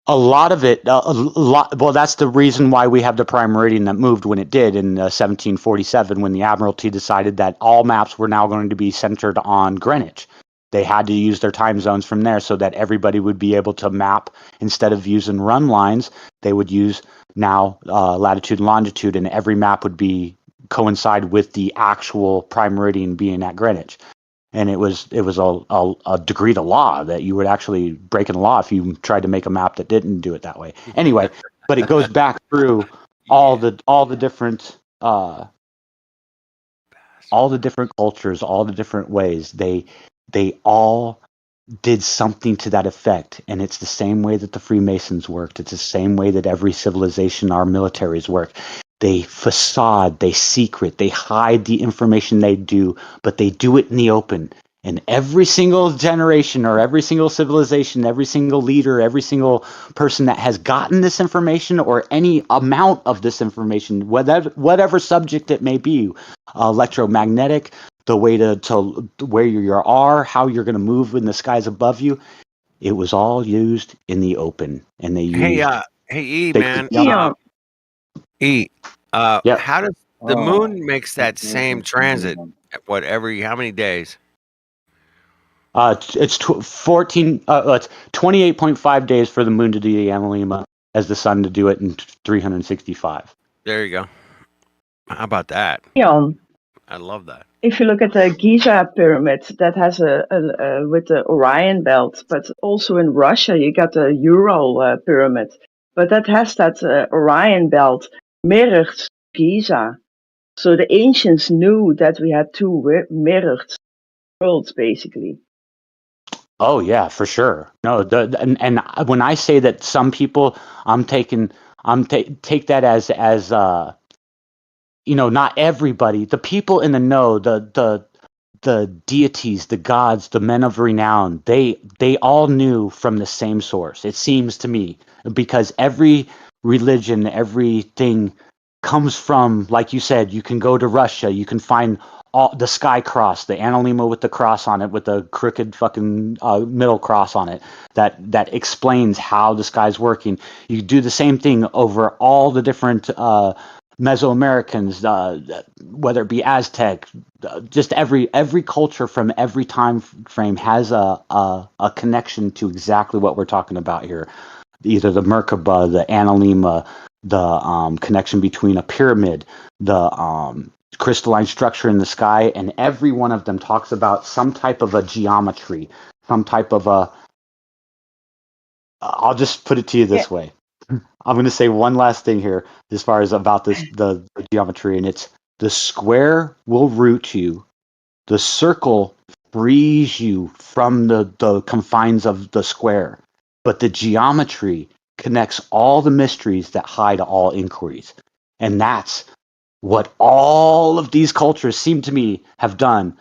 A lot of it, a lot. Well, that's the reason why we have the prime meridian that moved when it did in 1747, when the Admiralty decided that all maps were now going to be centered on Greenwich. They had to use their time zones from there so that everybody would be able to map. Instead of using run lines, they would use now latitude and longitude, and every map would be coincide with the actual prime meridian being at Greenwich. And it was a degree to law that you would actually break in law if you tried to make a map that didn't do it that way. Anyway, but it goes back through all the different all the different cultures, all the different ways. They all did something to that effect, and it's the same way that the Freemasons worked. It's the same way that every civilization, our militaries work. They facade, they secret, they hide the information they do, but they do it in the open. And every single generation or every single civilization, every single leader, every single person that has gotten this information or any amount of this information, whatever subject it may be, electromagnetic, the way to where you are, how you're going to move in the skies above you, it was all used in the open. And they used Hey, E they man, Yeah, E, yeah. how does the moon makes that same transit at how many days? It's 14. It's 28.5 days for the moon to do the analemma, as the sun to do it in 365. There you go. How about that? yeah. I love that. If you look at the Giza pyramid, that has a with the Orion belt, but also in Russia you got the Ural pyramid, but that has that Orion belt mirrored Giza. So the ancients knew that we had two mirrored worlds, basically. Oh yeah, for sure. No, and when I say that some people, take that as not everybody. The people in the know, the deities, the gods, the men of renown, they all knew from the same source. It seems to me, because every religion, everything comes from, like you said, you can go to Russia, you can find all the sky cross, the analemma with the cross on it, with the crooked fucking middle cross on it, that explains how the sky's working. You do the same thing over all the different Mesoamericans, whether it be Aztec, just every culture from every time frame has a connection to exactly what we're talking about here. Either the Merkaba, the Analema, the connection between a pyramid, the crystalline structure in the sky, and every one of them talks about some type of a geometry, some type of a. I'll just put it to you Yeah, this way. I'm going to say one last thing here as far as about the geometry, and it's the square will root you, the circle frees you from the confines of the square, but the geometry connects all the mysteries that hide all inquiries. And that's what all of these cultures seem to me have done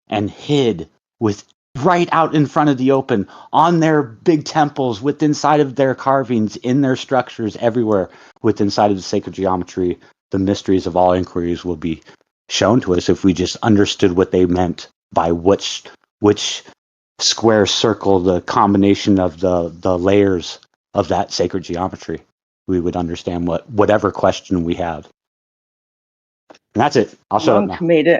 and hid with right out in front of the open on their big temples, with inside of their carvings, in their structures, everywhere with inside of the sacred geometry. The mysteries of all inquiries will be shown to us if we just understood what they meant by which square, circle, the combination of the layers of that sacred geometry. We would understand whatever question we have. And that's it. I'll shut up now.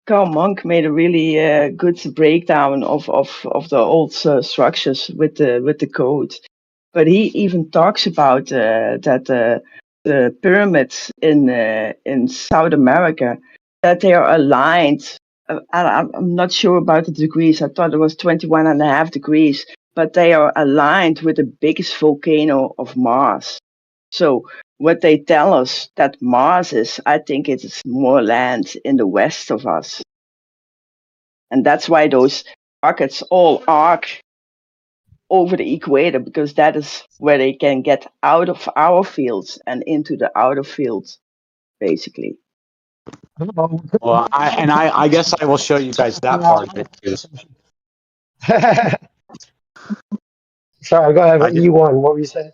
Karl Monk made a really good breakdown of the old structures with the code, but he even talks about that the pyramids in South America, that they are aligned. I'm not sure about the degrees. I thought it was 21.5 degrees, but they are aligned with the biggest volcano of Mars. So what they tell us that Mars is, I think it is more land in the west of us. And that's why those rockets all arc over the equator, because that is where they can get out of our fields and into the outer fields, basically. Well, I guess I will show you guys that part of it too. Sorry, go ahead. E1, what were you saying?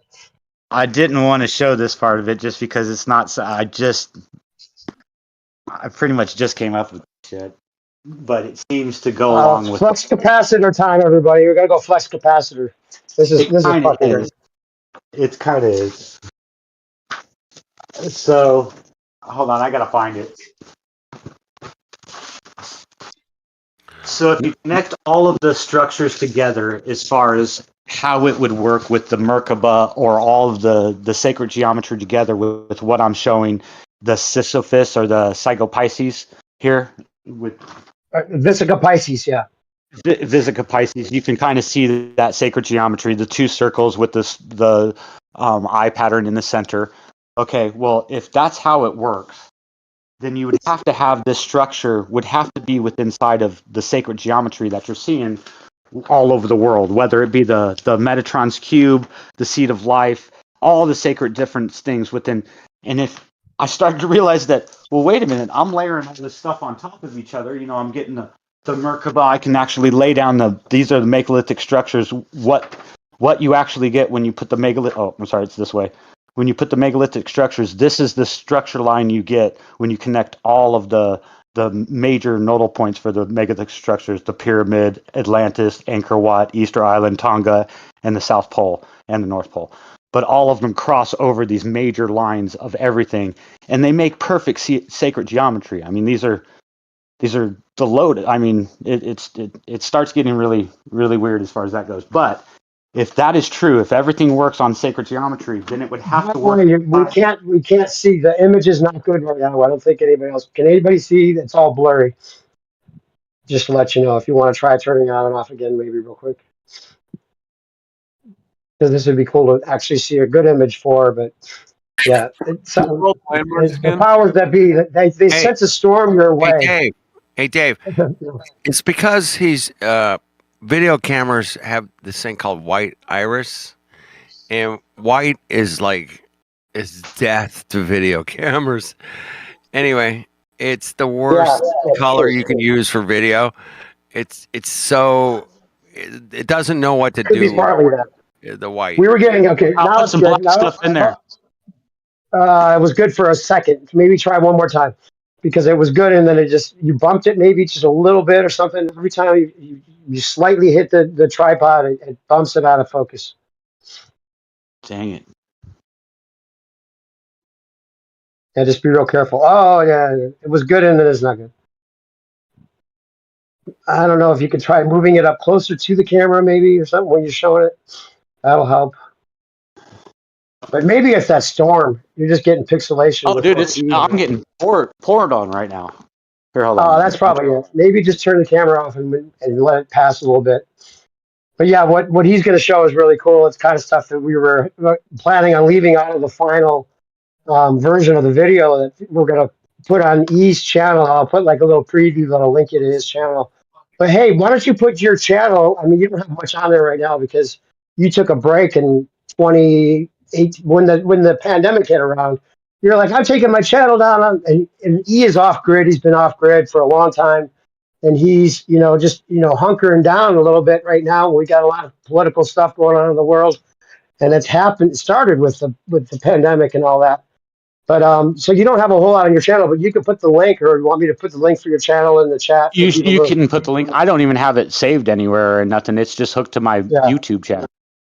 I didn't want to show this part of it just because it's not. I pretty much just came up with shit, but it seems to go along with. Flux capacitor time, everybody. We gotta go flex capacitor. This is fucking great. It kind of is. So, hold on, I gotta find it. So if you connect all of the structures together as far as how it would work with the Merkaba or all of the sacred geometry together with what I'm showing, the Sisyphus or the Psychopisces here with Visica Pisces, yeah. Visica Pisces, you can kind of see that sacred geometry, the two circles with the eye pattern in the center. Okay, well, if that's how it works, then you would have to have this structure would have to be within inside of the sacred geometry that you're seeing all over the world, whether it be the Metatron's cube, the seed of life, all the sacred different things within. And if I started to realize that, well, wait a minute, I'm layering all this stuff on top of each other. I'm getting the Merkaba. I can actually lay down these are the megalithic structures. What you actually get when you put the megalithic. Oh, I'm sorry, it's this way. When you put the megalithic structures, this is the structure line you get when you connect all of the major nodal points for the megalithic structures: the Pyramid, Atlantis, Angkor Wat, Easter Island, Tonga, and the South Pole and the North Pole. But all of them cross over these major lines of everything, and they make perfect sacred geometry. I mean, these are the load. I mean, it starts getting really, really weird as far as that goes. But if that is true, if everything works on sacred geometry, then it would have to work. We can't see. The image is not good right now. I don't think anybody else. Can anybody see? It's all blurry. Just to let you know, if you want to try turning it on and off again, maybe real quick. Because this would be cool to actually see a good image for, but yeah, the powers that be, they sense a storm your way. Hey Dave, it's because he's video cameras have this thing called white iris, and white is death to video cameras. Anyway, it's the worst color you can use for video. It doesn't know what to do. Could be partly that. The white. We were getting okay. I'll Now put it's some good. black stuff in there. It was good for a second. Maybe try one more time, because it was good, and then you bumped it maybe just a little bit or something. Every time you slightly hit the tripod, it bumps it out of focus. Dang it. Yeah, just be real careful. Oh yeah, it was good, and then it's not good. I don't know if you could try moving it up closer to the camera, maybe, or something when you're showing it. That'll help. But maybe it's that storm. You're just getting pixelation. Oh, dude, I'm getting poured on right now. Here, hold Oh, on. that's probably it. Maybe just turn the camera off and let it pass a little bit. But yeah, what he's going to show is really cool. It's kind of stuff that we were planning on leaving out of the final version of the video that we're going to put on E's channel. I'll put like a little preview that'll link you to his channel. But hey, why don't you put your channel? I mean, you don't have much on there right now because you took a break in 2018 when the pandemic hit around. You're like, I'm taking my channel down, and E is off grid. He's been off grid for a long time, and he's just hunkering down a little bit right now. We got a lot of political stuff going on in the world, and it's started with the pandemic and all that. But so you don't have a whole lot on your channel, but you can put the link, or you want me to put the link for your channel in the chat? You can put the link. I don't even have it saved anywhere or nothing. It's just hooked to my YouTube channel.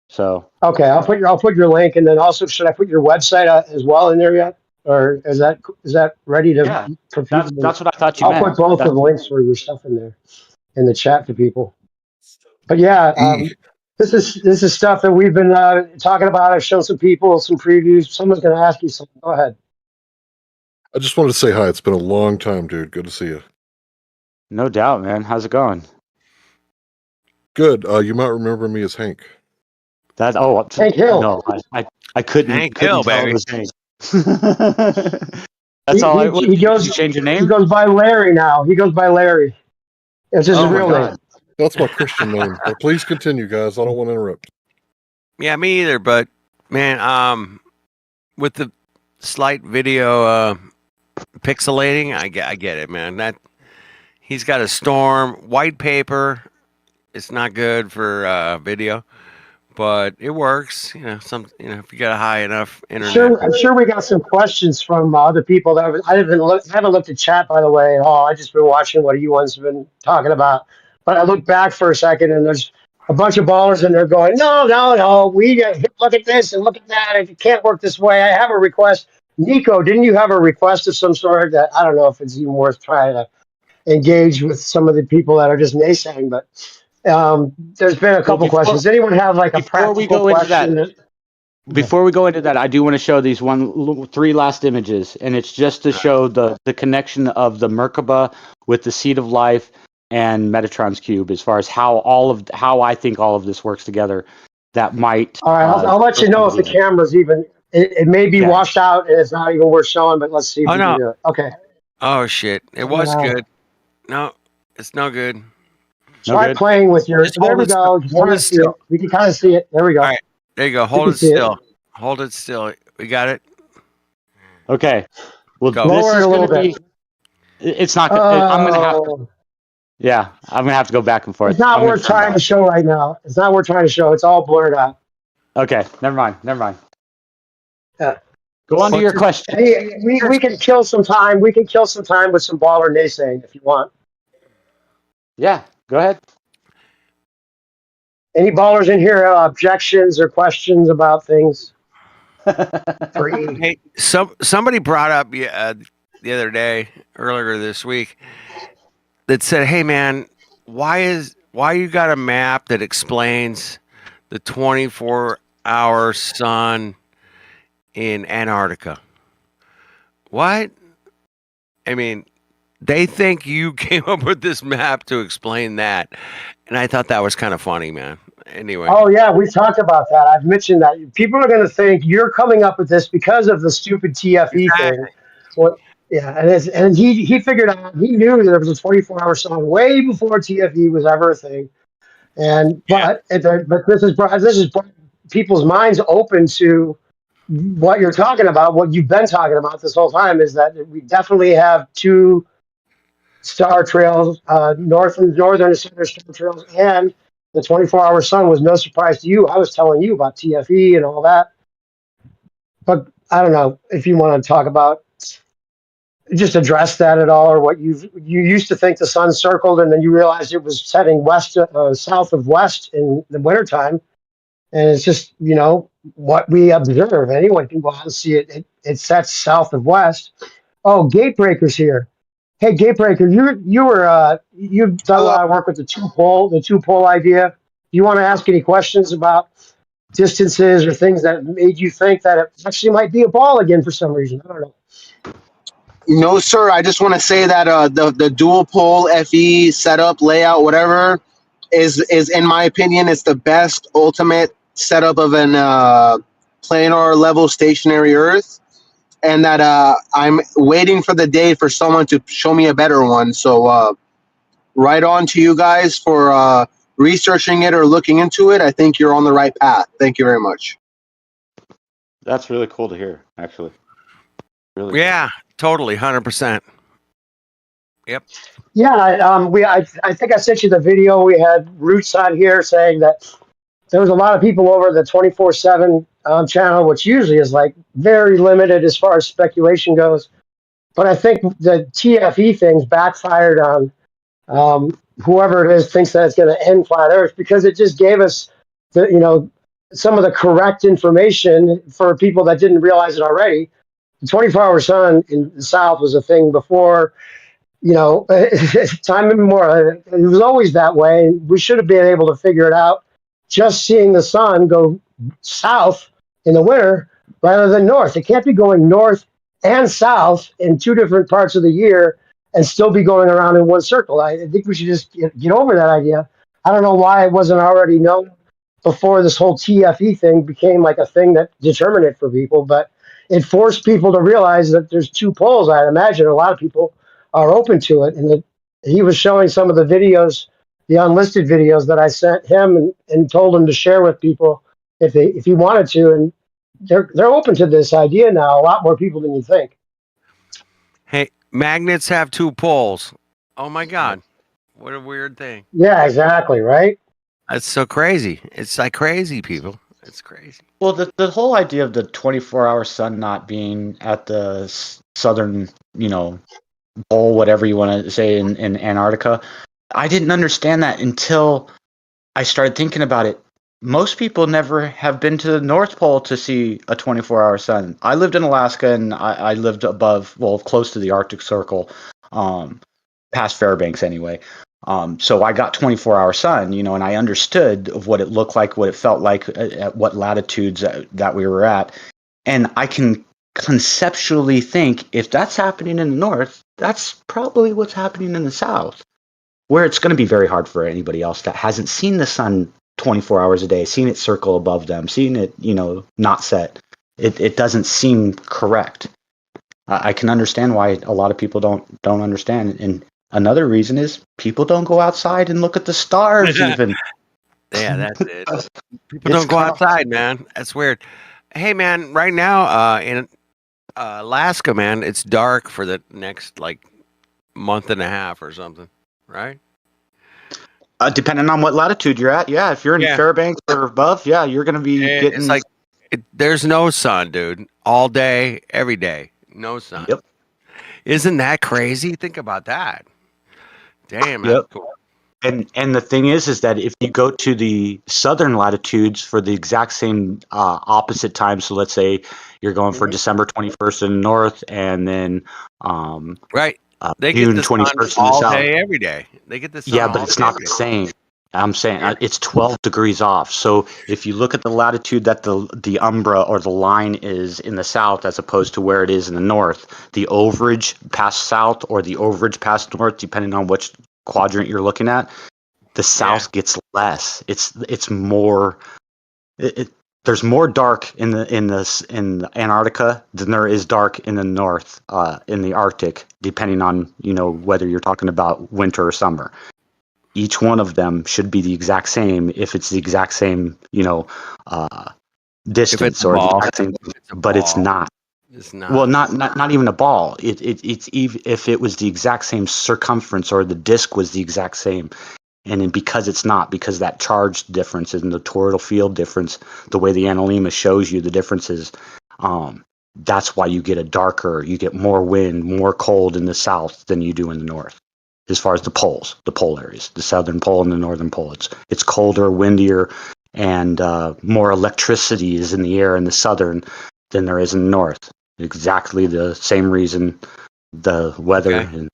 So okay, I'll put your link, and then also should I put your website as well in there yet, or is that ready to? Yeah, that's what I thought you meant. I'll put both of the links for your stuff in there in the chat to people. But yeah, this is stuff that we've been talking about. I've shown some people some previews. Someone's going to ask you something. Go ahead. I just wanted to say hi. It's been a long time, dude. Good to see you. No doubt, man. How's it going? Good. You might remember me as Hank. Hank Hill. No, I couldn't. Hank couldn't Hill, tell baby. it was Hank. That's all. He goes. You change your name? He goes by Larry now. He goes by Larry. It's his real name. That's my Christian name. But please continue, guys. I don't want to interrupt. Yeah, me either. But man, with the slight video pixelating, I get it, man. That he's got a storm white paper. It's not good for video, but it works. If you got a high enough internet. I'm sure we got some questions from other people that I haven't looked at chat, by the way, at all. I just been watching what you ones have been talking about. But I look back for a second, and there's a bunch of ballers, and they're going, no, we look at this and look at that. It can't work this way. I have a request. Nico, didn't you have a request of some sort that I don't know if it's even worth trying to engage with some of the people that are just naysaying, but there's been a couple questions. Anyone have like a practical question? Before we go into that, I do want to show these three last images, and it's just to show the connection of the Merkaba with the Seed of Life and Metatron's Cube, as far as how I think all of this works together. That might. All right, I'll let you know if the camera's even. It may be washed out and it's not even worth showing, but let's see if we can do it. Okay. Oh shit! It was good. No, it's no good. Try playing with your. There we go. We can kind of see it. There we go. All right, there you go. Hold it still. Hold it still. We got it. Okay. Well, lower it a little bit. It's not. I'm gonna have to. Yeah, I'm gonna have to go back and forth. It's not worth trying to show right now. It's not worth trying to show. It's all blurred out. Okay, never mind. Yeah. Go on to your question. Hey, we can kill some time. We can kill some time with some baller naysaying if you want. Yeah, go ahead. Any ballers in here objections or questions about things? Hey, somebody brought up the other day, earlier this week, that said, "Hey, man, why you got a map that explains the 24-hour sun in Antarctica?" What? I mean, they think you came up with this map to explain that, and I thought that was kind of funny, man. Anyway. Oh yeah, we talked about that. I've mentioned that. People are going to think you're coming up with this because of the stupid TFE thing. Well, yeah, and he figured out, he knew there was a 24-hour sun way before TFE was ever a thing. But this is brought people's minds open to what you're talking about. What you've been talking about this whole time is that we definitely have two star trails, northern and southern star trails, and the 24-hour sun was no surprise to you. I was telling you about TFE and all that. But I don't know if you want to talk about, just address that at all, or what you used to think the sun circled and then you realized it was setting south of west in the wintertime. And it's just, what we observe. Anyone can go out and see it. It sets south of west. Oh, Gatebreaker's here. Hey, Gatebreaker, you've done a lot of work with the two pole idea. You want to ask any questions about distances or things that made you think that it actually might be a ball again for some reason? I don't know. No, sir. I just want to say that the dual pole FE setup layout, whatever, is in my opinion, it's the best ultimate setup of an planar level stationary Earth, and that I'm waiting for the day for someone to show me a better one. So right on to you guys for researching it or looking into it. I think you're on the right path. Thank you very much. That's really cool to hear, actually. Really. Yeah, totally, 100%. Yep. Yeah, I think I sent you the video. We had Roots on here saying that there was a lot of people over the 24/7 channel, which usually is like very limited as far as speculation goes. But I think the TFE things backfired on whoever it is thinks that it's going to end flat Earth, because it just gave us some of the correct information for people that didn't realize it already. The 24-hour sun in the South was a thing before, time immemorial. It was always that way. We should have been able to figure it out just seeing the sun go south in the winter rather than north. It can't be going north and south in two different parts of the year and still be going around in one circle. I think we should just get over that idea. I don't know why it wasn't already known before this whole TFE thing became like a thing that determined it for people, but it forced people to realize that there's two poles. I imagine a lot of people are open to it. And that he was showing some of the videos, the unlisted videos that I sent him and told him to share with people if he wanted to. And they're open to this idea now, a lot more people than you think. Hey, magnets have two poles. Oh my God. What a weird thing. Yeah, exactly, right? That's so crazy. It's like crazy, people. It's crazy. Well, the whole idea of the 24-hour sun not being at the southern, pole, whatever you want to say, in Antarctica, I didn't understand that until I started thinking about it. Most people never have been to the North Pole to see a 24-hour sun. I lived in Alaska, and I lived above, well, close to the Arctic Circle, past Fairbanks anyway. So I got 24-hour sun, and I understood of what it looked like, what it felt like, at what latitudes that we were at. And I can conceptually think, if that's happening in the north, that's probably what's happening in the south, where it's going to be very hard for anybody else that hasn't seen the sun 24 hours a day, seen it circle above them, seen it, not set. It doesn't seem correct. I can understand why a lot of people don't understand. And another reason is people don't go outside and look at the stars even. Yeah, that's it. People don't go outside, man. That's weird. Hey, man, right now in Alaska, man, it's dark for the next month and a half or something, right? Depending on what latitude you're at, yeah. If you're in Fairbanks or above, yeah, you're going to be getting. It's there's no sun, dude. All day, every day, no sun. Yep. Isn't that crazy? Think about that. Damn. Yep. Cool. And the thing is that if you go to the southern latitudes for the exact same opposite time, so let's say you're going for December 21st in the north, and then right, they June get the 21st sun in the all south. day, every day. They get the sun. Yeah, but it's not the same. I'm saying it's 12 degrees off. So if you look at the latitude that the umbra or the line is in the south as opposed to where it is in the north, the overage past south or the overage past north, depending on which quadrant you're looking at, the south gets less. It's more. There's more dark in Antarctica than there is dark in the north, in the Arctic, depending on whether you're talking about winter or summer. Each one of them should be the exact same if it's the exact same, distance or the exact same, but it's not. It's not. Well, not even a ball. It's if it was the exact same circumference or the disk was the exact same, and then because it's not, because that charge difference and the toroidal field difference, the way the analemma shows you the differences, that's why you get more wind, more cold in the south than you do in the north. As far as the pole areas, the southern pole and the northern pole, it's colder, windier, and more electricity is in the air in the southern than there is in the north. Exactly the same reason, the weather and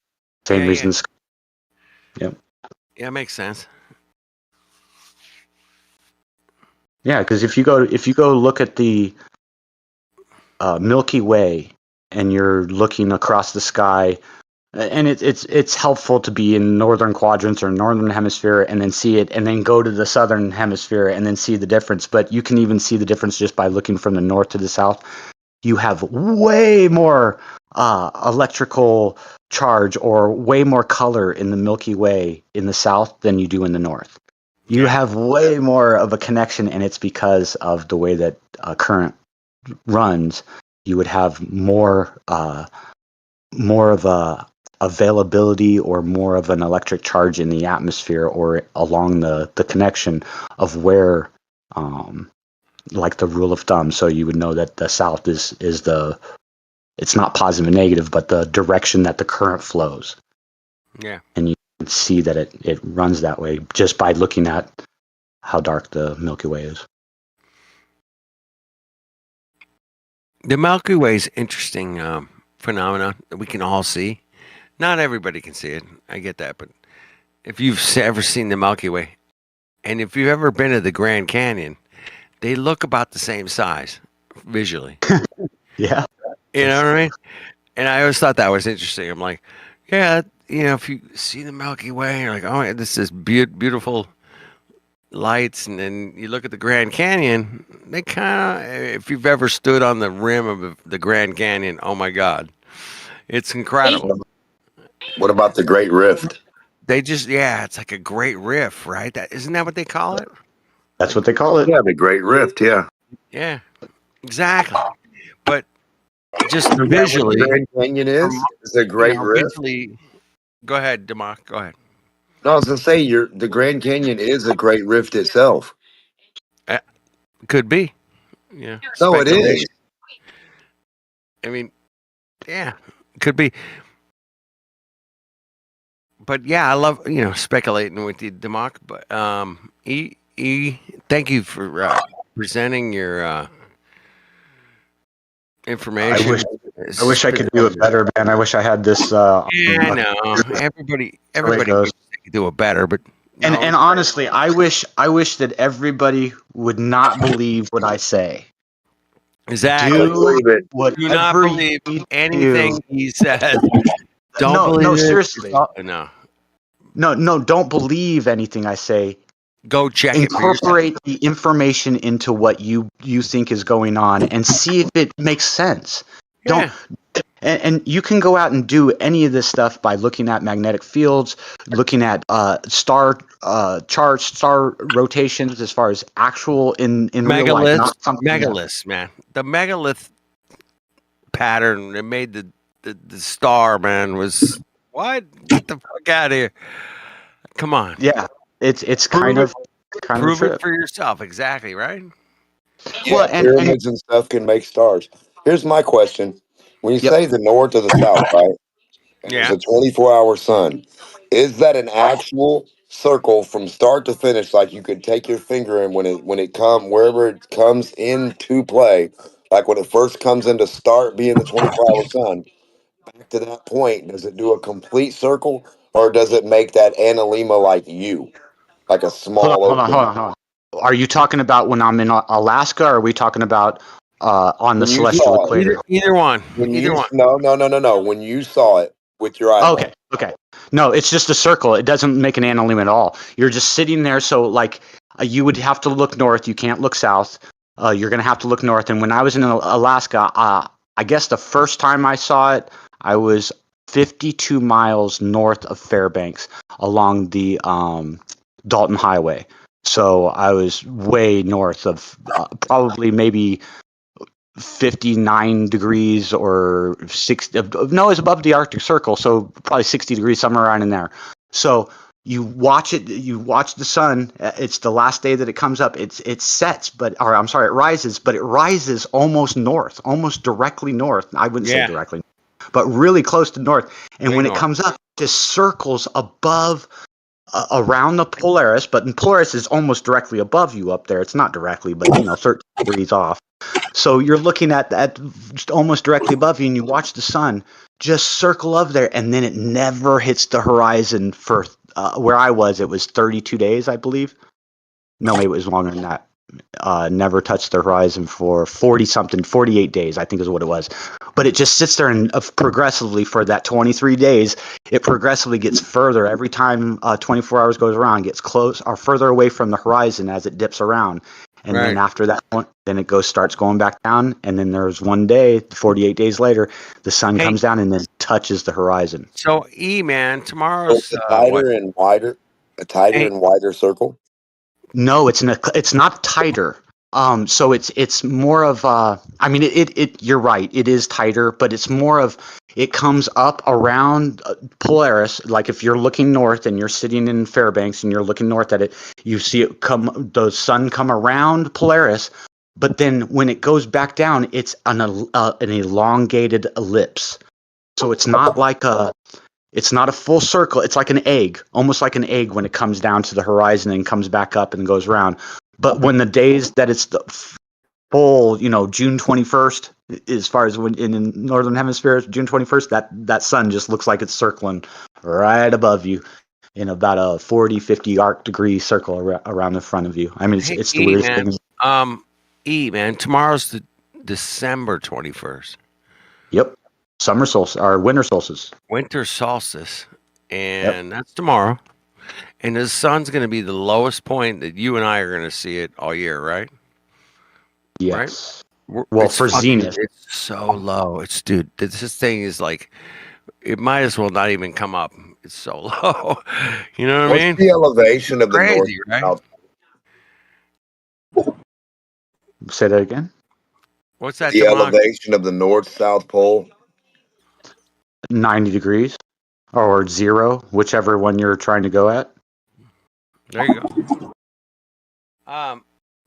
same reason. Yep. Yeah, it makes sense. Yeah, because if you go look at the Milky Way and you're looking across the sky And it's helpful to be in northern quadrants or northern hemisphere and then see it and then go to the southern hemisphere and then see the difference. But you can even see the difference just by looking from the north to the south. You have way more electrical charge or way more color in the Milky Way in the south than you do in the north. You have way more of a connection, and it's because of the way that current runs. You would have more of a availability or more of an electric charge in the atmosphere or along the connection of where like the rule of thumb. So you would know that the south is it's not positive and negative, but the direction that the current flows. Yeah. And you can see that it runs that way just by looking at how dark the Milky Way is. The Milky Way is interesting phenomenon that we can all see. Not everybody can see it. I get that, but if you've ever seen the Milky Way, and if you've ever been to the Grand Canyon, they look about the same size visually. Yeah. You know what I mean? And I always thought that was interesting. I'm like, yeah, if you see the Milky Way, you're like, oh, this is beautiful lights, and then you look at the Grand Canyon. They kind of, if you've ever stood on the rim of the Grand Canyon, oh my God, it's incredible. What about the Great Rift? They just, it's like a great riff, right? Isn't that what they call it? That's what they call it. Yeah, the Great Rift. Yeah. Yeah, exactly. But just Is that what visually, the Grand Canyon is a Great Rift. visually. Go ahead, Demarc. Go ahead. No, I was gonna say the Grand Canyon is a Great Rift itself. Could be. Yeah. No, it is. I mean, yeah, could be. But yeah, I love speculating with you, Demarc. But thank you for presenting your information. I wish I could do it better, man. I wish I had this. Yeah, I know. Everybody wishes they could do it better, but and honestly, I wish that everybody would not believe what I say. Exactly. Do not believe anything he says. Don't believe no, it. seriously. No, don't believe anything I say. Go check Incorporate the information into what you think is going on and see if it makes sense. Yeah. And you can go out and do any of this stuff by looking at magnetic fields, looking at star charts, star rotations as far as actual in real life. Not megaliths, man. The megalith pattern that made the star, man, was what? Get the fuck out of here. Come on. Yeah. It's prove it for yourself, exactly, right? Yeah, well, pyramids and stuff can make stars. Here's my question. When you say the north or the south, right? And there's a 24-hour sun. Is that an actual circle from start to finish? Like you could take your finger and when it come wherever it comes into play, like when it first comes into start being the 24-hour sun, back to that point, does it do a complete circle or does it make that analema like you? Like a small Hold on. Are you talking about when I'm in Alaska or are we talking about on the celestial equator? Either one. No. When you saw it with your eyeball. Okay. No, it's just a circle. It doesn't make an analema at all. You're just sitting there. So like you would have to look north. You can't look south. You're going to have to look north. And when I was in Alaska, I guess the first time I saw it, I was 52 miles north of Fairbanks along the Dalton Highway. So I was way north of probably maybe 59 degrees or 60. No, it's above the Arctic Circle. So probably 60 degrees, somewhere around in there. So you watch it, you watch the sun. It's the last day that it comes up. It sets, it rises, but it rises almost north, almost directly north. I wouldn't say directly, but really close to north. And when it comes up, it just circles above around the Polaris, but Polaris is almost directly above you up there. It's not directly, but 13 degrees off. So you're looking at that just almost directly above you, and you watch the sun just circle up there, and then it never hits the horizon for where I was. It was 32 days, I believe. No, maybe it was longer than that. never touched the horizon for 48 days, I think is what it was. But it just sits there and progressively for that 23 days, it progressively gets further every time 24 hours goes around, gets close or further away from the horizon as it dips around. And then Right. after that point, then it starts going back down. And then there's one day, 48 days later, the sun Hey, comes down and then touches the horizon. so man, So tomorrow's it's a what? tighter Hey, and wider circle. No, it's not tighter. So it's more of I mean you're right. It is tighter, but it's more of it comes up around Polaris. Like if you're looking north and you're sitting in Fairbanks and you're looking north at it, you see it come the sun come around Polaris, but then when it goes back down, it's an elongated ellipse. So it's not a full circle. It's like an egg, almost like an egg when it comes down to the horizon and comes back up and goes around. But when the days that it's the full, June 21st, as far as when in the northern hemisphere, June 21st, that sun just looks like it's circling right above you in about a 40, 50 arc degree circle around the front of you. I mean, hey, it's the weirdest Man. thing. Man, tomorrow's the December 21st, Yep. Summer solstice or winter solstice. winter solstice, Yep. and that's tomorrow. And the sun's going to be the lowest point that you and I are going to see it all year, right? Right? Yes. Well, It's for fucking, zenith. it's so low. Dude, this thing is like, it might as well not even come up. It's so low. You know what I What's mean? the elevation of the north Crazy, right? south? Say that again. What's that, The Demond? elevation of the north south pole? 90 degrees or zero, whichever one you're trying to go at. There you go.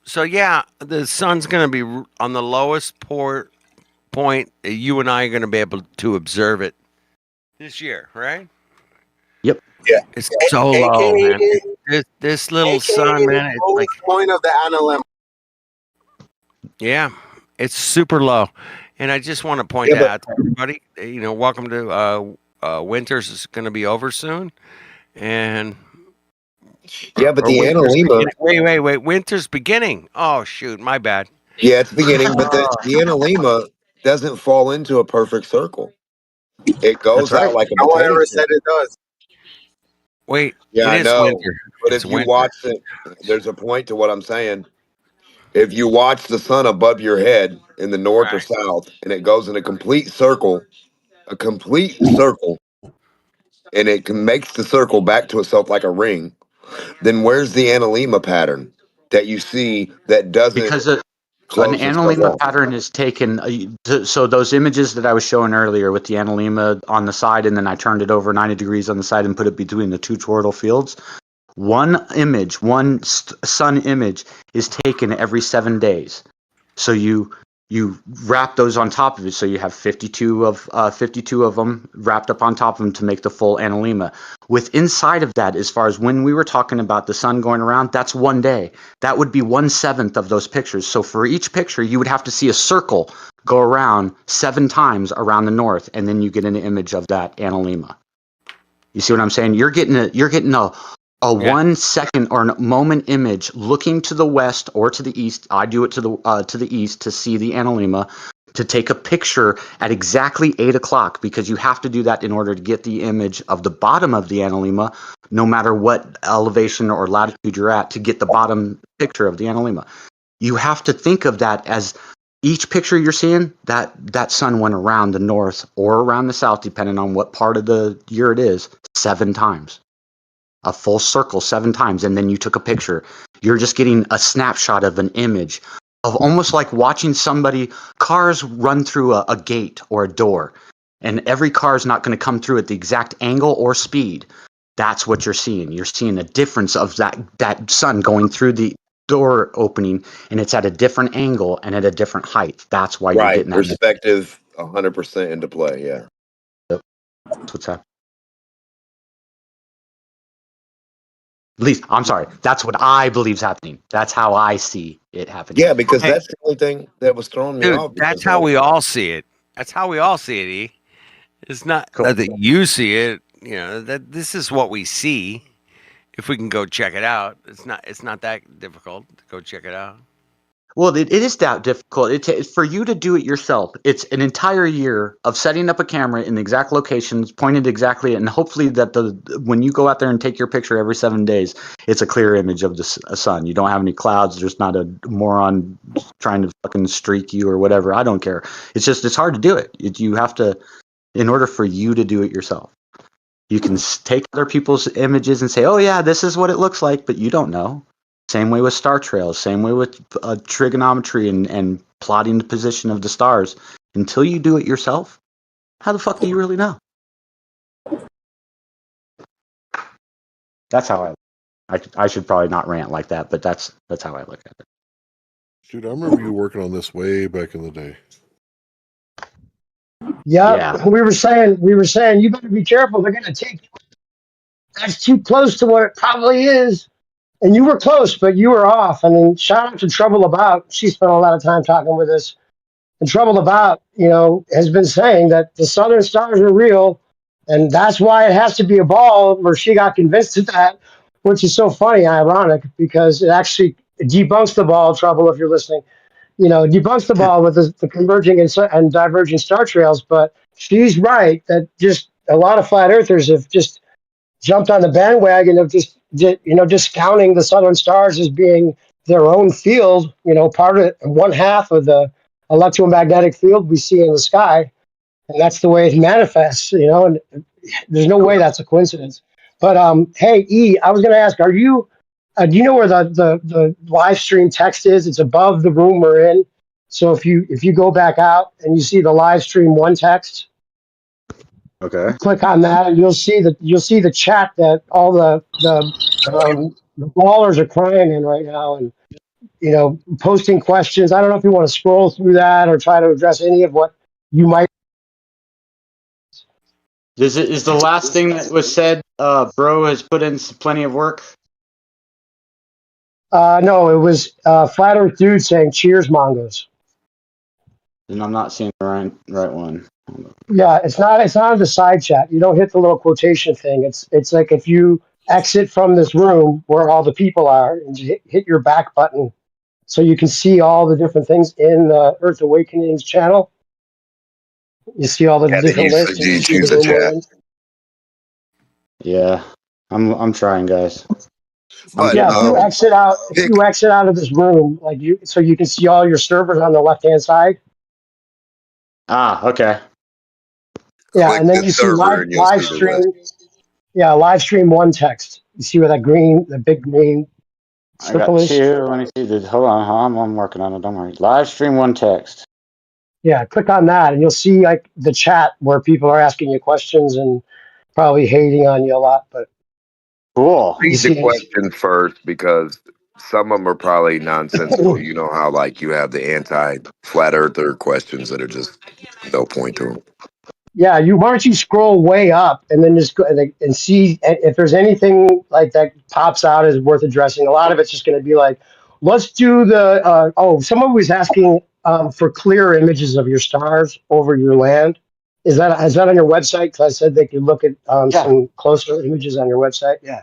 So yeah, the sun's going to be on the lowest point that you and I are going to be able to observe it this year, right? Yep. Yeah. It's so low, man. This little sun, AKA the man. It's like, lowest point of the analemma. yeah, it's super low. And I just want to point Yeah, that but out to everybody. Welcome to winters is going to be over soon, and but or the winter's analemma, beginning. Wait. Winter's beginning. Oh shoot, my bad. yeah, it's beginning, but Oh, the analemma doesn't fall into a perfect circle. It That's goes out right. like a No one potato ever chip. said it does. wait, Yeah, it I is know. winter. But It's if you winter. watch it, there's a point to what I'm saying. If you watch the sun above your head in the north or Right. south, and it goes in a complete circle, and it makes the circle back to itself like a ring, then where's the analemma pattern that you see that doesn't Because an close itself analemma off? pattern is taken. So those images that I was showing earlier with the analemma on the side, and then I turned it over 90 degrees on the side and put it between the two toroidal fields. One image, sun image, is taken every 7 days. So you wrap those on top of it. So you have 52 of them wrapped up on top of them to make the full analemma. With inside of that, as far as when we were talking about the sun going around, that's one day. That would be 1/7 of those pictures. So for each picture, you would have to see a circle go around 7 times around the north, and then you get an image of that analemma. You see what I'm saying? You're getting a Yeah. 1 second or a moment image looking to the west or to the east. I do it to the east to see the analemma, to take a picture at exactly 8 o'clock, because you have to do that in order to get the image of the bottom of the analemma, no matter what elevation or latitude you're at, to get the bottom picture of the analemma. You have to think of that as each picture you're seeing, that sun went around the north or around the south, depending on what part of the year it is, 7 times, a full circle 7 times, and then you took a picture. You're just getting a snapshot of an image of almost like watching cars run through a gate or a door, and every car is not going to come through at the exact angle or speed. That's what you're seeing. You're seeing a difference of that sun going through the door opening, and it's at a different angle and at a different height. That's why you're Right, getting that. perspective 100% into play. Yeah. That's what's happening. At least, I'm sorry. That's what I believe is happening. That's how I see it happening. Yeah, because Hey, that's the only thing that was throwing me dude, off. that's Because how we all see it. That's how we all see it. It's not Cool. that you see it. That this is what we see. If we can go check it out, it's not that difficult to go check it out. Well, it is that difficult. For you to do it yourself. It's an entire year of setting up a camera in the exact locations, pointed exactly, and hopefully that when you go out there and take your picture every 7 days, it's a clear image of the sun. You don't have any clouds. There's not a moron trying to fucking streak you or whatever. I don't care. It's just it's hard to do it. You have to, in order for you to do it yourself. You can take other people's images and say, "Oh yeah, this is what it looks like," but you don't know. Same way with star trails, same way with trigonometry and plotting the position of the stars. Until you do it yourself, how the fuck do you really know? That's how I should probably not rant like that, but that's how I look at it. Dude, I remember you working on this way back in the day. Yeah, we were saying you better be careful. They're going to take you. That's too close to what it probably is. And you were close, but you were off. I mean, shout out to Trouble About. She spent a lot of time talking with us. And Trouble About, has been saying that the Southern Stars are real, and that's why it has to be a ball. Where she got convinced of that, which is so funny, ironic, because it actually debunks the ball. Trouble, if you're listening, debunks the ball with the converging and diverging star trails. But she's right that just a lot of flat earthers have just jumped on the bandwagon of just discounting the Southern Stars as being their own field, part of one half of the electromagnetic field we see in the sky, and that's the way it manifests, and there's no way that's a coincidence. But hey, I was going to ask, are you do you know where the live stream text is? It's above the room we're in. So if you go back out and you see the live stream one text, okay, click on that and you'll see the chat that all the ballers are crying in right now, and posting questions. I don't know if you want to scroll through that or try to address any of what you might. Is the last thing that was said? Bro has put in plenty of work. No, it was Flat Earth Dude saying cheers, Mongos. And I'm not seeing the right one. Yeah, it's not in the side chat. You don't hit the little quotation thing. It's like if you exit from this room where all the people are and you hit your back button so you can see all the different things in the Earth Awakenings channel. You see all the Yeah, different use lists and you see the use the room we're chat. in. Yeah, I'm trying, guys. But Yeah, if pick you exit out of this room, so you can see all your servers on the left hand side. Ah, okay. Yeah, click and then the you see server and you'll live see the list. stream. Yeah, live stream one text. You see where the big green I got circle is? two. Let me see. Hold on, I'm working on it. Don't worry. Live stream one text. Yeah, click on that and you'll see like the chat where people are asking you questions and probably hating on you a lot. But Cool. you Read the see, questions first because some of them are probably nonsensical. You know how like you have the anti flat earther questions that are just no point to them. yeah, why don't you scroll way up and then just go and see if there's anything like that pops out as worth addressing. A lot of it's just going to be like, let's do someone was asking for clear images of your stars over your land. Is that on your website? Because I said they could look at some closer images on your website. Yeah.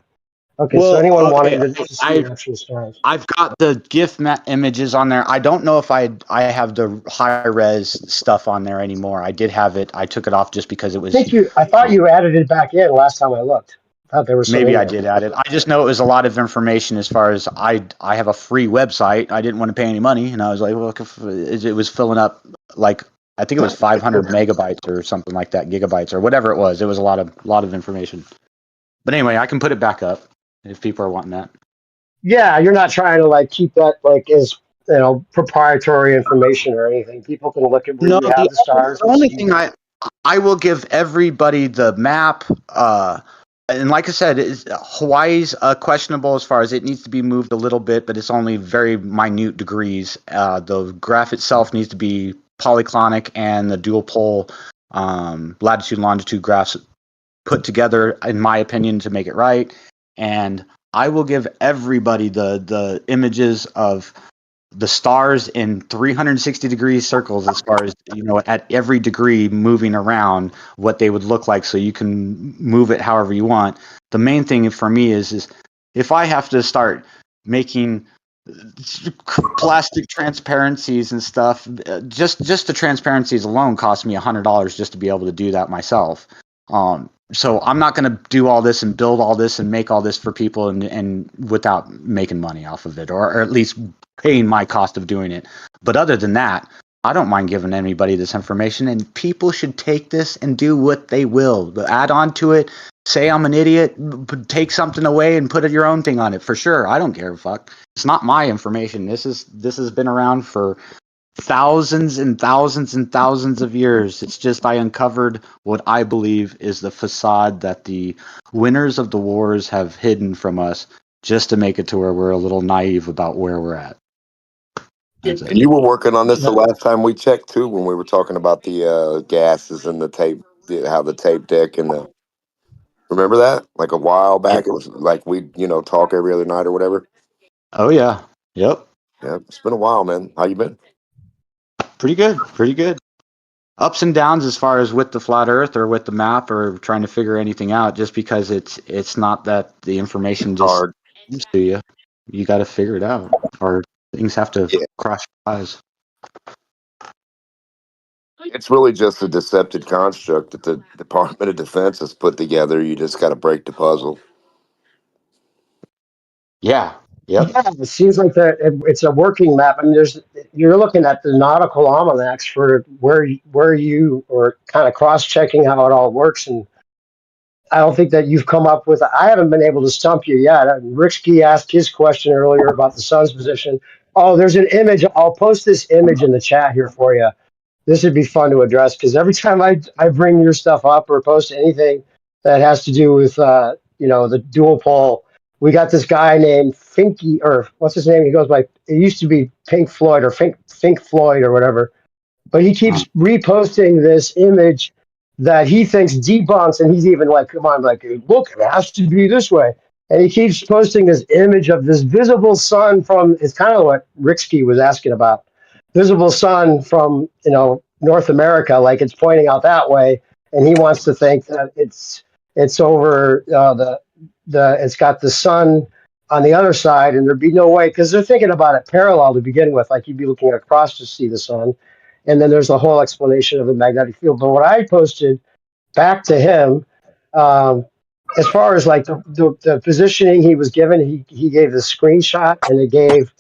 Okay, so Well, anyone okay. wanting to see the actual stars? I've got the GIF images on there. I don't know if I have the high res stuff on there anymore. I did have it. I took it off just because it was. I thought you added it back in last time I looked. I thought there was some Maybe in I there. did add it. I just know it was a lot of information as far as I have a free website. I didn't want to pay any money, and I was like, well, it was filling up like I think it was 500 megabytes or something like that, gigabytes or whatever it was. It was a lot of information. But anyway, I can put it back up if people are wanting that. Yeah, you're not trying to like keep that like as proprietary information or anything. People can look at where No, you have the stars the and only see. thing I will give everybody the map. And like I said, Hawaii's questionable as far as it needs to be moved a little bit, but it's only very minute degrees. The graph itself needs to be polyclonic, and the dual pole latitude and longitude graphs put together, in my opinion, to make it right. And I will give everybody the images of the stars in 360 degree circles as far as at every degree moving around what they would look like, so you can move it however you want. The main thing for me is if I have to start making plastic transparencies and stuff. Just the transparencies alone cost me $100 just to be able to do that myself. So I'm not going to do all this and build all this and make all this for people and without making money off of it, or at least paying my cost of doing it. But other than that, I don't mind giving anybody this information, and people should take this and do what they will. Add on to it, say I'm an idiot, take something away and put your own thing on it for sure. I don't care. Fuck. It's not my information. This has been around for thousands and thousands and thousands of years. It's just I uncovered what I believe is the facade that the winners of the wars have hidden from us just to make it to where we're a little naive about where we're at. That's And it. you were working on this the last time we checked too, when we were talking about the gases and the tape, how the tape deck and the. Remember that? Like a while back, it was like we, talk every other night or whatever. Oh yeah. Yep. Yeah, it's been a while, man. How you been? Pretty good. Pretty good. Ups and downs as far as with the flat earth or with the map or trying to figure anything out, just because it's not that the information just Hard. comes to you. You got to figure it out, or things have to Yeah. cross your eyes. It's really just a deceptive construct that the Department of Defense has put together. You just got to break the puzzle. Yeah. Yep. Yeah, it seems like it's a working map. I mean, you're looking at the nautical almanacs for where you or kind of cross checking how it all works, and I don't think that you've come up with. I haven't been able to stump you yet. Ricky asked his question earlier about the sun's position. Oh, there's an image. I'll post this image in the chat here for you. This would be fun to address because every time I bring your stuff up or post anything that has to do with the dual pole, we got this guy named Finky, or what's his name? He goes by, it used to be Pink Floyd or Fink Floyd or whatever, but he keeps reposting this image that he thinks debunks, and he's even like, come on, like, look, it has to be this way. And he keeps posting this image of this visible sun from, it's kind of what Ricksky was asking about, visible sun from, North America, like it's pointing out that way. And he wants to think that it's over it's got the sun on the other side, and there'd be no way, because they're thinking about it parallel to begin with, like you'd be looking across to see the sun. And then there's a whole explanation of the magnetic field. But what I posted back to him, as far as like the positioning he was given, he gave the screenshot, and it gave,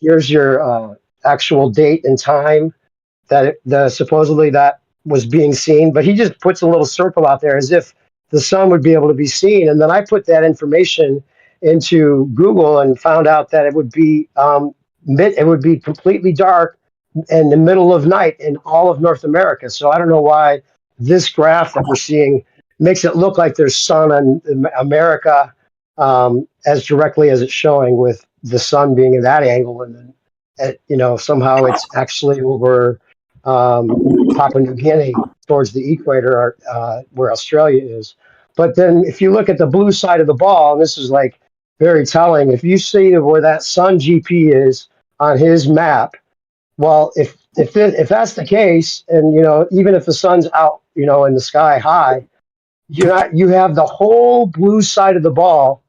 here's your actual date and time that supposedly that was being seen. But he just puts a little circle out there as if the sun would be able to be seen. And then I put that information into Google and found out that it would be completely dark in the middle of night in all of North America. So I don't know why this graph that we're seeing makes it look like there's sun in America as directly as it's showing, with the sun being at that angle, and then somehow it's actually over Papua New Guinea towards the equator, where Australia is. But then if you look at the blue side of the ball, and this is like very telling, if you see where that sun GP is on his map, well, if that's the case, and even if the sun's out, in the sky high, you have the whole blue side of the ball,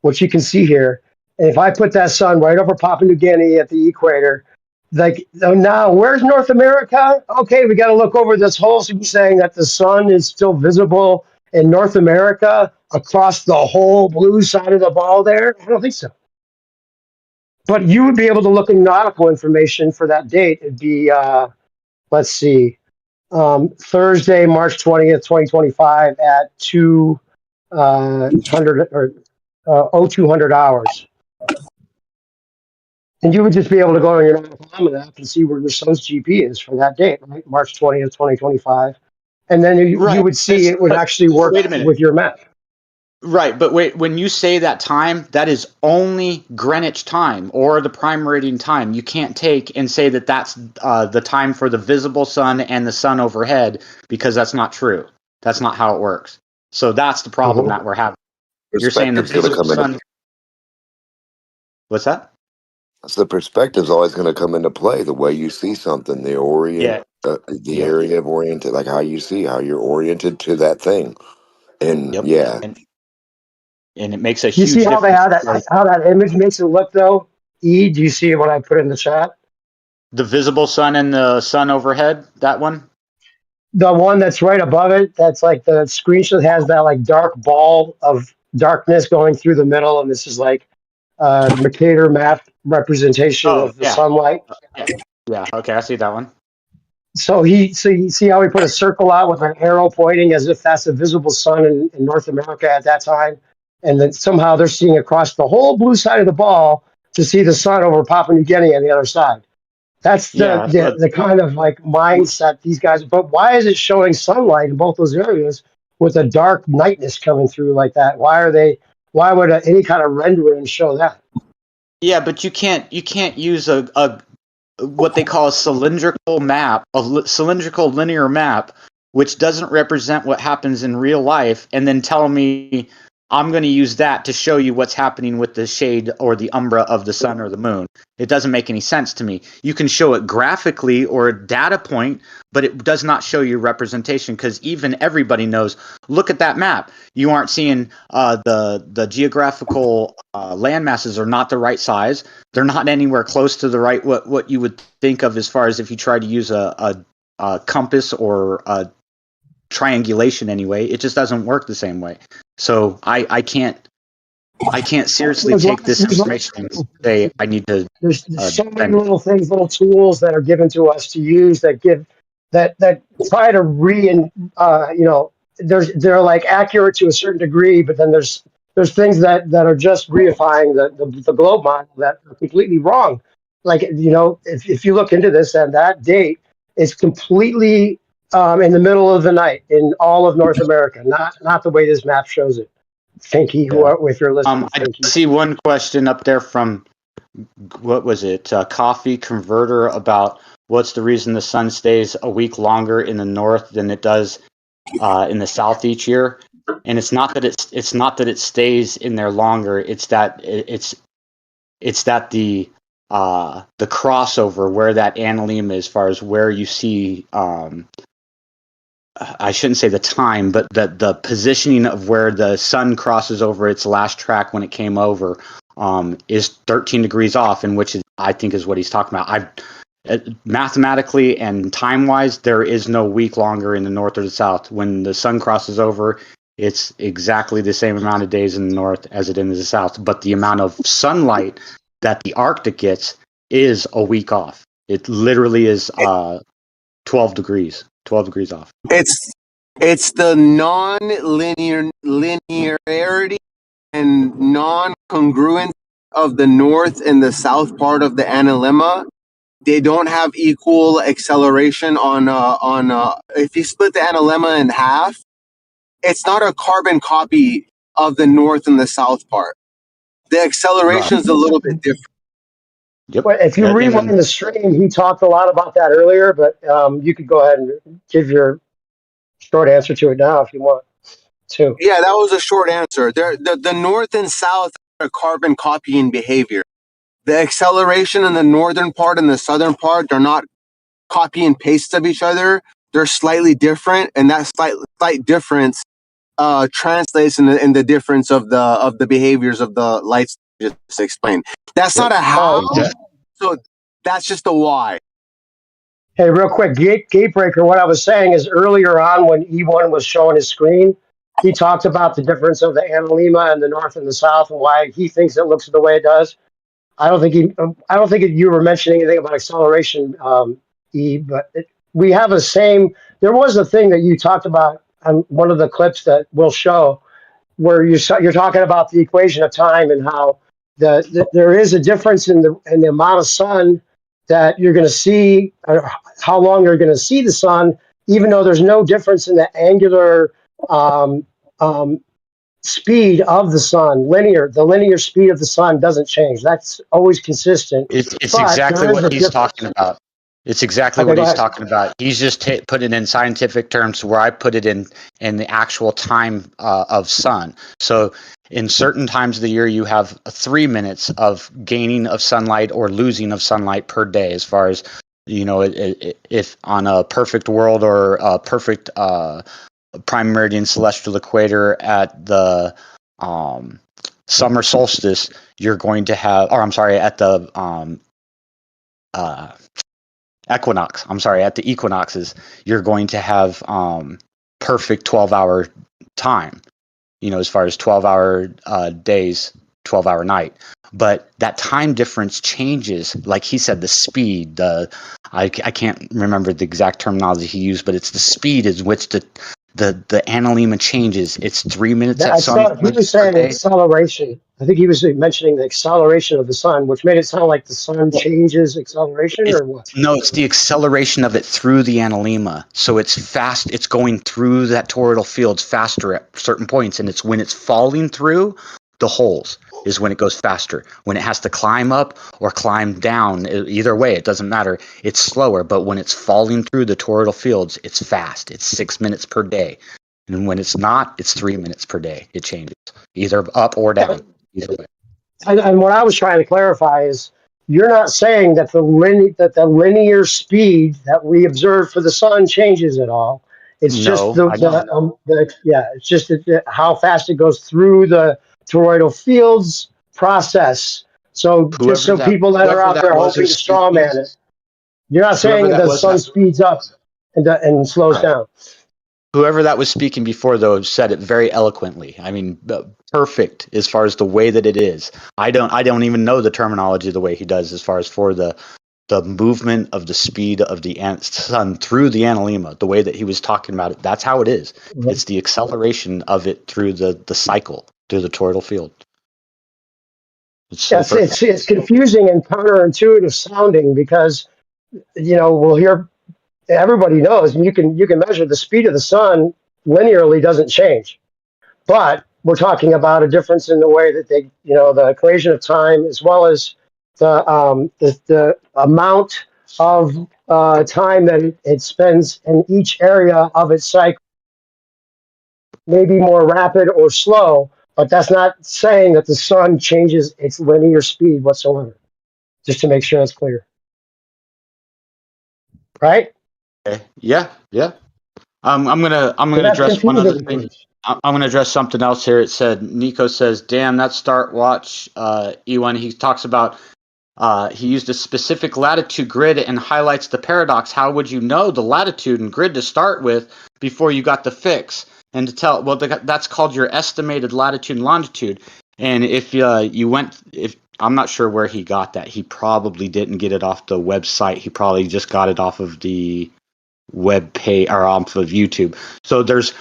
which you can see here. And if I put that sun right over Papua New Guinea at the equator, like, now where's North America? Okay, we got to look over this whole saying that the sun is still visible in North America across the whole blue side of the ball there. I don't think so. But you would be able to look in nautical information for that date. It'd be, let's see, Thursday, March 20th, 2025 at 200 or 0200 hours. And you would just be able to go on your nautical almanac and see where your sun's GP is for that date, right? March 20th, 2025. And then you would see it would actually work with your map. Right, but wait, when you say that time, that is only Greenwich time or the prime meridian time. You can't take and say that that's the time for the visible sun and the sun overhead, because that's not true. That's not how it works. So that's the problem that we're having. You're saying the visible sun. What's that? So the perspective's always going to come into play. The way you see something, the area of oriented, like how you see, how you're oriented to that thing, and and it makes a huge you see how difference. how that image makes it look, though, E, do you see what I put in the chat? The visible sun and the sun overhead, that one? The one that's right above it, that's like the screenshot has that like dark ball of darkness going through the middle, and this is like Mercator map representation Oh, of the yeah. sunlight. Yeah, okay, I see that one. So you see how we put a circle out with an arrow pointing as if that's a visible sun in North America at that time, and then somehow they're seeing across the whole blue side of the ball to see the sun over Papua New Guinea on the other side. That's Yeah, the kind of like mindset these guys. But why is it showing sunlight in both those areas with a dark nightness coming through like that? Why are they? Why would any kind of rendering show that? yeah, but you can't use a what they call a cylindrical map, cylindrical linear map, which doesn't represent what happens in real life, and then tell me I'm going to use that to show you what's happening with the shade or the umbra of the sun or the moon. It doesn't make any sense to me. You can show it graphically or a data point, but it does not show you representation, because even everybody knows, look at that map. You aren't seeing the geographical land masses are not the right size. They're not anywhere close to the right what you would think of as far as if you try to use a compass or a triangulation anyway. It just doesn't work the same way. So I can't seriously take this information and say I need to. There's so many little things, little tools that are given to us to use that give that try to they're like accurate to a certain degree, but then there's things that are just reifying the globe model that are completely wrong. Like, if you look into this, and that date is completely in the middle of the night in all of North America, not the way this map shows it. Thinky, if you're listening, I Thinky. see one question up there from, what was it, Coffee Converter, about what's the reason the sun stays a week longer in the north than it does in the south each year. And it's not that it stays in there longer. It's that the crossover where that analemma, as far as where you see, I shouldn't say the time, but the positioning of where the sun crosses over its last track when it came over is 13 degrees off, and which I think is what he's talking about. Mathematically and time-wise, there is no week longer in the north or the south. When the sun crosses over, it's exactly the same amount of days in the north as it is in the south, but the amount of sunlight that the Arctic gets is a week off. It literally is 12 degrees off. It's the linearity and non-congruence of the north and the south part of the analemma. They don't have equal acceleration on if you split the analemma in half, it's not a carbon copy of the north and the south part. The acceleration is a little bit different. Yep. But if you rewind the stream, he talked a lot about that earlier, but you could go ahead and give your short answer to it now if you want to. Yeah, that was a short answer. The north and south are carbon copying behavior. The acceleration in the northern part and the southern part, they're not copy and paste of each other. They're slightly different, and that slight difference translates in the difference of the behaviors of the lights just explained. That's not a how, so that's just a why. Hey, real quick, Gatebreaker, what I was saying is earlier on when E1 was showing his screen, he talked about the difference of the analemma in the north and the south and why he thinks it looks the way it does. I don't think you were mentioning anything about acceleration, E, but we have the same. There was a thing that you talked about on one of the clips that we'll show, where you're talking about the equation of time and how there is a difference in the amount of sun that you're going to see, or how long you're going to see the sun, even though there's no difference in the angular speed of the sun. The linear speed of the sun doesn't change. That's always consistent. It's exactly what he's talking about. It's exactly what he's talking about. He's just put it in scientific terms, where I put it in the actual time of sun. So in certain times of the year, you have 3 minutes of gaining of sunlight or losing of sunlight per day, as far as, if on a perfect world or a perfect prime meridian celestial equator at the summer solstice, you're going to have, or I'm sorry, at the equinox. I'm sorry, at the equinoxes, you're going to have perfect 12-hour time. As far as 12-hour days, 12-hour night. But that time difference changes. Like he said, the speed. I can't remember the exact terminology he used, but it's the speed is which the analemma changes. It's 3 minutes at sunrise He was per saying day. acceleration. I think he was mentioning the acceleration of the sun, which made it sound like the sun changes acceleration, It's, or what? no, it's the acceleration of it through the analemma. So it's fast. It's going through that toroidal field faster at certain points, and it's when it's falling through the holes is when it goes faster. When it has to climb up or climb down, either way, it doesn't matter. It's slower, but when it's falling through the toroidal fields, it's fast. It's 6 minutes per day. And when it's not, it's 3 minutes per day. It changes either up or down. Either way. And what I was trying to clarify is, you're not saying that the linear speed that we observe for the sun changes at all. It's just No, I know. it's just how fast it goes through the toroidal fields process. So just so people that are Whoever out that there was hoping who's to straw speaking, man it, you're not whoever saying that the was sun that speeds up and slows right. down. Whoever that was speaking before, though, said it very eloquently. I mean, perfect as far as the way that it is. I don't even know the terminology the way he does as far as for the movement of the speed of the sun through the analemma. The way that he was talking about it, that's how it is. It's the acceleration of it through the cycle through the toroidal field. It's so Yes, perfect. it's confusing and counterintuitive sounding because we'll hear, everybody knows, and you can measure the speed of the sun linearly doesn't change, but we're talking about a difference in the way that the equation of time, as well as the amount of time that it spends in each area of its cycle, may be more rapid or slow, but that's not saying that the sun changes its linear speed whatsoever. Just to make sure it's clear, right? Okay. Yeah, yeah. I'm gonna And that's address one other confusing. thing. I'm gonna address something else here. It said Nico says, "Damn, that start watch." E1. He talks about he used a specific latitude grid and highlights the paradox. How would you know the latitude and grid to start with before you got the fix? And to tell, well, that's called your estimated latitude and longitude. And if if I'm not sure where he got that, he probably didn't get it off the website. He probably just got it off of the web page or off of YouTube. So there's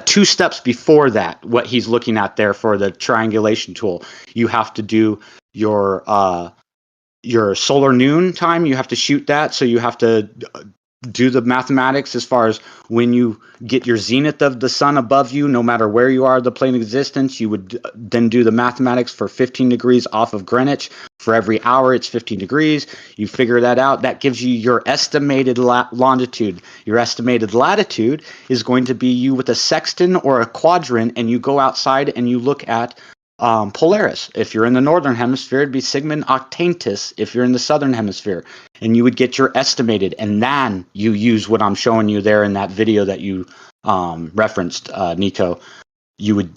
two steps before that. What he's looking at there for the triangulation tool, you have to do your solar noon time. You have to shoot that, so you have to do the mathematics as far as when you get your zenith of the sun above you, no matter where you are the plane of existence. You would then do the mathematics for 15 degrees off of Greenwich. For every hour it's 15 degrees. You figure that out. That gives you your estimated longitude. Your estimated latitude is going to be you with a sextant or a quadrant, and you go outside and you look at Polaris. If you're in the northern hemisphere, it'd be Sigma Octantis. If you're in the southern hemisphere, and you would get your estimated, and then you use what I'm showing you there in that video that you referenced, Nico. You would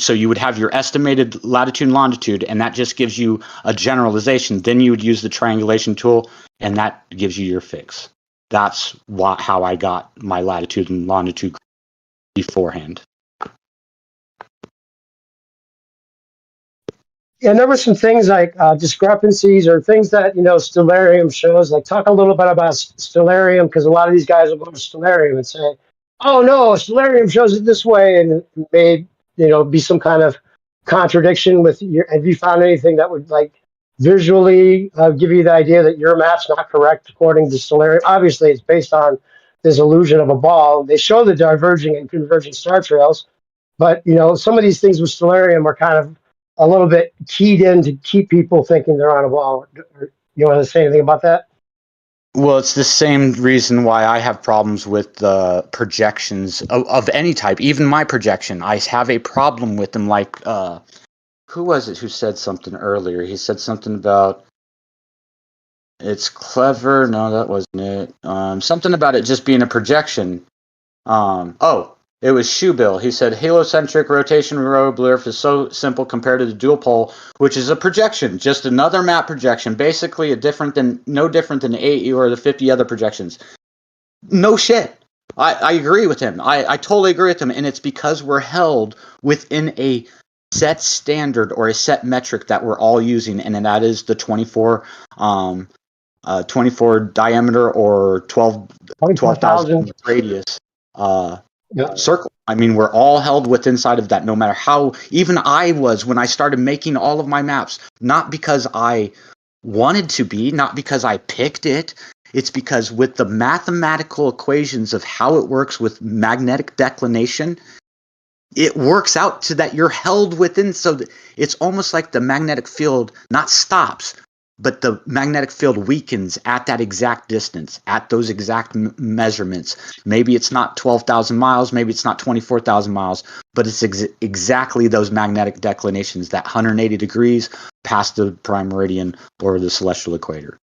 you would have your estimated latitude and longitude, and that just gives you a generalization. Then you would use the triangulation tool, and that gives you your fix. That's how I got my latitude and longitude beforehand. Yeah, and there were some things like discrepancies or things that Stellarium shows. Like, talk a little bit about Stellarium, because a lot of these guys will go to Stellarium and say, "Oh no, Stellarium shows it this way," and it may be some kind of contradiction with your. Have you found anything that would visually give you the idea that your map's not correct according to Stellarium? Obviously, it's based on this illusion of a ball. They show the diverging and converging star trails, but some of these things with Stellarium are kind of a little bit keyed in to keep people thinking they're on a ball. You want to say anything about that? Well, it's the same reason why I have problems with the projections of any type, even my projection. I have a problem with them. Like, who was it who said something earlier? He said something about it's clever. No, that wasn't it. Something about it just being a projection. Oh, It was Shoebill. He said heliocentric rotation row blue Earth is so simple compared to the dual pole, which is a projection, just another map projection, basically no different than the 80 or the 50 other projections. No shit. I agree with him. I totally agree with him, and it's because we're held within a set standard or a set metric that we're all using, and that is the 24 diameter or 12,000 radius circle. I mean, we're all held within inside of that, no matter how. Even I was when I started making all of my maps, not because I wanted to be, not because I picked it. It's because with the mathematical equations of how it works with magnetic declination, it works out to that you're held within. So that it's almost like the magnetic field not stops, but the magnetic field weakens at that exact distance, at those exact measurements. Maybe it's not 12,000 miles, maybe it's not 24,000 miles, but it's exactly those magnetic declinations, that 180 degrees past the prime meridian or the celestial equator.